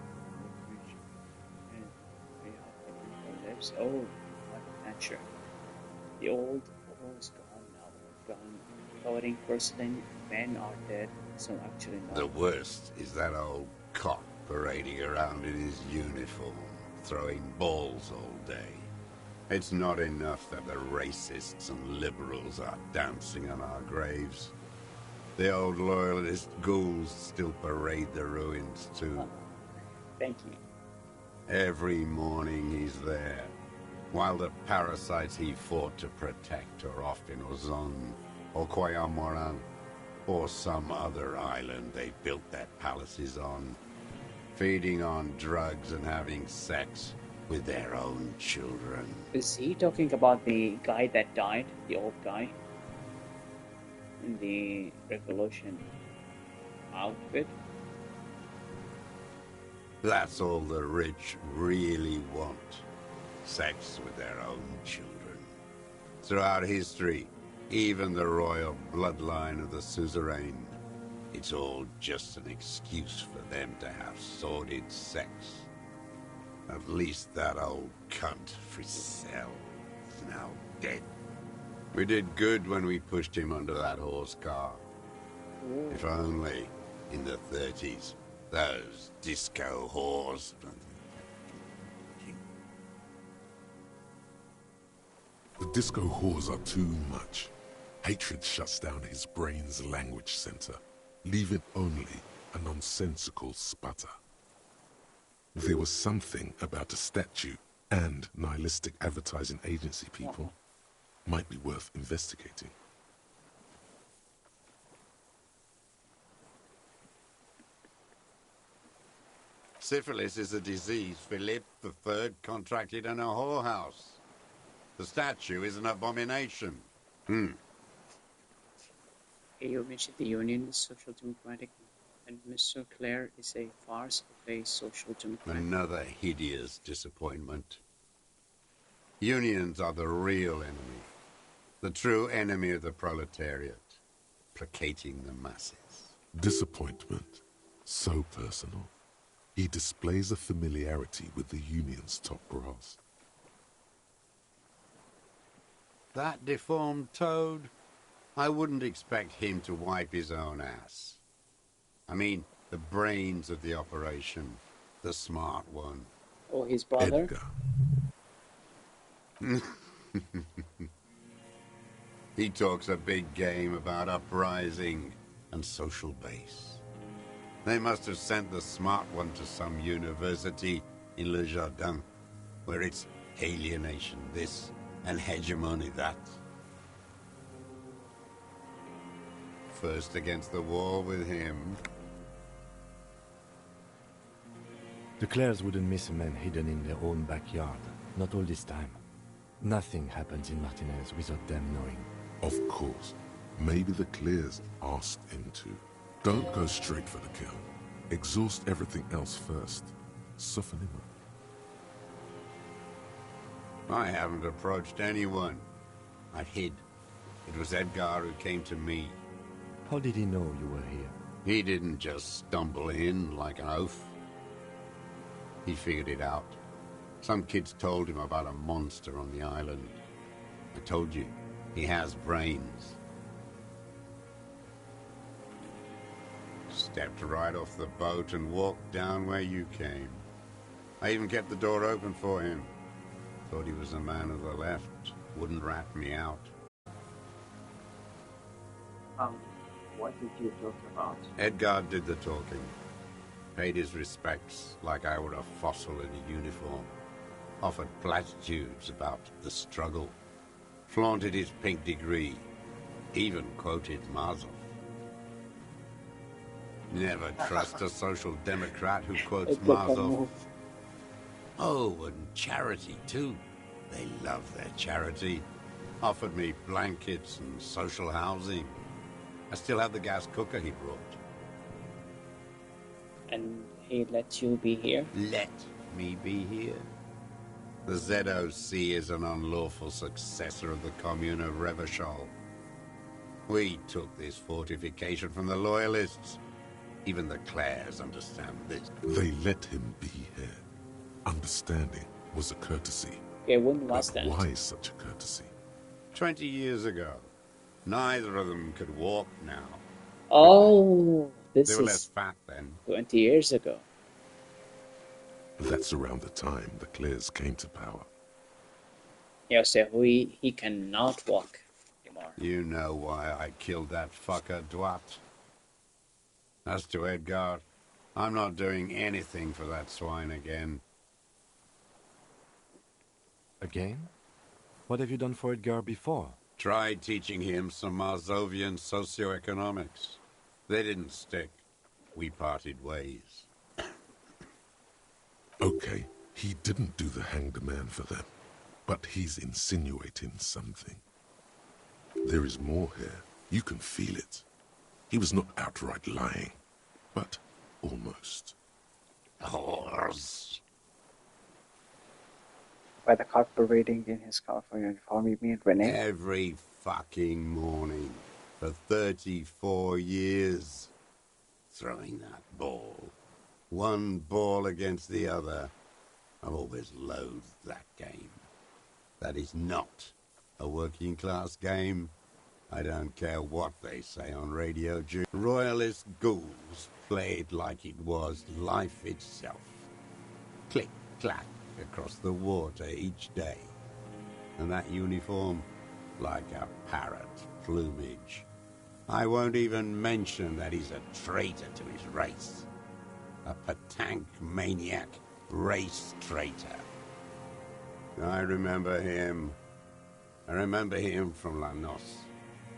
Oh, not sure. The old war is gone now. Gone. Covering porcelain men are dead. So actually, no. The worst is that old cop parading around in his uniform, throwing balls all day. It's not enough that the racists and liberals are dancing on our graves. The old loyalist ghouls still parade the ruins too. Thank you. Every morning he's there, while the parasites he fought to protect are off in Ozon, or Quayamoran, or some other island they built their palaces on, feeding on drugs and having sex with their own children. Is he talking about the guy that died? The old guy? in the Revolution outfit. That's all the rich really want. Sex with their own children. Throughout history, even the royal bloodline of the suzerain, it's all just an excuse for them to have sordid sex. At least that old cunt, Frisell, is now dead. We did good when we pushed him under that horse car. If only, in the 30s, those disco whores. The disco whores are too much. Hatred shuts down his brain's language center, leaving only a nonsensical sputter. There was something about a statue and nihilistic advertising agency people might be worth investigating. Syphilis is a disease Philip III contracted in a whorehouse. The statue is an abomination. You mentioned the Union is social democratic, and Mr. Clare is a farce of a social democrat. Another hideous disappointment. Unions are the real enemy. The true enemy of the proletariat. Placating the masses. Disappointment. So personal. He displays a familiarity with the Union's top brass. That deformed toad? I wouldn't expect him to wipe his own ass. I mean, the brains of the operation. The smart one. Oh, his brother? Edgar. He talks a big game about uprising and social base. They must have sent the smart one to some university in Le Jardin, where it's alienation this and hegemony that. First against the wall with him. The Clares wouldn't miss a man hidden in their own backyard. Not all this time. Nothing happens in Martinez without them knowing. Of course. Maybe the Clares asked him to. Don't go straight for the kill. Exhaust everything else first. Soften him up. I haven't approached anyone. I hid. It was Edgar who came to me. How did he know you were here? He didn't just stumble in like an oaf. He figured it out. Some kids told him about a monster on the island. I told you, he has brains. Stepped right off the boat and walked down where you came. I even kept the door open for him. Thought he was a man of the left. Wouldn't rat me out. What did you talk about? Edgar did the talking. Paid his respects like I were a fossil in a uniform. Offered platitudes about the struggle. Flaunted his pink degree. Even quoted Marzoff. Never trust a social democrat who quotes Marzoff. Oh, and charity too. They love their charity. Offered me blankets and social housing. I still have the gas cooker he brought. And he let you be here? Let me be here? The ZOC is an unlawful successor of the Commune of Revachol. We took this fortification from the Loyalists. Even the Clares understand this. They let him be here. Understanding was a courtesy. Okay, when was that? Why such a courtesy? 20 years ago. Neither of them could walk now. Oh, this They were is less fat then. 20 years ago. That's around the time the Clares came to power. Yeah, so he cannot walk anymore. You know why I killed that fucker, Duat. As to Edgar, I'm not doing anything for that swine again. Again? What have you done for Edgar before? Tried teaching him some Marzovian socioeconomics. They didn't stick. We parted ways. Okay, he didn't do the hanged man for them, but he's insinuating something. There is more here. You can feel it. He was not outright lying, but almost. Horse. By the cart parading in his California uniform, you mean Renee? Every fucking morning for 34 years. Throwing that ball. One ball against the other. I've always loathed that game. That is not a working class game. I don't care what they say on radio. Royalist ghouls played like it was life itself. Click, clack across the water each day. And that uniform, like a parrot plumage. I won't even mention that he's a traitor to his race. A Patank maniac race traitor. I remember him. I remember him from La Noce.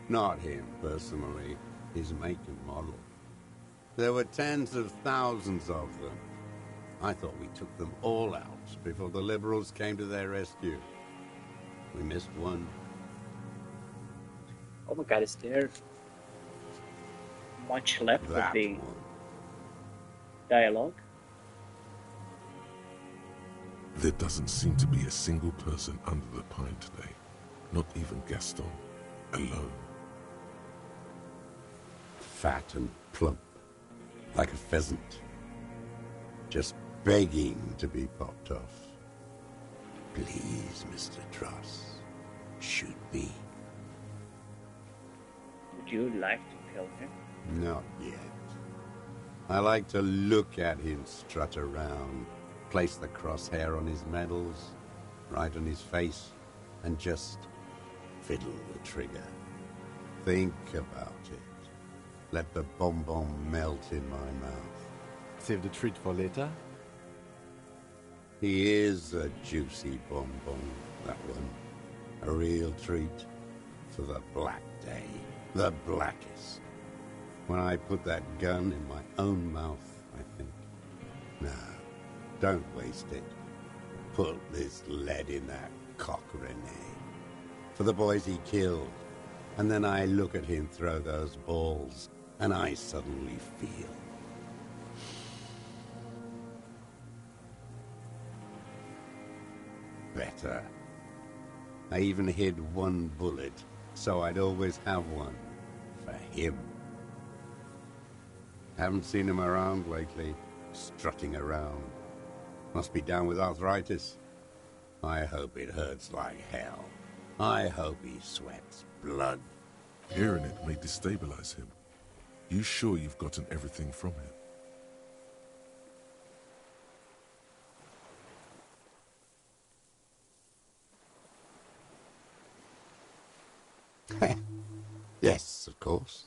Not him personally, his make and model. There were tens of thousands of them. I thought we took them all out before the Liberals came to their rescue. We missed one. Oh my god, is there much left of the dialogue? There doesn't seem to be a single person under the pine today. Not even Gaston. Alone. Fat and plump. Like a pheasant. Just begging to be popped off. Please, Mr. Truss. Shoot me. Would you like to kill him? Not yet. I like to look at him strut around, place the crosshair on his medals, right on his face, and just fiddle the trigger. Think about it. Let the bonbon melt in my mouth. Save the treat for later? He is a juicy bonbon, that one. A real treat for the black day. The blackest. When I put that gun in my own mouth, I think, no, don't waste it. Put this lead in that cock, Renee. For the boys he killed. And then I look at him throw those balls, and I suddenly feel. Better. I even hid one bullet, so I'd always have one. For him. Haven't seen him around lately, strutting around. Must be down with arthritis. I hope it hurts like hell. I hope he sweats blood. Hearing it may destabilize him. You sure you've gotten everything from him? Yes, of course.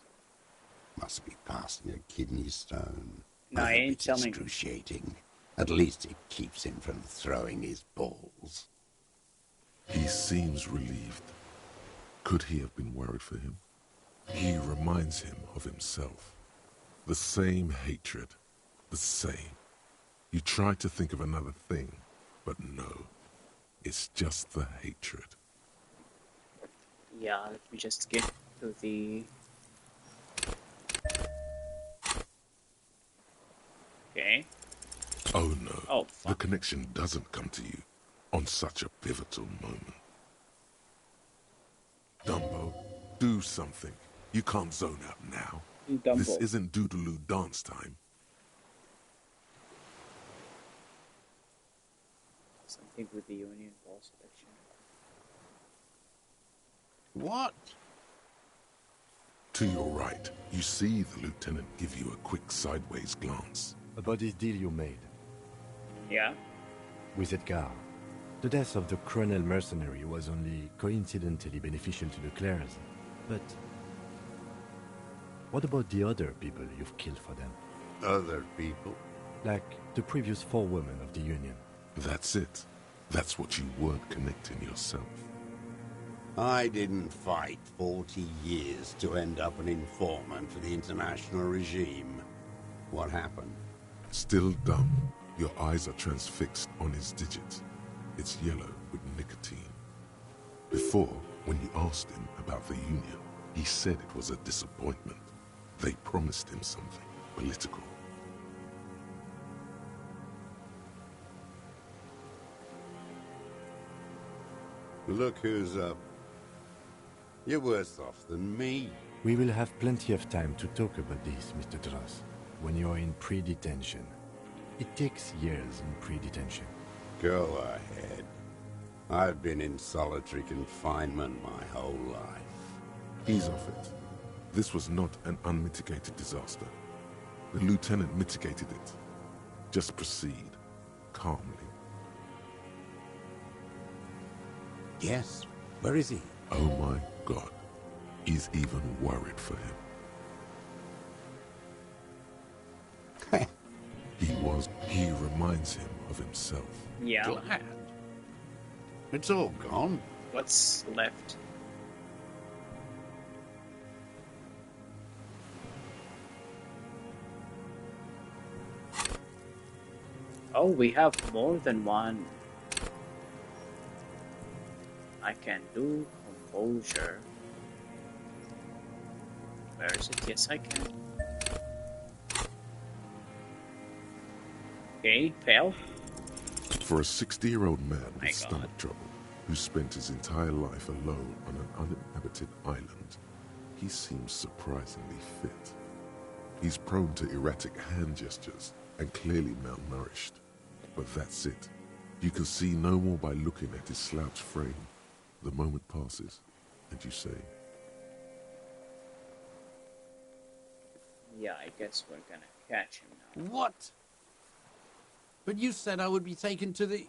Must be passing a kidney stone. No, I ain't telling you. Excruciating. At least it keeps him from throwing his balls. He seems relieved. Could he have been worried for him? He reminds him of himself. The same hatred. The same. You try to think of another thing, but no. It's just the hatred. Yeah, let me just get to the... Okay. Oh no. Oh, fuck. The connection doesn't come to you on such a pivotal moment. Dumbo, do something. You can't zone out now. Dumbo. This isn't Doodaloo dance time. Something with the Union ball selection. What? To your right, you see the lieutenant give you a quick sideways glance. About this deal you made. Yeah? With Edgar. The death of the Cronel mercenary was only coincidentally beneficial to the Clares. But what about the other people you've killed for them? Other people? Like the previous 4 women of the Union. That's it. That's what you weren't connecting yourself. I didn't fight 40 years to end up an informant for the international regime. What happened? Still dumb. Your eyes are transfixed on his digit. It's yellow with nicotine. Before, when you asked him about the Union, He said it was a disappointment. They promised him something political. Look who's up. You're worse off than me. We will have plenty of time to talk about this, Mr. Dross, when you're in pre-detention. It takes years in pre-detention. Go ahead. I've been in solitary confinement my whole life. Ease off it. This was not an unmitigated disaster. The lieutenant mitigated it. Just proceed, calmly. Yes. Where is he? Oh my God. He's even worried for him. He reminds him of himself. Yeah. Glad. It's all gone. What's left? Oh, we have more than one. I can do composure. Where is it? Yes, I can. Okay, fail. For a 60-year-old man My with stomach trouble, who spent his entire life alone on an uninhabited island, he seems surprisingly fit. He's prone to erratic hand gestures and clearly malnourished. But that's it. You can see no more by looking at his slouched frame. The moment passes, and you say, Yeah, I guess we're gonna catch him now. What? But you said I would be taken to the...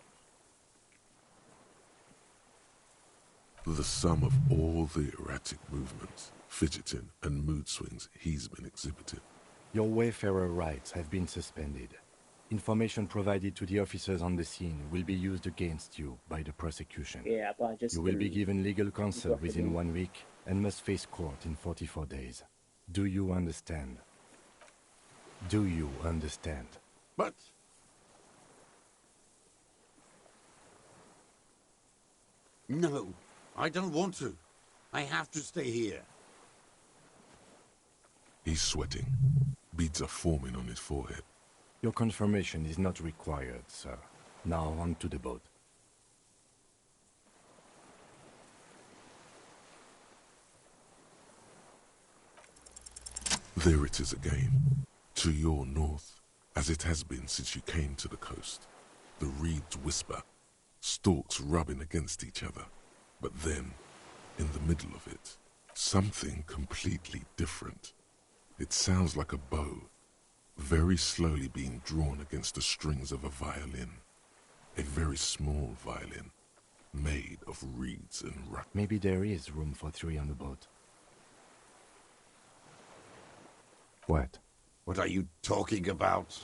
the sum of all the erratic movements, fidgeting, and mood swings he's been exhibiting. Your Wayfarer rights have been suspended. Information provided to the officers on the scene will be used against you by the prosecution. Yeah, but just you will be given legal counsel within 1 week and must face court in 44 days. Do you understand? Do you understand? But... No, I don't want to. I have to stay here. He's sweating. Beads are forming on his forehead. Your confirmation is not required, sir. Now on to the boat. There it is again. To your north, as it has been since you came to the coast. The reeds whisper, stalks rubbing against each other. But then, in the middle of it, something completely different. It sounds like a bow, very slowly being drawn against the strings of a violin. A very small violin, made of reeds and rock. Maybe there is room for 3 on the boat. What? What are you talking about?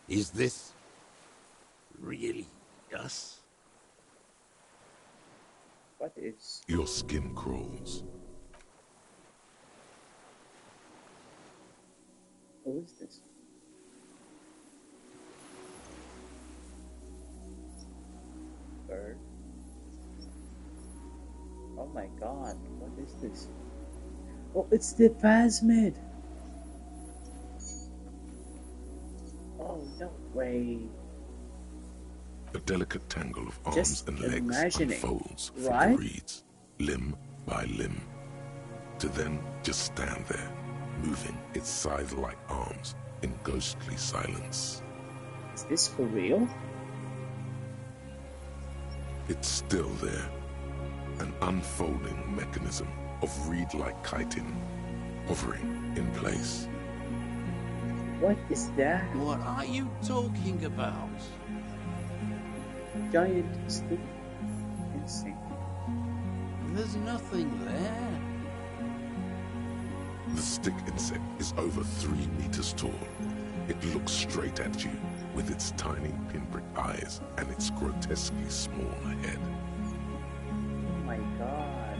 Is this... really us? What is... Your skin crawls. Who is this? Bird. Oh my God, what is this? Oh, it's the Phasmid! Oh, no way. A delicate tangle of arms Just and legs imagining, unfolds from right? the reeds, limb by limb, to then just stand there, moving its scythe-like arms in ghostly silence. Is this for real? It's still there, an unfolding mechanism of reed-like chitin, hovering in place. What is that? What are you talking about? Giant stick insect. There's nothing there. The stick insect is over 3 meters tall. It looks straight at you with its tiny pinprick eyes and its grotesquely small head. Oh my God.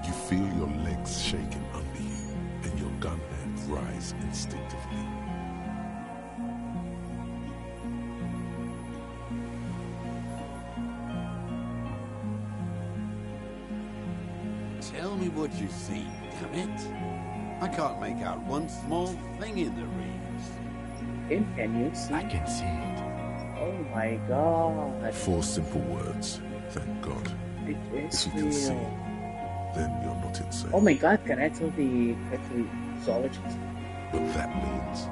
You feel your legs shaking under you and your gun hand rise instinctively. Tell me what you see, damn it. I can't make out one small thing in the reeds. Can you see? I can see it. Oh my god. 4 simple words. Thank God. It is If you can see, real. then you're not insane. Oh my god, can I tell the cryptozoologist? What that means.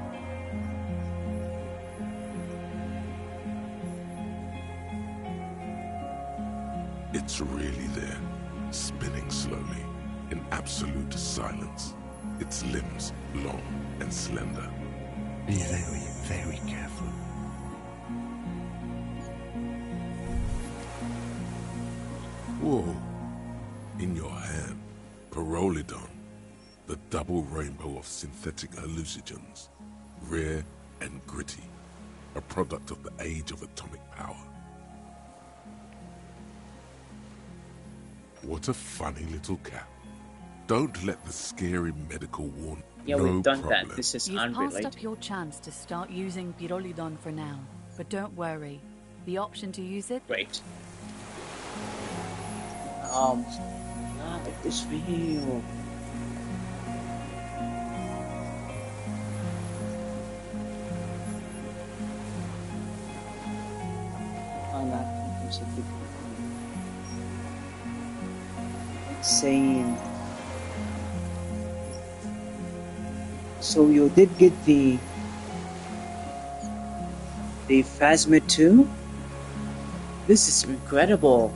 It's really there, spinning slowly, in absolute silence. Its limbs long and slender. Be very, very careful. Whoa! In your hand, Pyrrolidon, the double rainbow of synthetic hallucinogens, rare and gritty, a product of the age of atomic power. What a funny little cat. Don't let the scary medical warn. Yeah, no we've done problem. that. This is You've passed unrelated. up your chance to start using Pyrrolidon for now. But don't worry. The option to use it... Great. It is real. Insane. So you did get the Phasmid too? This is incredible.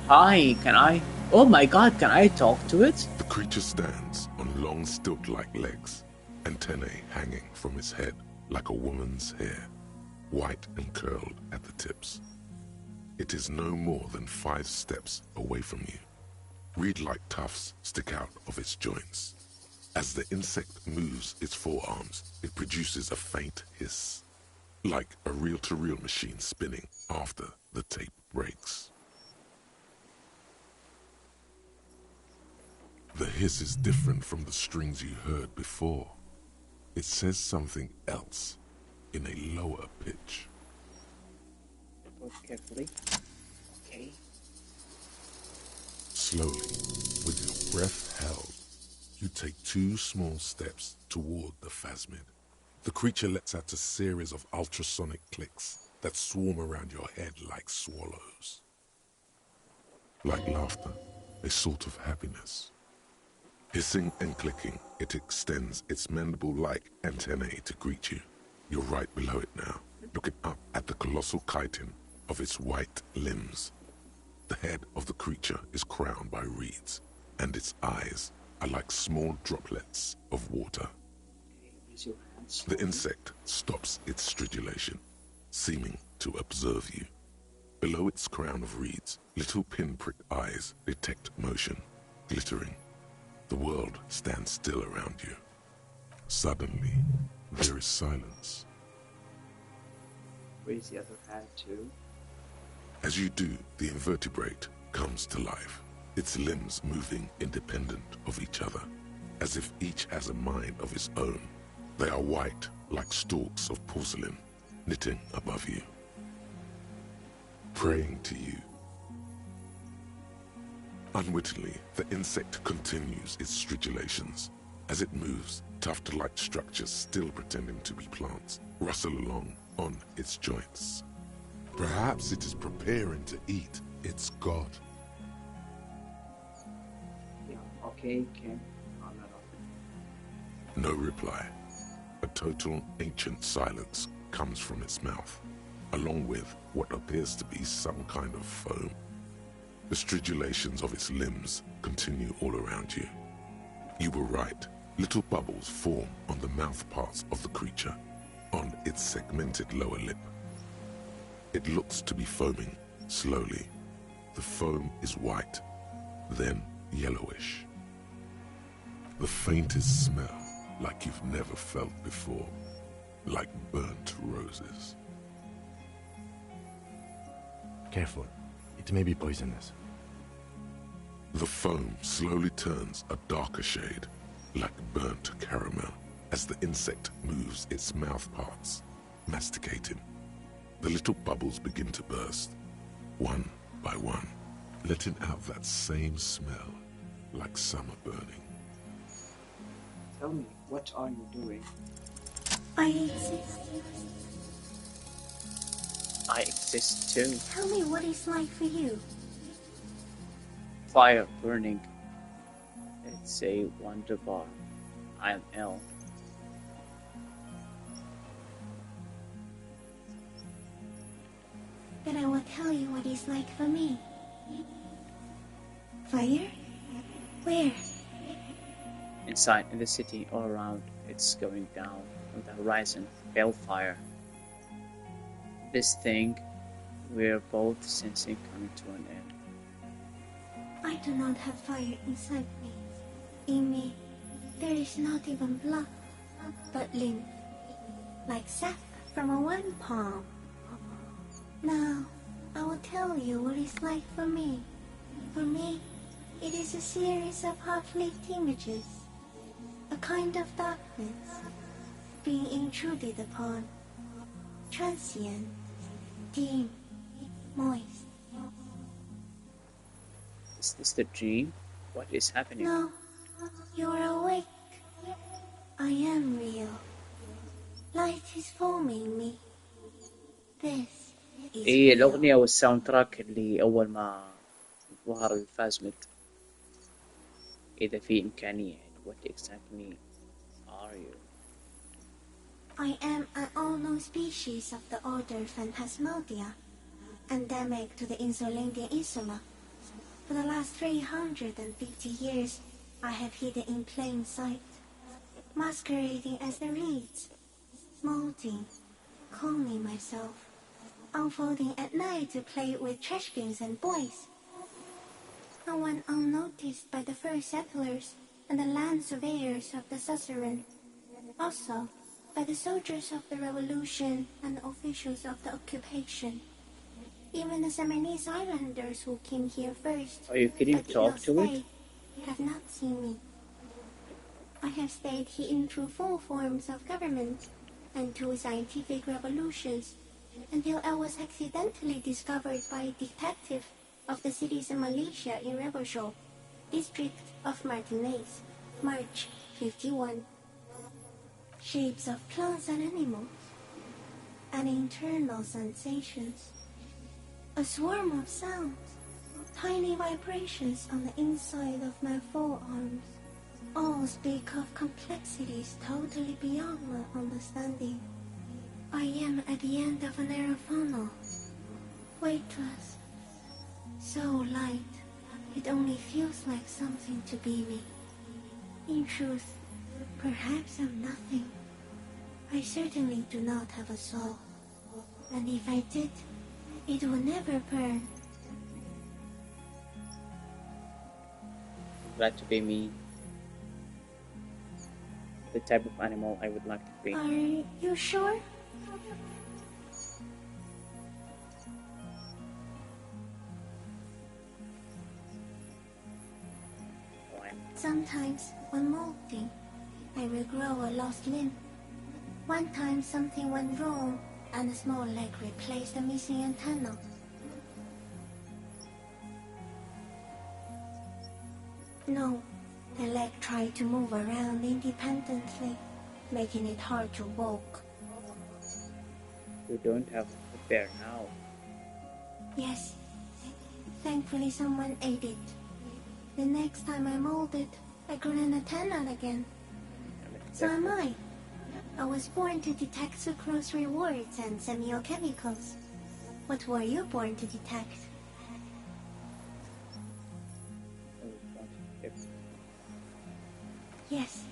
Hi, can I? Oh my god, can I talk to it? The creature stands on long stilt-like legs, antennae hanging from its head like a woman's hair, white and curled at the tips. It is no more than 5 steps away from you. Reed-like tufts stick out of its joints. As the insect moves its forearms, it produces a faint hiss, like a reel-to-reel machine spinning after the tape breaks. The hiss is different from the strings you heard before. It says something else in a lower pitch. Approach carefully. Okay. Slowly, with your breath held, you take 2 small steps toward the Phasmid. The creature lets out a series of ultrasonic clicks that swarm around your head like swallows. Like laughter, a sort of happiness. Hissing and clicking, it extends its mandible-like antennae to greet you. You're right below it now, looking up at the colossal chitin of its white limbs. The head of the creature is crowned by reeds, and its eyes are like small droplets of water. The insect stops its stridulation, seeming to observe you. Below its crown of reeds, little pinprick eyes detect motion, glittering. The world stands still around you. Suddenly, there is silence. Raise the other hand too. As you do, the invertebrate comes to life, its limbs moving independent of each other, as if each has a mind of its own. They are white, like stalks of porcelain, knitting above you, praying to you. Unwittingly, the insect continues its stridulations. As it moves, tuft-like structures, still pretending to be plants, rustle along on its joints. Perhaps it is preparing to eat its god. Yeah, okay, Ken. No reply. A total ancient silence comes from its mouth, along with what appears to be some kind of foam. The stridulations of its limbs continue all around you. You were right. Little bubbles form on the mouth parts of the creature, on its segmented lower lip. It looks to be foaming slowly. The foam is white, then yellowish. The faintest smell, like you've never felt before, like burnt roses. Careful. It may be poisonous. The foam slowly turns a darker shade, like burnt caramel, as the insect moves its mouth parts, masticating. The little bubbles begin to burst, one by one. letting out that same smell like summer burning. Tell me, what are you doing? I exist. I exist too. Tell me what it's like for you. Fire burning. It's a wonder bar. I am ill. Then I will tell you what it's like for me. Fire? Where? Inside, in the city, all around, it's going down on the horizon. Balefire. This thing we're both sensing coming to an end. I do not have fire inside me. In me, there is not even blood, but lymph, like sap from a one palm. Now, I will tell you what it's like for me. For me, it is a series of half-lit images, a kind of darkness, being intruded upon, transient, dim, moist. Is this the dream? What is happening? No, you are awake. I am real. Light is forming me. This is ايه real. الأغنية والساوند تراك اللي أول ما ظهر الفازمد. إذا في إمكانية. What exactly are you? I am an unknown species of the order Phantasmadia, endemic to the Insulandian Insula. For the last 350 years, I have hidden in plain sight, masquerading as the reeds, molting, cloning myself, unfolding at night to play with trash bins and boys. I went unnoticed by the first settlers and the land surveyors of the suzerain, also by the soldiers of the revolution and the officials of the occupation. Even the Semenese islanders who came here first Are you kidding? but did Talk not to stay it? have not seen me. I have stayed hidden through 4 forms of government and 2 scientific revolutions until I was accidentally discovered by a detective of the citizen militia in Rebelshaw, district of Martinez, March 51. Shapes of plants and animals, and internal sensations. A swarm of sounds, tiny vibrations on the inside of my forearms. All speak of complexities totally beyond my understanding. I am at the end of a narrow funnel, weightless, so light, it only feels like something to be me. In truth, perhaps I'm nothing. I certainly do not have a soul, and if I did, it would never burn. Glad to be me. The type of animal I would like to be. Are you sure? Sometimes, when molting, I will grow a lost limb. One time something went wrong, and a small leg replaced the missing antenna. No, the leg tried to move around independently, making it hard to walk. We don't have a bear now. Yes, thankfully someone ate it. The next time I molded, I grew an antenna again. So am I. I was born to detect sucrose rewards and semiochemicals. What were you born to detect? Yes,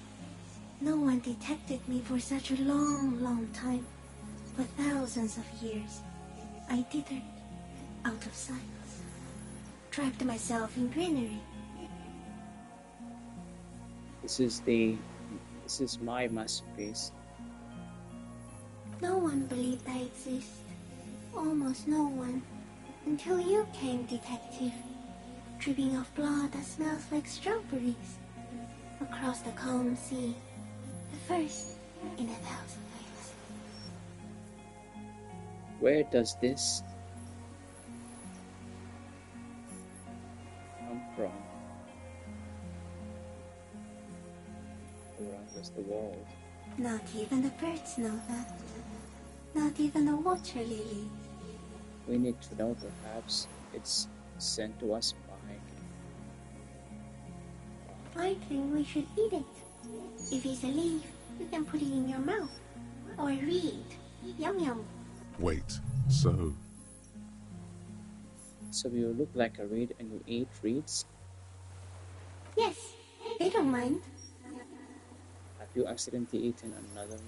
no one detected me for such a long, long time. For thousands of years, I dithered, out of sight, trapped myself in greenery. This is my masterpiece. No one believed I exist. Almost no one. Until you came, detective. Dripping of blood that smells like strawberries. Across the calm sea. The first in 1,000 years. Where does this from around us the world. Not even the birds know that. Not even the water lily. We need to know, perhaps it's sent to us by... I think we should eat it. If it's a leaf, you can put it in your mouth. Or read. Yum yum. Wait, so... So you look like a reed and you eat reeds? Yes, they don't mind. Have you accidentally eaten another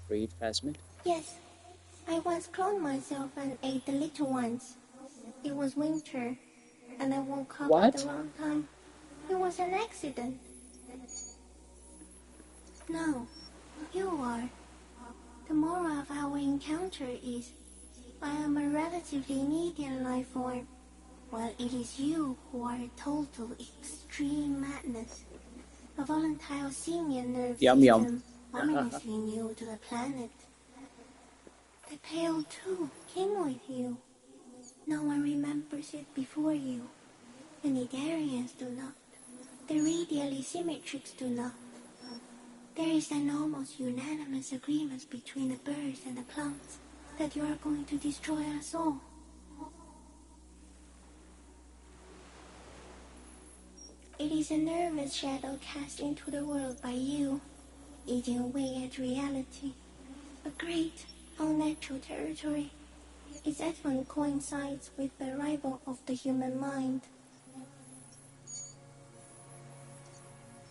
reed, Phasmid? Yes, I once cloned myself and ate the little ones. It was winter, and I woke up at the wrong time. It was an accident. No, you are. The moral of our encounter is, I am a relatively medium life form, while it is you who are a total extreme madness. A volatile simian nerve system ominously new to the planet. The Pale too came with you. No one remembers it before you. The Nidarians do not. The radially symmetrics do not. There is an almost unanimous agreement between the birds and the plants that you are going to destroy us all. It is a nervous shadow cast into the world by you, eating away at reality. A great, unnatural territory. Its advent coincides with the arrival of the human mind.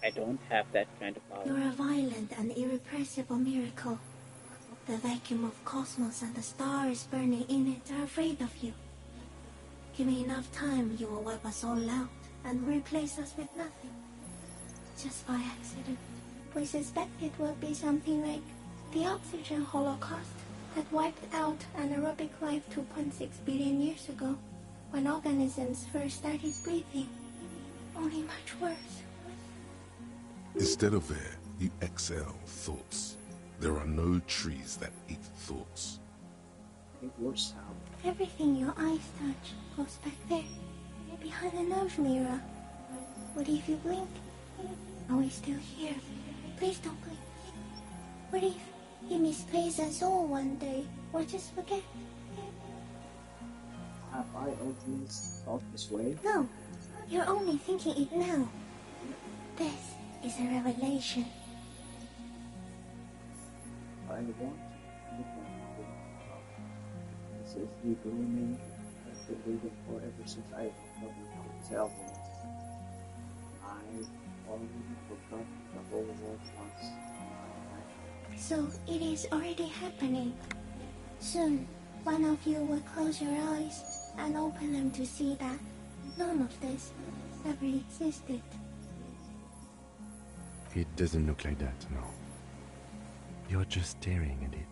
I don't have that kind of power. You're a violent and irrepressible miracle. The vacuum of cosmos and the stars burning in it are afraid of you. Give me enough time, you will wipe us all out and replace us with nothing. Just by accident. We suspect it will be something like the oxygen holocaust that wiped out anaerobic life 2.6 billion years ago, when organisms first started breathing. Only much worse. Instead of air, you exhale thoughts. There are no trees that eat thoughts. It works out. Everything your eyes touch goes back there, behind the nose mirror. What if you blink? Are we still here? Please don't blink. What if you misplace us all one day, or just forget? Have I always thought this way? No, you're only thinking it now. This is a revelation. I want to this is the grooming I've been waiting for ever since I woke up to tell him. I already forgot the whole world once. So it is already happening. Soon, one of you will close your eyes and open them to see that none of this ever existed. It doesn't look like that, no. You're just staring at it.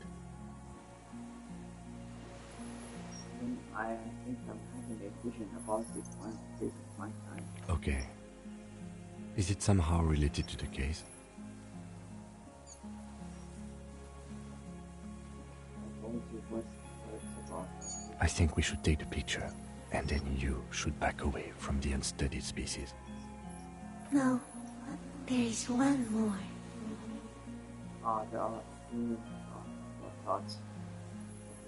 I think I'm having a vision about it when this is my time. Okay. Is it somehow related to the case? I told you what it's about. I think we should take the picture, and then you should back away from the unstudied species. No, there is one more. There are few thoughts.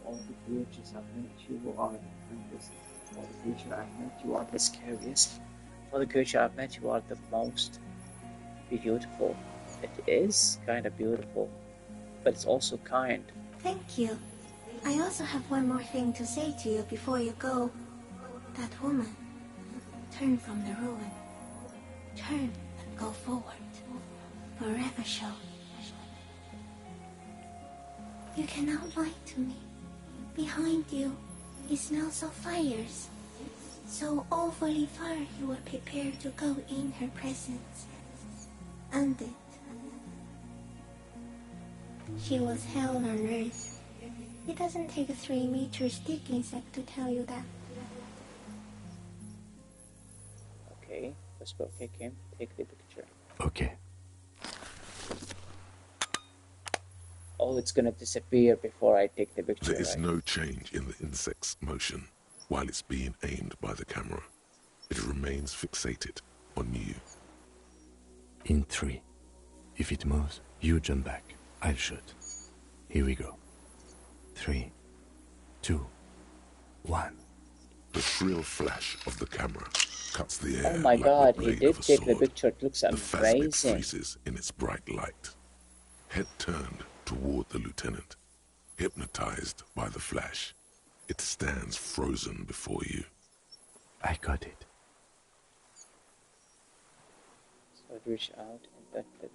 All the creatures I've met, you are the kindest. All the creatures I've met, you are the scariest. All the creatures I've met, you are the most beautiful. It is kind of beautiful, but it's also kind. Thank you. I also have one more thing to say to you before you go. That woman, turn from the ruin. Turn and go forward. Forever show. You cannot lie to me. Behind you, it smells of fires. So awfully far you were prepared to go in her presence. And it. She was hell on earth. It doesn't take a 3-meter stick insect to tell you that. Okay, let's go. Okay, Kim, take the picture. Okay. Oh, it's gonna disappear before I take the picture. There is no change in the insect's motion while it's being aimed by the camera. It remains fixated on you. In 3. If it moves, you jump back. I'll shoot. Here we go. 3, 2, 1. The shrill flash of the camera cuts the air. Oh my god, the he blade did of a take the sword. picture. It looks The phasmid amazing. freezes in its bright light. Head turned toward the lieutenant, hypnotized by the flash. It stands frozen before you. I got it. So I'd reach out and touch the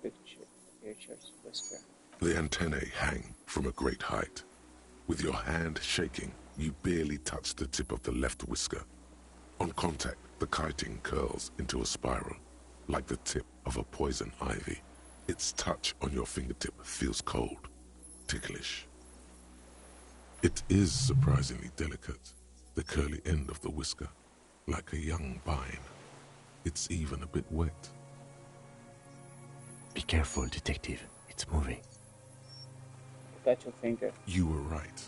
creature's whisker. The antennae hang from a great height. With your hand shaking, you barely touch the tip of the left whisker. On contact, the kiting curls into a spiral, like the tip of a poison ivy. Its touch on your fingertip feels cold, ticklish. It is surprisingly delicate, the curly end of the whisker, like a young vine. It's even a bit wet. Be careful, detective. It's moving. Got your finger. You were right.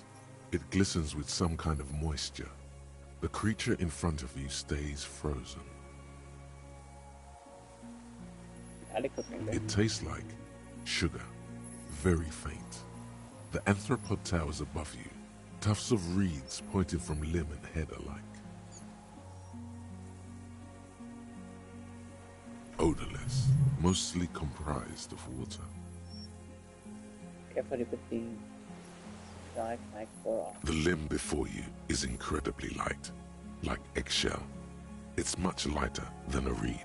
It glistens with some kind of moisture. The creature in front of you stays frozen. I like your finger. It tastes like sugar, very faint. The anthropod towers above you, tufts of reeds pointing from limb and head alike. Odorless, mostly comprised of water. Careful with the dark like for The limb before you is incredibly light, like eggshell. It's much lighter than a reed.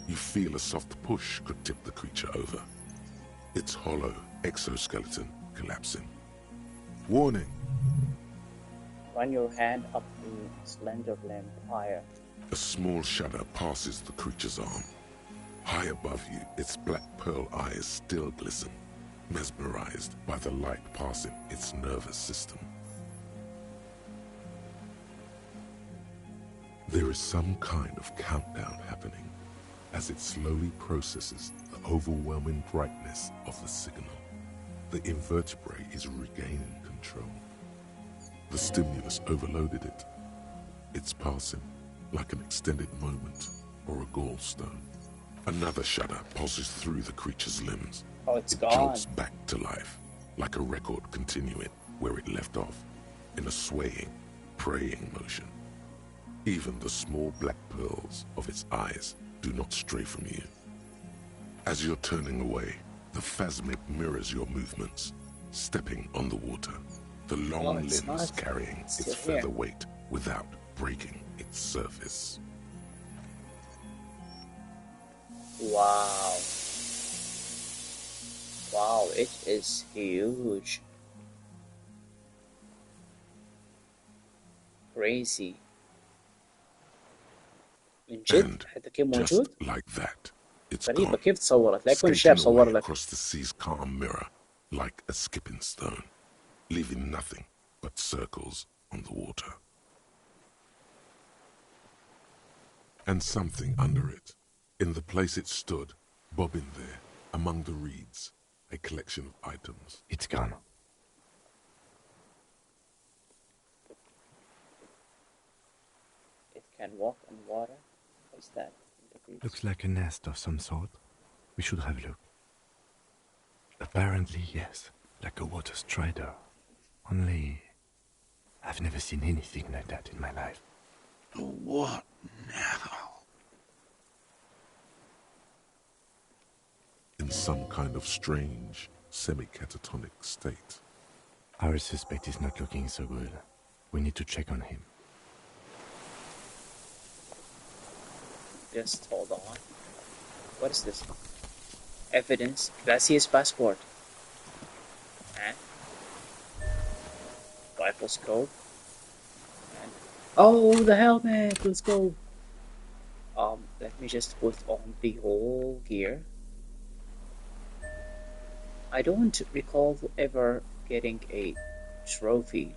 You feel a soft push could tip the creature over. Its hollow exoskeleton collapsing. Warning! Run your hand up the slender limb higher. A small shudder passes the creature's arm. High above you, its black pearl eyes still glisten, mesmerized by the light passing its nervous system. There is some kind of countdown happening as it slowly processes the overwhelming brightness of the signal. The invertebrate is regaining control. The stimulus overloaded it. It's passing like an extended moment or a gallstone. Another shudder pulses through the creature's limbs. Oh, it's it gone. jolts back to life, like a record continuing where it left off, in a swaying, praying motion. Even the small black pearls of its eyes do not stray from you. As you're turning away, the phasmid mirrors your movements, stepping on the water, the long limbs carrying its feather weight without breaking its surface. Wow. Wow, it is huge. Crazy. من جد حتى كيف موجود؟ Just like that, it's غريبة gone. كيف تصورت؟ لا يكون شاف صور Skating away لك. across the sea's calm mirror, like a skipping stone, leaving nothing but circles on the water. And something under it, in the place it stood, bobbing there, among the reeds, a collection of items. It's gone. It can walk on water. What's that? Looks like a nest of some sort. We should have a look. Apparently, yes, like a water strider. Only, I've never seen anything like that in my life. What now? In some kind of strange, semi-catatonic state. Our suspect is not looking so good. We need to check on him. Just hold on. What is this? Evidence. That's his passport. And rifle scope. And oh, the helmet. Let's go. Let me just put on the whole gear. I don't recall ever getting a trophy.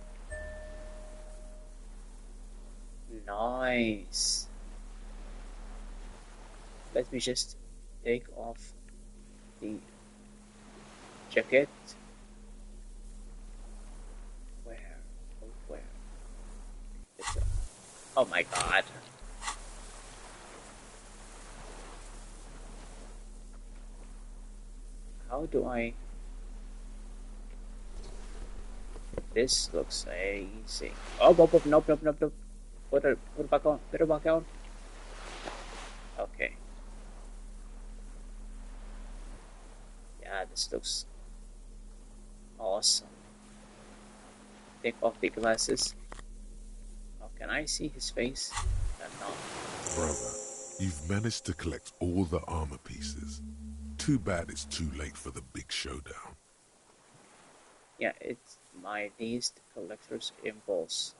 Nice. Let me just take off the jacket. Where? Oh, where? Oh my god. How do I... This looks easy. Oh, nope. Put it back on. Put it back on. Okay. Yeah, this looks awesome. Take off the glasses. Oh, can I see his face? No. Brother, you've managed to collect all the armor pieces. Too bad it's too late for the big showdown. Yeah, it's my least collector's impulse.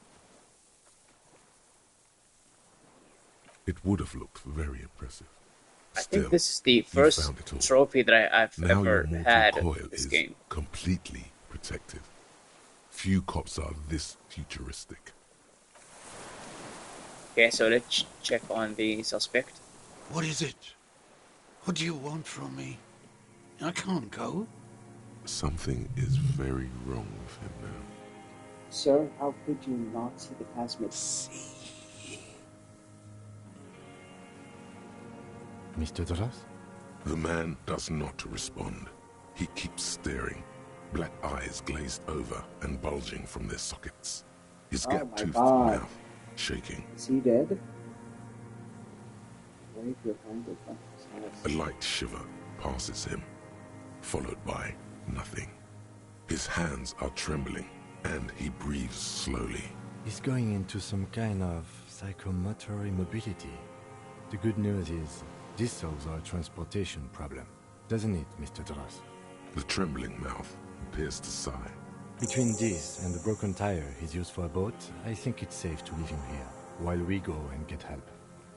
It would have looked very impressive. I think this is the first trophy that I've now ever had in this game. Completely protected. Few cops are this futuristic. Okay, so let's check on the suspect. What is it? What do you want from me? I can't go. Something is very wrong with him now. Sir, how could you not see the plasmid? Mr. Dras? The man does not respond. He keeps staring, black eyes glazed over and bulging from their sockets. His gap-toothed mouth shaking. Is he dead? Wave your hand in front of his A light shiver passes him, followed by nothing. His hands are trembling, and he breathes slowly. He's going into some kind of psychomotor immobility. The good news is, this solves our transportation problem, doesn't it, Mr. Dras? The trembling mouth appears to sigh. Between this and the broken tire he's used for a boat, I think it's safe to leave him here, while we go and get help.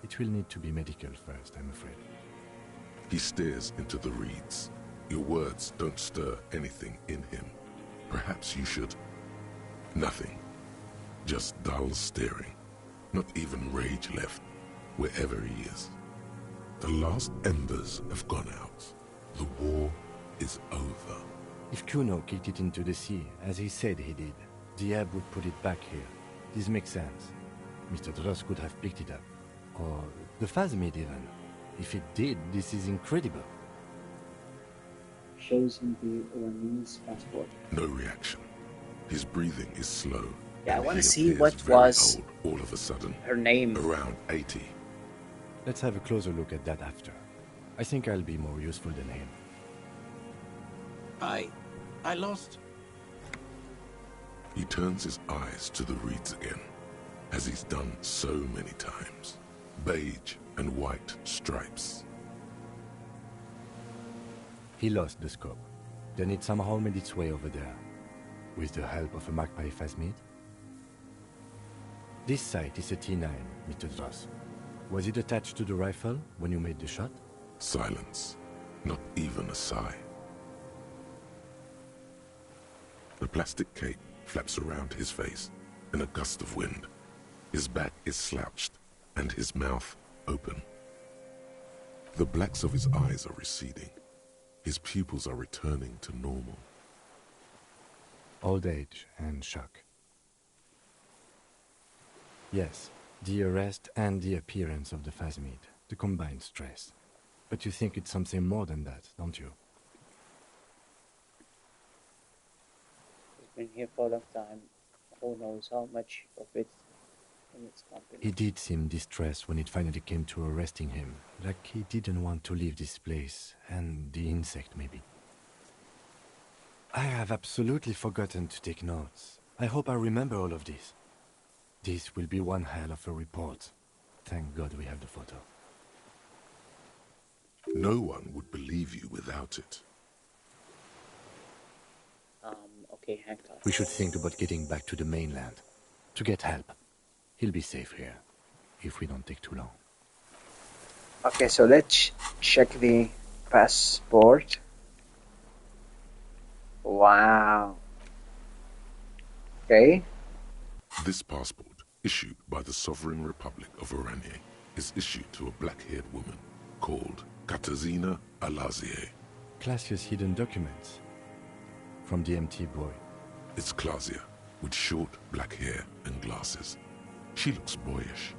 It will need to be medical first, I'm afraid. He stares into the reeds. Your words don't stir anything in him. Perhaps you should... Nothing. Just dull staring. Not even rage left, wherever he is. The last embers have gone out. The war is over. If Kuno kicked it into the sea, as he said he did, the ebb would put it back here. This makes sense. Mr. Dras could have picked it up. Or the Phasmid even. If it did, this is incredible. Shows him the Oranese passport. No reaction. His breathing is slow. Yeah, I want to see what was old, all of a sudden. Her name. Around 80. Let's have a closer look at that after. I think I'll be more useful than him. I lost. He turns his eyes to the reeds again, as he's done so many times. Beige and white stripes. He lost the scope. Then it somehow made its way over there. With the help of a Magpie Phasmid. This sight is a T9, Mr. Dras. Was it attached to the rifle when you made the shot? Silence. Not even a sigh. The plastic cape flaps around his face in a gust of wind. His back is slouched and his mouth open. The blacks of his eyes are receding. His pupils are returning to normal. Old age and shock. Yes, the arrest and the appearance of the Phasmid, the combined stress. But you think it's something more than that, don't you? He's been here for a long time. Who knows how much of it in its company. He did seem distressed when it finally came to arresting him. Like he didn't want to leave this place, and the insect maybe. I have absolutely forgotten to take notes. I hope I remember all of this. This will be one hell of a report. Thank God we have the photo. No one would believe you without it. Okay, hang on. We should think about getting back to the mainland. To get help. He'll be safe here. If we don't take too long. Okay, so let's check the passport. Wow. Okay. This passport, issued by the Sovereign Republic of Oranje, is issued to a black-haired woman called Katarzyna Alazie. Classia's hidden documents. From the MT boy. It's Klasia, with short black hair and glasses. She looks boyish,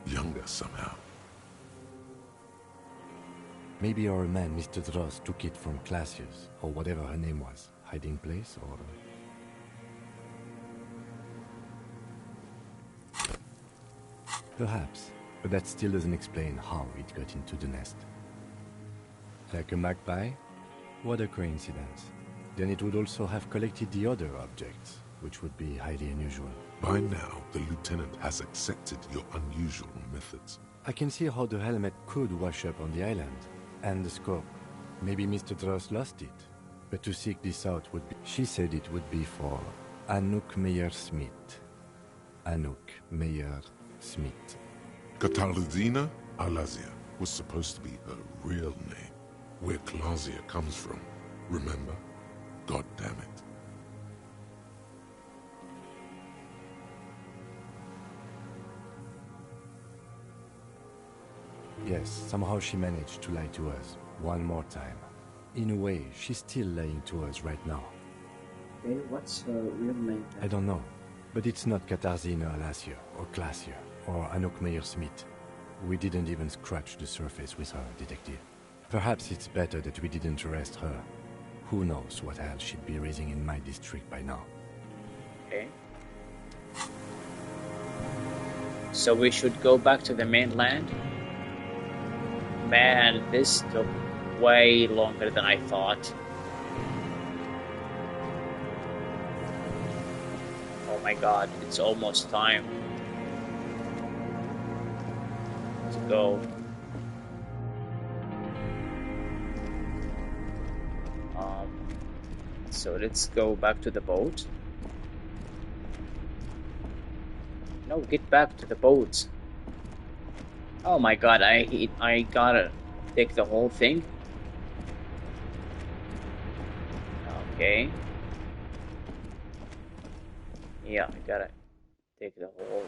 younger somehow. Maybe our man, Mr. Dross, took it from Classius, or whatever her name was. Hiding place, or... Perhaps, but that still doesn't explain how it got into the nest. Like a magpie? What a coincidence. Then it would also have collected the other objects, which would be highly unusual. By now, the lieutenant has accepted your unusual methods. I can see how the helmet could wash up on the island. And the scope. Maybe Mr. Dross lost it. But to seek this out would be... She said it would be for Anouk Meyer-Smith. Anouk Meyer-Smith. Katarzyna Alazia was supposed to be her real name. Where Klazia comes from. Remember? God damn it. Yes, somehow she managed to lie to us. One more time. In a way, she's still lying to us right now. Okay, what's her real name? I don't know. But it's not Katarzyna Alazia, or Classier, or Anouk Meyer-Smith. We didn't even scratch the surface with her, detective. Perhaps it's better that we didn't arrest her. Who knows what hell she'd be raising in my district by now. Okay. So we should go back to the mainland? Man, this took way longer than I thought. Oh my god, it's almost time to go. So let's go back to the boat. No, get back to the boat. Oh my god, I gotta take the whole thing. Okay. Yeah, I gotta take the whole...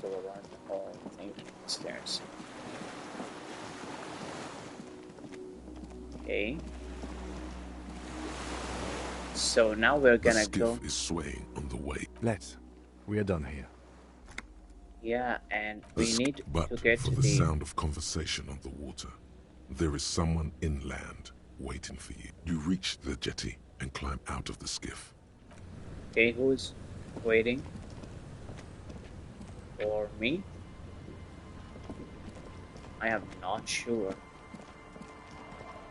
go around the whole thing upstairs. Okay. So now we're gonna go... The skiff is swaying on the way. Let's. We are done here. Yeah, and we need to get for to the the... sound of conversation on the water. There is someone inland waiting for you. You reach the jetty and climb out of the skiff. Okay, who's waiting for me? I am not sure.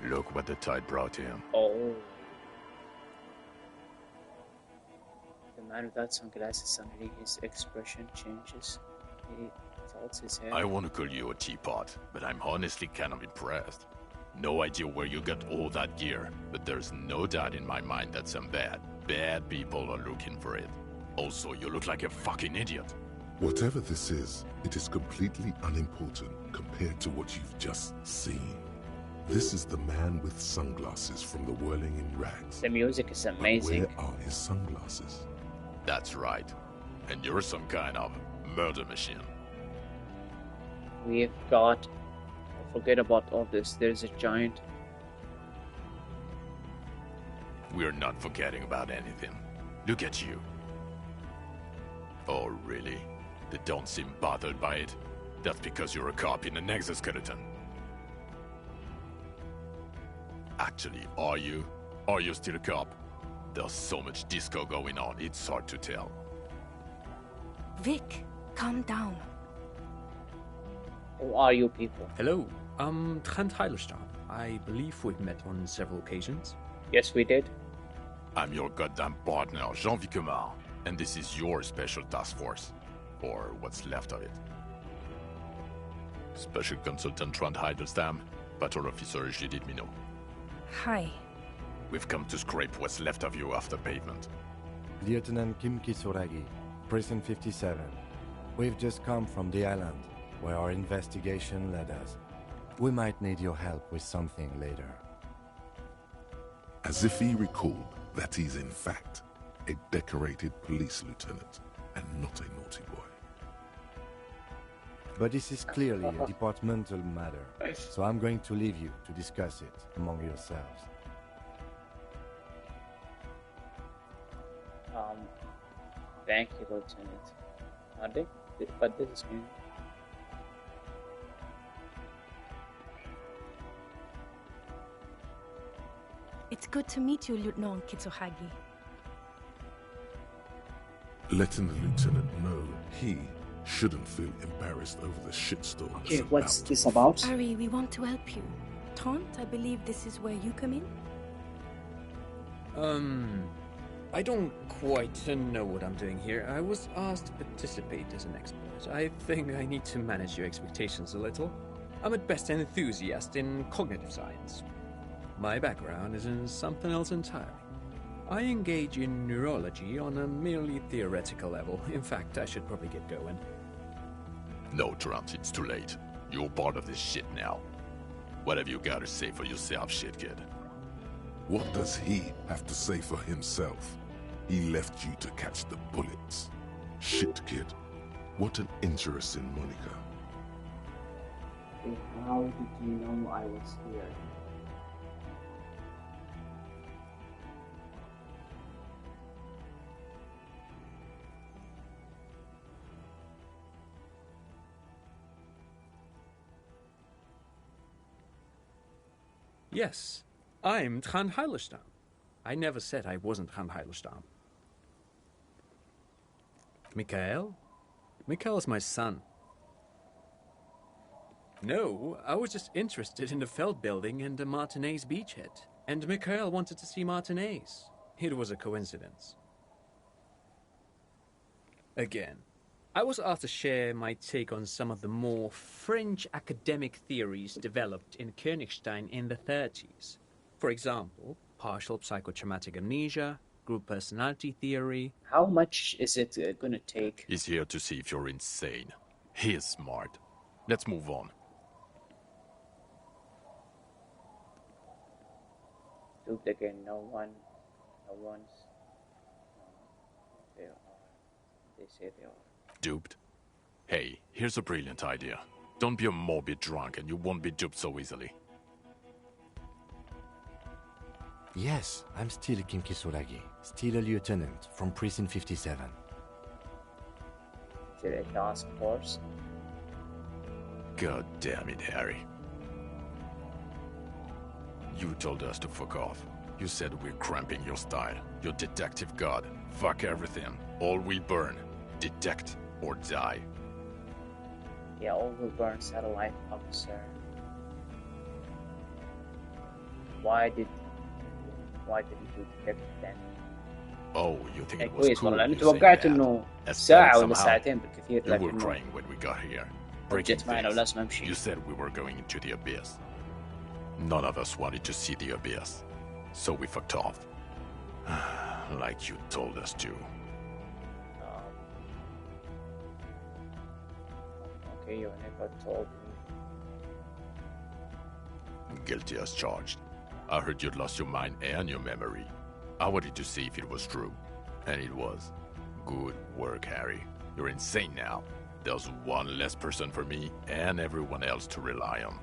Look what the tide brought him. Oh. The man without sunglasses, suddenly his expression changes. He tilts his head. I want to call you a teapot, but I'm honestly kind of impressed. No idea where you got all that gear, but there's no doubt in my mind that some bad people are looking for it. Also, you look like a fucking idiot. Whatever this is, it is completely unimportant compared to what you've just seen. This is the man with sunglasses from the Whirling in Rags. The music is amazing. But where are his sunglasses? That's right. And you're some kind of murder machine. We've got... Forget about all this. There's a giant... We're not forgetting about anything. Look at you. Oh, really? They don't seem bothered by it? That's because you're a cop in an exoskeleton. Actually, are you? Are you still a cop? There's so much disco going on, it's hard to tell. Vic, calm down. Who are you people? Hello, Trent Heilerstadt. I believe we've met on several occasions. Yes, we did. I'm your goddamn partner, Jean Vicomar, and this is your special task force. Or what's left of it. Special Consultant Trent Heidelstam, Patrol Officer Judith Minot. Hi. We've come to scrape what's left of you after pavement. Lieutenant Kim Kisuragi, Prison 57. We've just come from the island, where our investigation led us. We might need your help with something later. As if he recalled that he's in fact a decorated police lieutenant and not a naughty boy. But this is clearly a departmental matter, so I'm going to leave you to discuss it among yourselves. Thank you, Lieutenant. Are they? But this is me. It's good to meet you, Lieutenant Kitsuhagi. Letting the lieutenant know he shouldn't feel embarrassed over the shitstorm. Okay, what's this about? Harry, we want to help you. Taunt, I believe this is where you come in? I don't quite know what I'm doing here. I was asked to participate as an expert. I think I need to manage your expectations a little. I'm at best an enthusiast in cognitive science. My background is in something else entirely. I engage in neurology on a merely theoretical level. In fact, I should probably get going. No, Trant, it's too late. You're part of this shit now. What have you got to say for yourself, shit kid? What does he have to say for himself? He left you to catch the bullets. Shit kid. What an interesting moniker. How did you know I was here? Yes, I'm Trant Heilestam. I never said I wasn't Trant Heilestam. Mikael? Mikael's my son. No, I was just interested in the Feld building and the Martinez beachhead. And Mikael wanted to see Martinez. It was a coincidence. Again, I was asked to share my take on some of the more fringe academic theories developed in Königstein in the 30s. For example, partial psychotraumatic amnesia, group personality theory. How much is it gonna take? He's here to see if you're insane. He is smart. Let's move on. Duped again, no one's. They are. They say they are. Duped? Hey, here's a brilliant idea. Don't be a morbid drunk and you won't be duped so easily. Yes, I'm still Kim Kisuragi, still a lieutenant from Precinct 57. Is it a task force? God damn it, Harry. You told us to fuck off. You said we're cramping your style. Your detective god. Fuck everything. All we burn. Detect or die. Yeah, all will burn, satellite officer. Why did you do detect then? Oh, you think it was كويس cool? والله لأني you saying توقعت that. إنه As ساعة bad ولا somehow. ساعتين بالكثير You were لكن crying when we got here. Breaking جت معنا things. ولازم أمشي. You said we were going into the abyss. None of us wanted to see the abyss. So we fucked off. Like you told us to. Okay, you never told me. Guilty as charged. I heard you'd lost your mind and your memory. I wanted to see if it was true. And it was. Good work, Harry. You're insane now. There's one less person for me and everyone else to rely on.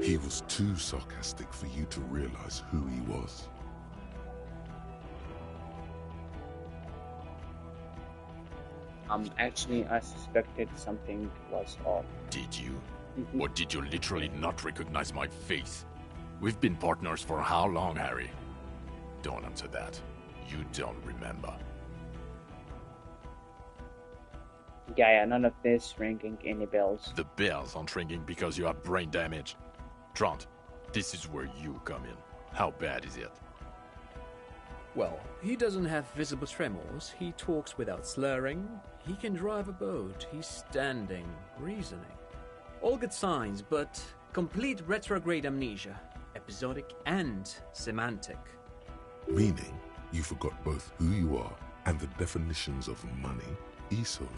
He was too sarcastic for you to realize who he was. Actually, I suspected something was off. Did you? Or did you literally not recognize my face? We've been partners for how long, Harry? Don't answer that. You don't remember. Yeah, none of this ringing any bells. The bells aren't ringing because you have brain damage. Trant, this is where you come in. How bad is it? Well, he doesn't have visible tremors, he talks without slurring, he can drive a boat, he's standing, reasoning. All good signs, but complete retrograde amnesia, episodic and semantic. Meaning, you forgot both who you are and the definitions of money, Isola,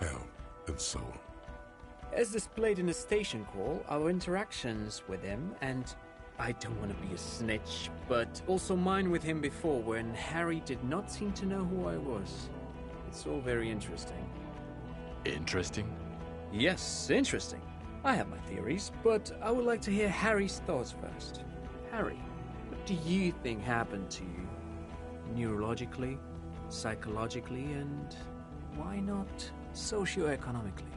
pound, and so on. As displayed in the station call, our interactions with him, and I don't want to be a snitch, but also mine with him before when Harry did not seem to know who I was. It's all very interesting. Interesting? Yes, interesting. I have my theories, but I would like to hear Harry's thoughts first. Harry, what do you think happened to you? Neurologically, psychologically, and why not socioeconomically?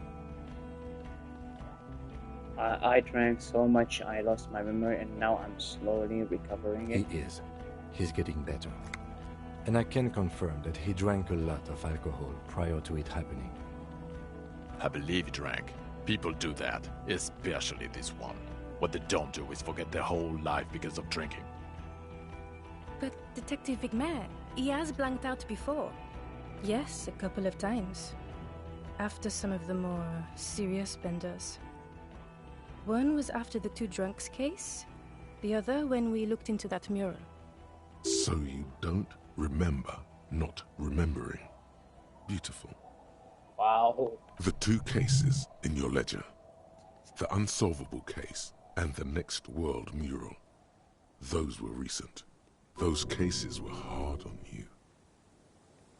I drank so much I lost my memory, and now I'm slowly recovering it. He is. He's getting better. And I can confirm that he drank a lot of alcohol prior to it happening. I believe he drank. People do that, especially this one. What they don't do is forget their whole life because of drinking. But Detective Vigmer, he has blanked out before. Yes, a couple of times. After some of the more serious benders. One was after the 2 drunks case, the other when we looked into that mural. So you don't remember not remembering. Beautiful. Wow. The 2 cases in your ledger, the unsolvable case and the Next World mural, those were recent. Those cases were hard on you.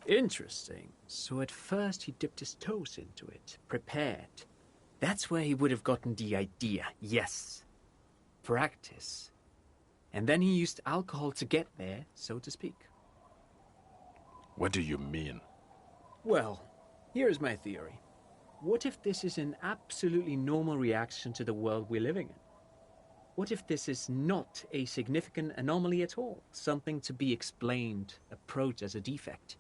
Interesting. So at first he dipped his toes into it, prepared. That's where he would have gotten the idea, yes. Practice. And then he used alcohol to get there, so to speak. What do you mean? Well, here's my theory. What if this is an absolutely normal reaction to the world we're living in? What if this is not a significant anomaly at all? Something to be explained, approached as a defect?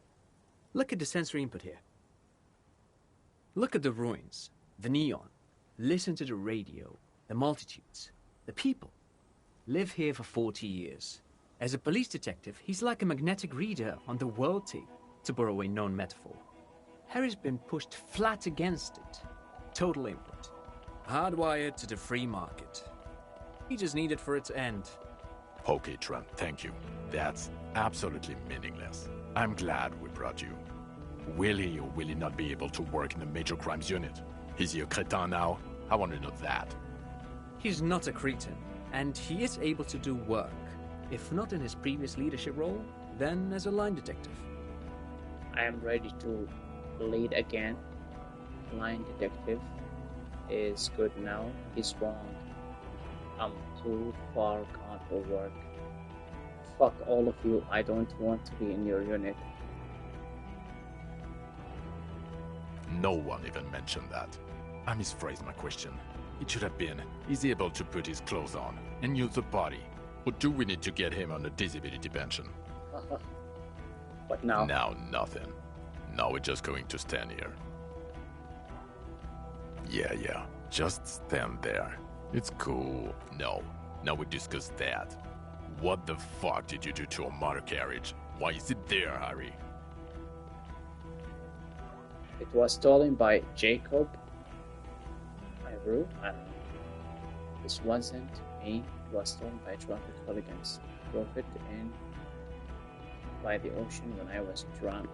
Look at the sensory input here. Look at the ruins, the neon. Listen to the radio, the multitudes, the people. Live here for 40 years. As a police detective, he's like a magnetic reader on the world tape, to borrow a known metaphor. Harry's been pushed flat against it. Total input. Hardwired to the free market. He just needed for it to end. Okay, Trent, thank you. That's absolutely meaningless. I'm glad we brought you. Will he or will he not be able to work in the major crimes unit? Is he a cretin now? I want to know that. He's not a cretin, and he is able to do work. If not in his previous leadership role, then as a line detective. I am ready to lead again. Line detective is good now. He's wrong. I'm too far gone for work. Fuck all of you. I don't want to be in your unit. No one even mentioned that. I misphrased my question. It should have been, is he able to put his clothes on and use the body? Or do we need to get him on a disability pension? What now? Now nothing. Now we're just going to stand here. Yeah. Just stand there. It's cool. No. Now we discuss that. What the fuck did you do to a motor carriage? Why is it there, Harry? It was stolen by Jacob. I don't know. This wasn't me. It was stolen by drunken hooligans. Broke it in by the ocean when I was drunk.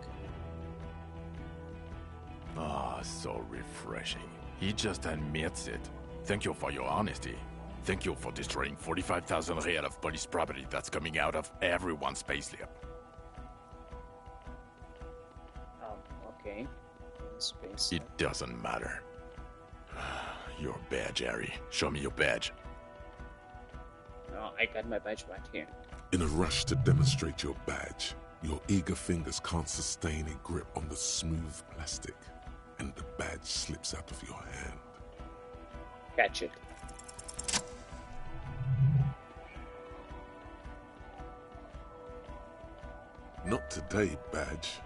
Ah, so refreshing. He just admits it. Thank you for your honesty. Thank you for destroying 45,000 real of police property that's coming out of everyone's payslip. Okay. Space. It doesn't matter. Your badge, Harry. Show me your badge. No, I got my badge right here. In a rush to demonstrate your badge, your eager fingers can't sustain a grip on the smooth plastic, and the badge slips out of your hand. Catch it. Not today, badge.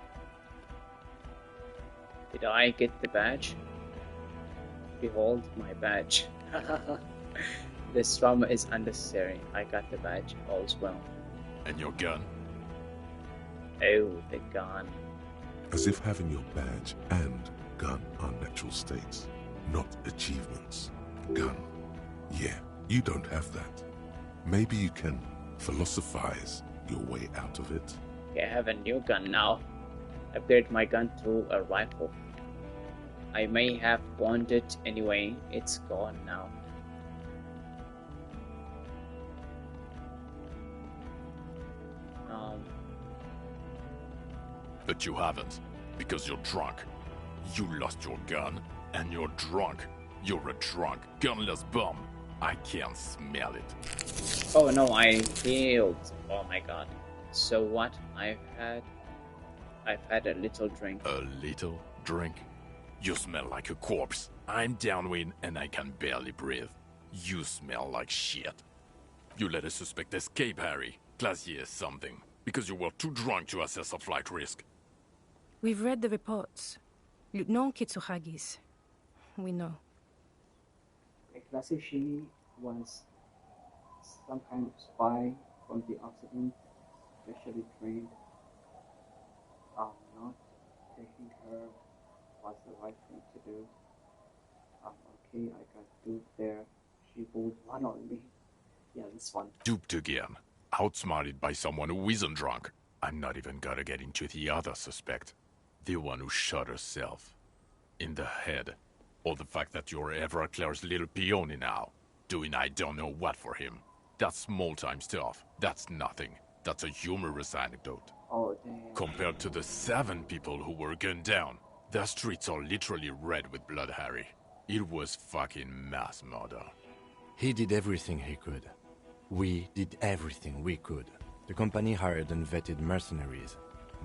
Did I get the badge? Behold my badge. This trauma is unnecessary. I got the badge. All's well. And your gun? Oh, the gun. As if having your badge and gun are natural states, not achievements. Gun. Yeah, you don't have that. Maybe you can philosophize your way out of it. I have a new gun now. Upgrade my gun to a rifle. I may have pawned it anyway. It's gone now. But you haven't, because you're drunk. You lost your gun, and you're drunk. You're a drunk, gunless bum. I can't smell it. Oh no, I failed. Oh my god. So what? I've had a little drink. A little drink? You smell like a corpse. I'm downwind and I can barely breathe. You smell like shit. You let a suspect escape, Harry. Glacier something. Because you were too drunk to assess a flight risk. We've read the reports. Lieutenant Kitsuhagi's. We know. Glacier, she was some kind of spy from the Occident, specially trained. Not taking her was the right thing to do. Okay, I got duped there. She pulled one on me. Yeah, this one. Duped again. Outsmarted by someone who isn't drunk. I'm not even gonna get into the other suspect. The one who shot herself. In the head. Or the fact that you're Everclear's little peony now. Doing I don't know what for him. That's small-time stuff. That's nothing. That's a humorous anecdote. Oh, damn. Compared to the 7 people who were gunned down. The streets are literally red with blood, Harry. It was fucking mass murder. He did everything he could. We did everything we could. The company hired and vetted mercenaries.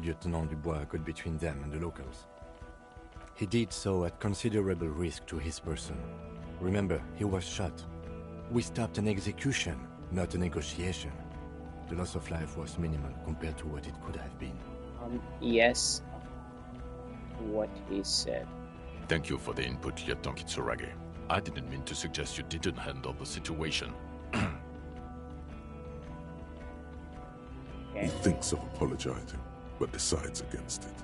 Lieutenant Dubois got between them and the locals. He did so at considerable risk to his person. Remember, he was shot. We stopped an execution, not a negotiation. The loss of life was minimal compared to what it could have been. Yes. What he said. Thank you for the input, Lieutenant Kitsuragi. I didn't mean to suggest you didn't handle the situation. He thinks of apologizing, but decides against it.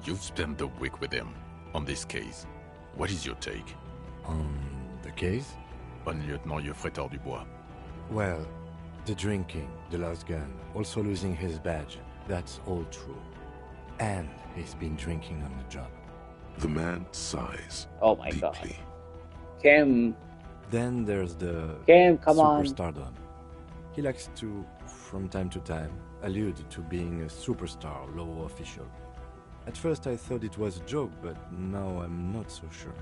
You've spent the week with him on this case. What is your take? On the case? On Lieutenant Geoffrey Dubois. Well, the drinking, the lost gun, also losing his badge, that's all true. And he's been drinking on the job. The man sighs. Oh my deeply. god. Kim. Then there's the Kim, come on. superstardom. He likes to, from time to time, allude to being a superstar law official. At first I thought it was a joke, but now I'm not so sure.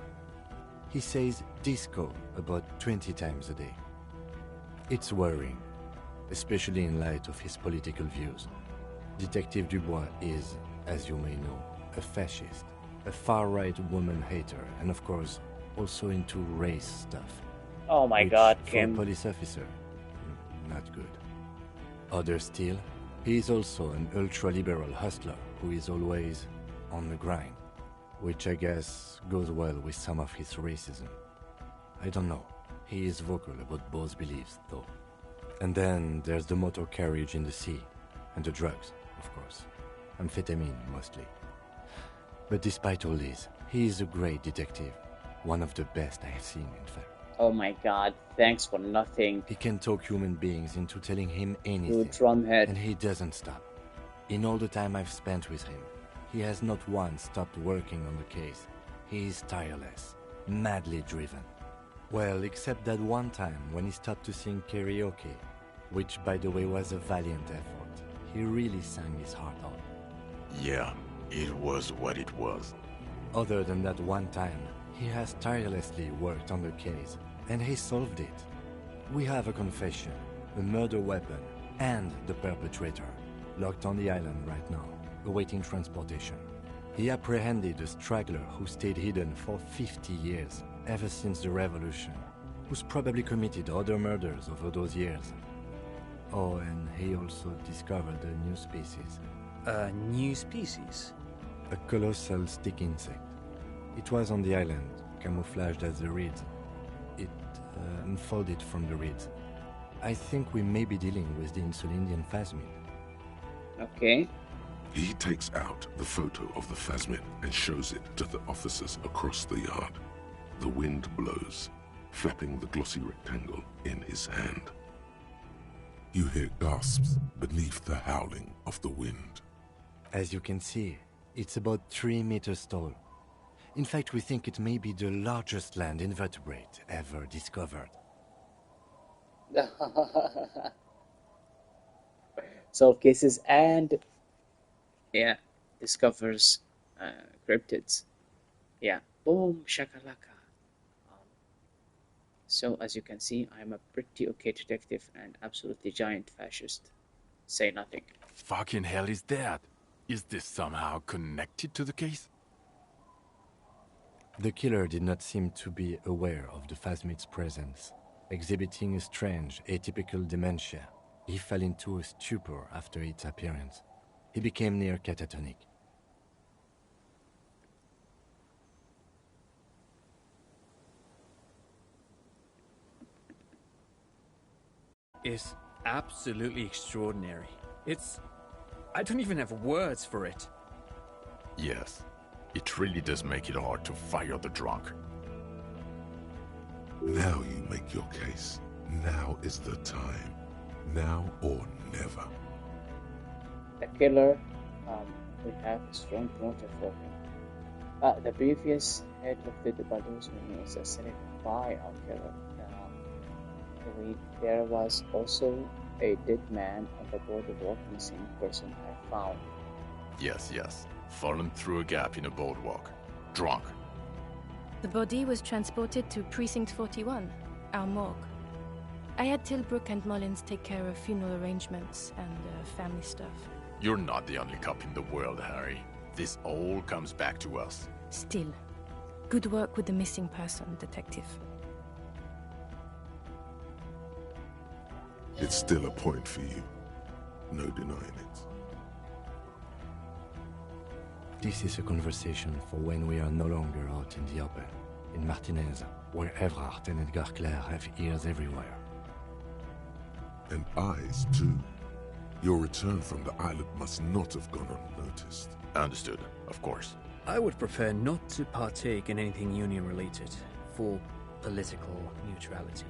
He says disco about 20 times a day. It's worrying, especially in light of his political views. Detective Dubois is, as you may know, a fascist, a far-right woman hater, and of course, also into race stuff. Oh my which, god, for Kim. a police officer, not good. Other still, he is also an ultra-liberal hustler who is always on the grind, which I guess goes well with some of his racism. I don't know. He is vocal about both beliefs, though. And then there's the motor carriage in the sea, and the drugs, of course. Amphetamine, mostly. But despite all this, he is a great detective. One of the best I have seen, in fact. Oh my god, thanks for nothing. He can talk human beings into telling him You anything. drumhead. And he doesn't stop. In all the time I've spent with him, he has not once stopped working on the case. He is tireless, madly driven. Well, except that one time when he stopped to sing karaoke, which by the way was a valiant effort. He really sang his heart out. Yeah, it was what it was. Other than that one time, he has tirelessly worked on the case, and he solved it. We have a confession, a murder weapon, and the perpetrator, locked on the island right now, awaiting transportation. He apprehended a straggler who stayed hidden for 50 years, ever since the revolution, who's probably committed other murders over those years. Oh, and he also discovered a new species. A new species? A colossal stick insect. It was on the island, camouflaged as the reeds. It unfolded from the reeds. I think we may be dealing with the Insulindian phasmid. Okay. He takes out the photo of the phasmid and shows it to the officers across the yard. The wind blows, flapping the glossy rectangle in his hand. You hear gasps beneath the howling of the wind. As you can see, it's about 3 meters tall. In fact, we think it may be the largest land invertebrate ever discovered. Solve cases and discovers cryptids. Yeah, boom shakalaka. So as you can see, I'm a pretty okay detective and absolutely giant fascist. Say nothing. Fucking hell is that? Is this somehow connected to the case? The killer did not seem to be aware of the Phasmid's presence. Exhibiting a strange, atypical dementia, he fell into a stupor after its appearance. He became near catatonic. Is absolutely extraordinary. I don't even have words for it. Yes, it really does make it hard to fire the drunk. Now you make your case. Now is the time. Now or never. The killer, we have a strong motive for him. The previous head of the Debados was assassinated by our killer. There was also a dead man on the boardwalk, missing person I found. Yes. Fallen through a gap in a boardwalk. Drunk. The body was transported to Precinct 41, our morgue. I had Tilbrook and Mullins take care of funeral arrangements and family stuff. You're not the only cop in the world, Harry. This all comes back to us. Still, good work with the missing person, Detective. It's still a point for you. No denying it. This is a conversation for when we are no longer out in the open, in Martinez, where Evrart and Edgar Clare have ears everywhere. And eyes, too. Your return from the island must not have gone unnoticed. Understood, of course. I would prefer not to partake in anything union-related, for political neutrality.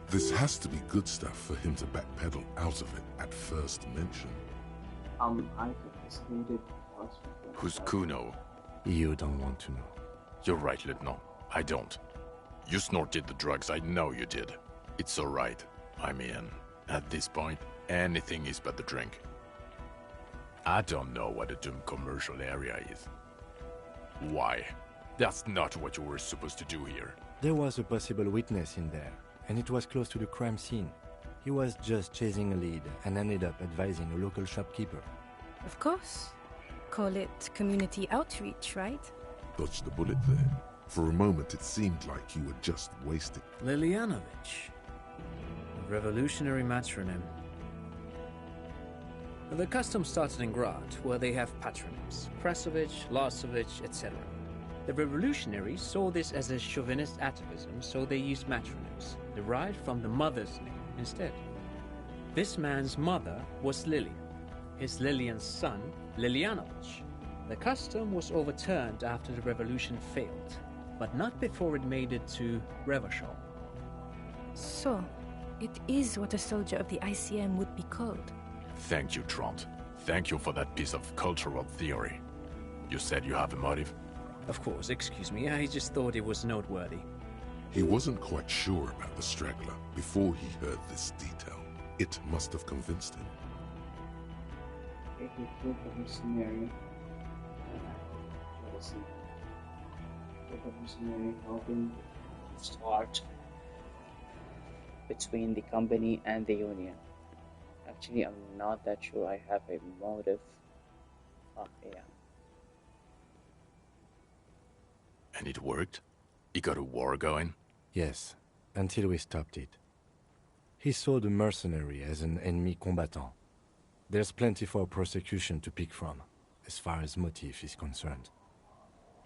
This has to be good stuff for him to backpedal out of it at first mention. I just needed... Who's Kuno? You don't want to know. You're right, Lieutenant. I don't. You snorted the drugs, I know you did. It's alright. I mean, at this point, anything is but the drink. I don't know what a doomed commercial area is. Why? That's not what you were supposed to do here. There was a possible witness in there, and it was close to the crime scene. He was just chasing a lead and ended up advising a local shopkeeper. Of course. Call it community outreach, right? Dodged the bullet there. For a moment it seemed like you were just wasting. Lilianovich. A revolutionary matronym. The custom started in Grad, where they have patronyms. Krasovich, Lasovich, etc. The revolutionaries saw this as a chauvinist atavism, so they used matronyms, derived from the mother's name instead. This man's mother was Lily. His Lilian's son, Lilianovich. The custom was overturned after the revolution failed, but not before it made it to Revachol. So, it is what a soldier of the ICM would be called. Thank you, Trant. Thank you for that piece of cultural theory. You said you have a motive? Of course, excuse me, I just thought it was noteworthy. He wasn't quite sure about the straggler before he heard this detail. It must have convinced him. Helping start between the company and the union. Actually, I'm not that sure I have a motive. Yeah. And it worked? He got a war going? Yes, until we stopped it. He saw the mercenary as an ennemi combattant. There's plenty for prosecution to pick from, as far as motive is concerned.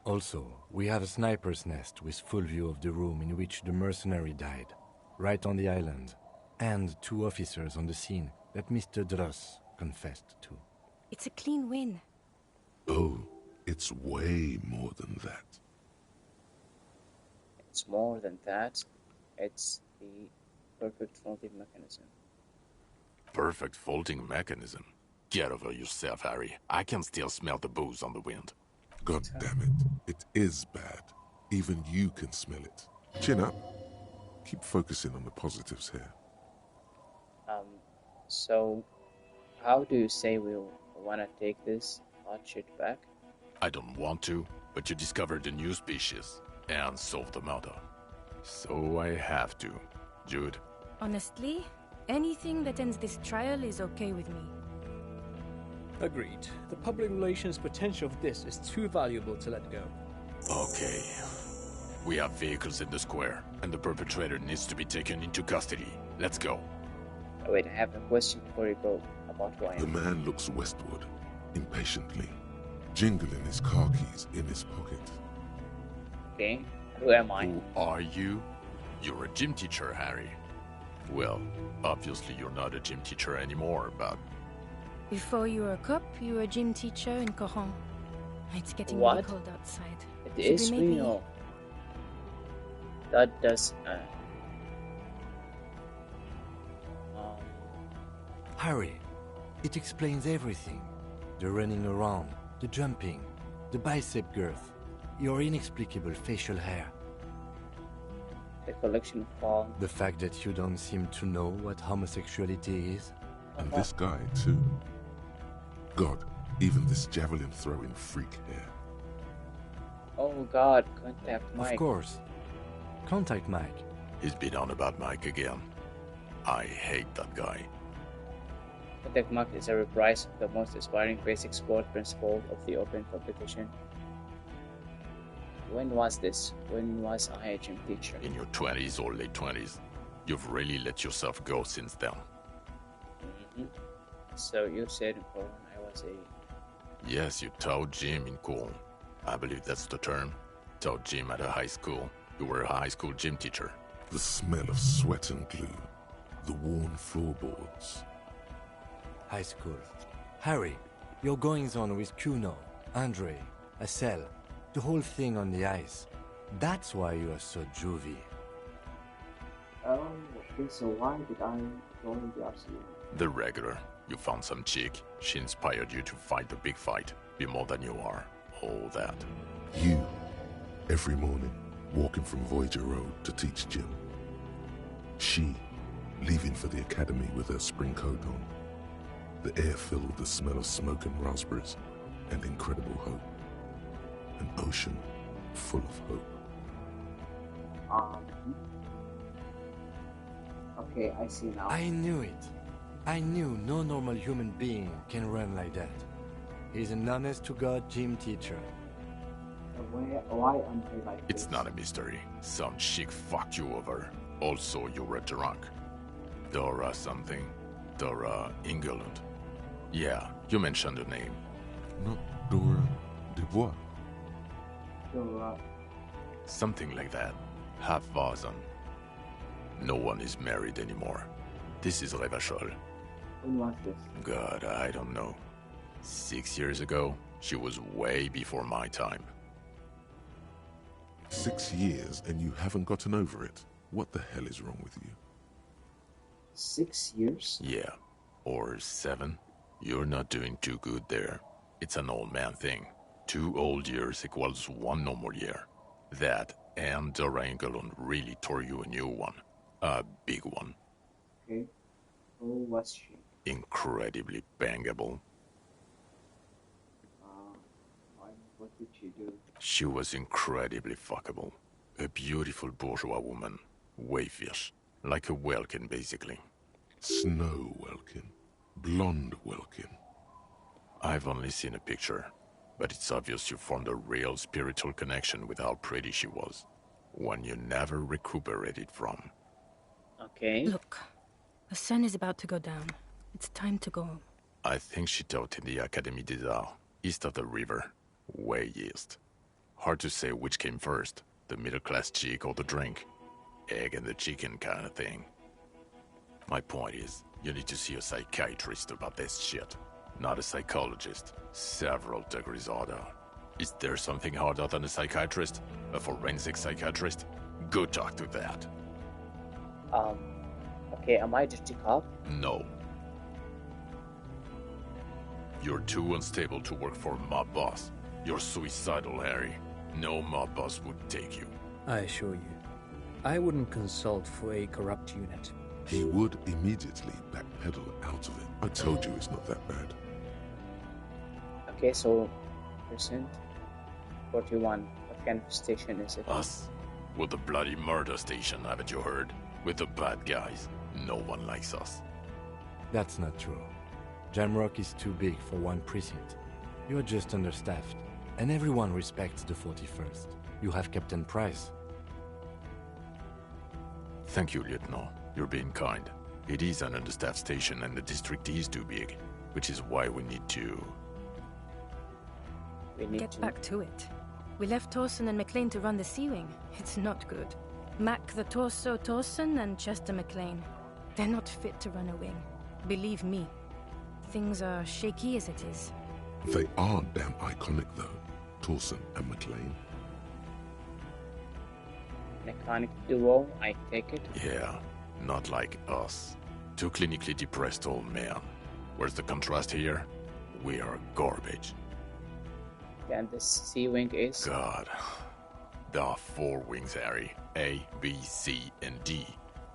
Also, we have a sniper's nest with full view of the room in which the mercenary died, right on the island, and 2 officers on the scene that Mr. Dross confessed to. It's a clean win. Oh, it's way more than that. It's more than that. It's the perfect faulting mechanism. Perfect faulting mechanism? Get over yourself, Harry. I can still smell the booze on the wind. God damn it. It is bad. Even you can smell it. Chin up. Keep focusing on the positives here. So, how do you say we'll want to take this hot shit back? I don't want to, but you discovered a new species and solved the murder. So I have to. Jude? Honestly, anything that ends this trial is okay with me. Agreed. The public relations potential of this is too valuable to let go. Okay. We have vehicles in the square, and the perpetrator needs to be taken into custody. Let's go. Wait, I have a question before you go about who I am. The man looks westward, impatiently, jingling his car keys in his pocket. Okay, who am I? Who are you? You're a gym teacher, Harry. Well, obviously you're not a gym teacher anymore, but... Before you were a cop, you were a gym teacher in Coron. It's getting What? really cold outside. It is real. That does... Harry, it explains everything. The running around, the jumping, the bicep girth, your inexplicable facial hair. The collection of fall. The fact that you don't seem to know what homosexuality is. And this guy, too. God, even this javelin-throwing freak here. Oh God, contact Mike. Of course. Contact Mike. He's been on about Mike again. I hate that guy. Contact Mike is a reprise of the most inspiring basic sport principle of the open competition. When was this? When was I a gym teacher? In your 20s or late 20s. You've really let yourself go since then. So you said in Coron I was a... Yes, you taught gym in Coron. I believe that's the term. Taught gym at a high school. You were a high school gym teacher. The smell of sweat and glue. The worn floorboards. High school. Harry, your goings-on with Kuno, Andre, Acel, the whole thing on the ice. That's why you are so juvie. Oh, okay, so why did I join the RCA? The regular. You found some chick. She inspired you to fight the big fight. Be more than you are. All that. You, every morning, walking from Voyager Road to teach gym. She, leaving for the academy with her spring coat on. The air filled with the smell of smoke and raspberries and incredible hope. An ocean full of hope. Okay, I see now. I knew it. I knew no normal human being can run like that. He's an honest-to-God gym teacher. Why am I like It's not a mystery. Some chick fucked you over. Also, you were drunk. Dora something. Dora Engelund. Yeah, you mentioned the name. Not Dora Dubois. Dora. Something like that. Half Vazan. No one is married anymore. This is Revachol. When was this? God, I don't know. 6 years ago, she was way before my time. 6 years and you haven't gotten over it? What the hell is wrong with you? 6 years? Yeah. Or 7. You're not doing too good there. It's an old man thing. 2 old years equals 1 normal year. That and Dora Engelund really tore you a new one. A big one. Okay. Who was she? Incredibly bangable. What did she do? She was incredibly fuckable. A beautiful bourgeois woman. Wayfish. Like a Welkin, basically. Snow Welkin. Blonde Welkin. I've only seen a picture, but it's obvious you formed a real spiritual connection with how pretty she was. One you never recuperated from. Okay. Look, the sun is about to go down. It's time to go. I think she taught in the Académie des Arts, east of the river. Way east. Hard to say which came first, the middle-class chick or the drink. Egg and the chicken kind of thing. My point is, you need to see a psychiatrist about this shit. Not a psychologist. Several degrees harder. Is there something harder than a psychiatrist? A forensic psychiatrist? Go talk to that. Okay, am I just a cop? No. You're too unstable to work for a mob boss. You're suicidal, Harry. No mob boss would take you. I assure you, I wouldn't consult for a corrupt unit. He would immediately backpedal out of it. I told you it's not that bad. Okay, so percent 41. What kind of station is it? Us? We're the bloody murder station, haven't you heard? We're the bad guys. No one likes us. That's not true. Jamrock is too big for one precinct. You're just understaffed. And everyone respects the 41st. You have Captain Price. Thank you, Lieutenant. You're being kind. It is an understaffed station and the district is too big, which is why we need to... Get back to it. We left Torsen and McLean to run the Sea Wing. It's not good. Mac the Torso Torsen and Chester McLean. They're not fit to run a wing. Believe me. Things are shaky as it is. They are damn iconic though, Torsen and McLean. Iconic duo, I take it. Yeah, not like us. Two clinically depressed old men. Where's the contrast here? We are garbage. And the Sea Wing is... God. There are 4 wings, Harry. A, B, C, and D.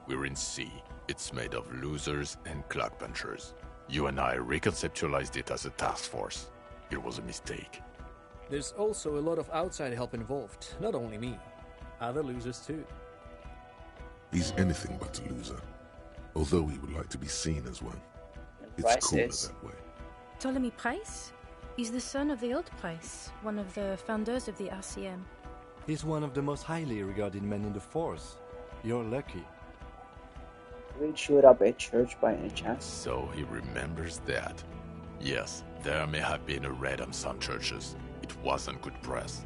We're in C. It's made of losers and clock punchers. You and I reconceptualized it as a task force. It was a mistake. There's also a lot of outside help involved, not only me. Other losers too. He's anything but a loser, although he would like to be seen as one. It's Price cooler is... that way. Ptolemy Price? He's the son of the old Price, one of the founders of the RCM. He's one of the most highly regarded men in the Force. You're lucky. Will shoot up a church by any chance? So he remembers that. Yes, there may have been a raid on some churches. It wasn't good press.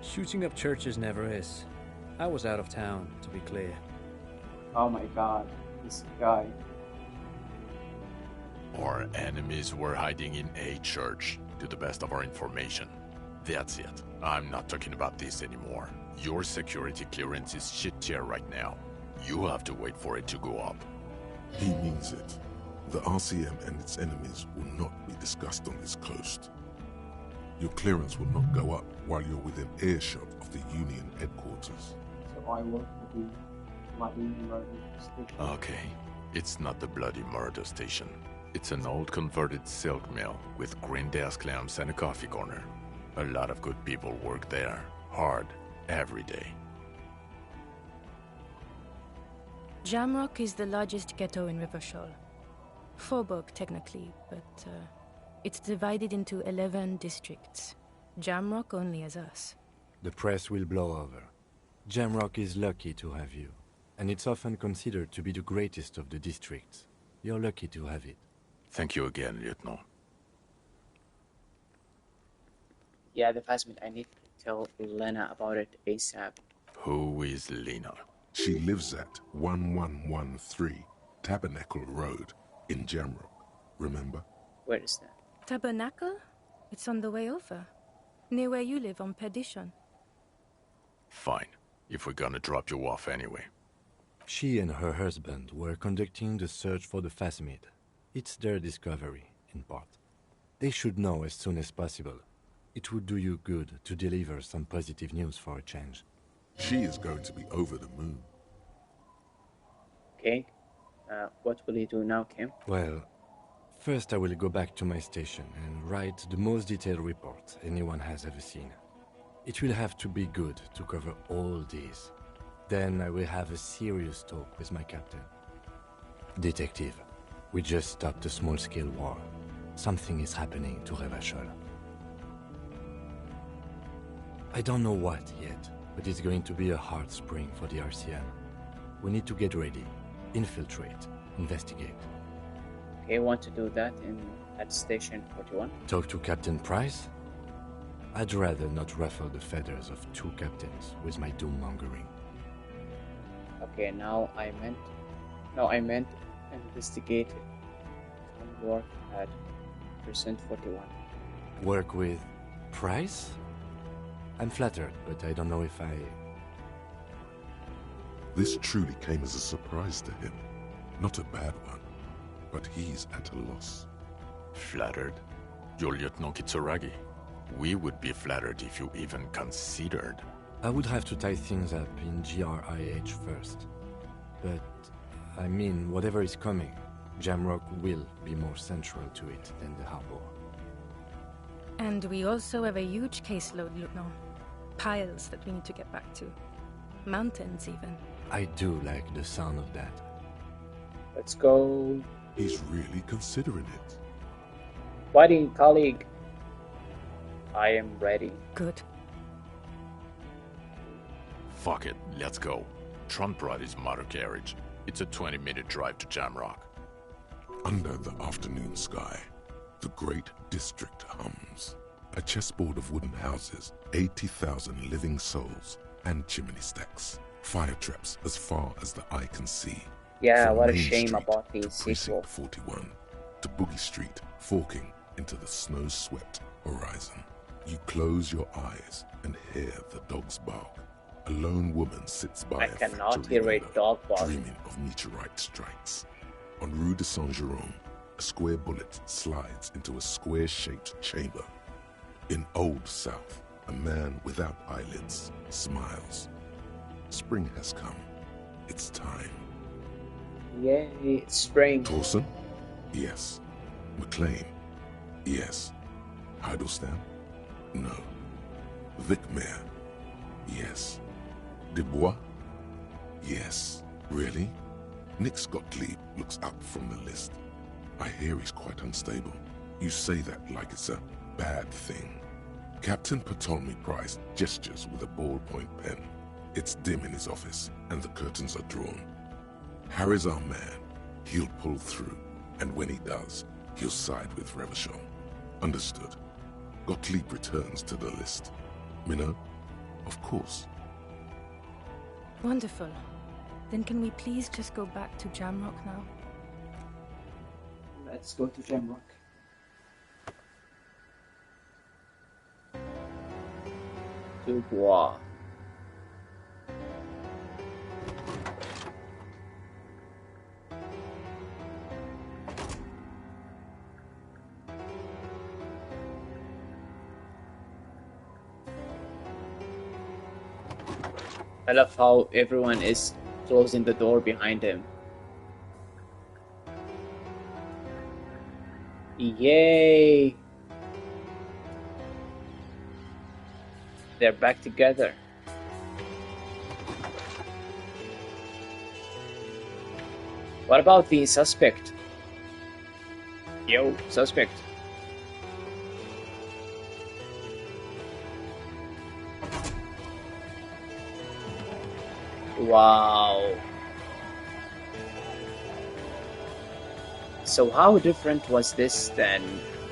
Shooting up churches never is. I was out of town, to be clear. Oh my god, this guy. Our enemies were hiding in a church, to the best of our information. That's it. I'm not talking about this anymore. Your security clearance is shit tier right now. You have to wait for it to go up. He means it. The RCM and its enemies will not be discussed on this coast. Your clearance will not go up while you're within earshot of the Union headquarters. So I work for the Bloody Murder Station. Okay, it's not the Bloody Murder Station. It's an old converted silk mill with green desk lamps and a coffee corner. A lot of good people work there, hard, every day. Jamrock is the largest ghetto in Rivershoal. Faubourg, technically, but it's divided into 11 districts. Jamrock only has us. The press will blow over. Jamrock is lucky to have you, and it's often considered to be the greatest of the districts. You're lucky to have it. Thank you again, Lieutenant. Yeah, the Phasmid, I need to tell Lena about it ASAP. Who is Lena? She lives at 1113 Tabernacle Road in Jamrock. Remember? Where is that? Tabernacle? It's on the way over. Near where you live on Perdition. Fine, if we're gonna drop you off anyway. She and her husband were conducting the search for the Phasmid. It's their discovery, in part. They should know as soon as possible. It would do you good to deliver some positive news for a change. She is going to be over the moon. Okay. What will you do now, Kim? Well, first I will go back to my station and write the most detailed report anyone has ever seen. It will have to be good to cover all these. Then I will have a serious talk with my captain. Detective, we just stopped a small-scale war. Something is happening to Revachol. I don't know what yet, but it's going to be a hard spring for the RCM. We need to get ready, infiltrate, investigate. Okay, want to do that at Station 41? Talk to Captain Price? I'd rather not ruffle the feathers of 2 captains with my doom-mongering. Okay, now I meant investigate and work at Precinct 41. Work with Price? I'm flattered, but I don't know if I... This truly came as a surprise to him. Not a bad one, but he's at a loss. Flattered? You're Lieutenant Kitsuragi. We would be flattered if you even considered. I would have to tie things up in GRIH first. But, I mean, whatever is coming, Jamrock will be more central to it than the harbor. And we also have a huge caseload, Lieutenant. Piles that we need to get back to. Mountains, even. I do like the sound of that. Let's go. He's really considering it. Buddy, colleague. I am ready. Good. Fuck it, let's go. Tron brought his motor carriage. It's a 20-minute drive to Jamrock. Under the afternoon sky, the great district hums. A chessboard of wooden houses, 80,000 living souls, and chimney stacks. Fire traps as far as the eye can see. Yeah, From what a Main shame Street about the to sequel. Precinct 41 to Boogie Street, forking into the snow-swept horizon. You close your eyes and hear the dogs bark. A lone woman sits by I a cannot factory hear a window, dog bark. dreaming of meteorite strikes. On Rue de Saint-Jérôme, a square bullet slides into a square-shaped chamber. In Old South, a man without eyelids smiles. Spring has come. It's time. Yay, it's spring. Torsen? Yes. McLean? Yes. Heidelstein? No. Vicmair? Yes. Dubois? Yes. Really? Nix Gottlieb looks up from the list. I hear he's quite unstable. You say that like it's a bad thing. Captain Ptolemy Price gestures with a ballpoint pen. It's dim in his office, and the curtains are drawn. Harry's our man. He'll pull through, and when he does, he'll side with Revachol. Understood. Gottlieb returns to the list. Minnow? Of course. Wonderful. Then can we please just go back to Jamrock now? Let's go to Jamrock. Dubois. I love how everyone is closing the door behind him. Yay! They're back together. What about the suspect? Yo, suspect. Wow. So how different was this than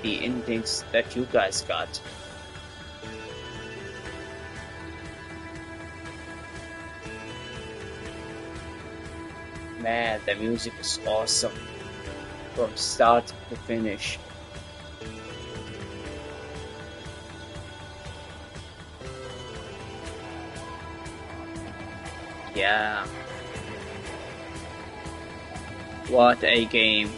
the endings that you guys got? Man, the music is awesome from start to finish. Yeah. What a game.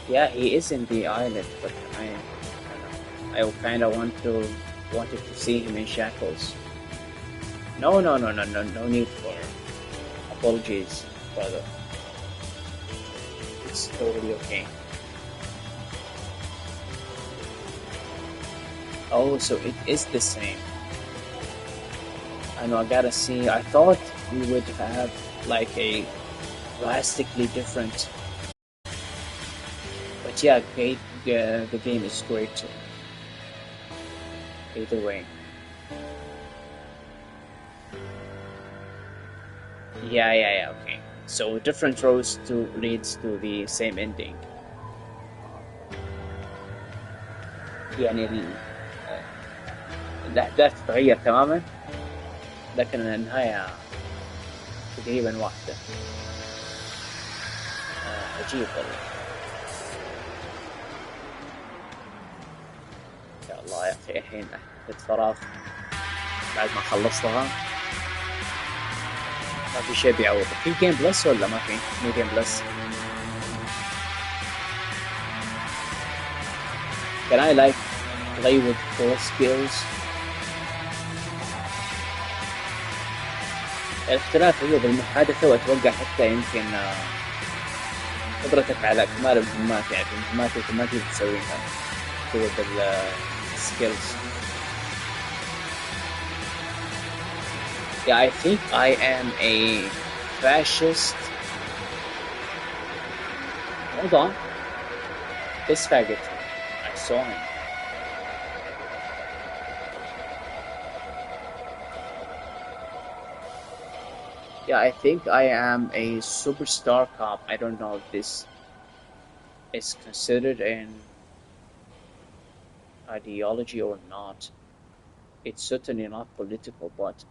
Yeah, he is in the island, but I kind of wanted to see him in shackles. No need for apologies, brother. It's totally okay. Oh, so it is the same. I know, I gotta see. I thought we would have like a drastically different. But yeah, the game is great too. Either way. Yeah, okay. So different roads leads to the same ending. يعني الأحداث تتغير تماما لكن النهاية تقريبا واحدة. عجيب والله. يا الله يا أخي الحين أحدث فراغ بعد ما خلصتها ما في شيء بيعوض. في جيم بلس ولا ما في؟ مو جيم بلس. Can I like play with 4 skills? الاختلاف هو بالمحادثة وأتوقع حتى يمكن قدرتك على إكمال المهمات، يعني المهمات ما تقدر تسويها هو بالskills. Yeah, I think I am a fascist Hold on. This faggot. I saw him. Yeah, I think I am a superstar cop. I don't know if this is considered an ideology or not. It's certainly not political, but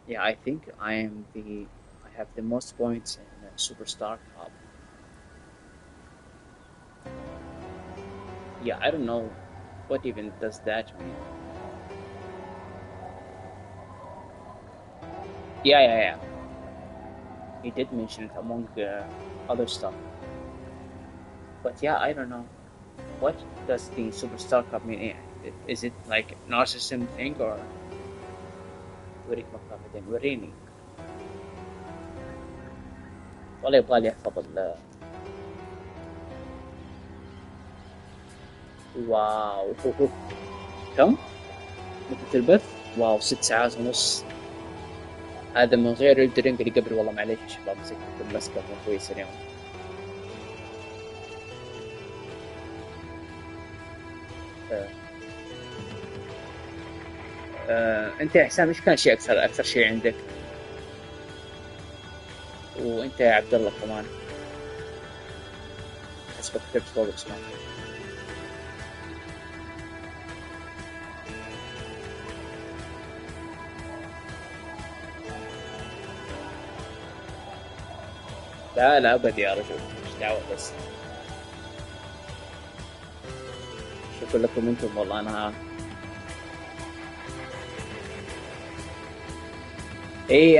yeah, I think I have the most points in superstar cop. Yeah, I don't know what even does that mean. Yeah. He did mention it among other stuff. But yeah, I don't know. What does the superstar cup mean? Is it like narcissism thing or وريني ولا يبغالي احفظ واو كم مدة البث؟ واو 6 ساعات ونص. هذا من غير الدرينج اللي قبل. والله معليش يا شباب مسكت المسكة مو كويس اليوم. انت يا حسام ايش كان شيء اكثر شيء عندك؟ وانت يا عبد الله كمان حسبك كتبت فوق اسمك. لا ابد يا رجل، ايش دعوه بس. شكرا لكم انتم. والله انا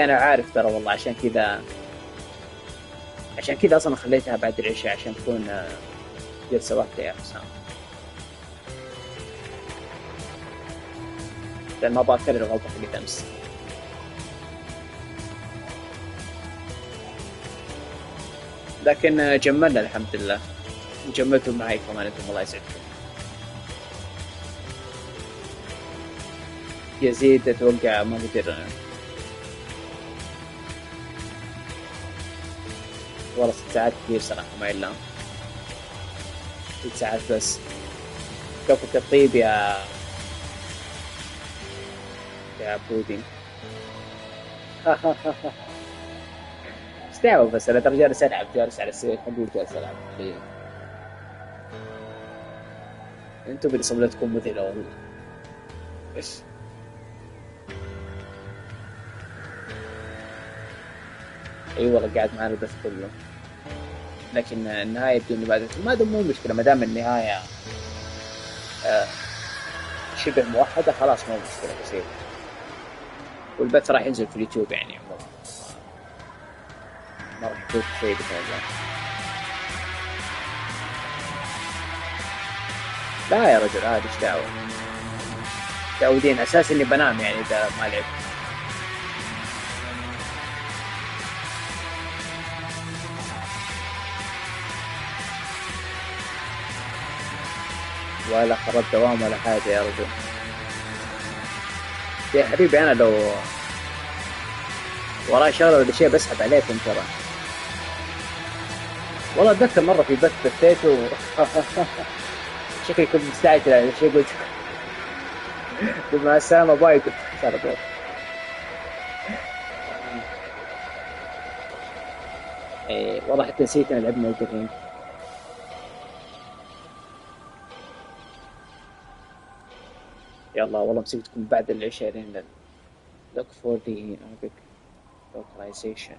انا عارف ترى والله. عشان كذا اصلا خليتها بعد العشاء عشان تكون جلسة واحدة يا حسام، لان ما ابغى اكرر الغلطة حقت امس. لكن جملنا الحمد لله، وجملتم معي كمان انتم. الله يسعدكم. يزيد اتوقع ما قدر. والله 6 ساعات كثير صراحة ما إلا 6 ساعات بس. كفك الطيب يا بودين. استعوا بس أنا ترى جالس ألعب، جالس على السرير حقي جالس ألعب. أنتم اللي صملتكم مثل أول. إيش؟ اي والله قاعد معنا البث كله، لكن النهاية بدون بعد ما دام مو مشكلة. ما دام النهاية شبه موحدة خلاص مو مشكلة بسيط. والبث راح ينزل في اليوتيوب يعني عموما ما راح يفوت شيء بإذن الله. لا يا رجل هذا ايش دعوة. تعودين اساس اني بنام يعني اذا ما لعبت. ولا خربت دوام ولا حاجة يا رجل. يا حبيبي أنا لو وراي شغلة ولا شيء بسحب عليكم ترى. والله أتذكر مرة في بث بثيته شكلي كنت مستعجل على شيء قلت مع السلامة باي. كنت صار والله حتى نسيت أنا لعبنا الجرين. يلا والله مسكتكم بعد العشاء لين look for the Arabic localization.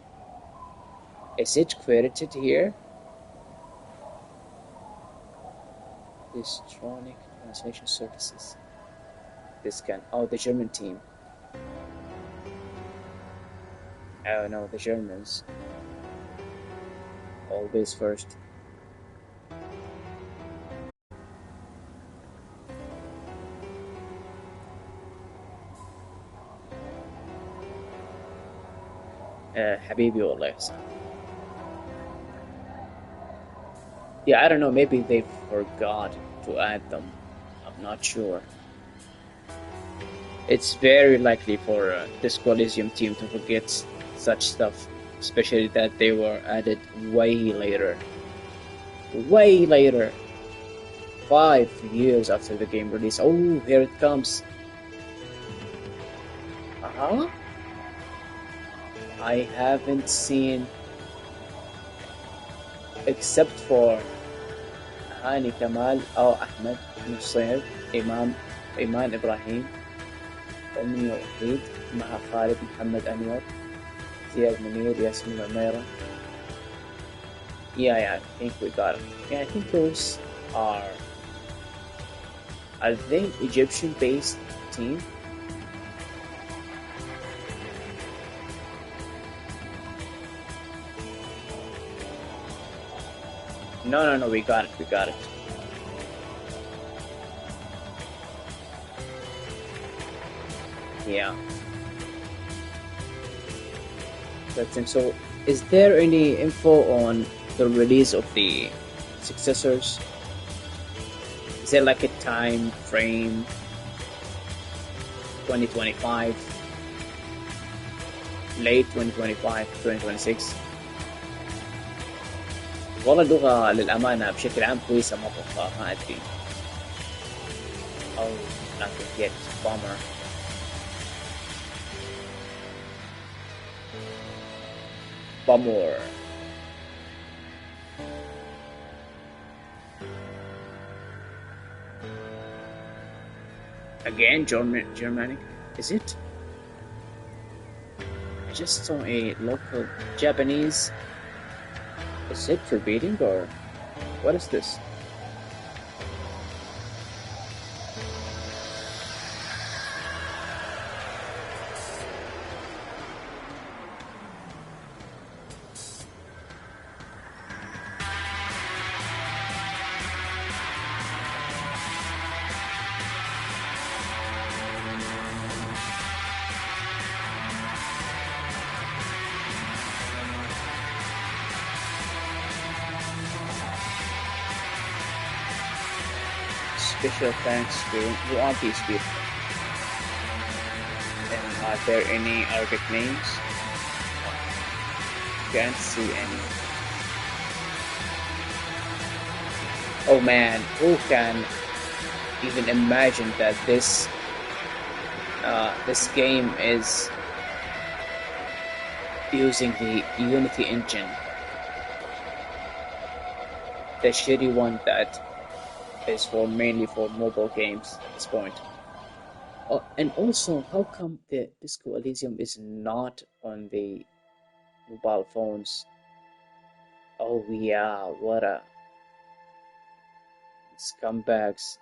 Is it credited here? Distronic translation services. This can the German team. Oh no, the Germans. Always first. حبيبي والله يحسن. Yeah, I don't know, maybe they forgot to add them. I'm not sure. It's very likely for this Coliseum team to forget such stuff, especially that they were added way later. way later. 5 years after the game release. Oh, here it comes. I haven't seen, except for هاني كمال أو أحمد نصير، إيمان إبراهيم، أمنية وحيد، مها خالد، محمد أنور، زياد منير، ياسمين عميرة. Yeah, I think we got it. Yeah, I think those are they Egyptian-based team? No, we got it. Yeah. That's him. So, is there any info on the release of the successors? Is there like a time frame? 2025? Late 2025, 2026? والله اللغة للأمانة بشكل عام كويسة مرة، فما أدري. أو not yet. Bummer. Again, Germanic? Is it? I just saw a local Japanese. Is it forbidding or what is this? Special thanks to who are these people? And are there any Arabic names? Can't see any. Oh man, who can even imagine that this game is using the Unity engine, the shitty one that is mainly for mobile games at this point. Oh, and also, how come the Disco Elysium is not on the mobile phones? Oh yeah, what a scumbags.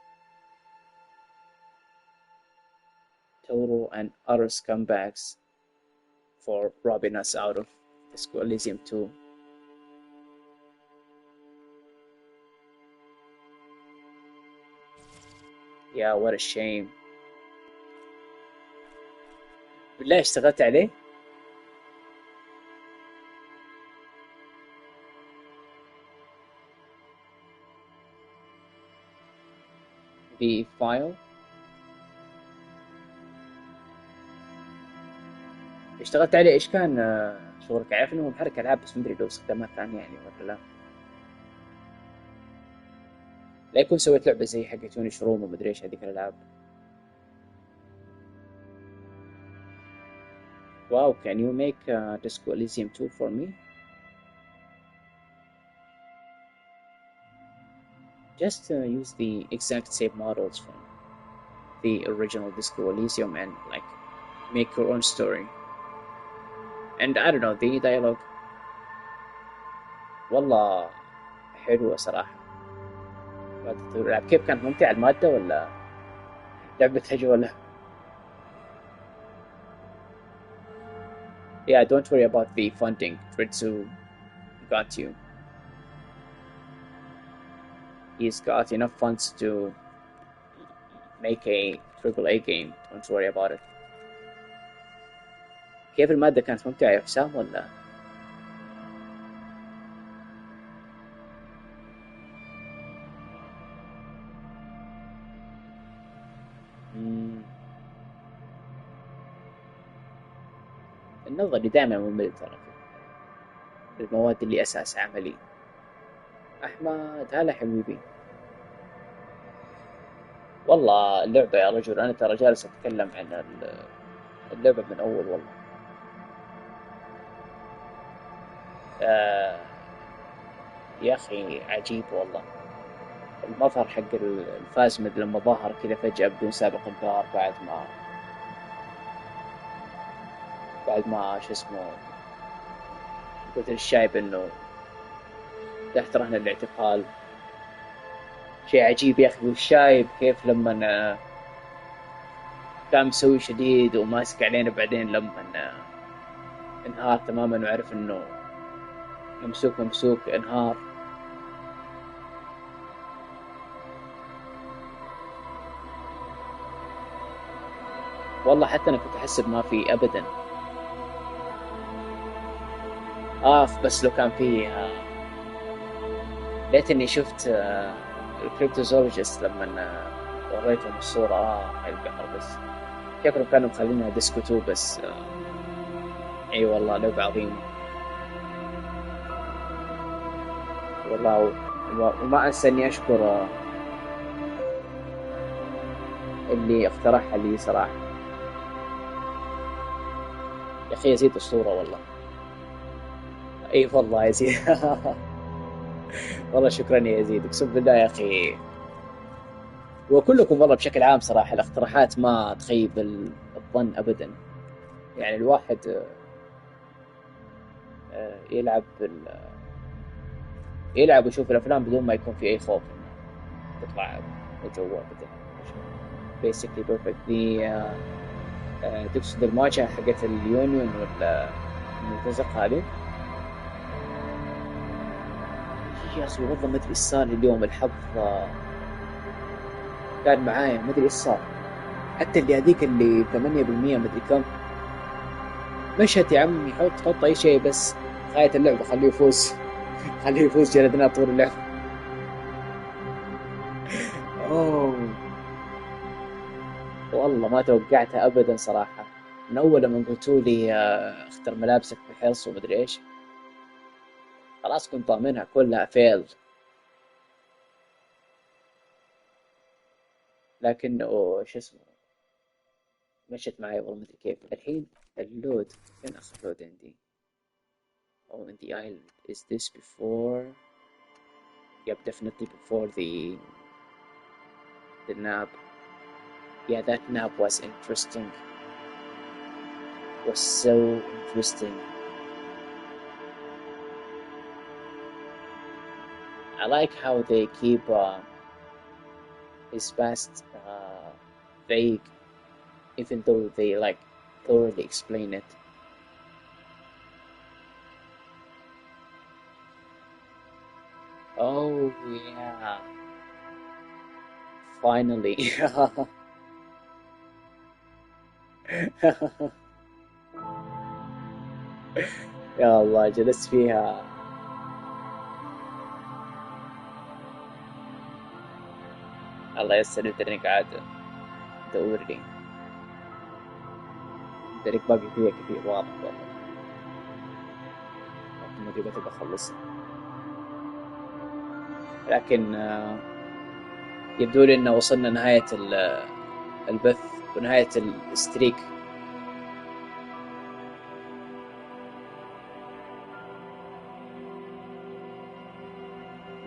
Total and utter scumbags for robbing us out of Disco Elysium 2. Yeah, what a shame. بالله اشتغلت عليه؟ The file. اشتغلت عليه. ايش كان شغلك؟ عارف انه محرك العاب بس مدري لو استخدامات ثانية يعني ولا لا. لا يكون سويت لعبة زي حقت يوني شروم ومدري ايش هذيك الالعاب. Wow, can you make Disco Elysium 2 for me? Just use the exact same models from the original Disco Elysium and like make your own story. And I don't know, the dialogue والله حلوة صراحة. كيف كانت ممتعة المادة ولا لعبة هجولة؟ Yeah, don't worry about the funding. Fritzu got you. He's got enough funds to make a AAA game. Don't worry about it. كيف المادة كانت ممتعة يا حسام ولا؟ النظري دائما ممل ترى المواد اللي أساس عملي. أحمد هلا حبيبي. والله اللعبة يا رجل، أنا ترى جالس أتكلم عن اللعبة من أول والله. آه يا أخي عجيب والله. المظهر حق الفازمد لما ظهر كذا فجأة بدون سابق إنذار، بعد ما شو اسمه قلت للشايب إنه تحت رهن الاعتقال. شيء عجيب يا أخي. والشايب كيف لما كان مسوي شديد وماسك علينا، بعدين لما انهار تماما وعرف إنه ممسوك انهار. والله حتى أنا كنت أحسب ما في أبدا. بس لو كان في ليتني شفت الكريبتوزولوجيست لما وريتهم الصورة. هاي البحر بس شكلهم كانوا مخلينها ديسكو 2 بس. اي والله لعبة عظيمة والله. وما أنسى إني أشكر اللي اقترحها لي صراحة. يا أخي يزيد أسطورة والله. اي والله يزيد. والله شكرا يا يزيد، اقسم بالله يا أخي. وكلكم والله بشكل عام صراحة الاقتراحات ما تخيب الظن أبدا. يعني الواحد يلعب ويشوف الأفلام بدون ما يكون في أي خوف تطلع الجو أبدا. basically perfect. دي تقصد المواجهة حقت اليونيون ولا المنتزق هذه؟ يا أخي والله ما أدري إيش صار اليوم. الحظ كان معايا، ما أدري إيش صار. حتى اللي هذيك اللي 8% ما أدري كم مشت يا عمي. حط أي شيء بس غاية اللعبة خليه يفوز. خليه يفوز جلدنا طول اللعبة. والله ما توقعتها أبدا صراحة. من أول لما قلتوا لي اختر ملابسك بحرص ومدري إيش، خلاص كنت ضامنها كلها فيل. لكن شو اسمه مشت معي والله مدري كيف. الحين اللود فين آخر لود عندي؟ in the island. Is this before? Yep, definitely before the nap. Yeah, that nap was interesting. Was so interesting. I like how they keep his past vague, even though they like thoroughly explain it. Oh yeah, finally. يا الله جلست فيها. الله يسر انك قاعد تدور لي. انك باقي فيها كثير واضح والله. ما ادري متى بخلصها، لكن يبدو لي انه وصلنا نهاية البث ونهاية الستريك.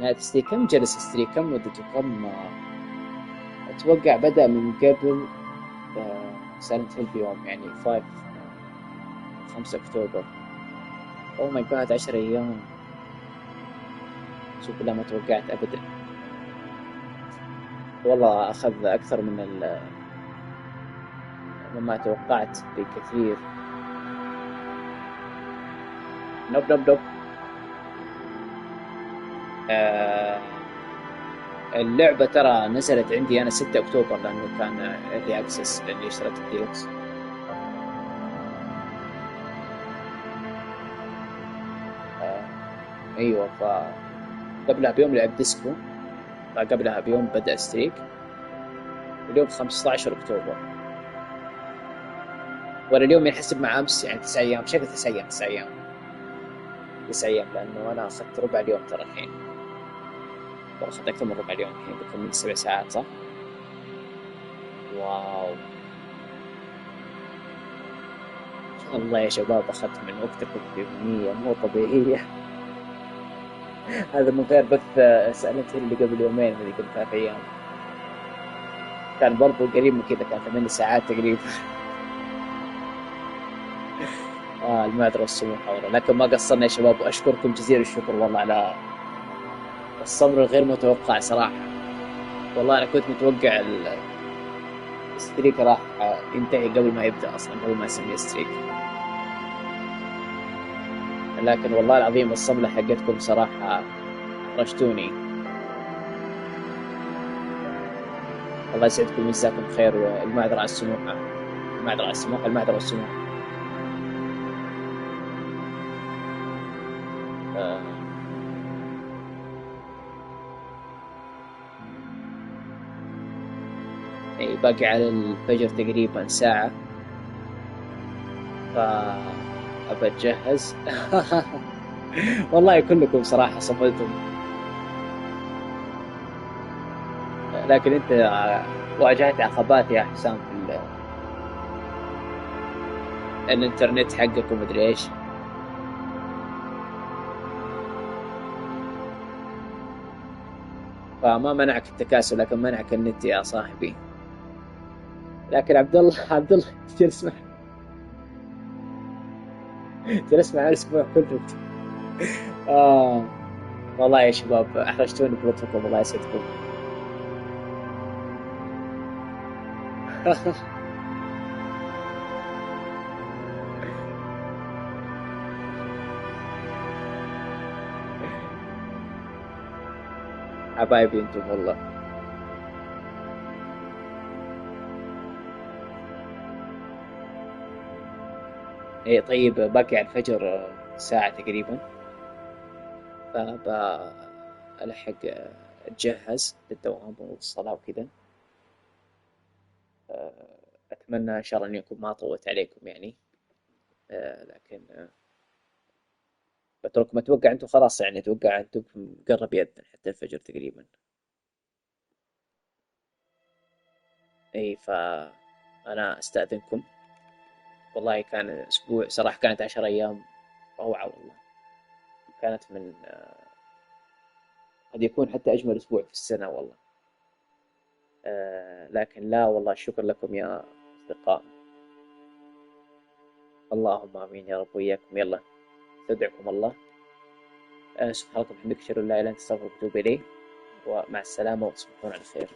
نهاية الستريك. كم جلس الستريك؟ كم مدته؟ كم؟ أتوقع بدأ من قبل سايلنت هيل بيوم، يعني 5 أكتوبر. أوه ماي جاد 10 أيام. شوف بالله ما توقعت أبدا والله. أخذ أكثر من مما توقعت بكثير. نوب اللعبة ترى نزلت عندي أنا 6 أكتوبر لأنه كان early access لأني اشتريت الديلوكس. أيوة، فقبلها بيوم لعب ديسكو، فقبلها بيوم بدأ ستريك، واليوم 15 أكتوبر. وأنا اليوم ينحسب مع أمس يعني 9 أيام. شكل 9 أيام 9 أيام 9 أيام، لأنه أنا أخذت ربع اليوم ترى الحين. أخذت أكثر من ربع اليوم الحين، بكمل 7 ساعات صح؟ واو الله يا شباب، أخذت من وقتكم كمية مو طبيعية. هذا من غير بث سألت اللي قبل يومين، اللي قبل 3 أيام كان برضو قريب من كذا، كان 8 ساعات تقريبا. المعذرة والسموحة والله، لكن ما قصرنا يا شباب، وأشكركم جزيل الشكر والله على الصبر الغير متوقع صراحة. والله أنا كنت متوقع الستريك راح ينتهي قبل ما يبدأ أصلا، قبل ما يسميه ستريك، لكن والله العظيم الصملة حقتكم صراحة أحرجتوني. الله يسعدكم ويجزاكم خير، والمعذرة على السموحة، المعذرة على السموحة، المعذرة والسموحة. اي باقي على الفجر تقريبا ساعة، فأبى أتجهز. والله كلكم صراحة صملتم، لكن أنت واجهت عقبات يا حسام في الإنترنت حقك ومدري إيش. فما منعك التكاسل، لكن منعك النت يا صاحبي. لكن عبد الله جلس معي الأسبوع كله. والله يا شباب أحرجتوني بلطفكم، الله يسعدكم. حبايبي انتم والله. ايه طيب، باقي على الفجر ساعة تقريبا، فبألحق أتجهز للدوام والصلاة وكذا. أتمنى إن شاء الله إني أكون ما طولت عليكم يعني، لكن بترككم. أتوقع أنتم خلاص يعني، أتوقع أنتم قرب يأذن حتى الفجر تقريبا. أي فأنا أستأذنكم. والله كان أسبوع صراحة، كانت 10 أيام روعة والله، كانت من قد يكون حتى أجمل أسبوع في السنة والله. لكن لا والله، الشكر لكم يا أصدقاء. اللهم آمين يا رب وإياكم. يلا استودعكم الله. سبحانك وبحمدك، أشهد أن لا إله إلا أنت، أستغفرك وأتوب إليه، ومع السلامة وتصبحون على خير.